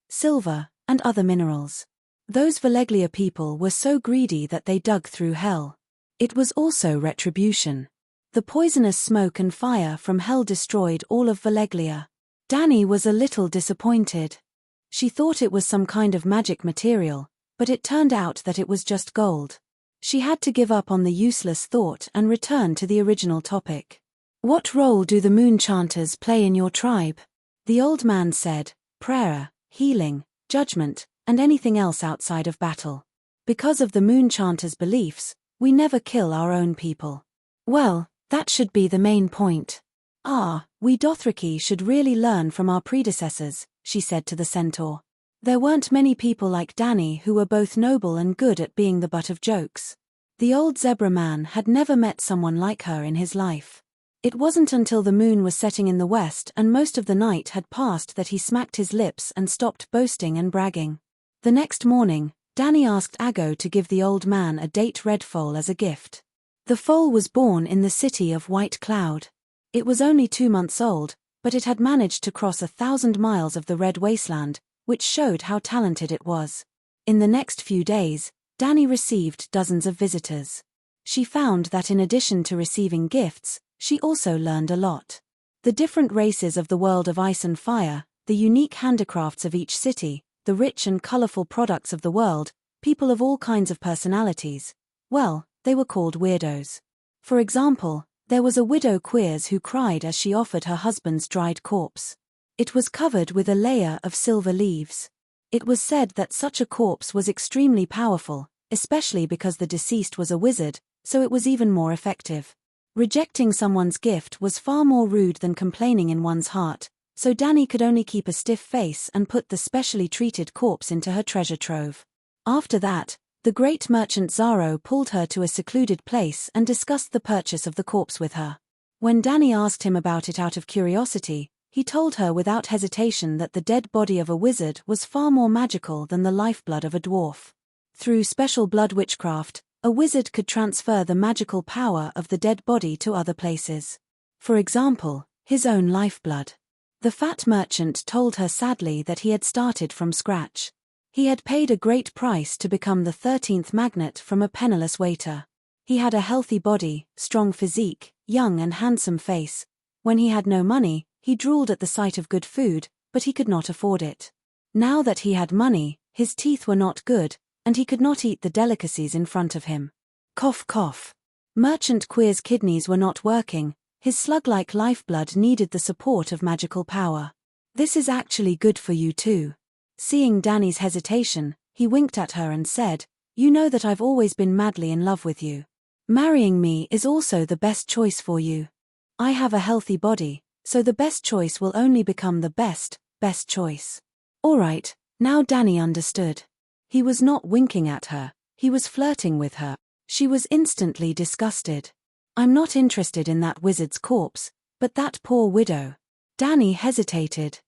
silver, and other minerals. Those Valeglia people were so greedy that they dug through hell. It was also retribution. The poisonous smoke and fire from hell destroyed all of Valeglia." Dani was a little disappointed. She thought it was some kind of magic material, but it turned out that it was just gold. She had to give up on the useless thought and return to the original topic. "What role do the moon chanters play in your tribe?" The old man said, "Prayer, healing, judgment, and anything else outside of battle. Because of the moon chanters' beliefs, we never kill our own people." "Well, that should be the main point. We Dothraki should really learn from our predecessors," she said to the centaur. There weren't many people like Dani who were both noble and good at being the butt of jokes. The old zebra man had never met someone like her in his life. It wasn't until the moon was setting in the west and most of the night had passed that he smacked his lips and stopped boasting and bragging. The next morning, Dani asked Aggo to give the old man a date red foal as a gift. The foal was born in the city of White Cloud. It was only 2 months old, but it had managed to cross 1,000 miles of the Red Wasteland, which showed how talented it was. In the next few days, Dani received dozens of visitors. She found that in addition to receiving gifts, she also learned a lot. The different races of the world of ice and fire, the unique handicrafts of each city, the rich and colorful products of the world, people of all kinds of personalities. Well, they were called weirdos. For example, there was a widow Queers who cried as she offered her husband's dried corpse. It was covered with a layer of silver leaves. It was said that such a corpse was extremely powerful, especially because the deceased was a wizard, so it was even more effective. Rejecting someone's gift was far more rude than complaining in one's heart, so Dani could only keep a stiff face and put the specially treated corpse into her treasure trove. After that, the great merchant Zaro pulled her to a secluded place and discussed the purchase of the corpse with her. When Dani asked him about it out of curiosity, he told her without hesitation that the dead body of a wizard was far more magical than the lifeblood of a dwarf. Through special blood witchcraft, a wizard could transfer the magical power of the dead body to other places. For example, his own lifeblood. The fat merchant told her sadly that he had started from scratch. He had paid a great price to become the 13th magnate from a penniless waiter. He had a healthy body, strong physique, young and handsome face. When he had no money, he drooled at the sight of good food, but he could not afford it. Now that he had money, his teeth were not good, and he could not eat the delicacies in front of him. Cough cough. Merchant Queer's kidneys were not working, his slug-like lifeblood needed the support of magical power. "This is actually good for you too." Seeing Dani's hesitation, he winked at her and said, "You know that I've always been madly in love with you. Marrying me is also the best choice for you. I have a healthy body, so the best choice will only become the best choice." Alright, now Dani understood. He was not winking at her, he was flirting with her. She was instantly disgusted. "I'm not interested in that wizard's corpse, but that poor widow." Dani hesitated.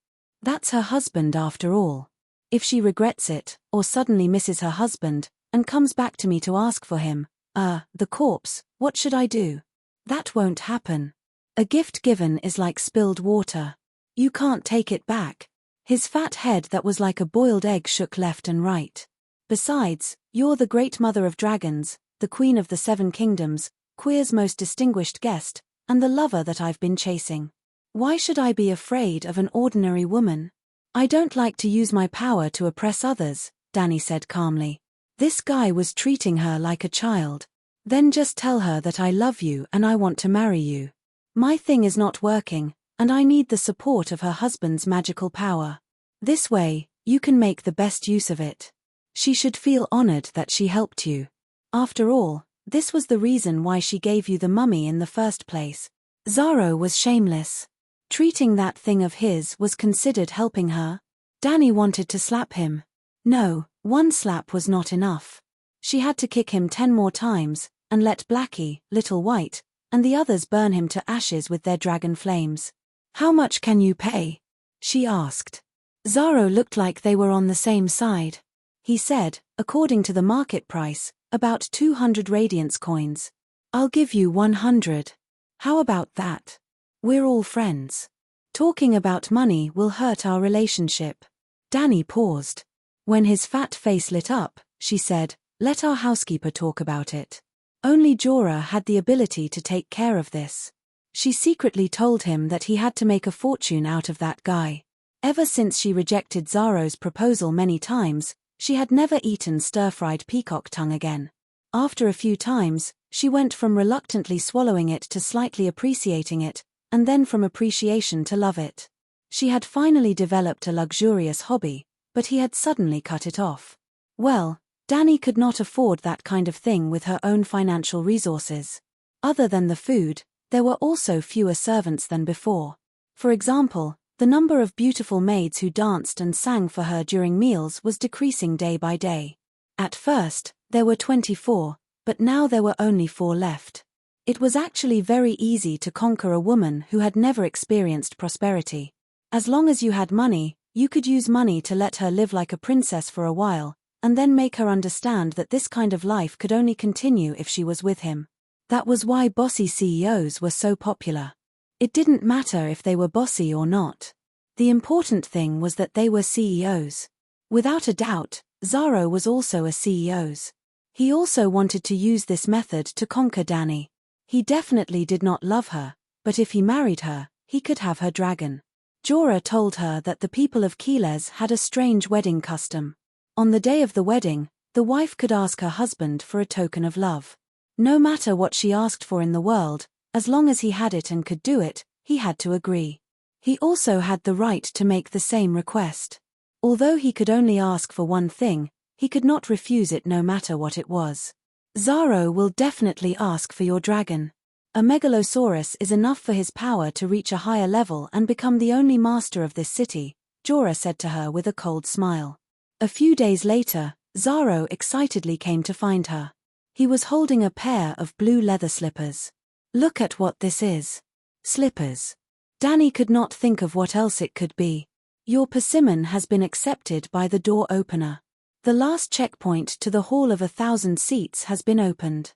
That's her husband after all. If she regrets it, or suddenly misses her husband, and comes back to me to ask for him, the corpse, what should I do? That won't happen. A gift given is like spilled water. You can't take it back. His fat head that was like a boiled egg shook left and right. Besides, you're the great mother of dragons, the queen of the 7 kingdoms, Queer's most distinguished guest, and the lover that I've been chasing. Why should I be afraid of an ordinary woman? I don't like to use my power to oppress others, Danny said calmly. This guy was treating her like a child. Then just tell her that I love you and I want to marry you. My thing is not working, and I need the support of her husband's magical power. This way, you can make the best use of it. She should feel honored that she helped you. After all, this was the reason why she gave you the mummy in the first place. Zaro was shameless. Treating that thing of his was considered helping her. Danny wanted to slap him. No, one slap was not enough. She had to kick him 10 more times, and let Blackie, Little White, and the others burn him to ashes with their dragon flames. How much can you pay? She asked. Zaro looked like they were on the same side. He said, according to the market price, about 200 radiance coins. I'll give you 100. How about that? We're all friends. Talking about money will hurt our relationship. Danny paused. When his fat face lit up, she said, let our housekeeper talk about it. Only Jorah had the ability to take care of this. She secretly told him that he had to make a fortune out of that guy. Ever since she rejected Zaro's proposal many times, she had never eaten stir-fried peacock tongue again. After a few times, she went from reluctantly swallowing it to slightly appreciating it, and then from appreciation to love it. She had finally developed a luxurious hobby, but he had suddenly cut it off. Well, Danny could not afford that kind of thing with her own financial resources. Other than the food, there were also fewer servants than before. For example, the number of beautiful maids who danced and sang for her during meals was decreasing day by day. At first, there were 24, but now there were only 4 left. It was actually very easy to conquer a woman who had never experienced prosperity. As long as you had money, you could use money to let her live like a princess for a while, and then make her understand that this kind of life could only continue if she was with him. That was why bossy CEOs were so popular. It didn't matter if they were bossy or not. The important thing was that they were CEOs. Without a doubt, Zaro was also a CEO. He also wanted to use this method to conquer Danny. He definitely did not love her, but if he married her, he could have her dragon. Jorah told her that the people of Keyleth had a strange wedding custom. On the day of the wedding, the wife could ask her husband for a token of love. No matter what she asked for in the world, as long as he had it and could do it, he had to agree. He also had the right to make the same request. Although he could only ask for one thing, he could not refuse it no matter what it was. Zaro will definitely ask for your dragon. A megalosaurus is enough for his power to reach a higher level and become the only master of this city, Jorah said to her with a cold smile. A few days later, Zaro excitedly came to find her. He was holding a pair of blue leather slippers. Look at what this is. Slippers. Danny could not think of what else it could be. Your persimmon has been accepted by the door opener. The last checkpoint to the Hall of 1,000 Seats has been opened.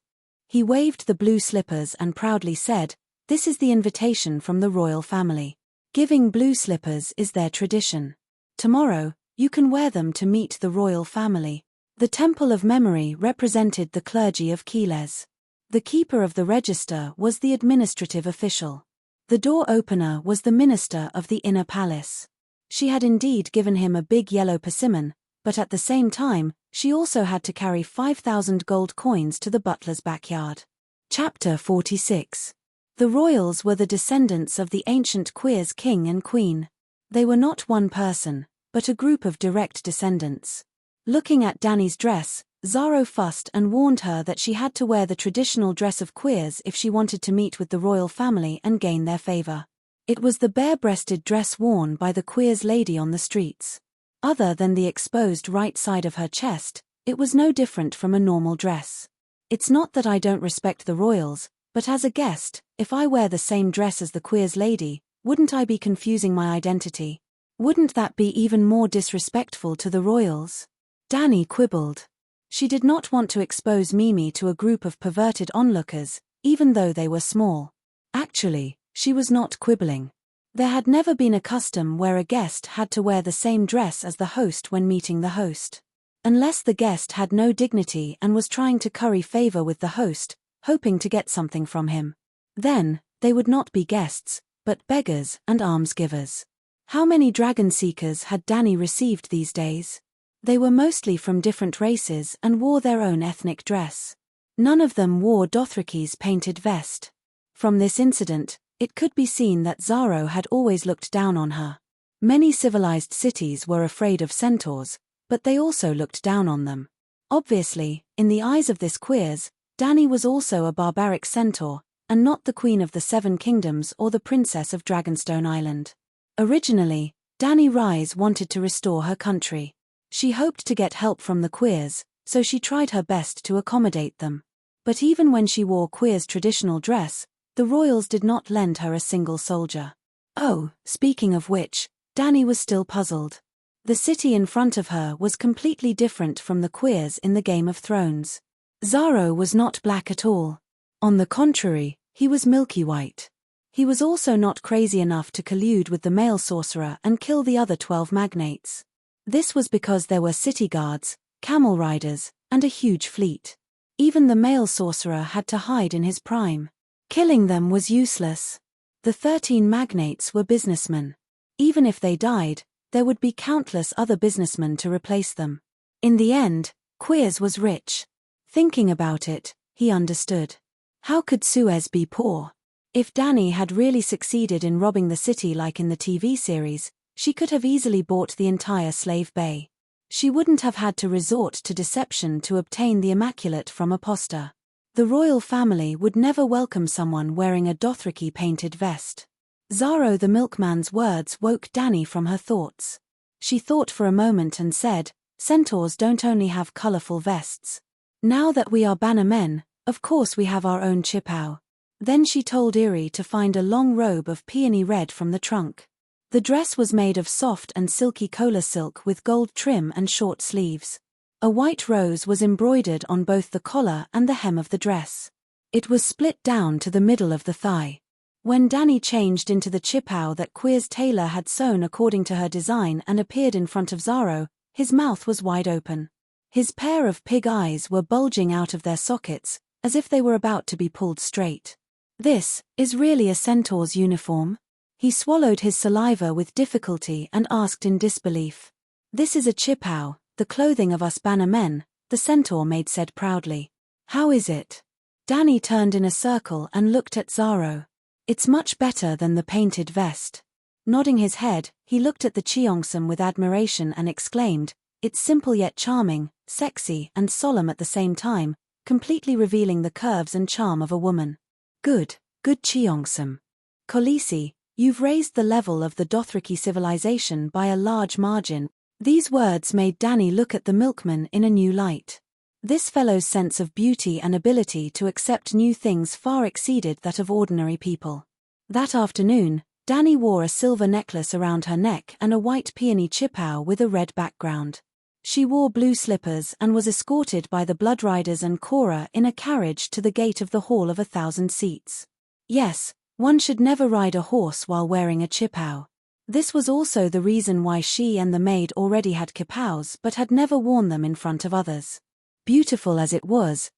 He waved the blue slippers and proudly said, this is the invitation from the royal family. Giving blue slippers is their tradition. Tomorrow, you can wear them to meet the royal family. The Temple of Memory represented the clergy of Keyleth. The keeper of the register was the administrative official. The door opener was the minister of the inner palace. She had indeed given him a big yellow persimmon, but at the same time, she also had to carry 5,000 gold coins to the butler's backyard. Chapter 46. The royals were the descendants of the ancient Queer's king and queen. They were not one person, but a group of direct descendants. Looking at Danny's dress, Zaro fussed and warned her that she had to wear the traditional dress of Queers if she wanted to meet with the royal family and gain their favor. It was the bare-breasted dress worn by the Queers lady on the streets. Other than the exposed right side of her chest, it was no different from a normal dress. It's not that I don't respect the royals, but as a guest, if I wear the same dress as the Queers lady, wouldn't I be confusing my identity? Wouldn't that be even more disrespectful to the royals? Dani quibbled. She did not want to expose Mimi to a group of perverted onlookers, even though they were small. Actually, she was not quibbling. There had never been a custom where a guest had to wear the same dress as the host when meeting the host. Unless the guest had no dignity and was trying to curry favor with the host, hoping to get something from him. Then, they would not be guests, but beggars and almsgivers. How many dragon seekers had Dani received these days? They were mostly from different races and wore their own ethnic dress. None of them wore Dothraki's painted vest. From this incident, it could be seen that Zaro had always looked down on her. Many civilized cities were afraid of centaurs, but they also looked down on them. Obviously, in the eyes of this queers, Dani was also a barbaric centaur, and not the Queen of the Seven Kingdoms or the Princess of Dragonstone Island. Originally, Dani Rise wanted to restore her country. She hoped to get help from the queers, so she tried her best to accommodate them. But even when she wore queers' traditional dress, the royals did not lend her a single soldier. Oh, speaking of which, Dani was still puzzled. The city in front of her was completely different from the queers in the Game of Thrones. Zaro was not black at all. On the contrary, he was milky white. He was also not crazy enough to collude with the male sorcerer and kill the other 12 magnates. This was because there were city guards, camel riders, and a huge fleet. Even the male sorcerer had to hide in his prime. Killing them was useless. The 13 magnates were businessmen. Even if they died, there would be countless other businessmen to replace them. In the end, Queers was rich. Thinking about it, he understood. How could Suez be poor? If Dani had really succeeded in robbing the city like in the TV series, she could have easily bought the entire slave bay. She wouldn't have had to resort to deception to obtain the immaculate from a poster. The royal family would never welcome someone wearing a Dothraki painted vest. Zaro the milkman's words woke Dani from her thoughts. She thought for a moment and said, "Centaurs don't only have colorful vests. Now that we are banner men, of course we have our own chipau." Then she told Iri to find a long robe of peony red from the trunk. The dress was made of soft and silky kola silk with gold trim and short sleeves. A white rose was embroidered on both the collar and the hem of the dress. It was split down to the middle of the thigh. When Dani changed into the chipau that Queer's tailor had sewn according to her design and appeared in front of Zaro, his mouth was wide open. His pair of pig eyes were bulging out of their sockets, as if they were about to be pulled straight. "This is really a centaur's uniform?" He swallowed his saliva with difficulty and asked in disbelief. "This is a chipau, the clothing of us banner men," the centaur maid said proudly. "How is it?" Dani turned in a circle and looked at Zaro. "It's much better than the painted vest." Nodding his head, he looked at the Cheongsam with admiration and exclaimed, "It's simple yet charming, sexy and solemn at the same time, completely revealing the curves and charm of a woman." Good Cheongsam. Khaleesi, you've raised the level of the Dothraki civilization by a large margin." These words made Dani look at the milkman in a new light. This fellow's sense of beauty and ability to accept new things far exceeded that of ordinary people. That afternoon, Dani wore a silver necklace around her neck and a white peony chipau with a red background. She wore blue slippers and was escorted by the Bloodriders and Cora in a carriage to the gate of the Hall of 1,000 Seats. Yes, one should never ride a horse while wearing a chipau. This was also the reason why she and the maid already had kipaus but had never worn them in front of others. Beautiful as it was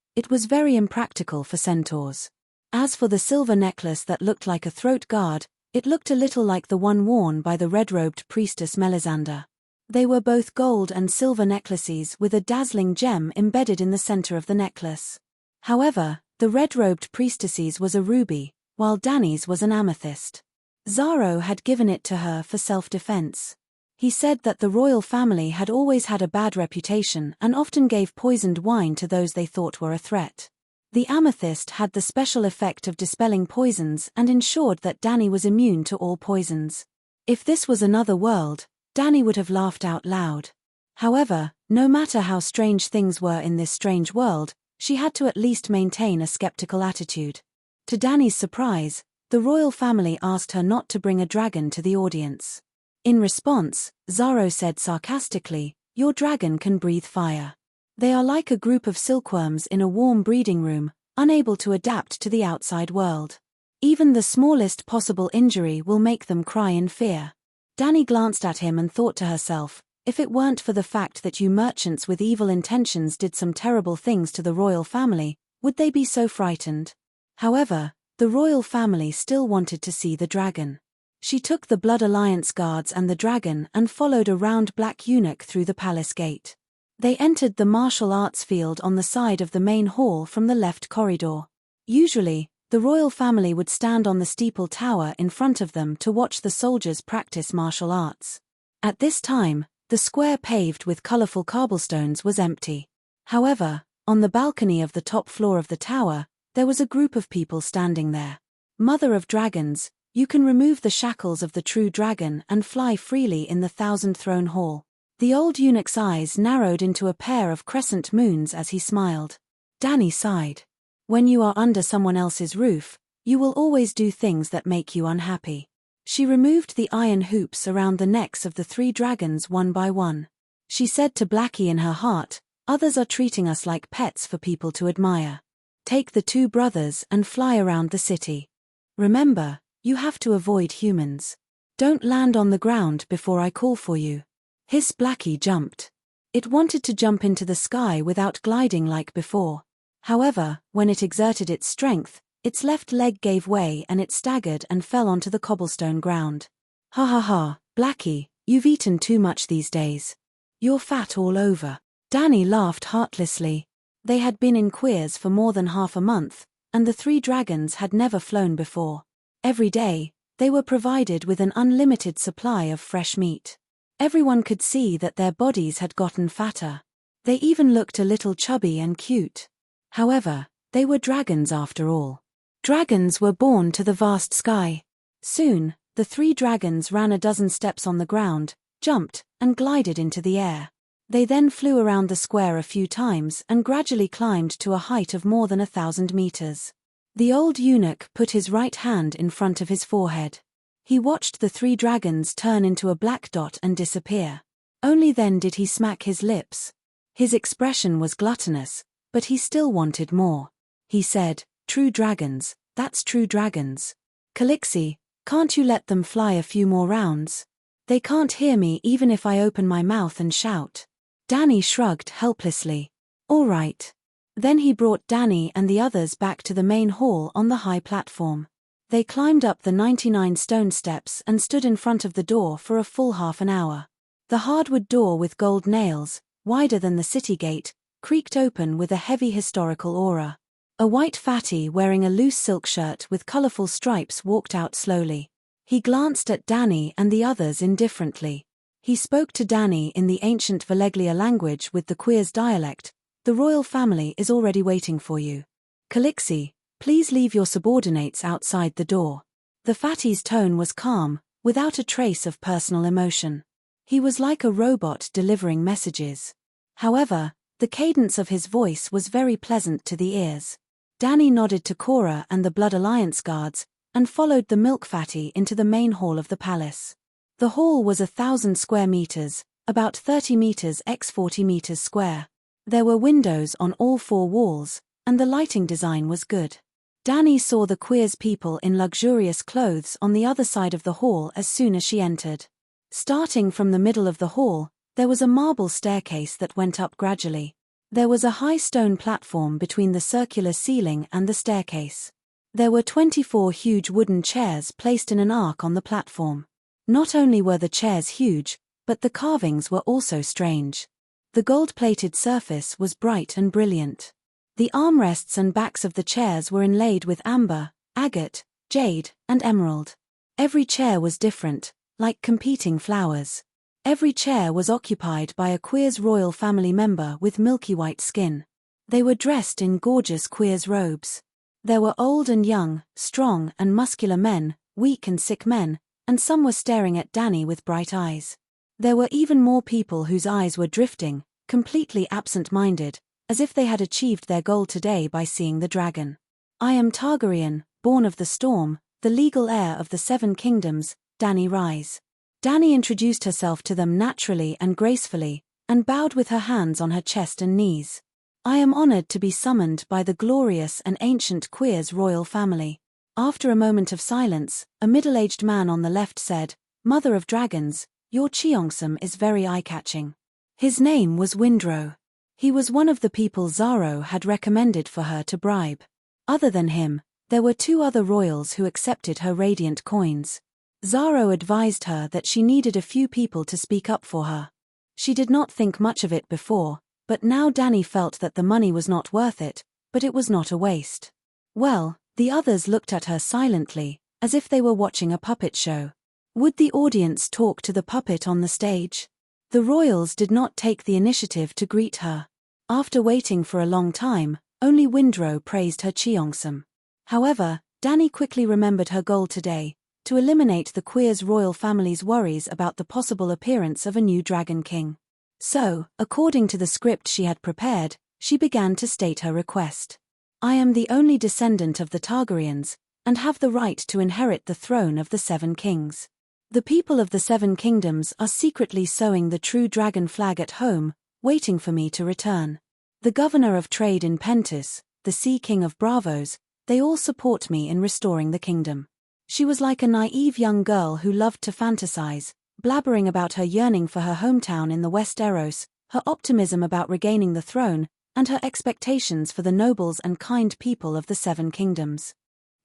very impractical for centaurs. As for the silver necklace that looked like a throat guard, it looked a little like the one worn by the red-robed priestess Melisandre. They were both gold and silver necklaces with a dazzling gem embedded in the center of the necklace. However, the red-robed priestess's was a ruby, while Dani's was an amethyst. Zaro had given it to her for self-defense. He said that the royal family had always had a bad reputation and often gave poisoned wine to those they thought were a threat. The amethyst had the special effect of dispelling poisons and ensured that Dani was immune to all poisons. If this was another world, Dani would have laughed out loud. However, no matter how strange things were in this strange world, she had to at least maintain a skeptical attitude. To Dani's surprise, the royal family asked her not to bring a dragon to the audience. In response, Zaro said sarcastically, "Your dragon can breathe fire. They are like a group of silkworms in a warm breeding room, unable to adapt to the outside world. Even the smallest possible injury will make them cry in fear." Dany glanced at him and thought to herself, if it weren't for the fact that you merchants with evil intentions did some terrible things to the royal family, would they be so frightened? However, the royal family still wanted to see the dragon. She took the Blood Alliance guards and the dragon and followed a round black eunuch through the palace gate. They entered the martial arts field on the side of the main hall from the left corridor. Usually, the royal family would stand on the steeple tower in front of them to watch the soldiers practice martial arts. At this time, the square paved with colorful cobblestones was empty. However, on the balcony of the top floor of the tower, there was a group of people standing there. "Mother of dragons, you can remove the shackles of the true dragon and fly freely in the Thousand Throne Hall." The old eunuch's eyes narrowed into a pair of crescent moons as he smiled. Dany sighed. When you are under someone else's roof, you will always do things that make you unhappy. She removed the iron hoops around the necks of the 3 dragons one by one. She said to Blackie in her heart, "Others are treating us like pets for people to admire. Take the 2 brothers and fly around the city. Remember, you have to avoid humans. Don't land on the ground before I call for you." His Blackie jumped. It wanted to jump into the sky without gliding like before. However, when it exerted its strength, its left leg gave way and it staggered and fell onto the cobblestone ground. "Ha ha ha, Blackie, you've eaten too much these days. You're fat all over." Dany laughed heartlessly. They had been in Queers for more than half a month, and the 3 dragons had never flown before. Every day, they were provided with an unlimited supply of fresh meat. Everyone could see that their bodies had gotten fatter. They even looked a little chubby and cute. However, they were dragons after all. Dragons were born to the vast sky. Soon, the 3 dragons ran a dozen steps on the ground, jumped, and glided into the air. They then flew around the square a few times and gradually climbed to a height of more than 1,000 meters. The old eunuch put his right hand in front of his forehead. He watched the 3 dragons turn into a black dot and disappear. Only then did he smack his lips. His expression was gluttonous, but he still wanted more. He said, "True dragons, that's true dragons. Calixi, can't you let them fly a few more rounds? They can't hear me even if I open my mouth and shout." Dany shrugged helplessly. "All right." Then he brought Dany and the others back to the main hall on the high platform. They climbed up the 99 stone steps and stood in front of the door for a full half an hour. The hardwood door with gold nails, wider than the city gate, creaked open with a heavy historical aura. A white fatty wearing a loose silk shirt with colorful stripes walked out slowly. He glanced at Dany and the others indifferently. He spoke to Dany in the ancient Valeglia language with the Queers dialect. "The royal family is already waiting for you. Calixi, please leave your subordinates outside the door." The fatty's tone was calm, without a trace of personal emotion. He was like a robot delivering messages. However, the cadence of his voice was very pleasant to the ears. Dany nodded to Cora and the Blood Alliance guards, and followed the milk fatty into the main hall of the palace. The hall was 1,000 square meters, about 30 meters x 40 meters square. There were windows on all 4 walls, and the lighting design was good. Dany saw the Queers people in luxurious clothes on the other side of the hall as soon as she entered. Starting from the middle of the hall, there was a marble staircase that went up gradually. There was a high stone platform between the circular ceiling and the staircase. There were 24 huge wooden chairs placed in an arc on the platform. Not only were the chairs huge, but the carvings were also strange. The gold-plated surface was bright and brilliant. The armrests and backs of the chairs were inlaid with amber, agate, jade, and emerald. Every chair was different, like competing flowers. Every chair was occupied by a Queers royal family member with milky white skin. They were dressed in gorgeous Queers robes. There were old and young, strong and muscular men, weak and sick men, and some were staring at Dany with bright eyes. There were even more people whose eyes were drifting, completely absent-minded, as if they had achieved their goal today by seeing the dragon. "I am Targaryen, born of the storm, the legal heir of the 7 kingdoms, Dany Rise. Dani introduced herself to them naturally and gracefully, and bowed with her hands on her chest and knees. "I am honored to be summoned by the glorious and ancient Queers royal family." After a moment of silence, a middle-aged man on the left said, "Mother of Dragons, your Cheongsam is very eye-catching." His name was Windrow. He was one of the people Zaro had recommended for her to bribe. Other than him, there were two other royals who accepted her radiant coins. Zaro advised her that she needed a few people to speak up for her. She did not think much of it before, but now Dani felt that the money was not worth it, but it was not a waste. Well, the others looked at her silently, as if they were watching a puppet show. Would the audience talk to the puppet on the stage? The royals did not take the initiative to greet her. After waiting for a long time, only Windrow praised her Cheongsam. However, Dani quickly remembered her goal today, to eliminate the Queers royal family's worries about the possible appearance of a new Dragon King. So, according to the script she had prepared, she began to state her request. "I am the only descendant of the Targaryens, and have the right to inherit the throne of the Seven Kings. The people of the Seven Kingdoms are secretly sewing the true dragon flag at home, waiting for me to return. The governor of trade in Pentus, the Sea King of Bravos, they all support me in restoring the kingdom." She was like a naive young girl who loved to fantasize, blabbering about her yearning for her hometown in the Westeros, her optimism about regaining the throne, and her expectations for the nobles and kind people of the Seven Kingdoms.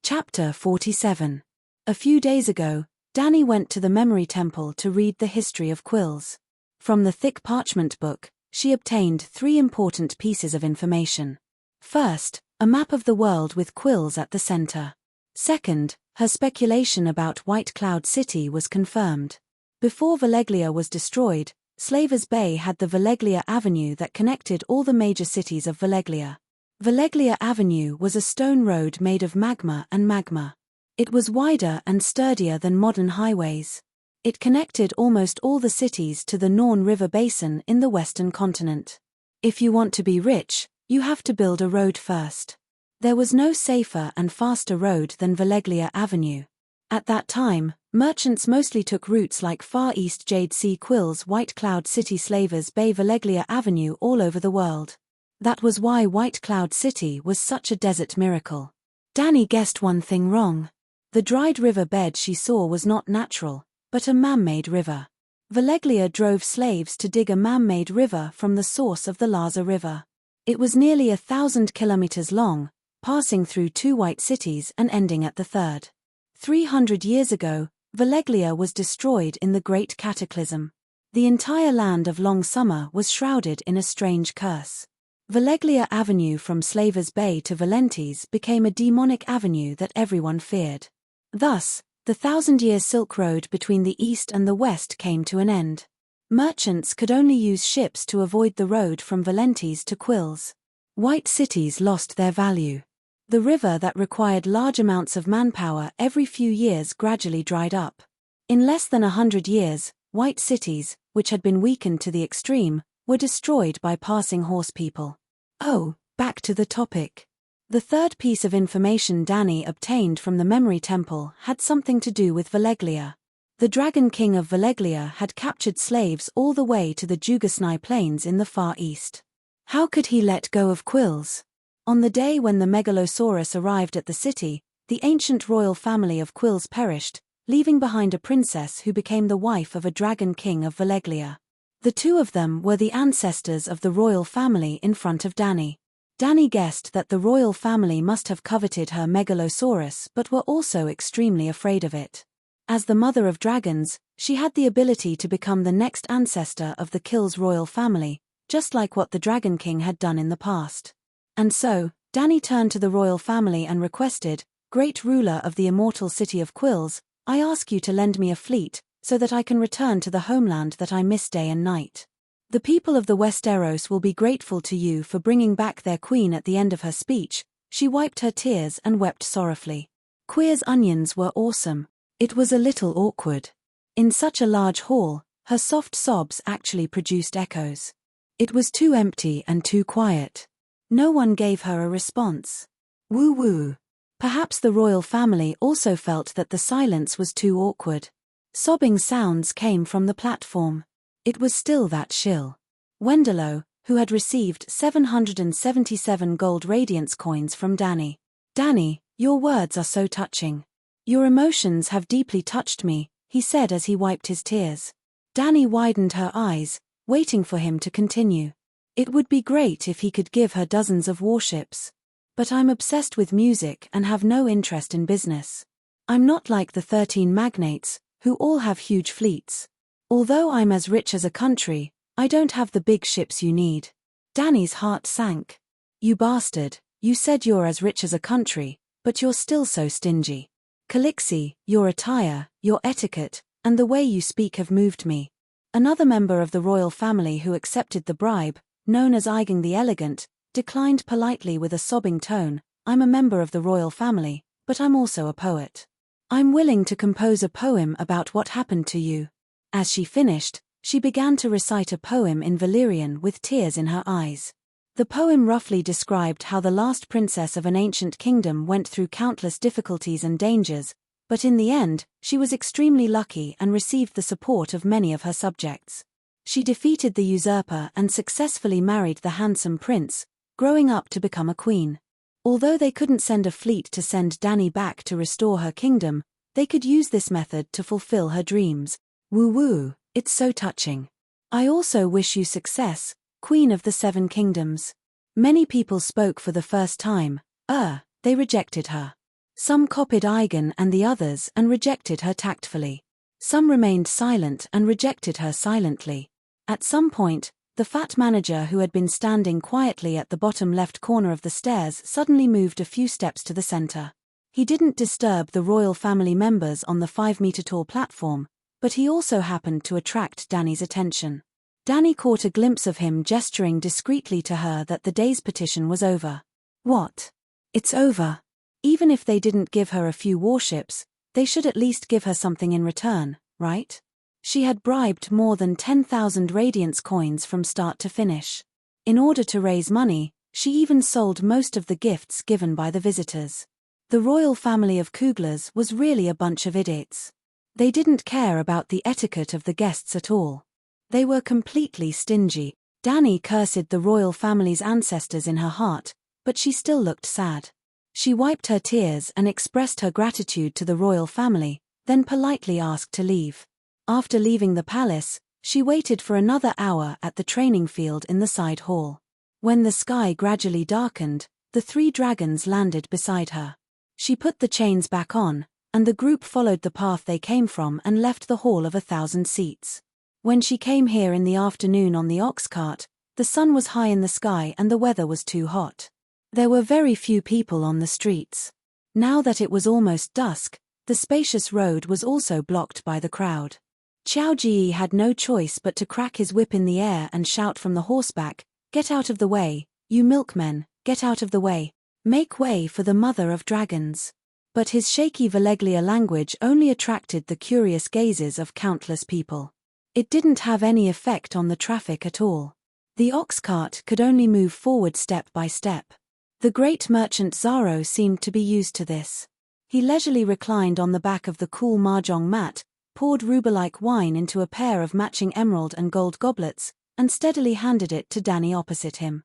Chapter 47. A few days ago, Dani went to the Memory Temple to read the history of quills. From the thick parchment book, she obtained 3 important pieces of information. First, a map of the world with quills at the center. Second, her speculation about White Cloud City was confirmed. Before Valeglia was destroyed, Slavers Bay had the Valeglia Avenue that connected all the major cities of Valeglia. Valeglia Avenue was a stone road made of magma and magma. It was wider and sturdier than modern highways. It connected almost all the cities to the Norn River Basin in the Western continent. If you want to be rich, you have to build a road first. There was no safer and faster road than Valeglia Avenue. At that time, merchants mostly took routes like Far East Jade Sea Quills, White Cloud City, Slavers Bay, Valeglia Avenue all over the world. That was why White Cloud City was such a desert miracle. Dani guessed one thing wrong. The dried river bed she saw was not natural, but a man-made river. Valeglia drove slaves to dig a man-made river from the source of the Laza River. It was nearly 1,000 kilometers long, passing through 2 white cities and ending at the third. 300 years ago, Valeglia was destroyed in the Great Cataclysm. The entire land of Long Summer was shrouded in a strange curse. Valeglia Avenue from Slavers Bay to Valentes became a demonic avenue that everyone feared. Thus, the 1,000-year Silk Road between the east and the west came to an end. Merchants could only use ships to avoid the road from Valentes to Quills. White cities lost their value. The river that required large amounts of manpower every few years gradually dried up. In less than 100 years, white cities, which had been weakened to the extreme, were destroyed by passing horse people. Oh, back to the topic. The third piece of information Dani obtained from the Memory Temple had something to do with Valeglia. The Dragon King of Valeglia had captured slaves all the way to the Jugasnai Plains in the Far East. How could he let go of Quills? On the day when the Megalosaurus arrived at the city, the ancient royal family of Quills perished, leaving behind a princess who became the wife of a Dragon King of Valeglia. The two of them were the ancestors of the royal family in front of Dani. Dani guessed that the royal family must have coveted her Megalosaurus but were also extremely afraid of it. As the mother of dragons, she had the ability to become the next ancestor of the Kills royal family, just like what the Dragon King had done in the past. And so, Dani turned to the royal family and requested, "Great ruler of the immortal city of Quills, I ask you to lend me a fleet, so that I can return to the homeland that I miss day and night. The people of the Westeros will be grateful to you for bringing back their queen." At the end of her speech, she wiped her tears and wept sorrowfully. Queer's onions were awesome. It was a little awkward. In such a large hall, her soft sobs actually produced echoes. It was too empty and too quiet. No one gave her a response. Woo-woo. Perhaps the royal family also felt that the silence was too awkward. Sobbing sounds came from the platform. It was still that shrill. Wendelow, who had received 777 gold radiance coins from Danny. Danny, your words are so touching. Your emotions have deeply touched me, he said as he wiped his tears. Danny widened her eyes, waiting for him to continue. It would be great if he could give her dozens of warships. But I'm obsessed with music and have no interest in business. I'm not like the 13 magnates, who all have huge fleets. Although I'm as rich as a country, I don't have the big ships you need. Danny's heart sank. You bastard, you said you're as rich as a country, but you're still so stingy. Calixi, your attire, your etiquette, and the way you speak have moved me. Another member of the royal family who accepted the bribe, known as Eigen the Elegant, declined politely with a sobbing tone, I'm a member of the royal family, but I'm also a poet. I'm willing to compose a poem about what happened to you. As she finished, she began to recite a poem in Valyrian with tears in her eyes. The poem roughly described how the last princess of an ancient kingdom went through countless difficulties and dangers, but in the end, she was extremely lucky and received the support of many of her subjects. She defeated the usurper and successfully married the handsome prince, growing up to become a queen. Although they couldn't send a fleet to send Danny back to restore her kingdom, they could use this method to fulfill her dreams. Woo-woo, it's so touching. I also wish you success, Queen of the Seven Kingdoms. Many people spoke for the first time. They rejected her. Some copied Eigen and the others and rejected her tactfully. Some remained silent and rejected her silently. At some point, the fat manager who had been standing quietly at the bottom left corner of the stairs suddenly moved a few steps to the center. He didn't disturb the royal family members on the 5-meter-tall platform, but he also happened to attract Danny's attention. Danny caught a glimpse of him gesturing discreetly to her that the day's petition was over. What? It's over. Even if they didn't give her a few warships, they should at least give her something in return, right? She had bribed more than 10,000 radiance coins from start to finish. In order to raise money, she even sold most of the gifts given by the visitors. The royal family of Kuglers was really a bunch of idiots. They didn't care about the etiquette of the guests at all. They were completely stingy. Danny cursed the royal family's ancestors in her heart, but she still looked sad. She wiped her tears and expressed her gratitude to the royal family, then politely asked to leave. After leaving the palace, she waited for another hour at the training field in the side hall. When the sky gradually darkened, the 3 dragons landed beside her. She put the chains back on, and the group followed the path they came from and left the hall of 1,000 seats. When she came here in the afternoon on the ox cart, the sun was high in the sky and the weather was too hot. There were very few people on the streets. Now that it was almost dusk, the spacious road was also blocked by the crowd. Qiao Ji had no choice but to crack his whip in the air and shout from the horseback, "Get out of the way, you milkmen, get out of the way. Make way for the mother of dragons." But his shaky Valeglia language only attracted the curious gazes of countless people. It didn't have any effect on the traffic at all. The ox cart could only move forward step by step. The great merchant Zaro seemed to be used to this. He leisurely reclined on the back of the cool mahjong mat, poured ruby-like wine into a pair of matching emerald and gold goblets, and steadily handed it to Danny opposite him.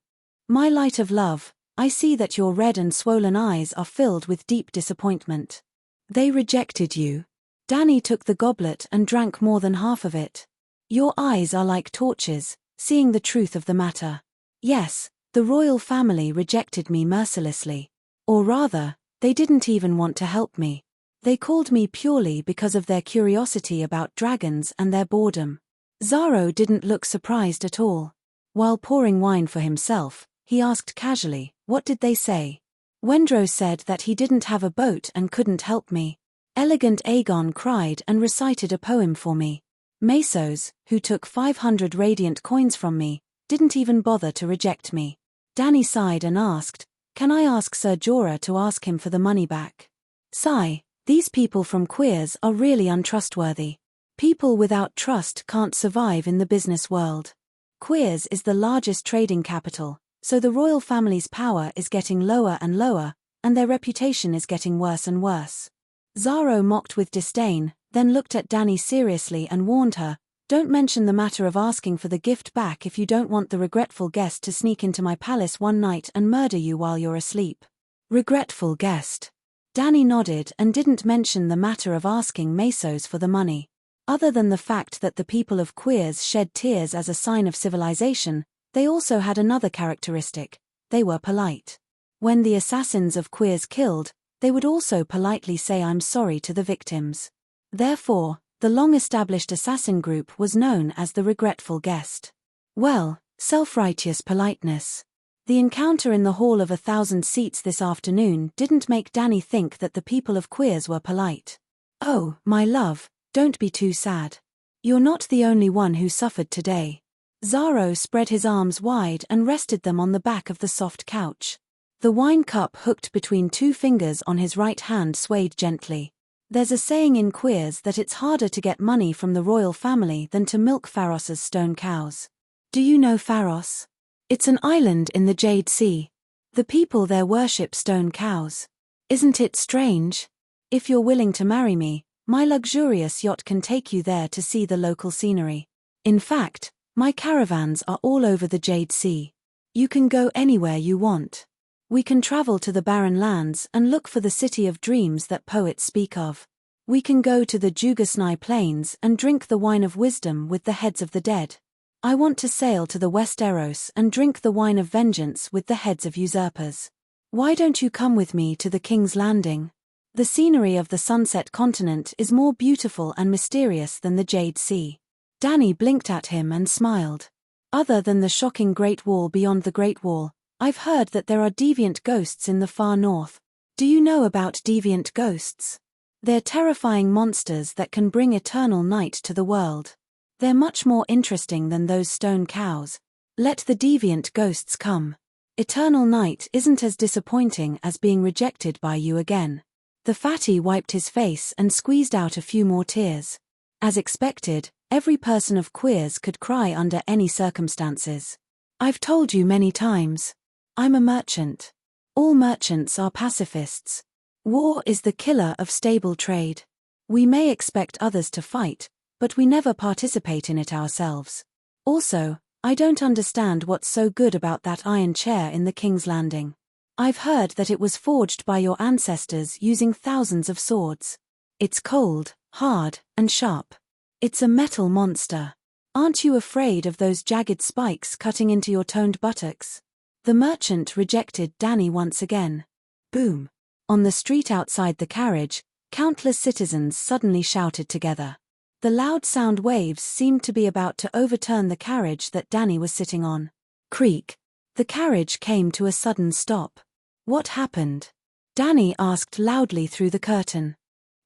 "My light of love, I see that your red and swollen eyes are filled with deep disappointment. They rejected you." Danny took the goblet and drank more than half of it. "Your eyes are like torches, seeing the truth of the matter. Yes, the royal family rejected me mercilessly. Or rather, they didn't even want to help me. They called me purely because of their curiosity about dragons and their boredom." Zaro didn't look surprised at all. While pouring wine for himself, he asked casually, "What did they say?" Wendro said that he didn't have a boat and couldn't help me. Elegant Aegon cried and recited a poem for me. Mesos, who took 500 radiant coins from me, didn't even bother to reject me. Danny sighed and asked, "Can I ask Sir Jorah to ask him for the money back?" Sigh, these people from Queers are really untrustworthy. People without trust can't survive in the business world. Queers is the largest trading capital, so the royal family's power is getting lower and lower, and their reputation is getting worse and worse. Zaro mocked with disdain, then looked at Dani seriously and warned her, "Don't mention the matter of asking for the gift back if you don't want the regretful guest to sneak into my palace one night and murder you while you're asleep." Regretful guest. Dani nodded and didn't mention the matter of asking Mesos for the money. Other than the fact that the people of Queers shed tears as a sign of civilization, they also had another characteristic: they were polite. When the assassins of Queers killed, they would also politely say "I'm sorry" to the victims. Therefore, the long-established assassin group was known as the regretful guest. Well, self-righteous politeness. The encounter in the Hall of 1,000 Seats this afternoon didn't make Dani think that the people of Queers were polite. "Oh, my love, don't be too sad. You're not the only one who suffered today." Zaro spread his arms wide and rested them on the back of the soft couch. The wine cup hooked between two fingers on his right hand swayed gently. There's a saying in Queers that it's harder to get money from the royal family than to milk Pharos's stone cows. Do you know Pharos? It's an island in the Jade Sea. The people there worship stone cows. Isn't it strange? If you're willing to marry me, my luxurious yacht can take you there to see the local scenery. In fact, my caravans are all over the Jade Sea. You can go anywhere you want. We can travel to the barren lands and look for the city of dreams that poets speak of. We can go to the Jugasnai plains and drink the wine of wisdom with the heads of the dead. I want to sail to the Westeros and drink the wine of vengeance with the heads of usurpers. Why don't you come with me to the King's Landing? The scenery of the Sunset Continent is more beautiful and mysterious than the Jade Sea. Dani blinked at him and smiled. Other than the shocking Great Wall beyond the Great Wall, I've heard that there are deviant ghosts in the far north. Do you know about deviant ghosts? They're terrifying monsters that can bring eternal night to the world. They're much more interesting than those stone cows. Let the deviant ghosts come. Eternal night isn't as disappointing as being rejected by you again. The fatty wiped his face and squeezed out a few more tears. As expected, every person of Queers could cry under any circumstances. I've told you many times. I'm a merchant. All merchants are pacifists. War is the killer of stable trade. We may expect others to fight, but we never participate in it ourselves. Also, I don't understand what's so good about that iron chair in the King's Landing. I've heard that it was forged by your ancestors using thousands of swords. It's cold, hard, and sharp. It's a metal monster. Aren't you afraid of those jagged spikes cutting into your toned buttocks? The merchant rejected Dani once again. Boom. On the street outside the carriage, countless citizens suddenly shouted together. The loud sound waves seemed to be about to overturn the carriage that Dani was sitting on. Creak. The carriage came to a sudden stop. What happened? Dani asked loudly through the curtain.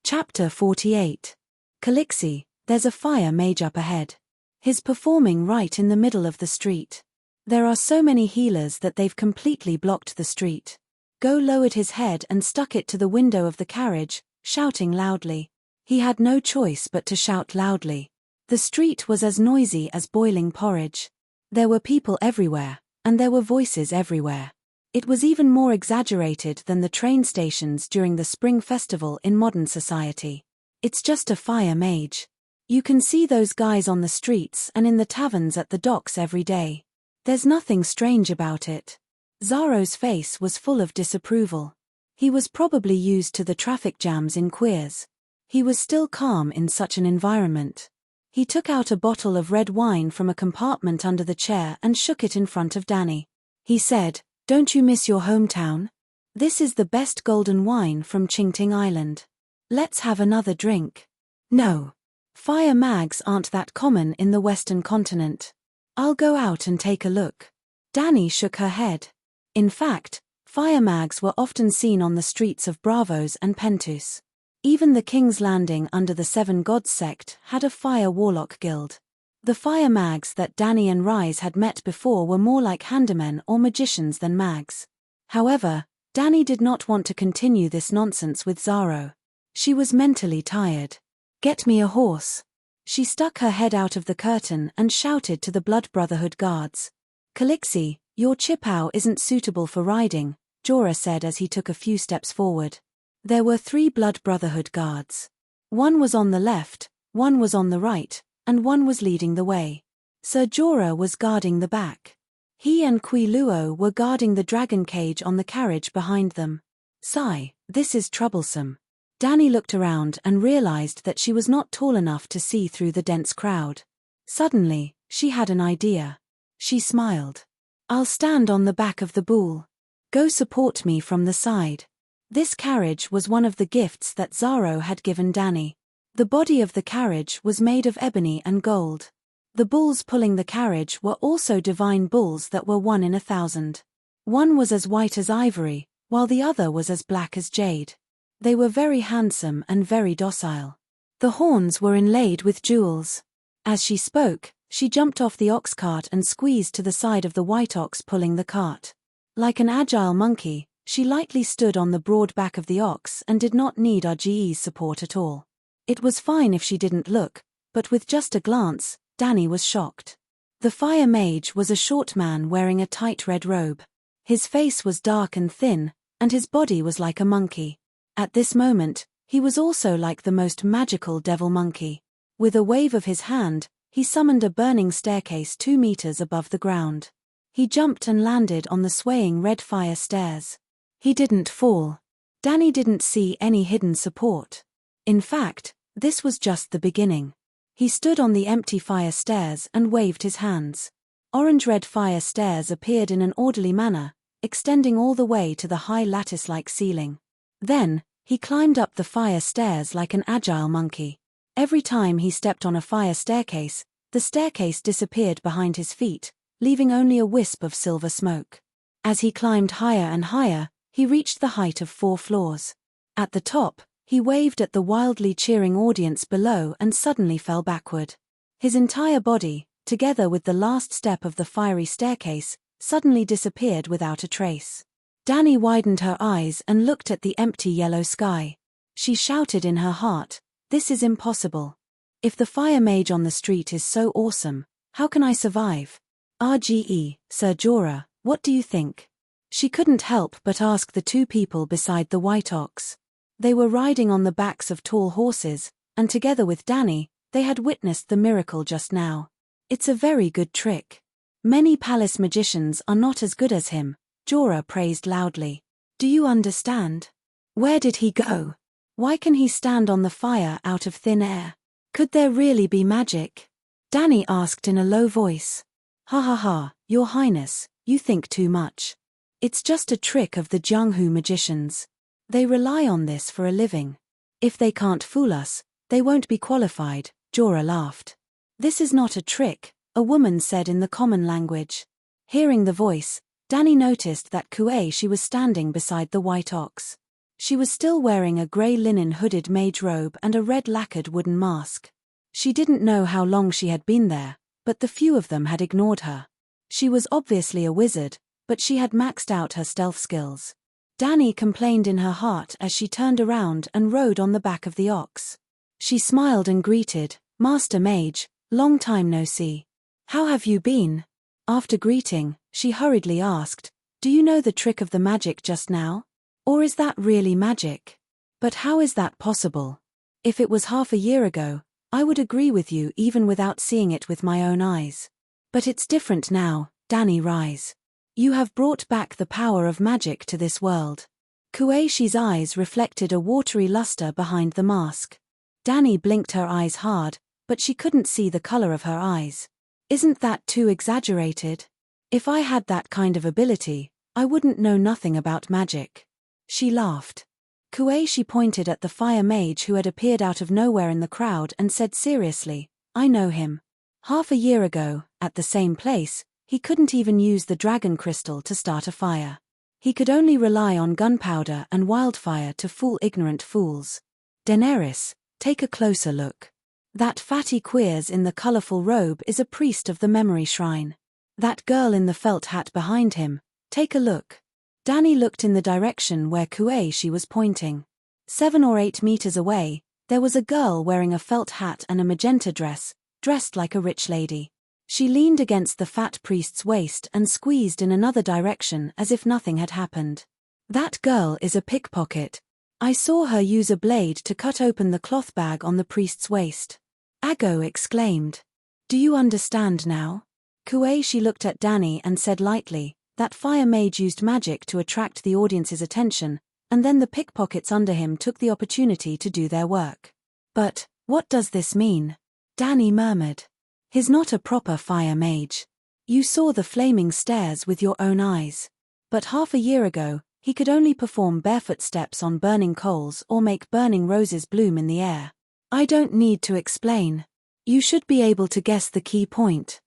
Chapter 48. Calixi, there's a fire mage up ahead. He's performing right in the middle of the street. There are so many healers that they've completely blocked the street. Go lowered his head and stuck it to the window of the carriage, shouting loudly. He had no choice but to shout loudly. The street was as noisy as boiling porridge. There were people everywhere, and there were voices everywhere. It was even more exaggerated than the train stations during the spring festival in modern society. It's just a fire mage. You can see those guys on the streets and in the taverns at the docks every day. There's nothing strange about it. Zaro's face was full of disapproval. He was probably used to the traffic jams in Queers. He was still calm in such an environment. He took out a bottle of red wine from a compartment under the chair and shook it in front of Dani. He said, "Don't you miss your hometown? This is the best golden wine from Qingting Island. Let's have another drink." No. Fire mags aren't that common in the Western continent. I'll go out and take a look. Dani shook her head. In fact, fire mags were often seen on the streets of Bravos and Pentus. Even the King's Landing under the Seven Gods sect had a fire warlock guild. The fire mags that Dani and Rise had met before were more like handymen or magicians than mags. However, Dani did not want to continue this nonsense with Zaro. She was mentally tired. "Get me a horse." She stuck her head out of the curtain and shouted to the Blood Brotherhood guards. "Calixi, your Chipau isn't suitable for riding," Jorah said as he took a few steps forward. There were 3 Blood Brotherhood guards. One was on the left, one was on the right, and one was leading the way. Ser Jorah was guarding the back. He and Qui Luo were guarding the dragon cage on the carriage behind them. Sigh, this is troublesome. Dany looked around and realized that she was not tall enough to see through the dense crowd. Suddenly, she had an idea. She smiled. I'll stand on the back of the bull. Go support me from the side. This carriage was one of the gifts that Xaro had given Dany. The body of the carriage was made of ebony and gold. The bulls pulling the carriage were also divine bulls that were 1 in 1,000. One was as white as ivory, while the other was as black as jade. They were very handsome and very docile. The horns were inlaid with jewels. As she spoke, she jumped off the ox cart and squeezed to the side of the white ox pulling the cart. Like an agile monkey, she lightly stood on the broad back of the ox and did not need RGE's support at all. It was fine if she didn't look, but with just a glance, Dany was shocked. The fire mage was a short man wearing a tight red robe. His face was dark and thin, and his body was like a monkey. At this moment, he was also like the most magical devil monkey. With a wave of his hand, he summoned a burning staircase 2 meters above the ground. He jumped and landed on the swaying red fire stairs. He didn't fall. Dany didn't see any hidden support. In fact, this was just the beginning. He stood on the empty fire stairs and waved his hands. Orange-red fire stairs appeared in an orderly manner, extending all the way to the high lattice-like ceiling. Then, he climbed up the fire stairs like an agile monkey. Every time he stepped on a fire staircase, the staircase disappeared behind his feet, leaving only a wisp of silver smoke. As he climbed higher and higher, he reached the height of 4 floors. At the top, he waved at the wildly cheering audience below and suddenly fell backward. His entire body, together with the last step of the fiery staircase, suddenly disappeared without a trace. Dany widened her eyes and looked at the empty yellow sky. She shouted in her heart, "This is impossible. If the fire mage on the street is so awesome, how can I survive? RGE, Ser Jorah, what do you think?" She couldn't help but ask the 2 people beside the white ox. They were riding on the backs of tall horses, and together with Dany, they had witnessed the miracle just now. It's a very good trick. Many palace magicians are not as good as him, Jorah praised loudly. Do you understand? Where did he go? Why can he stand on the fire out of thin air? Could there really be magic? Dany asked in a low voice. Ha ha ha, Your Highness, you think too much. It's just a trick of the Jianghu magicians. They rely on this for a living. If they can't fool us, they won't be qualified, Jorah laughed. This is not a trick, a woman said in the common language. Hearing the voice, Dany noticed that Kuei was standing beside the white ox. She was still wearing a grey linen hooded mage robe and a red lacquered wooden mask. She didn't know how long she had been there, but the few of them had ignored her. She was obviously a wizard, but she had maxed out her stealth skills. Dany complained in her heart as she turned around and rode on the back of the ox. She smiled and greeted, "Master Mage, long time no see. How have you been?" After greeting, she hurriedly asked, "Do you know the trick of the magic just now? Or is that really magic? But how is that possible? If it was half a year ago, I would agree with you even without seeing it with my own eyes. But it's different now, Dany Rise. You have brought back the power of magic to this world." Kueishi's eyes reflected a watery luster behind the mask. Dany blinked her eyes hard, but she couldn't see the color of her eyes. Isn't that too exaggerated? If I had that kind of ability, I wouldn't know nothing about magic. She laughed. Kueishi pointed at the fire mage who had appeared out of nowhere in the crowd and said seriously, "I know him. Half a year ago, at the same place, he couldn't even use the dragon crystal to start a fire. He could only rely on gunpowder and wildfire to fool ignorant fools. Daenerys, take a closer look. That fatty queers in the colorful robe is a priest of the memory shrine. That girl in the felt hat behind him, take a look." Dany looked in the direction where Kueishi was pointing. 7 or 8 meters away, there was a girl wearing a felt hat and a magenta dress, dressed like a rich lady. She leaned against the fat priest's waist and squeezed in another direction as if nothing had happened. "That girl is a pickpocket. I saw her use a blade to cut open the cloth bag on the priest's waist. Ago exclaimed. Do you understand now? Kuei looked at Danny and said lightly, that fire mage used magic to attract the audience's attention, and then the pickpockets under him took the opportunity to do their work. But, what does this mean? Danny murmured. He's not a proper fire mage. You saw the flaming stairs with your own eyes. But half a year ago, he could only perform barefoot steps on burning coals or make burning roses bloom in the air. I don't need to explain. You should be able to guess the key point.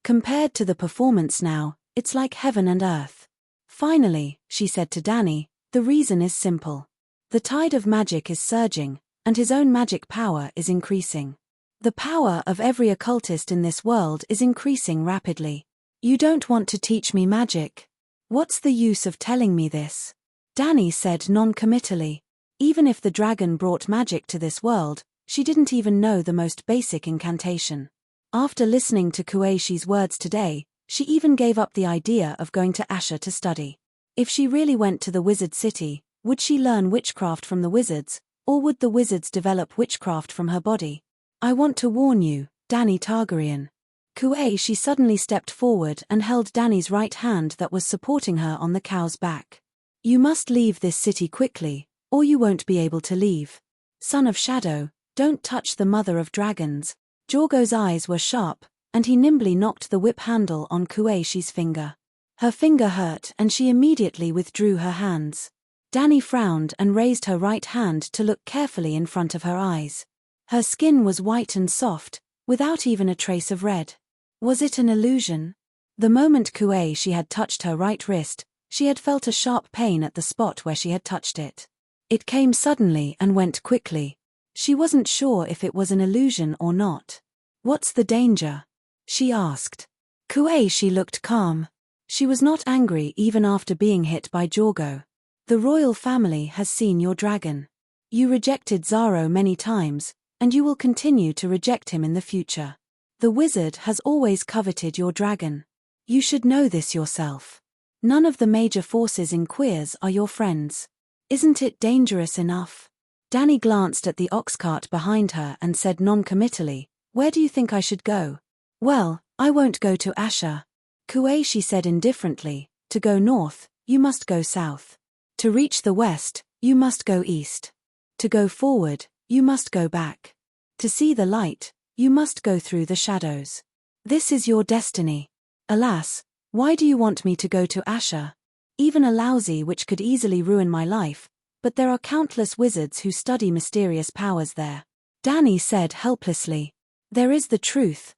Compared to the performance now, it's like heaven and earth. Finally, she said to Danny, the reason is simple. The tide of magic is surging, and his own magic power is increasing. The power of every occultist in this world is increasing rapidly. You don't want to teach me magic? What's the use of telling me this? Danny said non-committally. Even if the dragon brought magic to this world, she didn't even know the most basic incantation. After listening to Kueishi's words today, she even gave up the idea of going to Asher to study. If she really went to the wizard city, would she learn witchcraft from the wizards, or would the wizards develop witchcraft from her body? I want to warn you, Danny Targaryen. Kuei suddenly stepped forward and held Danny's right hand that was supporting her on the cow's back. You must leave this city quickly, or you won't be able to leave. Son of Shadow, don't touch the mother of dragons. Jorgo's eyes were sharp, and he nimbly knocked the whip handle on Kueishi's finger. Her finger hurt and she immediately withdrew her hands. Danny frowned and raised her right hand to look carefully in front of her eyes. Her skin was white and soft, without even a trace of red. Was it an illusion? The moment Kuei had touched her right wrist, she had felt a sharp pain at the spot where she had touched it. It came suddenly and went quickly. She wasn't sure if it was an illusion or not. What's the danger? She asked. Kuei looked calm. She was not angry even after being hit by Jorgo. The royal family has seen your dragon. You rejected Zaro many times, and you will continue to reject him in the future. The wizard has always coveted your dragon. You should know this yourself. None of the major forces in Queers are your friends. Isn't it dangerous enough? Danny glanced at the ox cart behind her and said non-committally, where do you think I should go? Well, I won't go to Asher. Kuei said indifferently, to go north, you must go south. To reach the west, you must go east. To go forward, you must go back. To see the light, you must go through the shadows. This is your destiny. Alas, why do you want me to go to Asher? Even a lousy witch could easily ruin my life, but there are countless wizards who study mysterious powers there. Danny said helplessly. There is the truth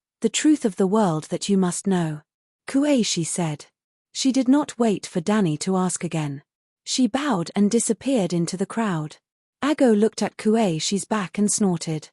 of the world that you must know. Kuei said. She did not wait for Danny to ask again. She bowed and disappeared into the crowd. Ago looked at Kuei's back and snorted.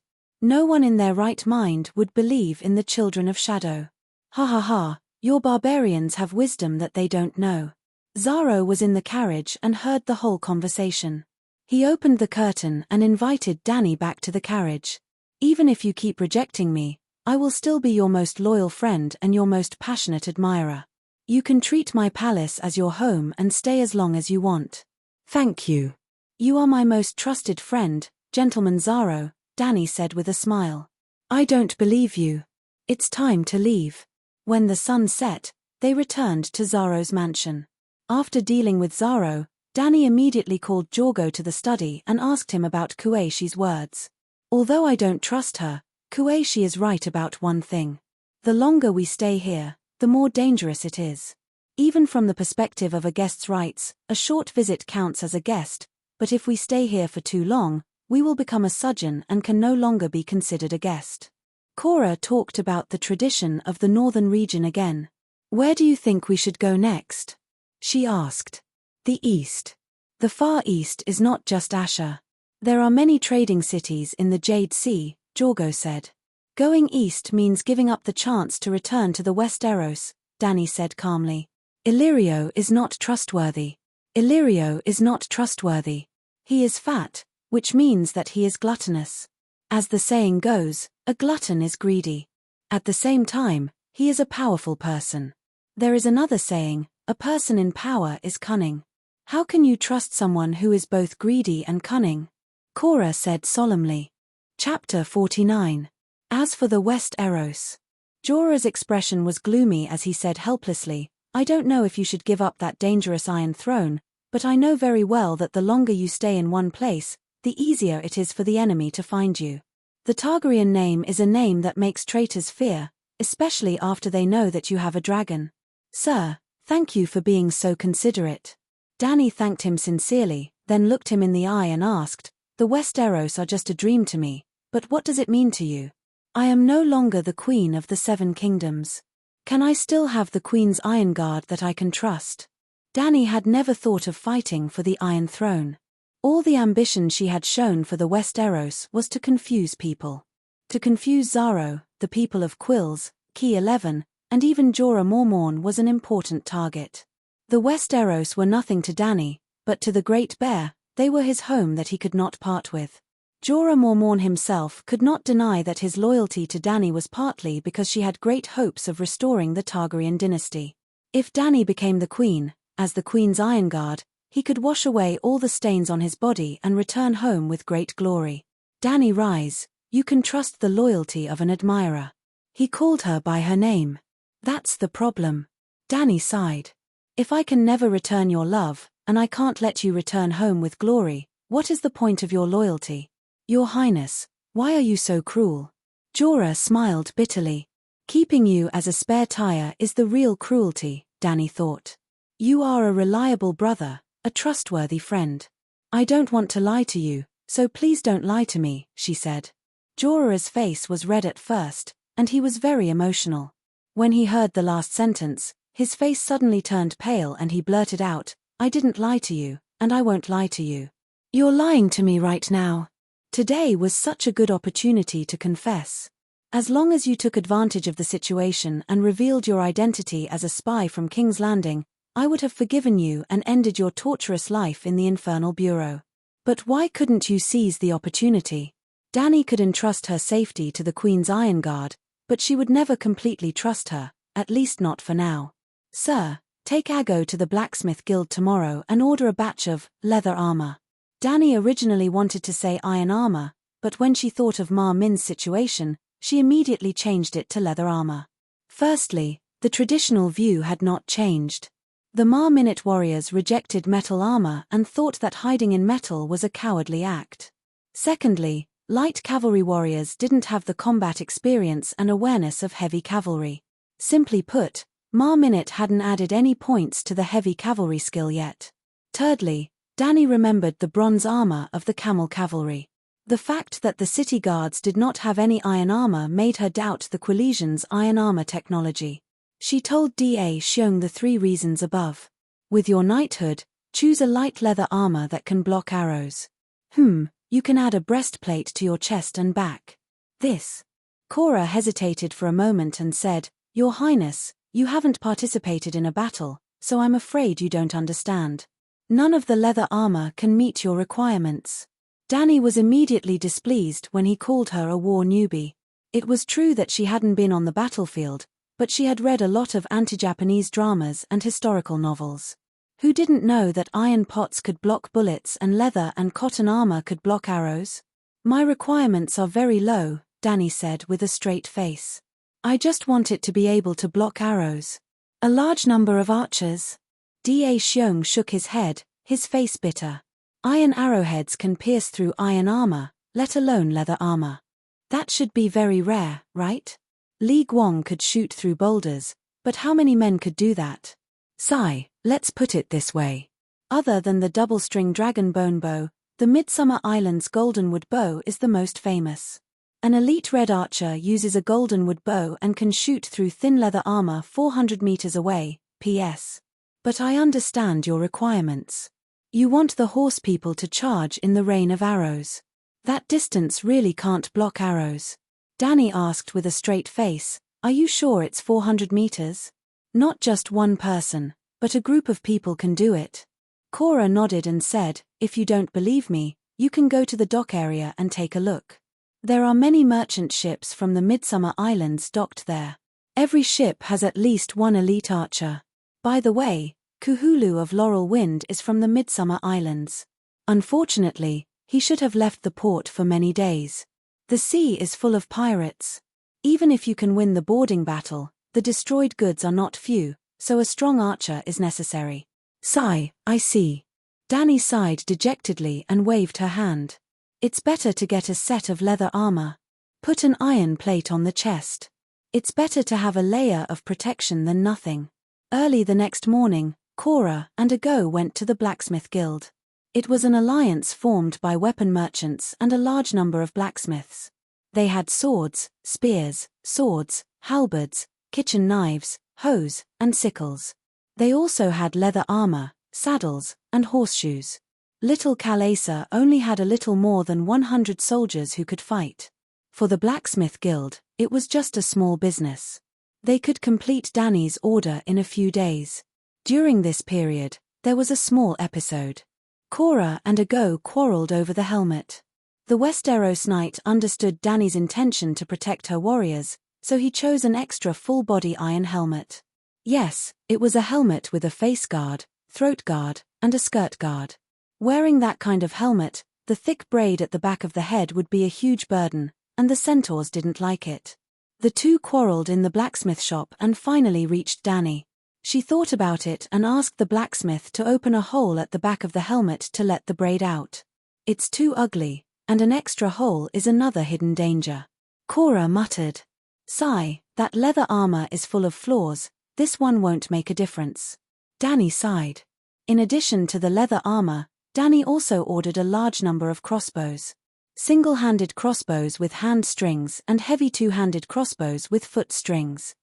No one in their right mind would believe in the children of shadow. Ha ha ha, your barbarians have wisdom that they don't know. Zaro was in the carriage and heard the whole conversation. He opened the curtain and invited Danny back to the carriage. Even if you keep rejecting me, I will still be your most loyal friend and your most passionate admirer. You can treat my palace as your home and stay as long as you want. Thank you. You are my most trusted friend, Gentleman Zaro, Danny said with a smile. I don't believe you. It's time to leave. When the sun set, they returned to Zaro's mansion. After dealing with Zaro, Danny immediately called Jorgo to the study and asked him about Kueishi's words. Although I don't trust her, Kueishi is right about one thing. The longer we stay here, the more dangerous it is. Even from the perspective of a guest's rights, a short visit counts as a guest, but if we stay here for too long, we will become a sojourn and can no longer be considered a guest. Cora talked about the tradition of the northern region again. Where do you think we should go next? She asked. The east. The far east is not just Asher. There are many trading cities in the Jade Sea, Jorgo said. Going east means giving up the chance to return to the Westeros, Danny said calmly. Illyrio is not trustworthy. Illyrio is not trustworthy. He is fat, which means that he is gluttonous. As the saying goes, a glutton is greedy. At the same time, he is a powerful person. There is another saying, a person in power is cunning. How can you trust someone who is both greedy and cunning? Cora said solemnly. Chapter 49. As for the West Eros. Jorah's expression was gloomy as he said helplessly, I don't know if you should give up that dangerous Iron Throne, but I know very well that the longer you stay in one place, the easier it is for the enemy to find you. The Targaryen name is a name that makes traitors fear, especially after they know that you have a dragon. Sir, thank you for being so considerate. Dany thanked him sincerely, then looked him in the eye and asked, The Westeros are just a dream to me, but what does it mean to you? I am no longer the Queen of the Seven Kingdoms. Can I still have the Queen's Iron Guard that I can trust? Dany had never thought of fighting for the Iron Throne. All the ambition she had shown for the Westeros was to confuse people. To confuse Xaro, the people of Quills, Key 11, and even Jorah Mormorn was an important target. The Westeros were nothing to Dany, but to the Great Bear, they were his home that he could not part with. Jorah Mormorn himself could not deny that his loyalty to Dany was partly because she had great hopes of restoring the Targaryen dynasty. If Dany became the queen, as the Queen's Iron Guard, he could wash away all the stains on his body and return home with great glory. Dany Rise, you can trust the loyalty of an admirer. He called her by her name. That's the problem. Dany sighed. If I can never return your love, and I can't let you return home with glory, what is the point of your loyalty? Your Highness, why are you so cruel? Jorah smiled bitterly. Keeping you as a spare tire is the real cruelty, Dany thought. You are a reliable brother, a trustworthy friend. I don't want to lie to you, so please don't lie to me, she said. Jorah's face was red at first, and he was very emotional. When he heard the last sentence, his face suddenly turned pale and he blurted out, I didn't lie to you, and I won't lie to you. You're lying to me right now. Today was such a good opportunity to confess. As long as you took advantage of the situation and revealed your identity as a spy from King's Landing, I would have forgiven you and ended your torturous life in the Infernal Bureau. But why couldn't you seize the opportunity? Dany could entrust her safety to the Queen's Iron Guard, but she would never completely trust her, at least not for now. Sir, take Aggo to the Blacksmith Guild tomorrow and order a batch of leather armor. Dany originally wanted to say iron armor, but when she thought of Ma Min's situation, she immediately changed it to leather armor. Firstly, the traditional view had not changed. The Ma Minute warriors rejected metal armor and thought that hiding in metal was a cowardly act. Secondly, light cavalry warriors didn't have the combat experience and awareness of heavy cavalry. Simply put, Ma Minute hadn't added any points to the heavy cavalry skill yet. Thirdly, Dany remembered the bronze armor of the camel cavalry. The fact that the city guards did not have any iron armor made her doubt the Quilesians' iron armor technology. She told Da Xiong the 3 reasons above. With your knighthood, choose a light leather armor that can block arrows. You can add a breastplate to your chest and back. This. Cora hesitated for a moment and said, Your Highness, you haven't participated in a battle, so I'm afraid you don't understand. None of the leather armor can meet your requirements. Dany was immediately displeased when he called her a war newbie. It was true that she hadn't been on the battlefield, but she had read a lot of anti-Japanese dramas and historical novels. Who didn't know that iron pots could block bullets and leather and cotton armor could block arrows? My requirements are very low, Dany said with a straight face. I just want it to be able to block arrows. A large number of archers. Da Xiong shook his head, his face bitter. Iron arrowheads can pierce through iron armor, let alone leather armor. That should be very rare, right? Li Guang could shoot through boulders, but how many men could do that? Sigh, let's put it this way. Other than the double-string dragon bone bow, the Midsummer Island's goldenwood bow is the most famous. An elite red archer uses a goldenwood bow and can shoot through thin leather armor 400 meters away, PS. But I understand your requirements. You want the horse people to charge in the rain of arrows. That distance really can't block arrows. Dany asked with a straight face, Are you sure it's 400 meters? Not just one person, but a group of people can do it. Cora nodded and said, If you don't believe me, you can go to the dock area and take a look. There are many merchant ships from the Midsummer Islands docked there. Every ship has at least one elite archer. By the way, Kuhulu of Laurel Wind is from the Midsummer Islands. Unfortunately, he should have left the port for many days. The sea is full of pirates. Even if you can win the boarding battle, the destroyed goods are not few, so a strong archer is necessary. Sigh, I see. Dany sighed dejectedly and waved her hand. It's better to get a set of leather armor. Put an iron plate on the chest. It's better to have a layer of protection than nothing. Early the next morning, Cora and Ago went to the blacksmith guild. It was an alliance formed by weapon merchants and a large number of blacksmiths. They had swords, spears, swords, halberds, kitchen knives, hoes, and sickles. They also had leather armor, saddles, and horseshoes. Little Kalasa only had a little more than 100 soldiers who could fight. For the blacksmith guild, it was just a small business. They could complete Dany's order in a few days. During this period, there was a small episode. Cora and Ago quarreled over the helmet. The Westeros knight understood Dany's intention to protect her warriors, so he chose an extra full-body iron helmet. Yes, it was a helmet with a face guard, throat guard, and a skirt guard. Wearing that kind of helmet, the thick braid at the back of the head would be a huge burden, and the centaurs didn't like it. The two quarreled in the blacksmith shop and finally reached Dany. She thought about it and asked the blacksmith to open a hole at the back of the helmet to let the braid out. It's too ugly, and an extra hole is another hidden danger. Cora muttered. Sigh, that leather armor is full of flaws, this one won't make a difference. Dany sighed. In addition to the leather armor, Dany also ordered a large number of crossbows. Single-handed crossbows with hand strings and heavy two-handed crossbows with foot strings.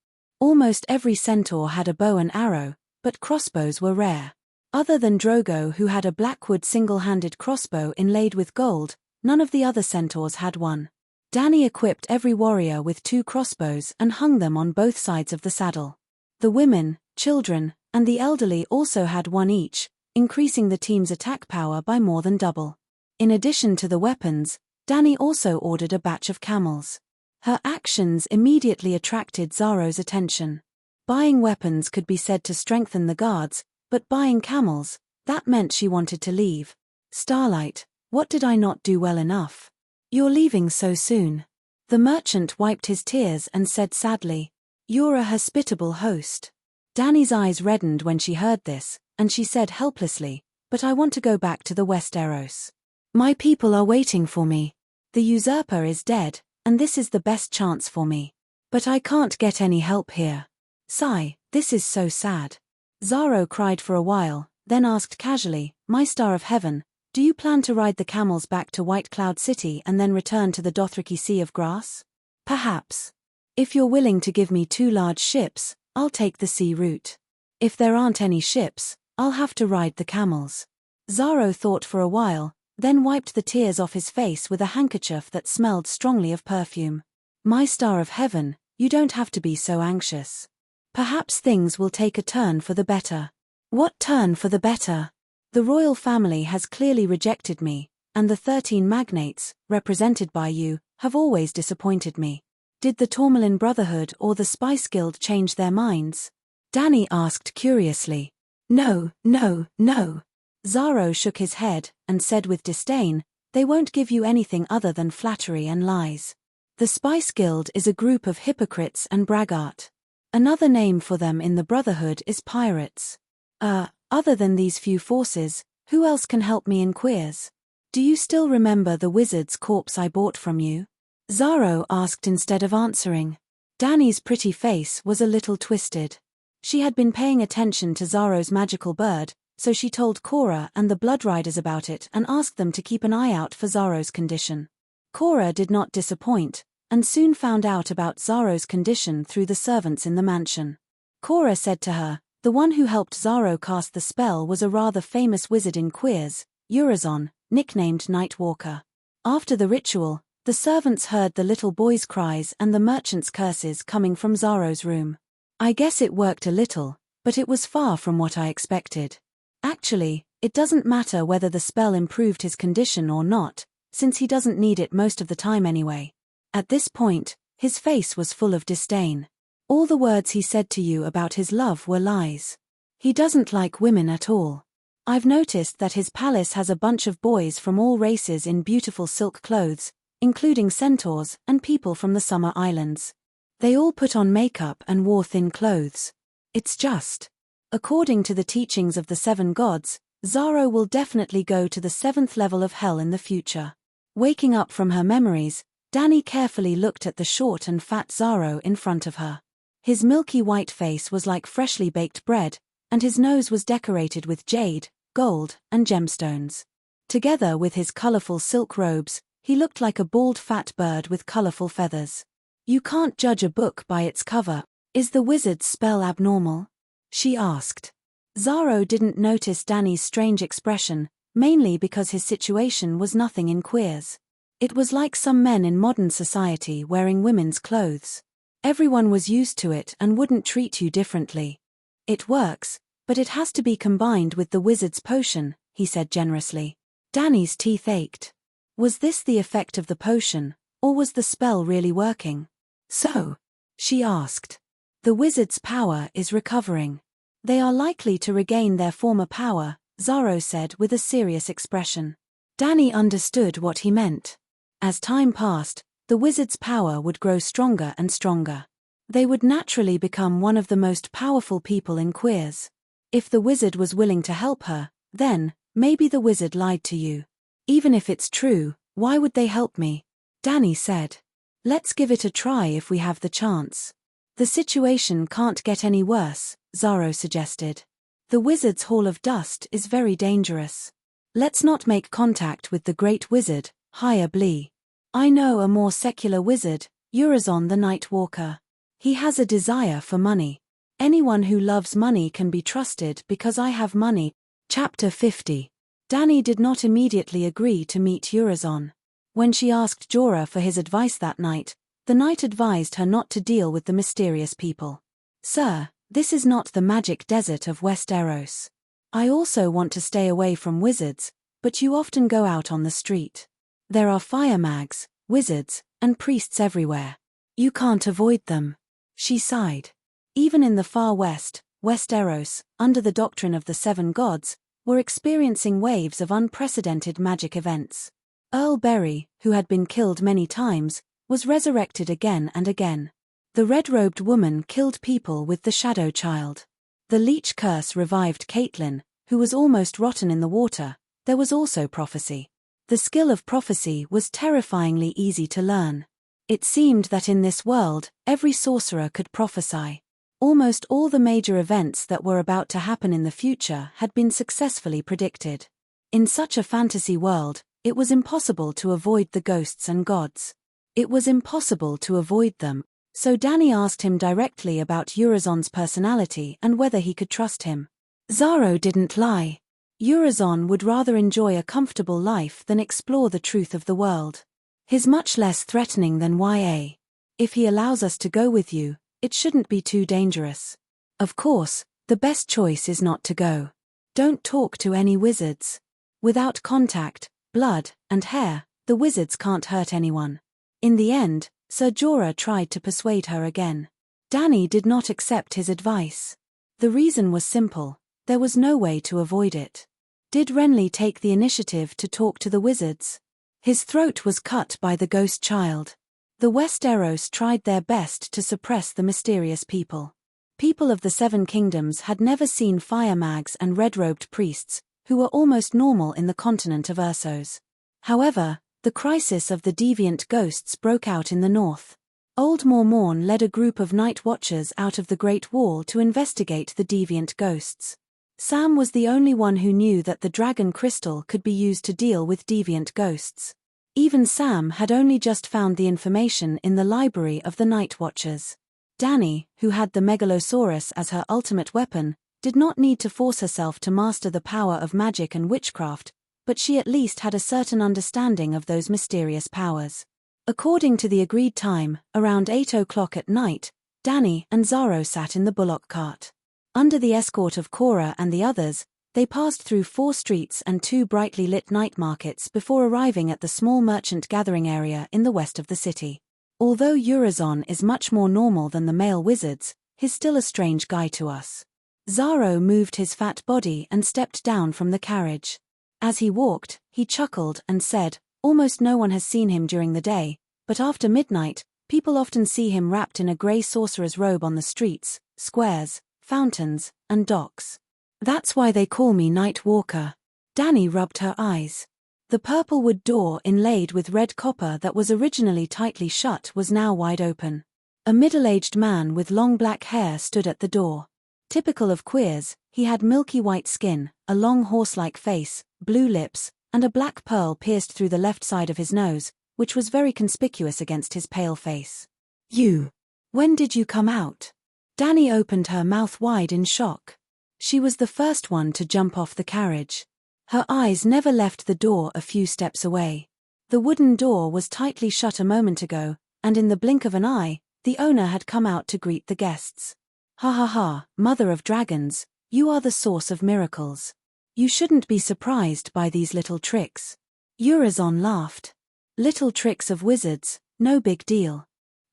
Almost every centaur had a bow and arrow, but crossbows were rare. Other than Drogo, who had a blackwood single-handed crossbow inlaid with gold, none of the other centaurs had one. Dany equipped every warrior with 2 crossbows and hung them on both sides of the saddle. The women, children, and the elderly also had one each, increasing the team's attack power by more than double. In addition to the weapons, Dany also ordered a batch of camels. Her actions immediately attracted Xaro's attention. Buying weapons could be said to strengthen the guards, but buying camels, that meant she wanted to leave. Starlight, what did I not do well enough? You're leaving so soon. The merchant wiped his tears and said sadly, You're a hospitable host. Dany's eyes reddened when she heard this, and she said helplessly, But I want to go back to the Westeros. My people are waiting for me. The usurper is dead, and this is the best chance for me. But I can't get any help here. Sigh, this is so sad. Xaro cried for a while, then asked casually, My Star of Heaven, do you plan to ride the camels back to White Cloud City and then return to the Dothraki Sea of Grass? Perhaps. If you're willing to give me 2 large ships, I'll take the sea route. If there aren't any ships, I'll have to ride the camels. Xaro thought for a while, then wiped the tears off his face with a handkerchief that smelled strongly of perfume. My Star of Heaven, you don't have to be so anxious. Perhaps things will take a turn for the better. What turn for the better? The royal family has clearly rejected me, and the 13 magnates, represented by you, have always disappointed me. Did the Tourmaline Brotherhood or the Spice Guild change their minds? Dany asked curiously. No, no, no. Xaro shook his head, and said with disdain, They won't give you anything other than flattery and lies. The Spice Guild is a group of hypocrites and braggart. Another name for them in the Brotherhood is pirates. Other than these few forces, who else can help me in Queers? Do you still remember the wizard's corpse I bought from you? Xaro asked instead of answering. Dany's pretty face was a little twisted. She had been paying attention to Xaro's magical bird, so she told Cora and the Blood Riders about it and asked them to keep an eye out for Xaro's condition. Cora did not disappoint, and soon found out about Xaro's condition through the servants in the mansion. Cora said to her, the one who helped Xaro cast the spell was a rather famous wizard in Queers, Urizen, nicknamed Nightwalker. After the ritual, the servants heard the little boy's cries and the merchant's curses coming from Xaro's room. I guess it worked a little, but it was far from what I expected. Actually, it doesn't matter whether the spell improved his condition or not, since he doesn't need it most of the time anyway. At this point, his face was full of disdain. All the words he said to you about his love were lies. He doesn't like women at all. I've noticed that his palace has a bunch of boys from all races in beautiful silk clothes, including centaurs and people from the summer islands. They all put on makeup and wore thin clothes. It's just. According to the teachings of the 7 gods, Zaro will definitely go to the 7th level of hell in the future. Waking up from her memories, Dani carefully looked at the short and fat Zaro in front of her. His milky white face was like freshly baked bread, and his nose was decorated with jade, gold, and gemstones. Together with his colorful silk robes, he looked like a bald fat bird with colorful feathers. You can't judge a book by its cover. Is the wizard's spell abnormal? She asked. Zaro didn't notice Dani's strange expression, mainly because his situation was nothing in queers. It was like some men in modern society wearing women's clothes. Everyone was used to it and wouldn't treat you differently. It works, but it has to be combined with the wizard's potion, he said generously. Dani's teeth ached. Was this the effect of the potion, or was the spell really working? So? She asked. The wizard's power is recovering. They are likely to regain their former power, Zaro said with a serious expression. Dani understood what he meant. As time passed, the wizard's power would grow stronger and stronger. They would naturally become one of the most powerful people in Queers. If the wizard was willing to help her, then, maybe the wizard lied to you. Even if it's true, why would they help me? Dani said. Let's give it a try if we have the chance. The situation can't get any worse, Zaro suggested. The wizard's Hall of Dust is very dangerous. Let's not make contact with the great wizard, Higher Blee. I know a more secular wizard, Urizen the Night Walker. He has a desire for money. Anyone who loves money can be trusted because I have money. Chapter 50. Dani did not immediately agree to meet Urizen. When she asked Jorah for his advice that night, the knight advised her not to deal with the mysterious people. Sir, this is not the magic desert of Westeros. I also want to stay away from wizards, but you often go out on the street. There are fire mags, wizards, and priests everywhere. You can't avoid them. She sighed. Even in the far west, Westeros, under the doctrine of the 7 gods, were experiencing waves of unprecedented magic events. Earl Berry, who had been killed many times, was resurrected again and again. The red-robed woman killed people with the Shadow Child. The leech curse revived Catelyn, who was almost rotten in the water. There was also prophecy. The skill of prophecy was terrifyingly easy to learn. It seemed that in this world, every sorcerer could prophesy. Almost all the major events that were about to happen in the future had been successfully predicted. In such a fantasy world, it was impossible to avoid the ghosts and gods. It was impossible to avoid them, so Dani asked him directly about Urizen's personality and whether he could trust him. Zaro didn't lie. Urizen would rather enjoy a comfortable life than explore the truth of the world. He's much less threatening than YA. If he allows us to go with you, it shouldn't be too dangerous. Of course, the best choice is not to go. Don't talk to any wizards. Without contact, blood, and hair, the wizards can't hurt anyone. In the end, Ser Jorah tried to persuade her again. Dani did not accept his advice. The reason was simple: there was no way to avoid it. Did Renly take the initiative to talk to the wizards? His throat was cut by the ghost child. The Westeros tried their best to suppress the mysterious people. People of the 7 kingdoms had never seen fire mags and red-robed priests, who were almost normal in the continent of Essos. However, the crisis of the deviant ghosts broke out in the north. Old Mormorn led a group of night watchers out of the Great Wall to investigate the deviant ghosts. Sam was the only one who knew that the dragon crystal could be used to deal with deviant ghosts. Even Sam had only just found the information in the library of the Night Watchers. Dani, who had the Megalosaurus as her ultimate weapon, did not need to force herself to master the power of magic and witchcraft, but she at least had a certain understanding of those mysterious powers. According to the agreed time, around 8 o'clock at night, Dani and Zaro sat in the bullock cart. Under the escort of Cora and the others, they passed through 4 streets and 2 brightly lit night markets before arriving at the small merchant gathering area in the west of the city. Although Urizen is much more normal than the male wizards, he's still a strange guy to us. Zaro moved his fat body and stepped down from the carriage. As he walked, he chuckled and said, "Almost no one has seen him during the day, but after midnight, people often see him wrapped in a grey sorcerer's robe on the streets, squares, fountains, and docks. That's why they call me Night Walker." Dani rubbed her eyes. The purple wood door inlaid with red copper that was originally tightly shut was now wide open. A middle-aged man with long black hair stood at the door. Typical of queers, he had milky white skin, a long horse-like face, blue lips, and a black pearl pierced through the left side of his nose, which was very conspicuous against his pale face. "You. When did you come out?" Dani opened her mouth wide in shock. She was the first one to jump off the carriage. Her eyes never left the door a few steps away. The wooden door was tightly shut a moment ago, and in the blink of an eye, the owner had come out to greet the guests. "Ha ha ha, Mother of Dragons, you are the source of miracles. You shouldn't be surprised by these little tricks." Urizen laughed. "Little tricks of wizards, no big deal."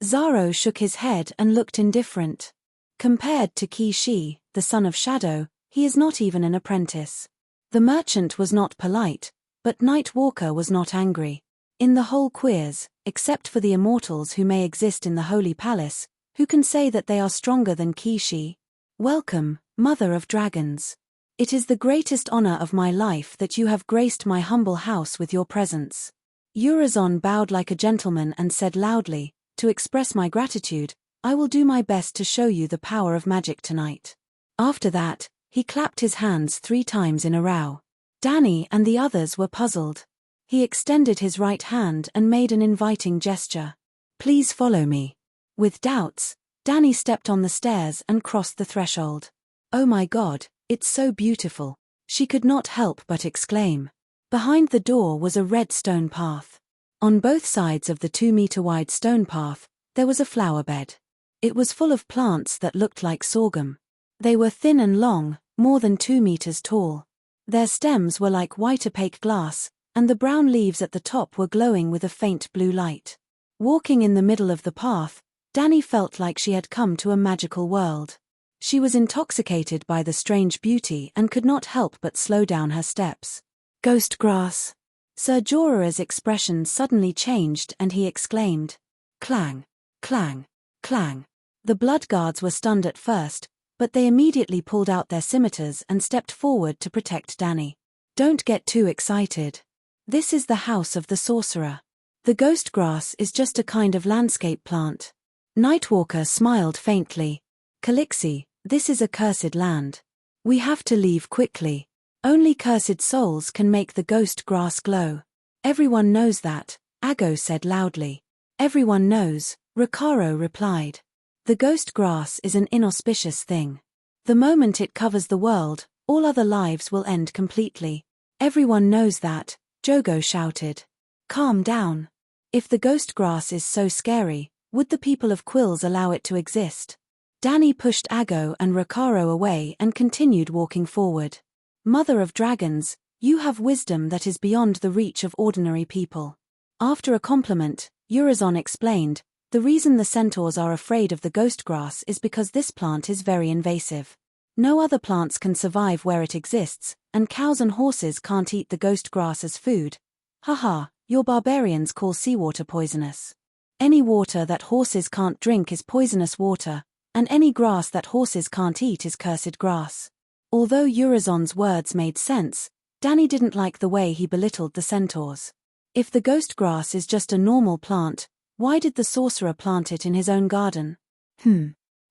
Zaro shook his head and looked indifferent. Compared to Kishi, the son of Shadow, he is not even an apprentice. The merchant was not polite, but Night Walker was not angry. In the whole queers, except for the immortals who may exist in the Holy Palace, who can say that they are stronger than Kishi? "Welcome, Mother of Dragons. It is the greatest honor of my life that you have graced my humble house with your presence." Urizen bowed like a gentleman and said loudly, "To express my gratitude, I will do my best to show you the power of magic tonight." After that, he clapped his hands 3 times in a row. Dani and the others were puzzled. He extended his right hand and made an inviting gesture. "Please follow me." With doubts, Dani stepped on the stairs and crossed the threshold. "Oh my God, it's so beautiful," she could not help but exclaim. Behind the door was a red stone path. On both sides of the 2-meter-wide stone path, there was a flower bed. It was full of plants that looked like sorghum. They were thin and long, more than 2 meters tall. Their stems were like white opaque glass, and the brown leaves at the top were glowing with a faint blue light. Walking in the middle of the path, Dani felt like she had come to a magical world. She was intoxicated by the strange beauty and could not help but slow down her steps. "Ghost grass." Sir Jorah's expression suddenly changed and he exclaimed. Clang, clang, clang. The blood guards were stunned at first, but they immediately pulled out their scimitars and stepped forward to protect Dani. "Don't get too excited. This is the house of the sorcerer. The ghost grass is just a kind of landscape plant." Nightwalker smiled faintly. "Calixi, this is a cursed land. We have to leave quickly. Only cursed souls can make the ghost grass glow." "Everyone knows that," Ago said loudly. "Everyone knows," Ricaro replied. "The ghost grass is an inauspicious thing. The moment it covers the world, all other lives will end completely." "Everyone knows that," Jogo shouted. "Calm down. If the ghost grass is so scary, would the people of Quills allow it to exist?" Dani pushed Ago and Ricaro away and continued walking forward. "Mother of Dragons, you have wisdom that is beyond the reach of ordinary people." After a compliment, Urizen explained, "The reason the centaurs are afraid of the ghost grass is because this plant is very invasive. No other plants can survive where it exists, and cows and horses can't eat the ghost grass as food. Haha, your barbarians call seawater poisonous. Any water that horses can't drink is poisonous water, and any grass that horses can't eat is cursed grass." Although Urizen's words made sense, Dani didn't like the way he belittled the centaurs. If the ghost grass is just a normal plant, why did the sorcerer plant it in his own garden?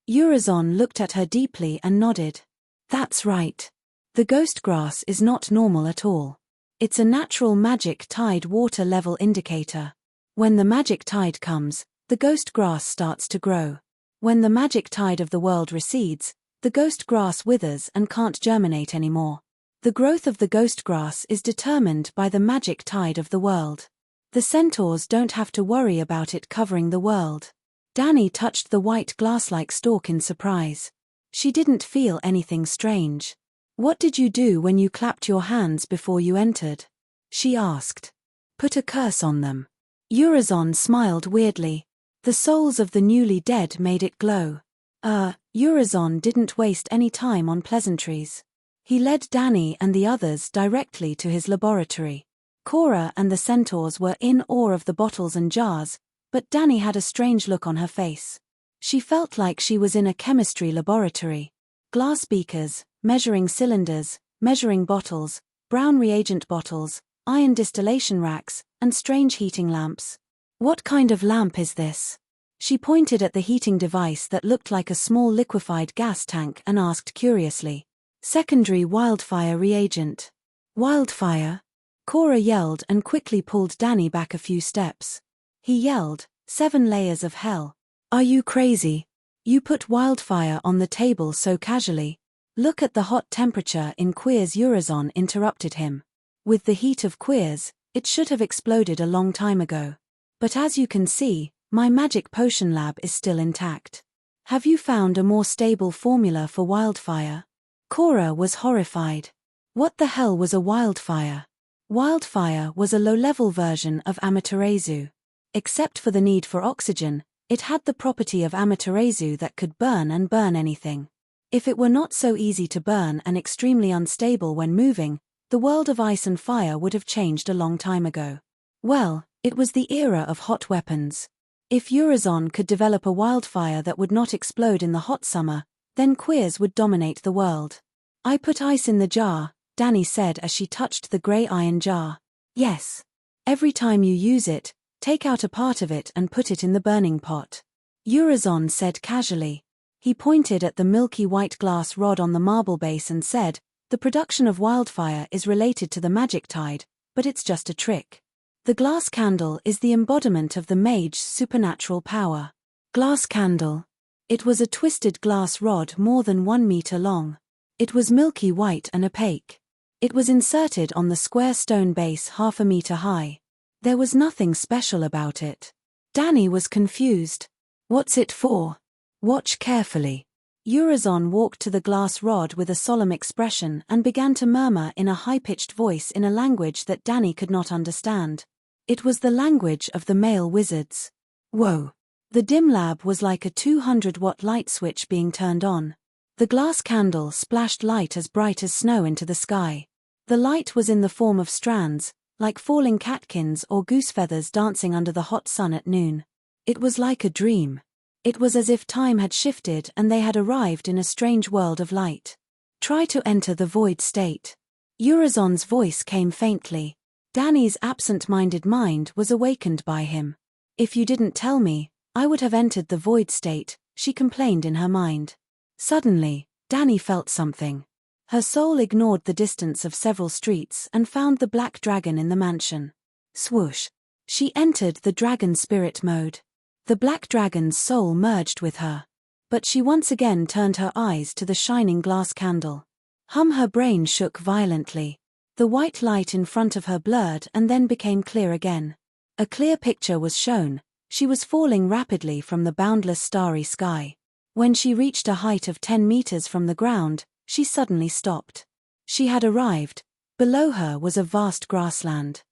Urizen looked at her deeply and nodded. "That's right. The ghost grass is not normal at all. It's a natural magic tide water level indicator. When the magic tide comes, the ghost grass starts to grow. When the magic tide of the world recedes, the ghost grass withers and can't germinate anymore. The growth of the ghost grass is determined by the magic tide of the world. The centaurs don't have to worry about it covering the world." Dani touched the white glass-like stalk in surprise. She didn't feel anything strange. "What did you do when you clapped your hands before you entered?" she asked. "Put a curse on them." Urizen smiled weirdly. The souls of the newly dead made it glow. Urizen didn't waste any time on pleasantries. He led Dani and the others directly to his laboratory. Cora and the centaurs were in awe of the bottles and jars, but Dani had a strange look on her face. She felt like she was in a chemistry laboratory. Glass beakers, measuring cylinders, measuring bottles, brown reagent bottles, iron distillation racks, and strange heating lamps. What kind of lamp is this? She pointed at the heating device that looked like a small liquefied gas tank and asked curiously. Secondary wildfire reagent. Wildfire? Cora yelled and quickly pulled Dani back a few steps. He yelled, 7 layers of hell. Are you crazy? You put wildfire on the table so casually. Look at the hot temperature in Queer's. Urizen interrupted him. With the heat of Queer's, it should have exploded a long time ago. But as you can see, my magic potion lab is still intact. Have you found a more stable formula for wildfire? Cora was horrified. What the hell was a wildfire? Wildfire was a low-level version of Amaterasu. Except for the need for oxygen, it had the property of Amaterasu that could burn and burn anything. If it were not so easy to burn and extremely unstable when moving, the world of ice and fire would have changed a long time ago. Well, it was the era of hot weapons. If Urizen could develop a wildfire that would not explode in the hot summer, then Queers would dominate the world. I put ice in the jar, Dani said as she touched the grey iron jar. Yes. Every time you use it, take out a part of it and put it in the burning pot. Urizen said casually. He pointed at the milky white glass rod on the marble base and said, the production of wildfire is related to the magic tide, but it's just a trick. The glass candle is the embodiment of the mage's supernatural power. Glass candle. It was a twisted glass rod more than 1 meter long. It was milky white and opaque. It was inserted on the square stone base 1/2 meter high. There was nothing special about it. Dani was confused. What's it for? Watch carefully. Urizen walked to the glass rod with a solemn expression and began to murmur in a high-pitched voice in a language that Dani could not understand. It was the language of the male wizards. Whoa! The dim lab was like a 200-watt light switch being turned on. The glass candle splashed light as bright as snow into the sky. The light was in the form of strands, like falling catkins or goose feathers dancing under the hot sun at noon. It was like a dream. It was as if time had shifted and they had arrived in a strange world of light. Try to enter the void state. Urizen's voice came faintly. Dani's absent-minded mind was awakened by him. If you didn't tell me, I would have entered the void state, she complained in her mind. Suddenly, Dani felt something. Her soul ignored the distance of several streets and found the black dragon in the mansion. Swoosh. She entered the dragon spirit mode. The black dragon's soul merged with her. But she once again turned her eyes to the shining glass candle. Her brain shook violently. The white light in front of her blurred and then became clear again. A clear picture was shown. She was falling rapidly from the boundless starry sky. When she reached a height of 10 meters from the ground, she suddenly stopped. She had arrived. Below her was a vast grassland.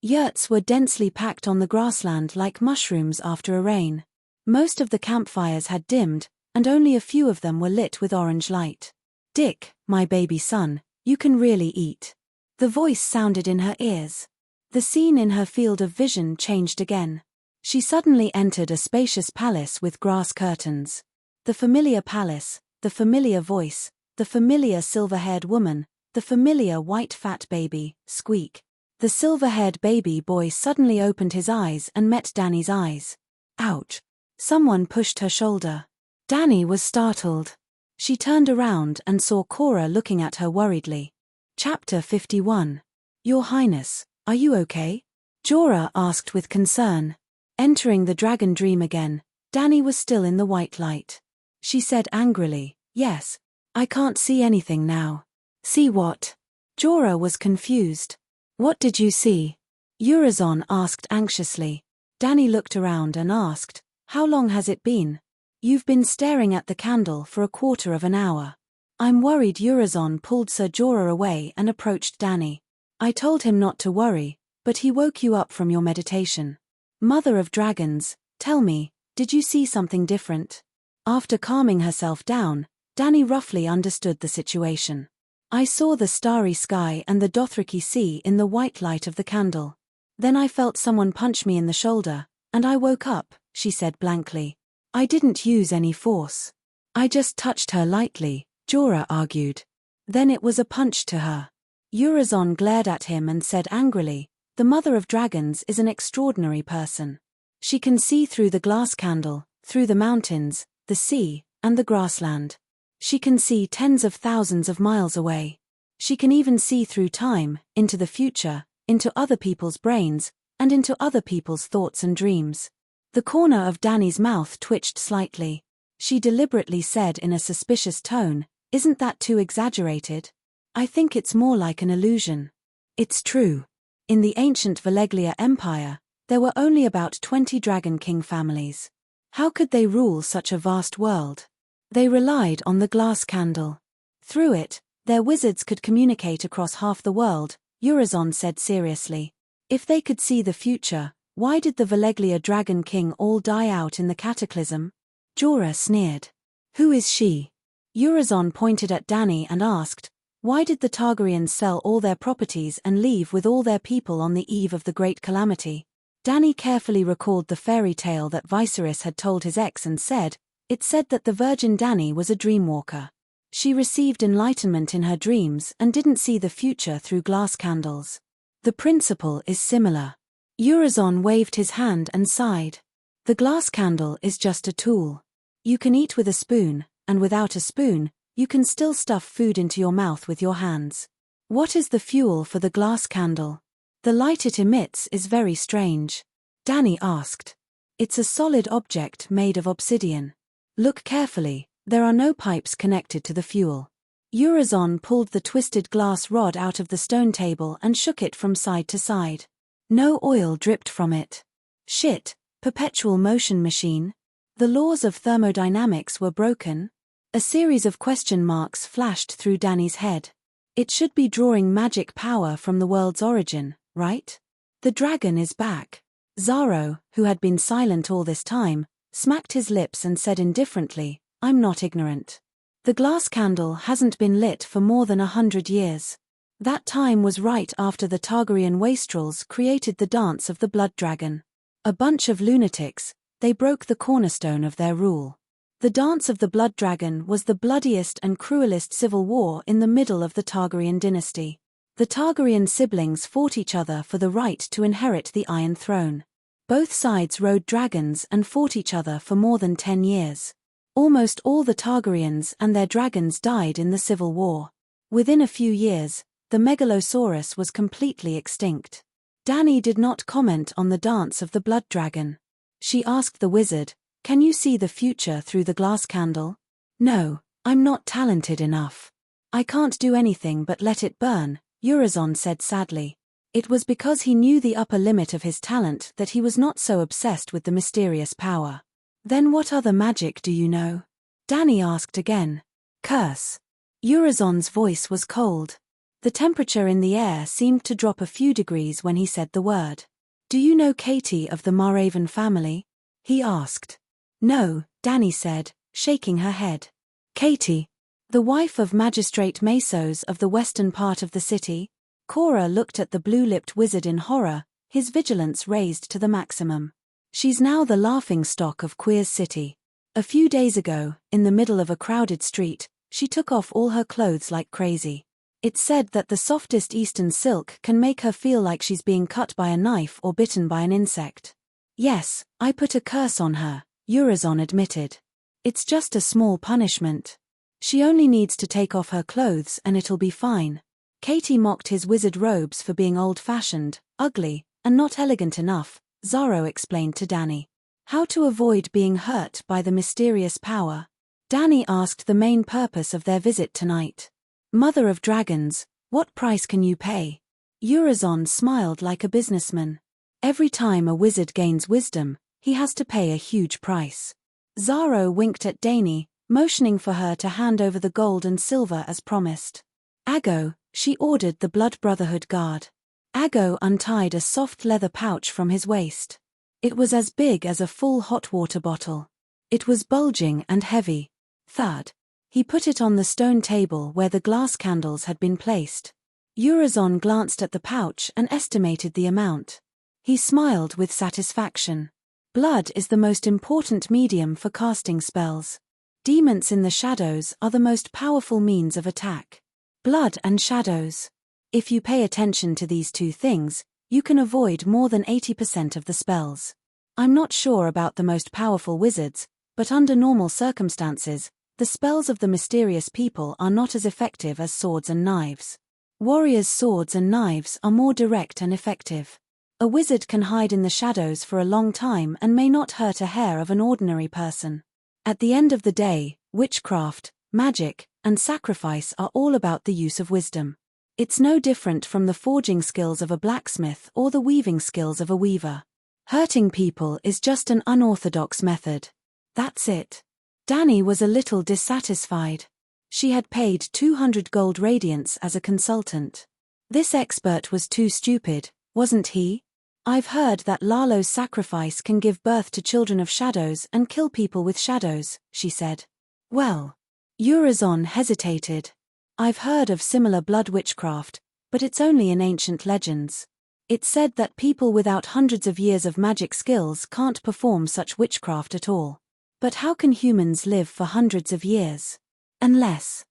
Yurts were densely packed on the grassland like mushrooms after a rain. Most of the campfires had dimmed, and only a few of them were lit with orange light. Dick, my baby son, you can really eat. The voice sounded in her ears. The scene in her field of vision changed again. She suddenly entered a spacious palace with grass curtains. The familiar palace, the familiar voice, the familiar silver-haired woman, the familiar white fat baby, squeak. The silver-haired baby boy suddenly opened his eyes and met Dani's eyes. Ouch! Someone pushed her shoulder. Dani was startled. She turned around and saw Cora looking at her worriedly. Chapter 51. Your Highness, are you okay? Jorah asked with concern. Entering the dragon dream again, Dani was still in the white light. She said angrily, yes. I can't see anything now. See what? Jorah was confused. What did you see? Urizen asked anxiously. Dani looked around and asked, how long has it been? You've been staring at the candle for a quarter of an hour. I'm worried. Urizen pulled Sir Jorah away and approached Dani. I told him not to worry, but he woke you up from your meditation. Mother of Dragons, tell me, did you see something different? After calming herself down, Dani roughly understood the situation. I saw the starry sky and the Dothraki sea in the white light of the candle. Then I felt someone punch me in the shoulder, and I woke up, she said blankly. I didn't use any force. I just touched her lightly, Jorah argued. Then it was a punch to her. Urizen glared at him and said angrily, the mother of dragons is an extraordinary person. She can see through the glass candle, through the mountains, the sea, and the grassland. She can see tens of thousands of miles away. She can even see through time, into the future, into other people's brains, and into other people's thoughts and dreams. The corner of Dani's mouth twitched slightly. She deliberately said in a suspicious tone, isn't that too exaggerated? I think it's more like an illusion. It's true. In the ancient Valeglia Empire, there were only about 20 Dragon King families. How could they rule such a vast world? They relied on the glass candle. Through it, their wizards could communicate across half the world, Urizen said seriously. If they could see the future, why did the Valeglia Dragon King all die out in the cataclysm? Jorah sneered. Who is she? Urizen pointed at Dani and asked, why did the Targaryens sell all their properties and leave with all their people on the eve of the Great Calamity? Dani carefully recalled the fairy tale that Viserys had told his ex and said, it said that the Virgin Dani was a dreamwalker. She received enlightenment in her dreams and didn't see the future through glass candles. The principle is similar. Urizen waved his hand and sighed. The glass candle is just a tool. You can eat with a spoon, and without a spoon, you can still stuff food into your mouth with your hands. What is the fuel for the glass candle? The light it emits is very strange. Dani asked. It's a solid object made of obsidian. Look carefully, there are no pipes connected to the fuel. Urizen pulled the twisted glass rod out of the stone table and shook it from side to side. No oil dripped from it. Shit, perpetual motion machine. The laws of thermodynamics were broken. A series of question marks flashed through Dani's head. It should be drawing magic power from the world's origin, right? The dragon is back. Xaro, who had been silent all this time, smacked his lips and said indifferently, I'm not ignorant. The glass candle hasn't been lit for more than 100 years. That time was right after the Targaryen wastrels created the dance of the blood dragon. A bunch of lunatics, they broke the cornerstone of their rule. The dance of the blood dragon was the bloodiest and cruelest civil war in the middle of the Targaryen dynasty. The Targaryen siblings fought each other for the right to inherit the Iron Throne. Both sides rode dragons and fought each other for more than 10 years. Almost all the Targaryens and their dragons died in the civil war. Within a few years, the Megalosaurus was completely extinct. Dani did not comment on the dance of the blood dragon. She asked the wizard, can you see the future through the glass candle? No, I'm not talented enough. I can't do anything but let it burn, Urizen said sadly. It was because he knew the upper limit of his talent that he was not so obsessed with the mysterious power. Then what other magic do you know? Dani asked again. Curse. Urizen's voice was cold. The temperature in the air seemed to drop a few degrees when he said the word. Do you know Katie of the Marraven family? He asked. No, Dani said, shaking her head. Katie, the wife of Magistrate Mesos of the western part of the city? Cora looked at the blue-lipped wizard in horror, his vigilance raised to the maximum. She's now the laughingstock of Queer's City. A few days ago, in the middle of a crowded street, she took off all her clothes like crazy. It's said that the softest eastern silk can make her feel like she's being cut by a knife or bitten by an insect. Yes, I put a curse on her, Urizen admitted. It's just a small punishment. She only needs to take off her clothes and it'll be fine. Katie mocked his wizard robes for being old-fashioned, ugly, and not elegant enough, Xaro explained to Dani. How to avoid being hurt by the mysterious power? Dani asked the main purpose of their visit tonight. Mother of dragons, what price can you pay? Urizen smiled like a businessman. Every time a wizard gains wisdom, he has to pay a huge price. Xaro winked at Dani, motioning for her to hand over the gold and silver as promised. Aggo, she ordered the Blood Brotherhood guard. Aggo untied a soft leather pouch from his waist. It was as big as a full hot water bottle. It was bulging and heavy. Thud. He put it on the stone table where the glass candles had been placed. Urizen glanced at the pouch and estimated the amount. He smiled with satisfaction. Blood is the most important medium for casting spells. Demons in the shadows are the most powerful means of attack. Blood and shadows. If you pay attention to these two things, you can avoid more than 80% of the spells. I'm not sure about the most powerful wizards, but under normal circumstances, the spells of the mysterious people are not as effective as swords and knives. Warriors' swords and knives are more direct and effective. A wizard can hide in the shadows for a long time and may not hurt a hair of an ordinary person. At the end of the day, witchcraft, magic, and sacrifice are all about the use of wisdom. It's no different from the forging skills of a blacksmith or the weaving skills of a weaver. Hurting people is just an unorthodox method. That's it. Dani was a little dissatisfied. She had paid 200 gold radiance as a consultant. This expert was too stupid, wasn't he? I've heard that Lalo's sacrifice can give birth to children of shadows and kill people with shadows, she said. Well. Urizen hesitated. I've heard of similar blood witchcraft, but it's only in ancient legends. It's said that people without hundreds of years of magic skills can't perform such witchcraft at all. But how can humans live for hundreds of years? Unless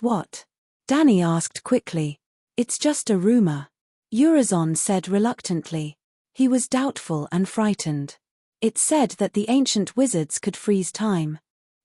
what? Dani asked quickly. It's just a rumor. Urizen said reluctantly. He was doubtful and frightened. It's said that the ancient wizards could freeze time.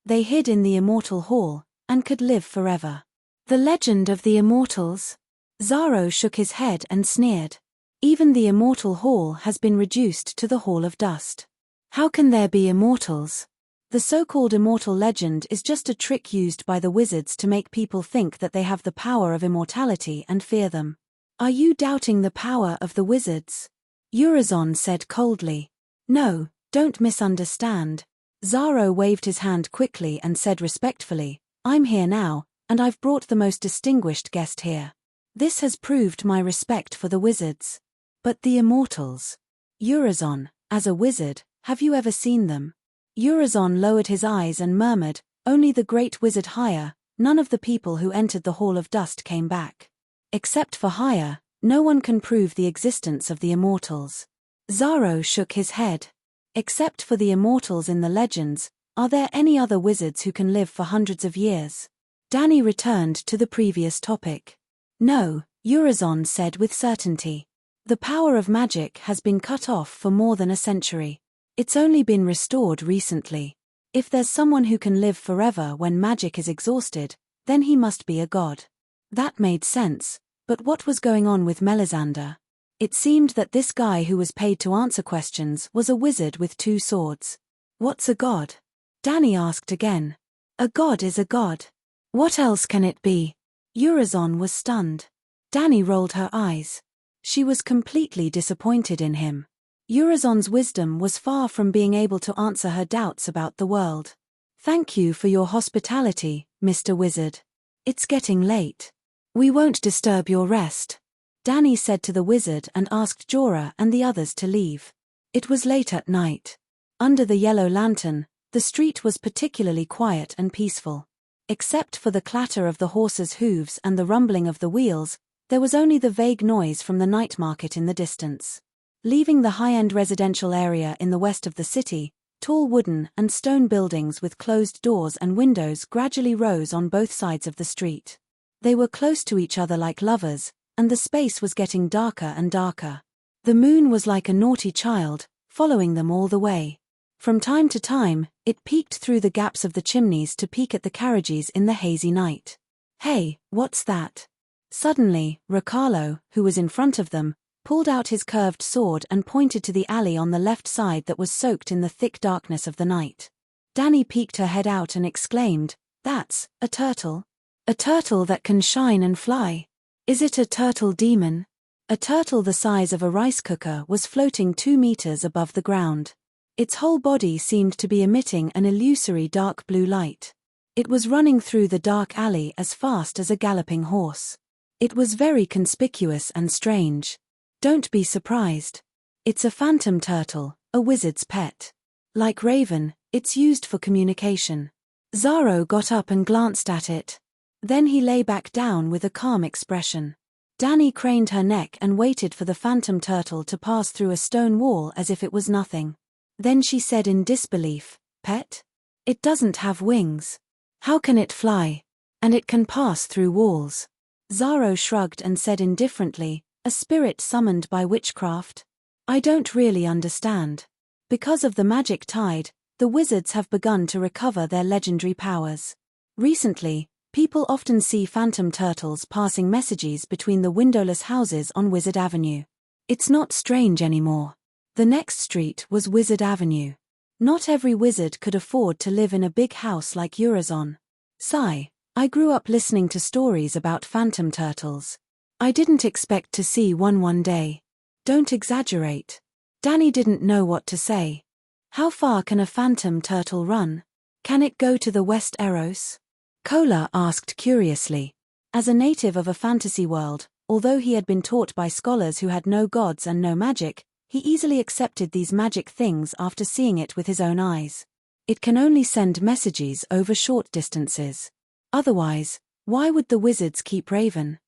They hid in the immortal hall, and could live forever. The legend of the immortals? Zaro shook his head and sneered. Even the immortal hall has been reduced to the hall of dust. How can there be immortals? The so-called immortal legend is just a trick used by the wizards to make people think that they have the power of immortality and fear them. Are you doubting the power of the wizards? Urizen said coldly. No, don't misunderstand. Zaro waved his hand quickly and said respectfully, I'm here now, and I've brought the most distinguished guest here. This has proved my respect for the wizards. But the immortals. Urizen, as a wizard, have you ever seen them? Urizen lowered his eyes and murmured, only the great wizard Haya. None of the people who entered the Hall of Dust came back. Except for Haya, no one can prove the existence of the immortals. Zaro shook his head. Except for the immortals in the legends, are there any other wizards who can live for hundreds of years? Dani returned to the previous topic. No, Urizen said with certainty. The power of magic has been cut off for more than a century. It's only been restored recently. If there's someone who can live forever when magic is exhausted, then he must be a god. That made sense, but what was going on with Melisandre? It seemed that this guy who was paid to answer questions was a wizard with two swords. What's a god? Dani asked again. A god is a god. What else can it be? Urizen was stunned. Dani rolled her eyes. She was completely disappointed in him. Urizen's wisdom was far from being able to answer her doubts about the world. Thank you for your hospitality, Mr. Wizard. It's getting late. We won't disturb your rest. Dani said to the wizard and asked Jorah and the others to leave. It was late at night. Under the yellow lantern, the street was particularly quiet and peaceful. Except for the clatter of the horses' hooves and the rumbling of the wheels, there was only the vague noise from the night market in the distance. Leaving the high-end residential area in the west of the city, tall wooden and stone buildings with closed doors and windows gradually rose on both sides of the street. They were close to each other like lovers, and the space was getting darker and darker. The moon was like a naughty child, following them all the way. From time to time, it peeked through the gaps of the chimneys to peek at the carriages in the hazy night. Hey, what's that? Suddenly, Riccardo, who was in front of them, pulled out his curved sword and pointed to the alley on the left side that was soaked in the thick darkness of the night. Dani peeked her head out and exclaimed, That's a turtle. A turtle that can shine and fly. Is it a turtle demon? A turtle the size of a rice cooker was floating 2 meters above the ground. Its whole body seemed to be emitting an illusory dark blue light. It was running through the dark alley as fast as a galloping horse. It was very conspicuous and strange. Don't be surprised. It's a phantom turtle, a wizard's pet. Like Raven, It's used for communication. Zaro got up and glanced at it. Then he lay back down with a calm expression. Dani craned her neck and waited for the phantom turtle to pass through a stone wall as if it was nothing. Then she said in disbelief, "Pet? It doesn't have wings. How can it fly? And it can pass through walls." Zaro shrugged and said indifferently, "A spirit summoned by witchcraft? I don't really understand. Because of the magic tide, the wizards have begun to recover their legendary powers. Recently, people often see phantom turtles passing messages between the windowless houses on Wizard Avenue. It's not strange anymore. The next street was Wizard Avenue. Not every wizard could afford to live in a big house like Urizen. Sigh, I grew up listening to stories about phantom turtles. I didn't expect to see one day. Don't exaggerate." Dani didn't know what to say. How far can a phantom turtle run? Can it go to the West Eros? Kola asked curiously. As a native of a fantasy world, although he had been taught by scholars who had no gods and no magic, he easily accepted these magic things after seeing it with his own eyes. It can only send messages over short distances. Otherwise, why would the wizards keep Raven?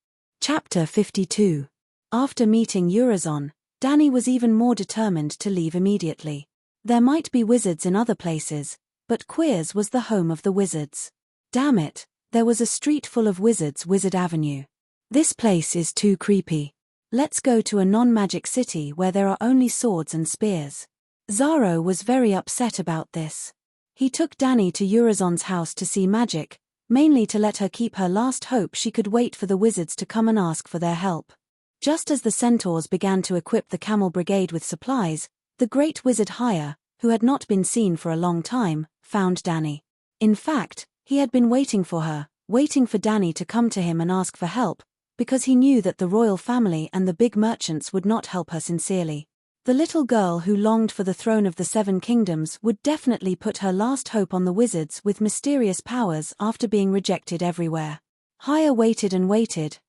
Chapter 52. After meeting Urizen, Dani was even more determined to leave immediately. There might be wizards in other places, but Queers was the home of the wizards. Damn it, there was a street full of wizards, Wizard Avenue. This place is too creepy. Let's go to a non-magic city where there are only swords and spears. Zaro was very upset about this. He took Dani to Urizen's house to see magic, mainly to let her keep her last hope she could wait for the wizards to come and ask for their help. Just as the centaurs began to equip the camel brigade with supplies, the great wizard Haya, who had not been seen for a long time, found Dani. In fact, he had been waiting for her, waiting for Dani to come to him and ask for help, because he knew that the royal family and the big merchants would not help her sincerely. The little girl who longed for the throne of the Seven Kingdoms would definitely put her last hope on the wizards with mysterious powers after being rejected everywhere. Haya waited,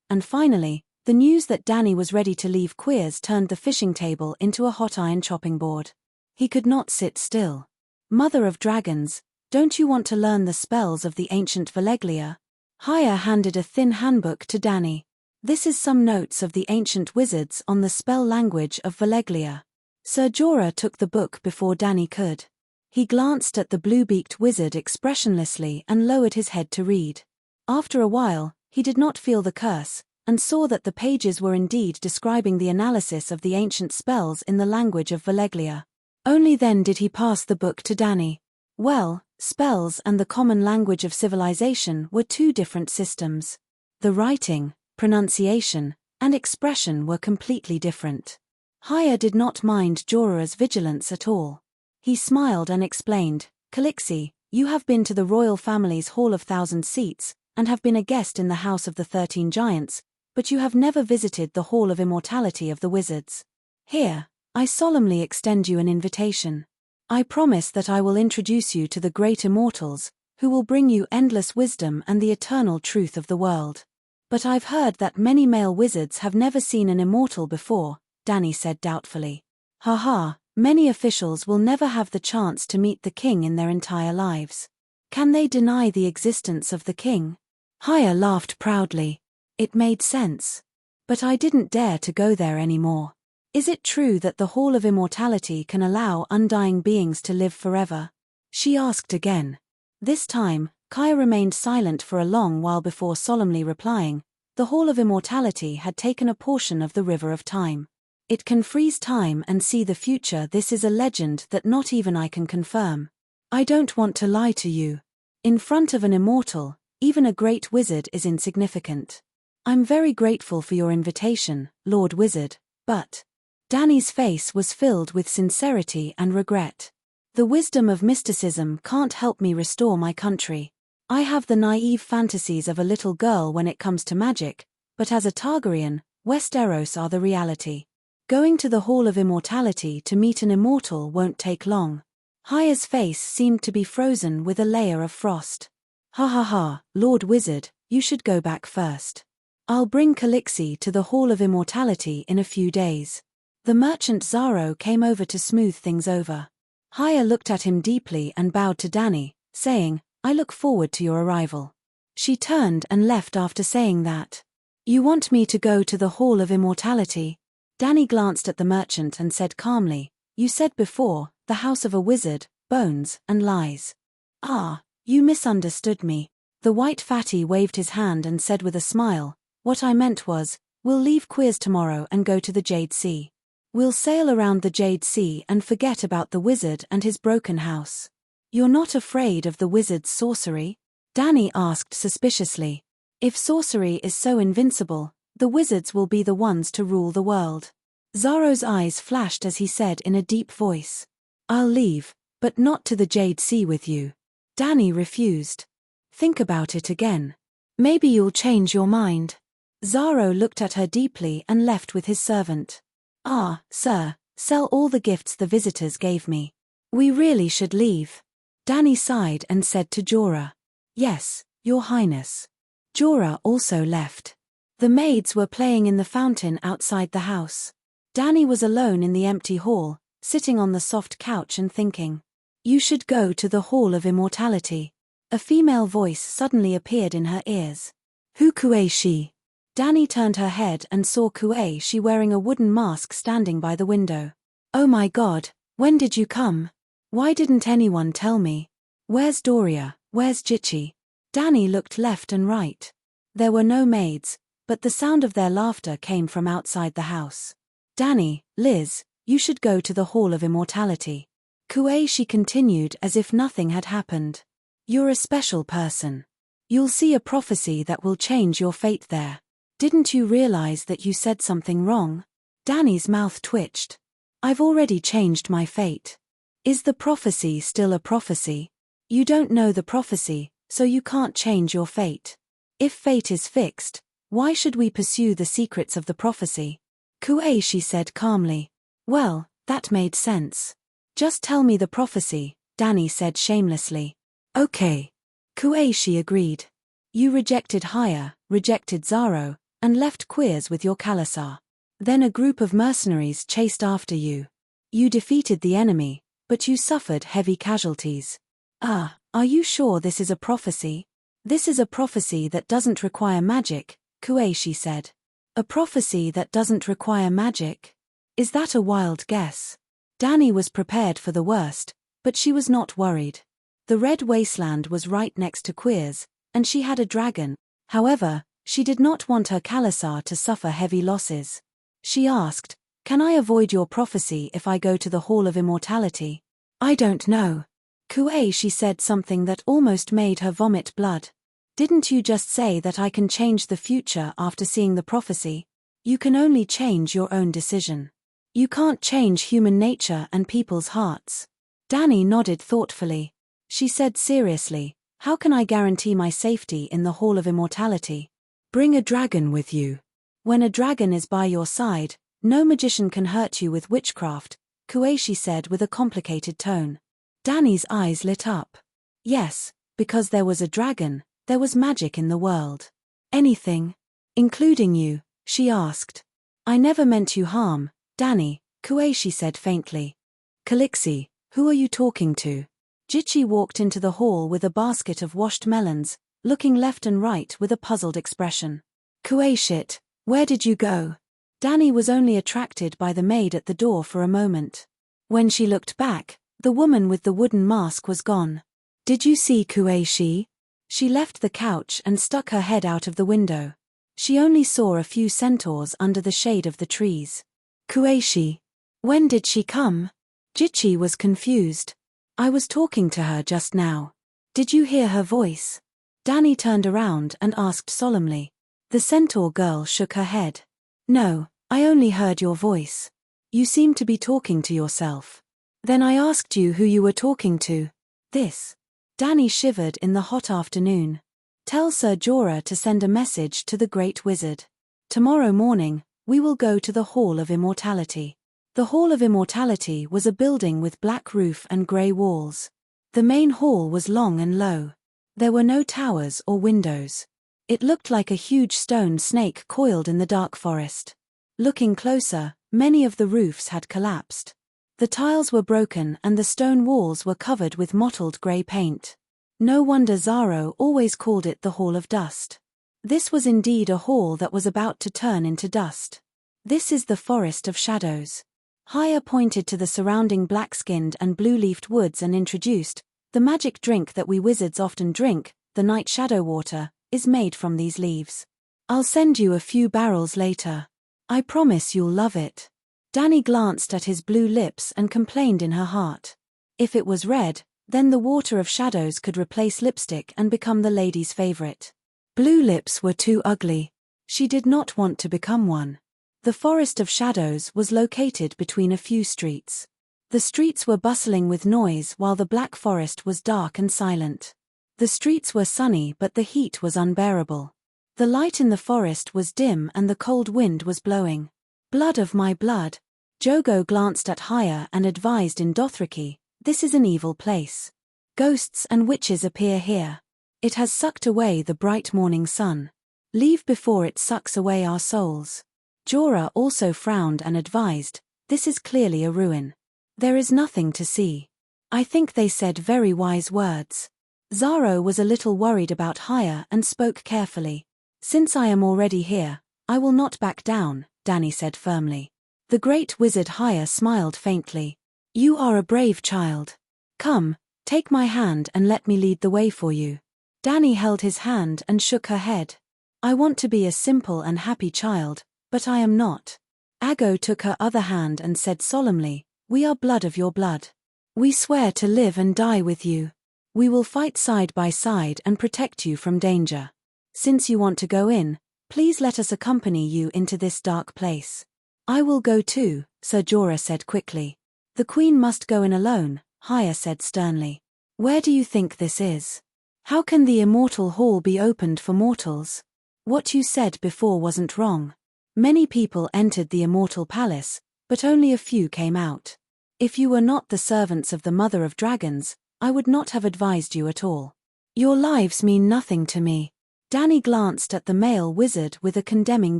and finally, the news that Dani was ready to leave Queers turned the fishing table into a hot iron chopping board. He could not sit still. "Mother of Dragons, don't you want to learn the spells of the ancient Valeglia?" Haya handed a thin handbook to Dani. "This is some notes of the ancient wizards on the spell language of Valeglia." Sir Jorah took the book before Dani could. He glanced at the blue-beaked wizard expressionlessly and lowered his head to read. After a while, he did not feel the curse, and saw that the pages were indeed describing the analysis of the ancient spells in the language of Valeglia. Only then did he pass the book to Dani. Well, spells and the common language of civilization were two different systems. The writing, pronunciation, and expression were completely different. Haya did not mind Jorah's vigilance at all. He smiled and explained, "Calixi, you have been to the royal family's Hall of Thousand Seats, and have been a guest in the House of the 13 Giants, but you have never visited the Hall of Immortality of the Wizards. Here, I solemnly extend you an invitation. I promise that I will introduce you to the great immortals, who will bring you endless wisdom and the eternal truth of the world." "But I've heard that many male wizards have never seen an immortal before," Dani said doubtfully. "Haha, many officials will never have the chance to meet the king in their entire lives. Can they deny the existence of the king?" Haya laughed proudly. It made sense. "But I didn't dare to go there anymore. Is it true that the Hall of Immortality can allow undying beings to live forever?" she asked again. This time, Kaya remained silent for a long while before solemnly replying, "The Hall of Immortality had taken a portion of the River of Time. It can freeze time and see the future. This is a legend that not even I can confirm. I don't want to lie to you. In front of an immortal, even a great wizard is insignificant. I'm very grateful for your invitation, Lord Wizard, but..." Dani's face was filled with sincerity and regret. "The wisdom of mysticism can't help me restore my country. I have the naive fantasies of a little girl when it comes to magic, but as a Targaryen, West Eros are the reality. Going to the Hall of Immortality to meet an immortal won't take long." Haya's face seemed to be frozen with a layer of frost. "Ha ha ha, Lord Wizard, you should go back first. I'll bring Calixi to the Hall of Immortality in a few days." The merchant Zaro came over to smooth things over. Haya looked at him deeply and bowed to Danny, saying, "I look forward to your arrival." She turned and left after saying that. "You want me to go to the Hall of Immortality?" Danny glanced at the merchant and said calmly, "You said before, the house of a wizard, bones, and lies." "Ah, you misunderstood me." The white fatty waved his hand and said with a smile, "What I meant was, we'll leave Queers tomorrow and go to the Jade Sea. We'll sail around the Jade Sea and forget about the wizard and his broken house." "You're not afraid of the wizard's sorcery?" Danny asked suspiciously. "If sorcery is so invincible, the wizards will be the ones to rule the world." Zaro's eyes flashed as he said in a deep voice, "I'll leave, but not to the Jade Sea with you." Danny refused. "Think about it again. Maybe you'll change your mind." Zaro looked at her deeply and left with his servant. "Ah, sir, sell all the gifts the visitors gave me. We really should leave." Danny sighed and said to Jorah, "Yes, your highness." Jorah also left. The maids were playing in the fountain outside the house. Danny was alone in the empty hall, sitting on the soft couch and thinking. "You should go to the Hall of Immortality." A female voice suddenly appeared in her ears. "Who Kuei-shi?" Danny turned her head and saw Kuei-shi wearing a wooden mask standing by the window. "Oh my God, when did you come? Why didn't anyone tell me? Where's Doria, where's Jichi?" Danny looked left and right. There were no maids, but the sound of their laughter came from outside the house. "Danny, Liz, you should go to the Hall of Immortality." Kuei-shi continued as if nothing had happened. "You're a special person. You'll see a prophecy that will change your fate there. Didn't you realize that you said something wrong?" Danny's mouth twitched. "I've already changed my fate. Is the prophecy still a prophecy?" "You don't know the prophecy, so you can't change your fate. If fate is fixed, why should we pursue the secrets of the prophecy?" Kuei-shi said calmly. "Well, that made sense. Just tell me the prophecy," Danny said shamelessly. "Okay." Kuei-shi agreed. "You rejected Haya, rejected Zaro, and left Queers with your Khalasar. Then a group of mercenaries chased after you. You defeated the enemy, but you suffered heavy casualties. Are you sure this is a prophecy?" "This is a prophecy that doesn't require magic," Kuei-shi said. "A prophecy that doesn't require magic? Is that a wild guess?" Danny was prepared for the worst, but she was not worried. The Red Wasteland was right next to Queers, and she had a dragon. However, she did not want her Khalasar to suffer heavy losses. She asked, "Can I avoid your prophecy if I go to the Hall of Immortality?" "I don't know." Kuei-shi said something that almost made her vomit blood. "Didn't you just say that I can change the future after seeing the prophecy? You can only change your own decision. You can't change human nature and people's hearts." Danny nodded thoughtfully. She said seriously, "How can I guarantee my safety in the Hall of Immortality?" "Bring a dragon with you." "When a dragon is by your side, no magician can hurt you with witchcraft," Kuei-shi said with a complicated tone. Danny's eyes lit up. "Yes, because there was a dragon, there was magic in the world." "Anything? Including you?" she asked. "I never meant you harm, Danny," Kuei-shi said faintly. "Calixi, who are you talking to?" Jichi walked into the hall with a basket of washed melons, looking left and right with a puzzled expression. "Kuei-shit, where did you go?" Danny was only attracted by the maid at the door for a moment. When she looked back, the woman with the wooden mask was gone. "Did you see Kuei-shi?" She left the couch and stuck her head out of the window. She only saw a few centaurs under the shade of the trees. "Kuei-shi? When did she come?" Jichi was confused. "I was talking to her just now. Did you hear her voice?" Danny turned around and asked solemnly. The centaur girl shook her head. "No, I only heard your voice. You seemed to be talking to yourself. Then I asked you who you were talking to." "This." Danny shivered in the hot afternoon. "Tell Sir Jorah to send a message to the Great Wizard. Tomorrow morning, we will go to the Hall of Immortality." The Hall of Immortality was a building with black roof and grey walls. The main hall was long and low. There were no towers or windows. It looked like a huge stone snake coiled in the dark forest. Looking closer, many of the roofs had collapsed. The tiles were broken and the stone walls were covered with mottled grey paint. No wonder Zaro always called it the Hall of Dust. This was indeed a hall that was about to turn into dust. This is the Forest of Shadows. Haya pointed to the surrounding black-skinned and blue-leafed woods and introduced, the magic drink that we wizards often drink, the night shadow water, is made from these leaves. I'll send you a few barrels later. I promise you'll love it. Danny glanced at his blue lips and complained in her heart. If it was red, then the water of shadows could replace lipstick and become the lady's favorite. Blue lips were too ugly. She did not want to become one. The Forest of Shadows was located between a few streets. The streets were bustling with noise while the Black Forest was dark and silent. The streets were sunny but the heat was unbearable. The light in the forest was dim and the cold wind was blowing. Blood of my blood. Jogo glanced at Haya and advised in Dothraki, this is an evil place. Ghosts and witches appear here. It has sucked away the bright morning sun. Leave before it sucks away our souls. Jorah also frowned and advised, this is clearly a ruin. There is nothing to see. I think they said very wise words. Zaro was a little worried about Haya and spoke carefully. Since I am already here, I will not back down, Danny said firmly. The great wizard Haya smiled faintly. You are a brave child. Come, take my hand and let me lead the way for you. Danny held his hand and shook her head. I want to be a simple and happy child, but I am not. Ago took her other hand and said solemnly, we are blood of your blood. We swear to live and die with you. We will fight side by side and protect you from danger. Since you want to go in, please let us accompany you into this dark place. I will go too, Sir Jorah said quickly. The Queen must go in alone, Haya said sternly. Where do you think this is? How can the immortal hall be opened for mortals? What you said before wasn't wrong. Many people entered the immortal palace, but only a few came out. If you were not the servants of the Mother of Dragons, I would not have advised you at all. Your lives mean nothing to me. Danny glanced at the male wizard with a condemning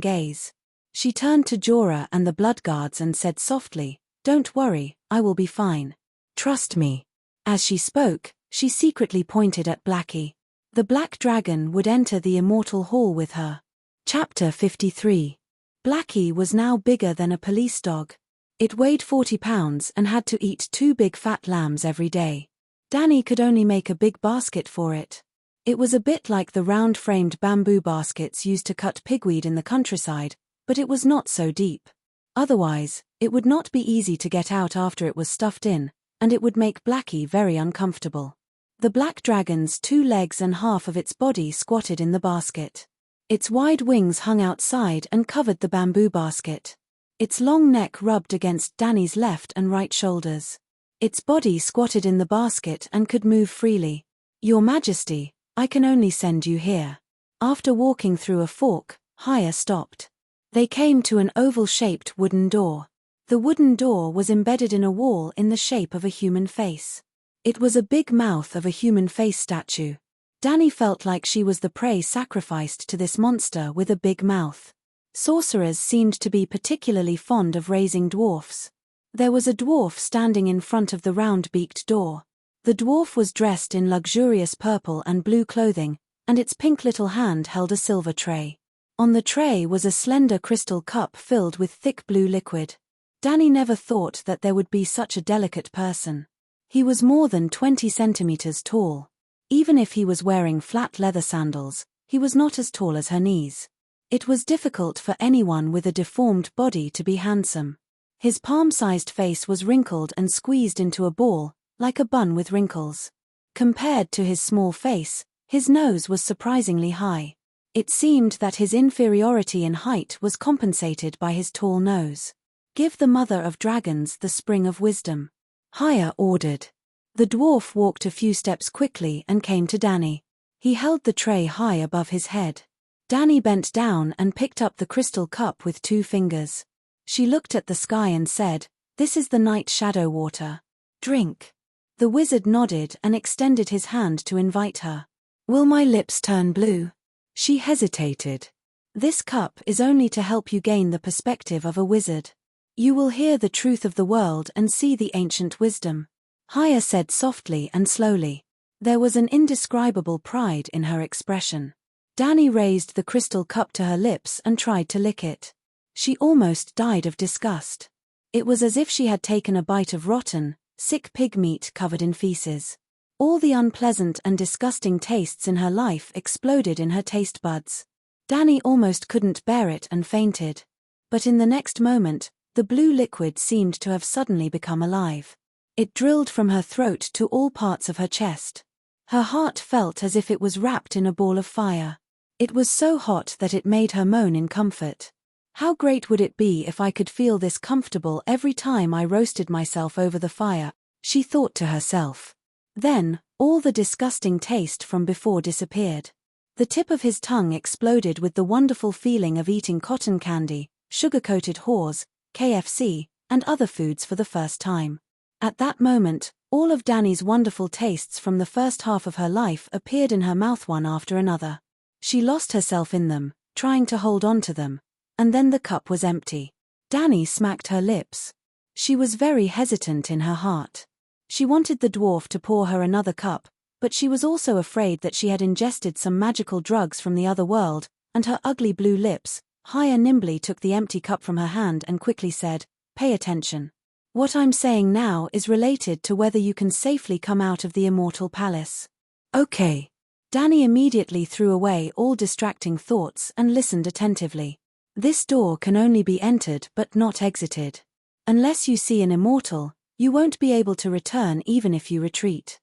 gaze. She turned to Jorah and the Bloodguards and said softly, don't worry, I will be fine. Trust me. As she spoke, she secretly pointed at Blackie. The black dragon would enter the immortal hall with her. Chapter 53. Blackie was now bigger than a police dog. It weighed 40 pounds and had to eat 2 big fat lambs every day. Danny could only make a big basket for it. It was a bit like the round-framed bamboo baskets used to cut pigweed in the countryside, but it was not so deep. Otherwise, it would not be easy to get out after it was stuffed in, and it would make Blackie very uncomfortable. The black dragon's 2 legs and half of its body squatted in the basket. Its wide wings hung outside and covered the bamboo basket. Its long neck rubbed against Danny's left and right shoulders. Its body squatted in the basket and could move freely. Your Majesty, I can only send you here. After walking through a fork, Haya stopped. They came to an oval-shaped wooden door. The wooden door was embedded in a wall in the shape of a human face. It was a big mouth of a human face statue. Danny felt like she was the prey sacrificed to this monster with a big mouth. Sorcerers seemed to be particularly fond of raising dwarfs. There was a dwarf standing in front of the round-beaked door. The dwarf was dressed in luxurious purple and blue clothing, and its pink little hand held a silver tray. On the tray was a slender crystal cup filled with thick blue liquid. Danny never thought that there would be such a delicate person. He was more than 20 centimeters tall. Even if he was wearing flat leather sandals, he was not as tall as her knees. It was difficult for anyone with a deformed body to be handsome. His palm-sized face was wrinkled and squeezed into a ball, like a bun with wrinkles. Compared to his small face, his nose was surprisingly high. It seemed that his inferiority in height was compensated by his tall nose. Give the Mother of Dragons the spring of wisdom. Haya ordered. The dwarf walked a few steps quickly and came to Danny. He held the tray high above his head. Danny bent down and picked up the crystal cup with 2 fingers. She looked at the sky and said, "This is the night shadow water. Drink." The wizard nodded and extended his hand to invite her. Will my lips turn blue? She hesitated. This cup is only to help you gain the perspective of a wizard. You will hear the truth of the world and see the ancient wisdom. Haya said softly and slowly. There was an indescribable pride in her expression. Dani raised the crystal cup to her lips and tried to lick it. She almost died of disgust. It was as if she had taken a bite of rotten, sick pig meat covered in feces. All the unpleasant and disgusting tastes in her life exploded in her taste buds. Dani almost couldn't bear it and fainted. But in the next moment, the blue liquid seemed to have suddenly become alive. It drilled from her throat to all parts of her chest. Her heart felt as if it was wrapped in a ball of fire. It was so hot that it made her moan in comfort. How great would it be if I could feel this comfortable every time I roasted myself over the fire, she thought to herself. Then, all the disgusting taste from before disappeared. The tip of his tongue exploded with the wonderful feeling of eating cotton candy, sugar-coated haws, KFC, and other foods for the first time. At that moment, all of Dani's wonderful tastes from the first half of her life appeared in her mouth one after another. She lost herself in them, trying to hold on to them, and then the cup was empty. Dani smacked her lips. She was very hesitant in her heart. She wanted the dwarf to pour her another cup, but she was also afraid that she had ingested some magical drugs from the other world, and her ugly blue lips. Haya nimbly took the empty cup from her hand and quickly said, "Pay attention. What I'm saying now is related to whether you can safely come out of the immortal palace." "Okay." Dani immediately threw away all distracting thoughts and listened attentively. "This door can only be entered but not exited. Unless you see an immortal, you won't be able to return even if you retreat.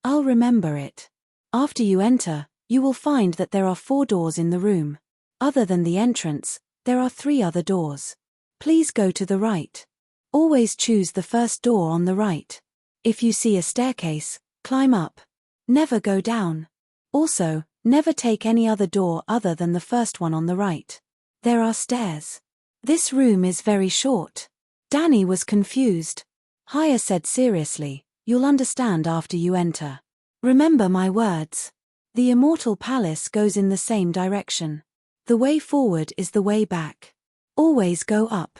I'll remember it. After you enter, you will find that there are 4 doors in the room. Other than the entrance, there are 3 other doors. Please go to the right. Always choose the first door on the right. If you see a staircase, climb up. Never go down. Also, never take any other door other than the first one on the right. There are stairs. This room is very short." Dani was confused. Haya said seriously, "You'll understand after you enter. Remember my words. The immortal palace goes in the same direction. The way forward is the way back. Always go up.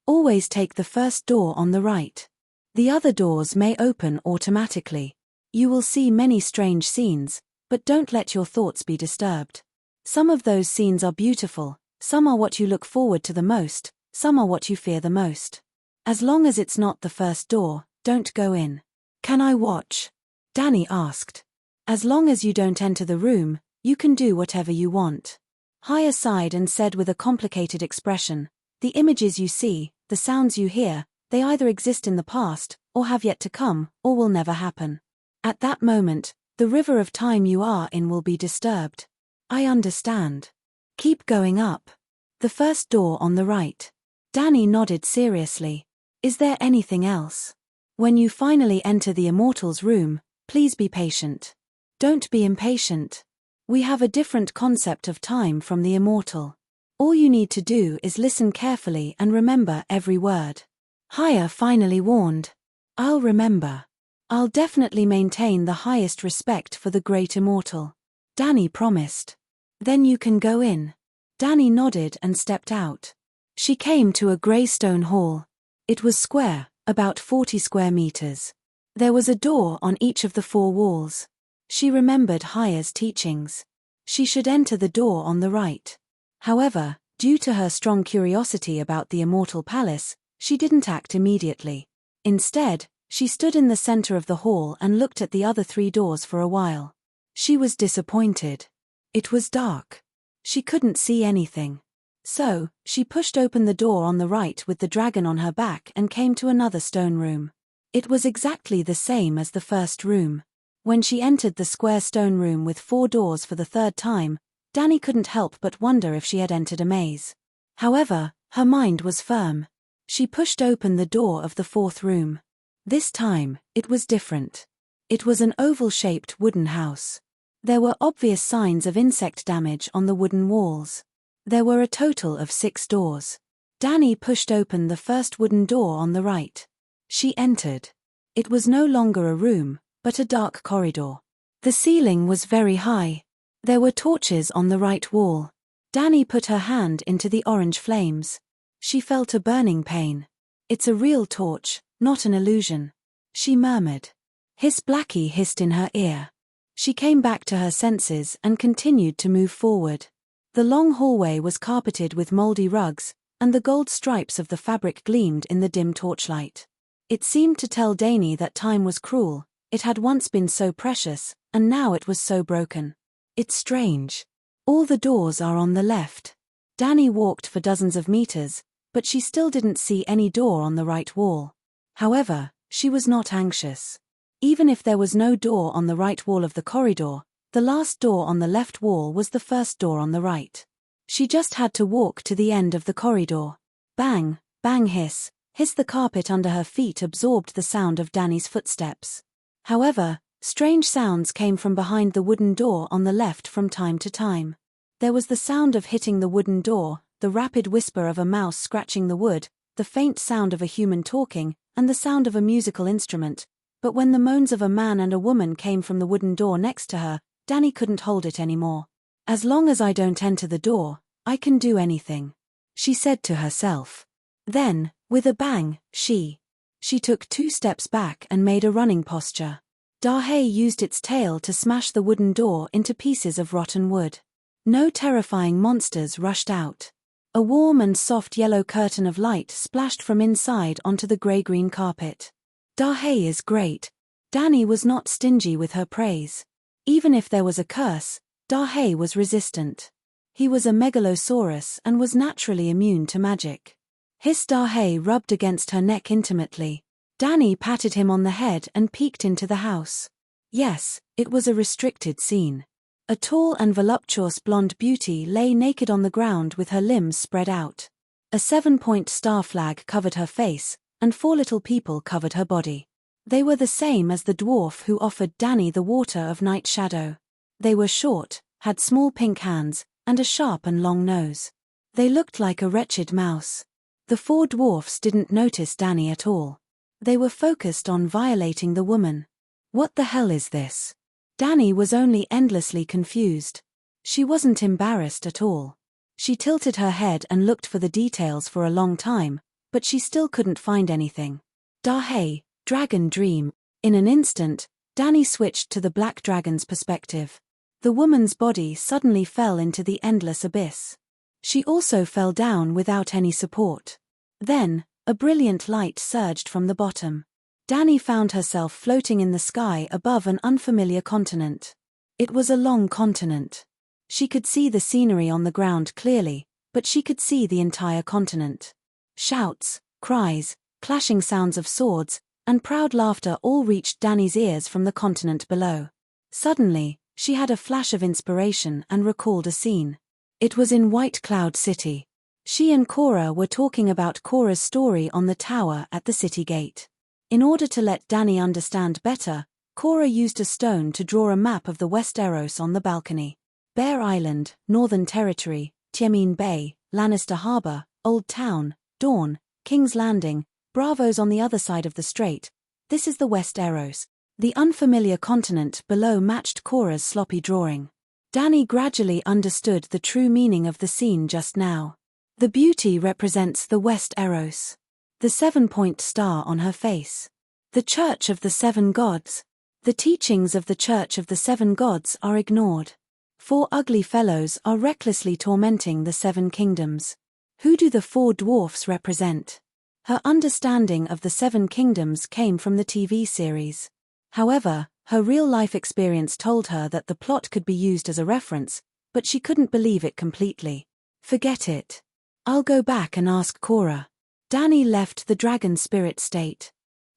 Always take the first door on the right. The other doors may open automatically. You will see many strange scenes, but don't let your thoughts be disturbed. Some of those scenes are beautiful, some are what you look forward to the most, some are what you fear the most. As long as it's not the first door, don't go in." "Can I watch?" Dani asked. "As long as you don't enter the room, you can do whatever you want." Haya sighed and said with a complicated expression, "The images you see, the sounds you hear, they either exist in the past, or have yet to come, or will never happen. At that moment, the river of time you are in will be disturbed." "I understand. Keep going up. The first door on the right." Dani nodded seriously. "Is there anything else? When you finally enter the immortal's room, please be patient. Don't be impatient. We have a different concept of time from the immortal. All you need to do is listen carefully and remember every word." Haya finally warned. "I'll remember. I'll definitely maintain the highest respect for the great immortal." Dani promised. "Then you can go in." Dani nodded and stepped out. She came to a grey stone hall. It was square, about 40 square meters. There was a door on each of the 4 walls. She remembered Haya's teachings. She should enter the door on the right. However, due to her strong curiosity about the immortal palace, she didn't act immediately. Instead, she stood in the center of the hall and looked at the other 3 doors for a while. She was disappointed. It was dark. She couldn't see anything. So, she pushed open the door on the right with the dragon on her back and came to another stone room. It was exactly the same as the first room. When she entered the square stone room with 4 doors for the 3rd time, Dani couldn't help but wonder if she had entered a maze. However, her mind was firm. She pushed open the door of the 4th room. This time, it was different. It was an oval-shaped wooden house. There were obvious signs of insect damage on the wooden walls. There were a total of 6 doors. Dani pushed open the first wooden door on the right. She entered. It was no longer a room, but a dark corridor. The ceiling was very high. There were torches on the right wall. Dani put her hand into the orange flames. She felt a burning pain. It's a real torch, not an illusion, she murmured. Hiss Blackie hissed in her ear. She came back to her senses and continued to move forward. The long hallway was carpeted with moldy rugs, and the gold stripes of the fabric gleamed in the dim torchlight. It seemed to tell Dany that time was cruel. It had once been so precious, and now it was so broken. It's strange. All the doors are on the left. Dany walked for dozens of meters, but she still didn't see any door on the right wall. However, she was not anxious. Even if there was no door on the right wall of the corridor, the last door on the left wall was the first door on the right. She just had to walk to the end of the corridor. Bang, bang hiss the carpet under her feet absorbed the sound of Dany's footsteps. However, strange sounds came from behind the wooden door on the left from time to time. There was the sound of hitting the wooden door, the rapid whisper of a mouse scratching the wood, the faint sound of a human talking, and the sound of a musical instrument. But when the moans of a man and a woman came from the wooden door next to her, Dany couldn't hold it anymore. As long as I don't enter the door, I can do anything, she said to herself. Then, with a bang, she took 2 steps back and made a running posture. Dahay used its tail to smash the wooden door into pieces of rotten wood. No terrifying monsters rushed out. A warm and soft yellow curtain of light splashed from inside onto the grey-green carpet. Dahay is great. Dany was not stingy with her praise. Even if there was a curse, Dahay was resistant. He was a megalosaurus and was naturally immune to magic. Hiss Dahay rubbed against her neck intimately. Dany patted him on the head and peeked into the house. Yes, it was a restricted scene. A tall and voluptuous blonde beauty lay naked on the ground with her limbs spread out. A 7-point star flag covered her face, and 4 little people covered her body. They were the same as the dwarf who offered Dany the water of night shadow. They were short, had small pink hands, and a sharp and long nose. They looked like a wretched mouse. The 4 dwarfs didn't notice Dany at all. They were focused on violating the woman. What the hell is this? Dany was only endlessly confused. She wasn't embarrassed at all. She tilted her head and looked for the details for a long time, but she still couldn't find anything. Dahay, dragon dream. In an instant, Dany switched to the black dragon's perspective. The woman's body suddenly fell into the endless abyss. She also fell down without any support. Then, a brilliant light surged from the bottom. Dany found herself floating in the sky above an unfamiliar continent. It was a long continent. She could see the scenery on the ground clearly, but she could see the entire continent. Shouts, cries, clashing sounds of swords, and proud laughter all reached Dany's ears from the continent below. Suddenly, she had a flash of inspiration and recalled a scene. It was in White Cloud City. She and Cora were talking about Cora's story on the tower at the city gate. In order to let Dany understand better, Cora used a stone to draw a map of the Westeros on the balcony. Bear Island, Northern Territory, Tiamin Bay, Lannister Harbor, Old Town, Dawn, King's Landing, Bravo's on the other side of the strait. This is the Westeros. The unfamiliar continent below matched Cora's sloppy drawing. Dany gradually understood the true meaning of the scene just now. The beauty represents the Westeros. The 7-point star on her face. The Church of the 7 Gods. The teachings of the Church of the 7 Gods are ignored. 4 ugly fellows are recklessly tormenting the 7 kingdoms. Who do the 4 dwarfs represent? Her understanding of the 7 kingdoms came from the TV series. However, her real-life experience told her that the plot could be used as a reference, but she couldn't believe it completely. Forget it. I'll go back and ask Cora. Dany left the dragon spirit state.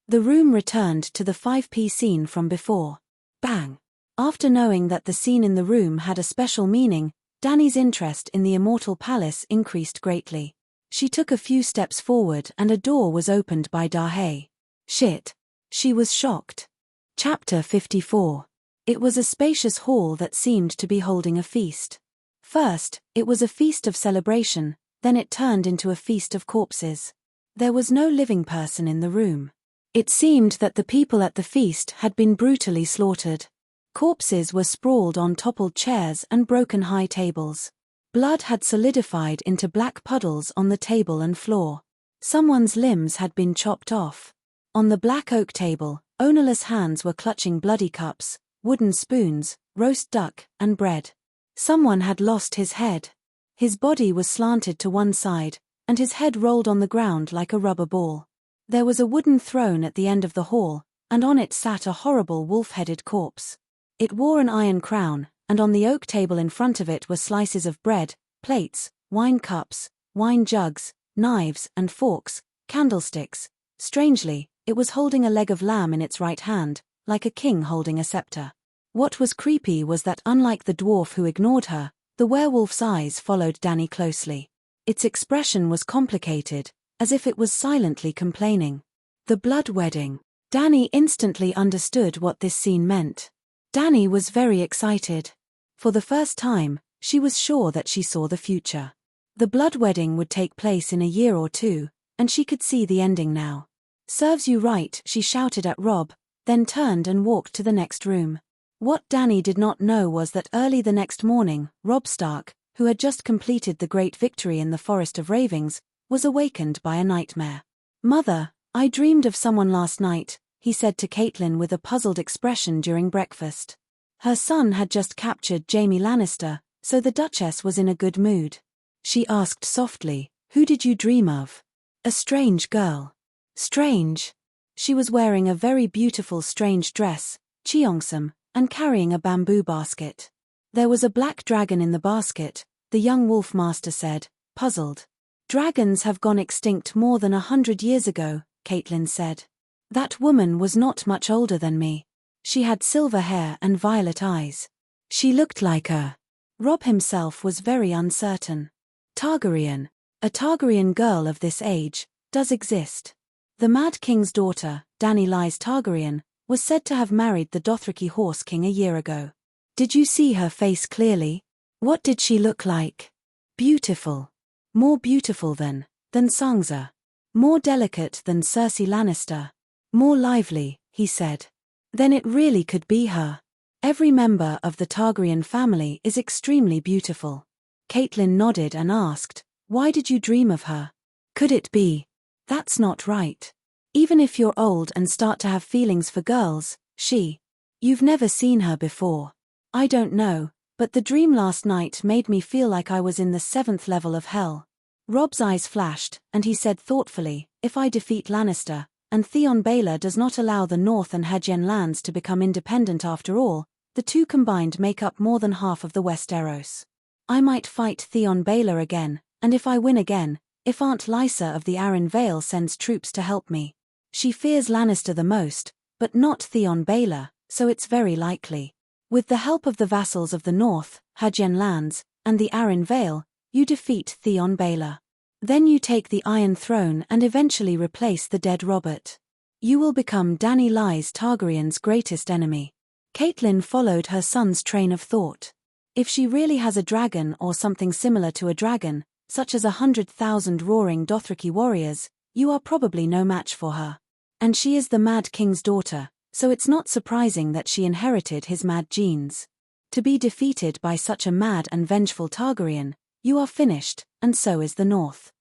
The room returned to the 5p scene from before. Bang! After knowing that the scene in the room had a special meaning, Dany's interest in the immortal palace increased greatly. She took a few steps forward and a door was opened by Dahay. Shit! She was shocked. Chapter 54. It was a spacious hall that seemed to be holding a feast. First, it was a feast of celebration, then it turned into a feast of corpses. There was no living person in the room. It seemed that the people at the feast had been brutally slaughtered. Corpses were sprawled on toppled chairs and broken high tables. Blood had solidified into black puddles on the table and floor. Someone's limbs had been chopped off. On the black oak table, ownerless hands were clutching bloody cups, wooden spoons, roast duck, and bread. Someone had lost his head. His body was slanted to one side, and his head rolled on the ground like a rubber ball. There was a wooden throne at the end of the hall, and on it sat a horrible wolf-headed corpse. It wore an iron crown, and on the oak table in front of it were slices of bread, plates, wine cups, wine jugs, knives and forks, candlesticks. Strangely, it was holding a leg of lamb in its right hand, like a king holding a scepter. What was creepy was that unlike the dwarf who ignored her, the werewolf's eyes followed Dani closely. Its expression was complicated, as if it was silently complaining. The blood wedding. Dani instantly understood what this scene meant. Dani was very excited. For the first time, she was sure that she saw the future. The blood wedding would take place in a year or two, and she could see the ending now. "Serves you right," she shouted at Rob, then turned and walked to the next room. What Dani did not know was that early the next morning, Rob Stark, who had just completed the great victory in the Forest of Ravings, was awakened by a nightmare. "Mother, I dreamed of someone last night," he said to Catelyn with a puzzled expression during breakfast. Her son had just captured Jaime Lannister, so the Duchess was in a good mood. She asked softly, "Who did you dream of?" "A strange girl." "Strange?" She was wearing a very beautiful strange dress, cheongsam, and carrying a bamboo basket. "There was a black dragon in the basket," the young wolf master said, puzzled. "Dragons have gone extinct more than 100 years ago," Catelyn said. "That woman was not much older than me. She had silver hair and violet eyes. She looked like a..." Rob himself was very uncertain. "Targaryen. A Targaryen girl of this age does exist." The Mad King's daughter, Dani Lys Targaryen, was said to have married the Dothraki Horse King a year ago. "Did you see her face clearly? What did she look like?" "Beautiful. More beautiful than Sansa. More delicate than Cersei Lannister. More lively," he said. "Then it really could be her. Every member of the Targaryen family is extremely beautiful." Catelyn nodded and asked, "Why did you dream of her? Could it be?" "That's not right. Even if you're old and start to have feelings for girls, you've never seen her before." "I don't know, but the dream last night made me feel like I was in the 7th level of hell." Rob's eyes flashed, and he said thoughtfully, "If I defeat Lannister, and Theon Baelor does not allow the North and Hedyen lands to become independent after all, the two combined make up more than half of the Westeros. I might fight Theon Baelor again, and if I win again, if Aunt Lysa of the Arryn Vale sends troops to help me. She fears Lannister the most, but not Theon Baelor, so it's very likely. With the help of the vassals of the North, Hedyen lands, and the Arryn Vale, you defeat Theon Baelor. Then you take the Iron Throne and eventually replace the dead Robert. You will become Dani Lys Targaryen's greatest enemy." Catelyn followed her son's train of thought. If she really has a dragon or something similar to a dragon, such as 100,000 roaring Dothraki warriors, you are probably no match for her. And she is the Mad King's daughter, so it's not surprising that she inherited his mad genes. To be defeated by such a mad and vengeful Targaryen, you are finished, and so is the North.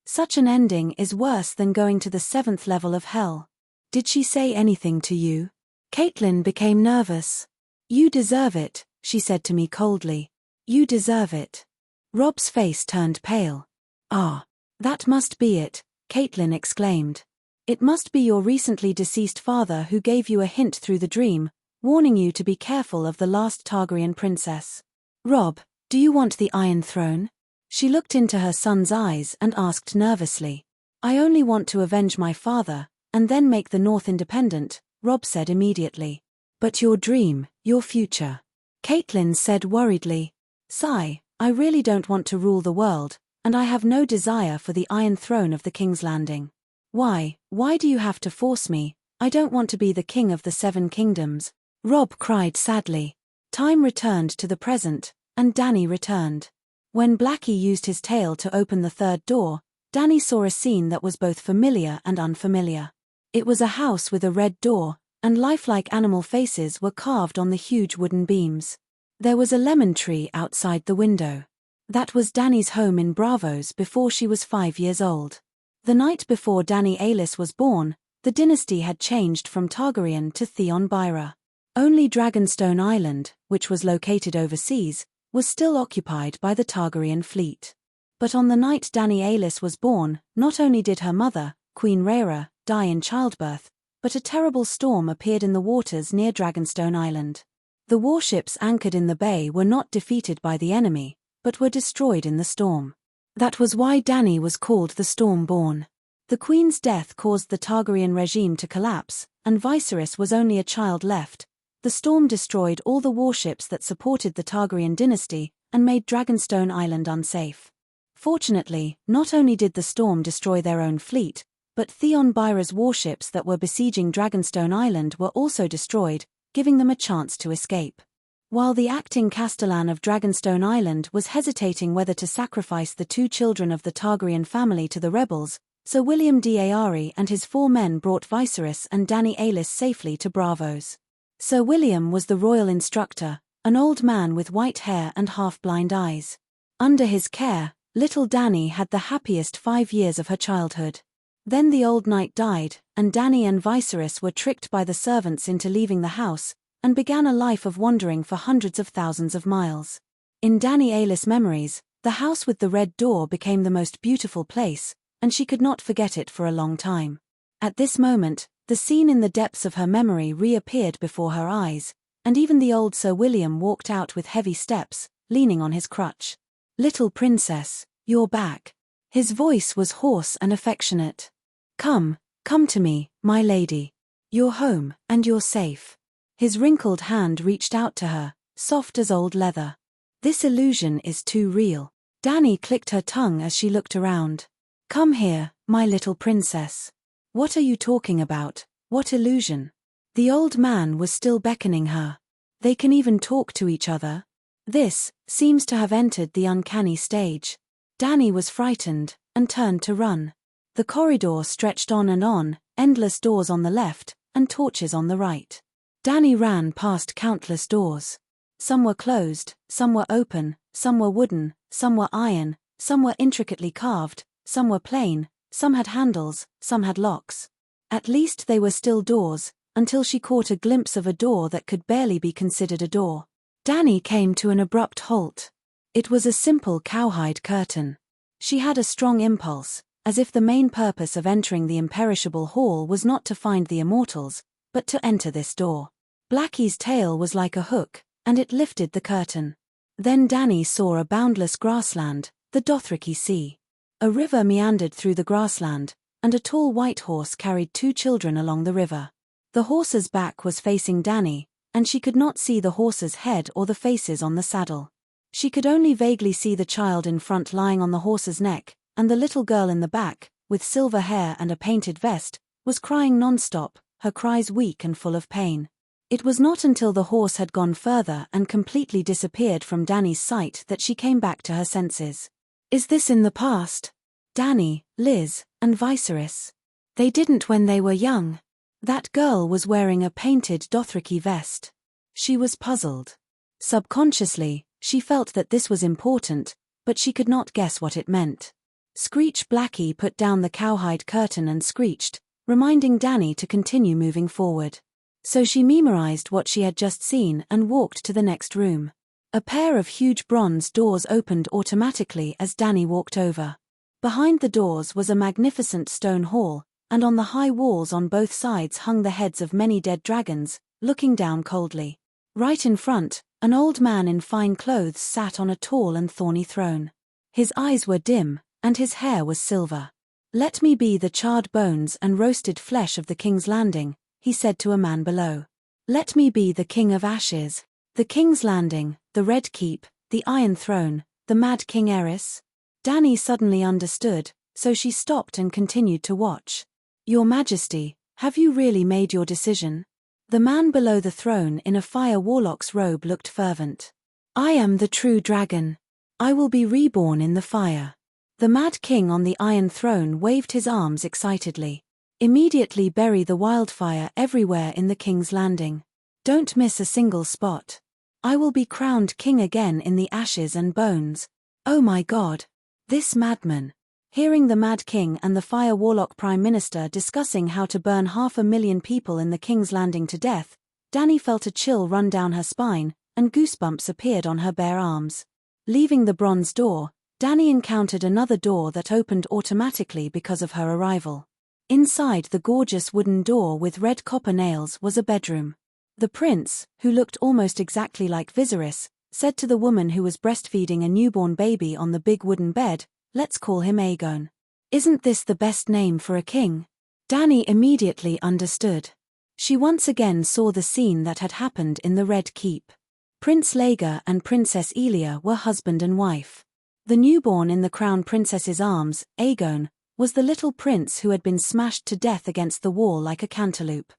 Such an ending is worse than going to the 7th level of hell. "Did she say anything to you?" Catelyn became nervous. "You deserve it," she said to me coldly. "You deserve it." Rob's face turned pale. "Ah, that must be it," Catelyn exclaimed. "It must be your recently deceased father who gave you a hint through the dream, warning you to be careful of the last Targaryen princess. Rob, do you want the Iron Throne?" She looked into her son's eyes and asked nervously. "I only want to avenge my father, and then make the North independent," Rob said immediately. "But your dream, your future?" Catelyn said worriedly. "Sigh, I really don't want to rule the world, and I have no desire for the Iron Throne of the King's Landing." Why do you have to force me? I don't want to be the king of the 7 kingdoms," Rob cried sadly. Time returned to the present, and Dani returned. When Blackie used his tail to open the 3rd door, Dani saw a scene that was both familiar and unfamiliar. It was a house with a red door, and lifelike animal faces were carved on the huge wooden beams. There was a lemon tree outside the window. That was Dani's home in Bravos before she was 5 years old. The night before Dany Alis was born, the dynasty had changed from Targaryen to Theon Byra. Only Dragonstone Island, which was located overseas, was still occupied by the Targaryen fleet. But on the night Dany Alis was born, not only did her mother, Queen Rhaera, die in childbirth, but a terrible storm appeared in the waters near Dragonstone Island. The warships anchored in the bay were not defeated by the enemy, but were destroyed in the storm. That was why Dany was called the Stormborn. The queen's death caused the Targaryen regime to collapse, and Viserys was only a child left. The storm destroyed all the warships that supported the Targaryen dynasty and made Dragonstone Island unsafe. Fortunately, not only did the storm destroy their own fleet, but Theon Byra's warships that were besieging Dragonstone Island were also destroyed, giving them a chance to escape. While the acting Castellan of Dragonstone Island was hesitating whether to sacrifice the 2 children of the Targaryen family to the rebels, Sir William d'Ari and his 4 men brought Viserys and Dany Alis safely to Braavos. Sir William was the royal instructor, an old man with white hair and half-blind eyes. Under his care, little Dany had the happiest 5 years of her childhood. Then the old knight died, and Dany and Viserys were tricked by the servants into leaving the house, and began a life of wandering for hundreds of thousands of miles. In Dany Alis' memories, the house with the red door became the most beautiful place, and she could not forget it for a long time. At this moment, the scene in the depths of her memory reappeared before her eyes, and even the old Sir William walked out with heavy steps, leaning on his crutch. "Little princess, you're back." His voice was hoarse and affectionate. Come to me, my lady. You're home, and you're safe." His wrinkled hand reached out to her, soft as old leather. "This illusion is too real." Dany clicked her tongue as she looked around. "Come here, my little princess." "What are you talking about? What illusion?" The old man was still beckoning her. "They can even talk to each other?" This seems to have entered the uncanny stage. Dany was frightened, and turned to run. The corridor stretched on, endless doors on the left, and torches on the right. Dany ran past countless doors. Some were closed, some were open, some were wooden, some were iron, some were intricately carved, some were plain, some had handles, some had locks. At least they were still doors, until she caught a glimpse of a door that could barely be considered a door. Dany came to an abrupt halt. It was a simple cowhide curtain. She had a strong impulse, as if the main purpose of entering the imperishable hall was not to find the immortals, but to enter this door. Blackie's tail was like a hook, and it lifted the curtain. Then Dany saw a boundless grassland, the Dothraki Sea. A river meandered through the grassland, and a tall white horse carried 2 children along the river. The horse's back was facing Dany, and she could not see the horse's head or the faces on the saddle. She could only vaguely see the child in front lying on the horse's neck, and the little girl in the back, with silver hair and a painted vest, was crying non-stop, her cries weak and full of pain. It was not until the horse had gone further and completely disappeared from Dany's sight that she came back to her senses. Is this in the past? Dany, Liz, and Viserys. They didn't when they were young. That girl was wearing a painted Dothraki vest. She was puzzled. Subconsciously, she felt that this was important, but she could not guess what it meant. Screech Blackie put down the cowhide curtain and screeched, reminding Dany to continue moving forward. So she memorized what she had just seen and walked to the next room. A pair of huge bronze doors opened automatically as Dany walked over. Behind the doors was a magnificent stone hall, and on the high walls on both sides hung the heads of many dead dragons, looking down coldly. Right in front, an old man in fine clothes sat on a tall and thorny throne. His eyes were dim, and his hair was silver. "Let me be the charred bones and roasted flesh of the King's Landing," he said to a man below. "Let me be the King of Ashes. The King's Landing, the Red Keep, the Iron Throne, the Mad King Eris." Dany suddenly understood, so she stopped and continued to watch. "Your Majesty, have you really made your decision?" The man below the throne in a fire warlock's robe looked fervent. "I am the true dragon. I will be reborn in the fire." The Mad King on the Iron Throne waved his arms excitedly. "Immediately bury the wildfire everywhere in the King's Landing. Don't miss a single spot. I will be crowned king again in the ashes and bones." "Oh my God! This madman. Hearing the Mad King and the Fire Warlock Prime Minister discussing how to burn 500,000 people in the King's Landing to death, Dany felt a chill run down her spine, and goosebumps appeared on her bare arms. Leaving the bronze door, Dany encountered another door that opened automatically because of her arrival. Inside the gorgeous wooden door with red copper nails was a bedroom. The prince, who looked almost exactly like Viserys, said to the woman who was breastfeeding a newborn baby on the big wooden bed, "Let's call him Aegon. Isn't this the best name for a king?" Dany immediately understood. She once again saw the scene that had happened in the Red Keep. Prince Laega and Princess Elia were husband and wife. The newborn in the crown princess's arms, Aegon, was the little prince who had been smashed to death against the wall like a cantaloupe.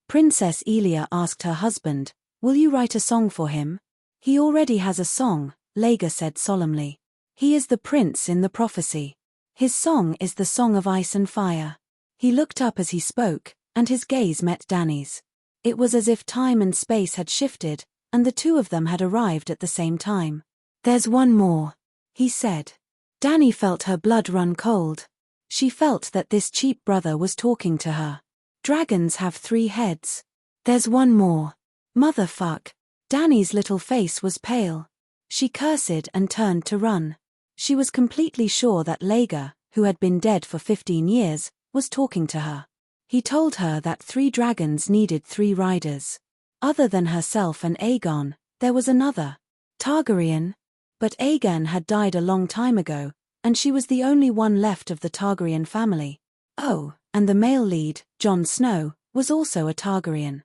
Princess Elia asked her husband, "Will you write a song for him?" "He already has a song," Laega said solemnly. "He is the prince in the prophecy. His song is the song of ice and fire." He looked up as he spoke, and his gaze met Dany's. It was as if time and space had shifted, and the two of them had arrived at the same time. "There's one more," he said. Dany felt her blood run cold. She felt that this cheap brother was talking to her. Dragons have 3 heads. "There's one more. Motherfuck." Dany's little face was pale. She cursed and turned to run. She was completely sure that Laega, who had been dead for 15 years, was talking to her. He told her that 3 dragons needed 3 riders. Other than herself and Aegon, there was another. Targaryen? But Aegon had died a long time ago, and she was the only one left of the Targaryen family. Oh, and the male lead, Jon Snow, was also a Targaryen.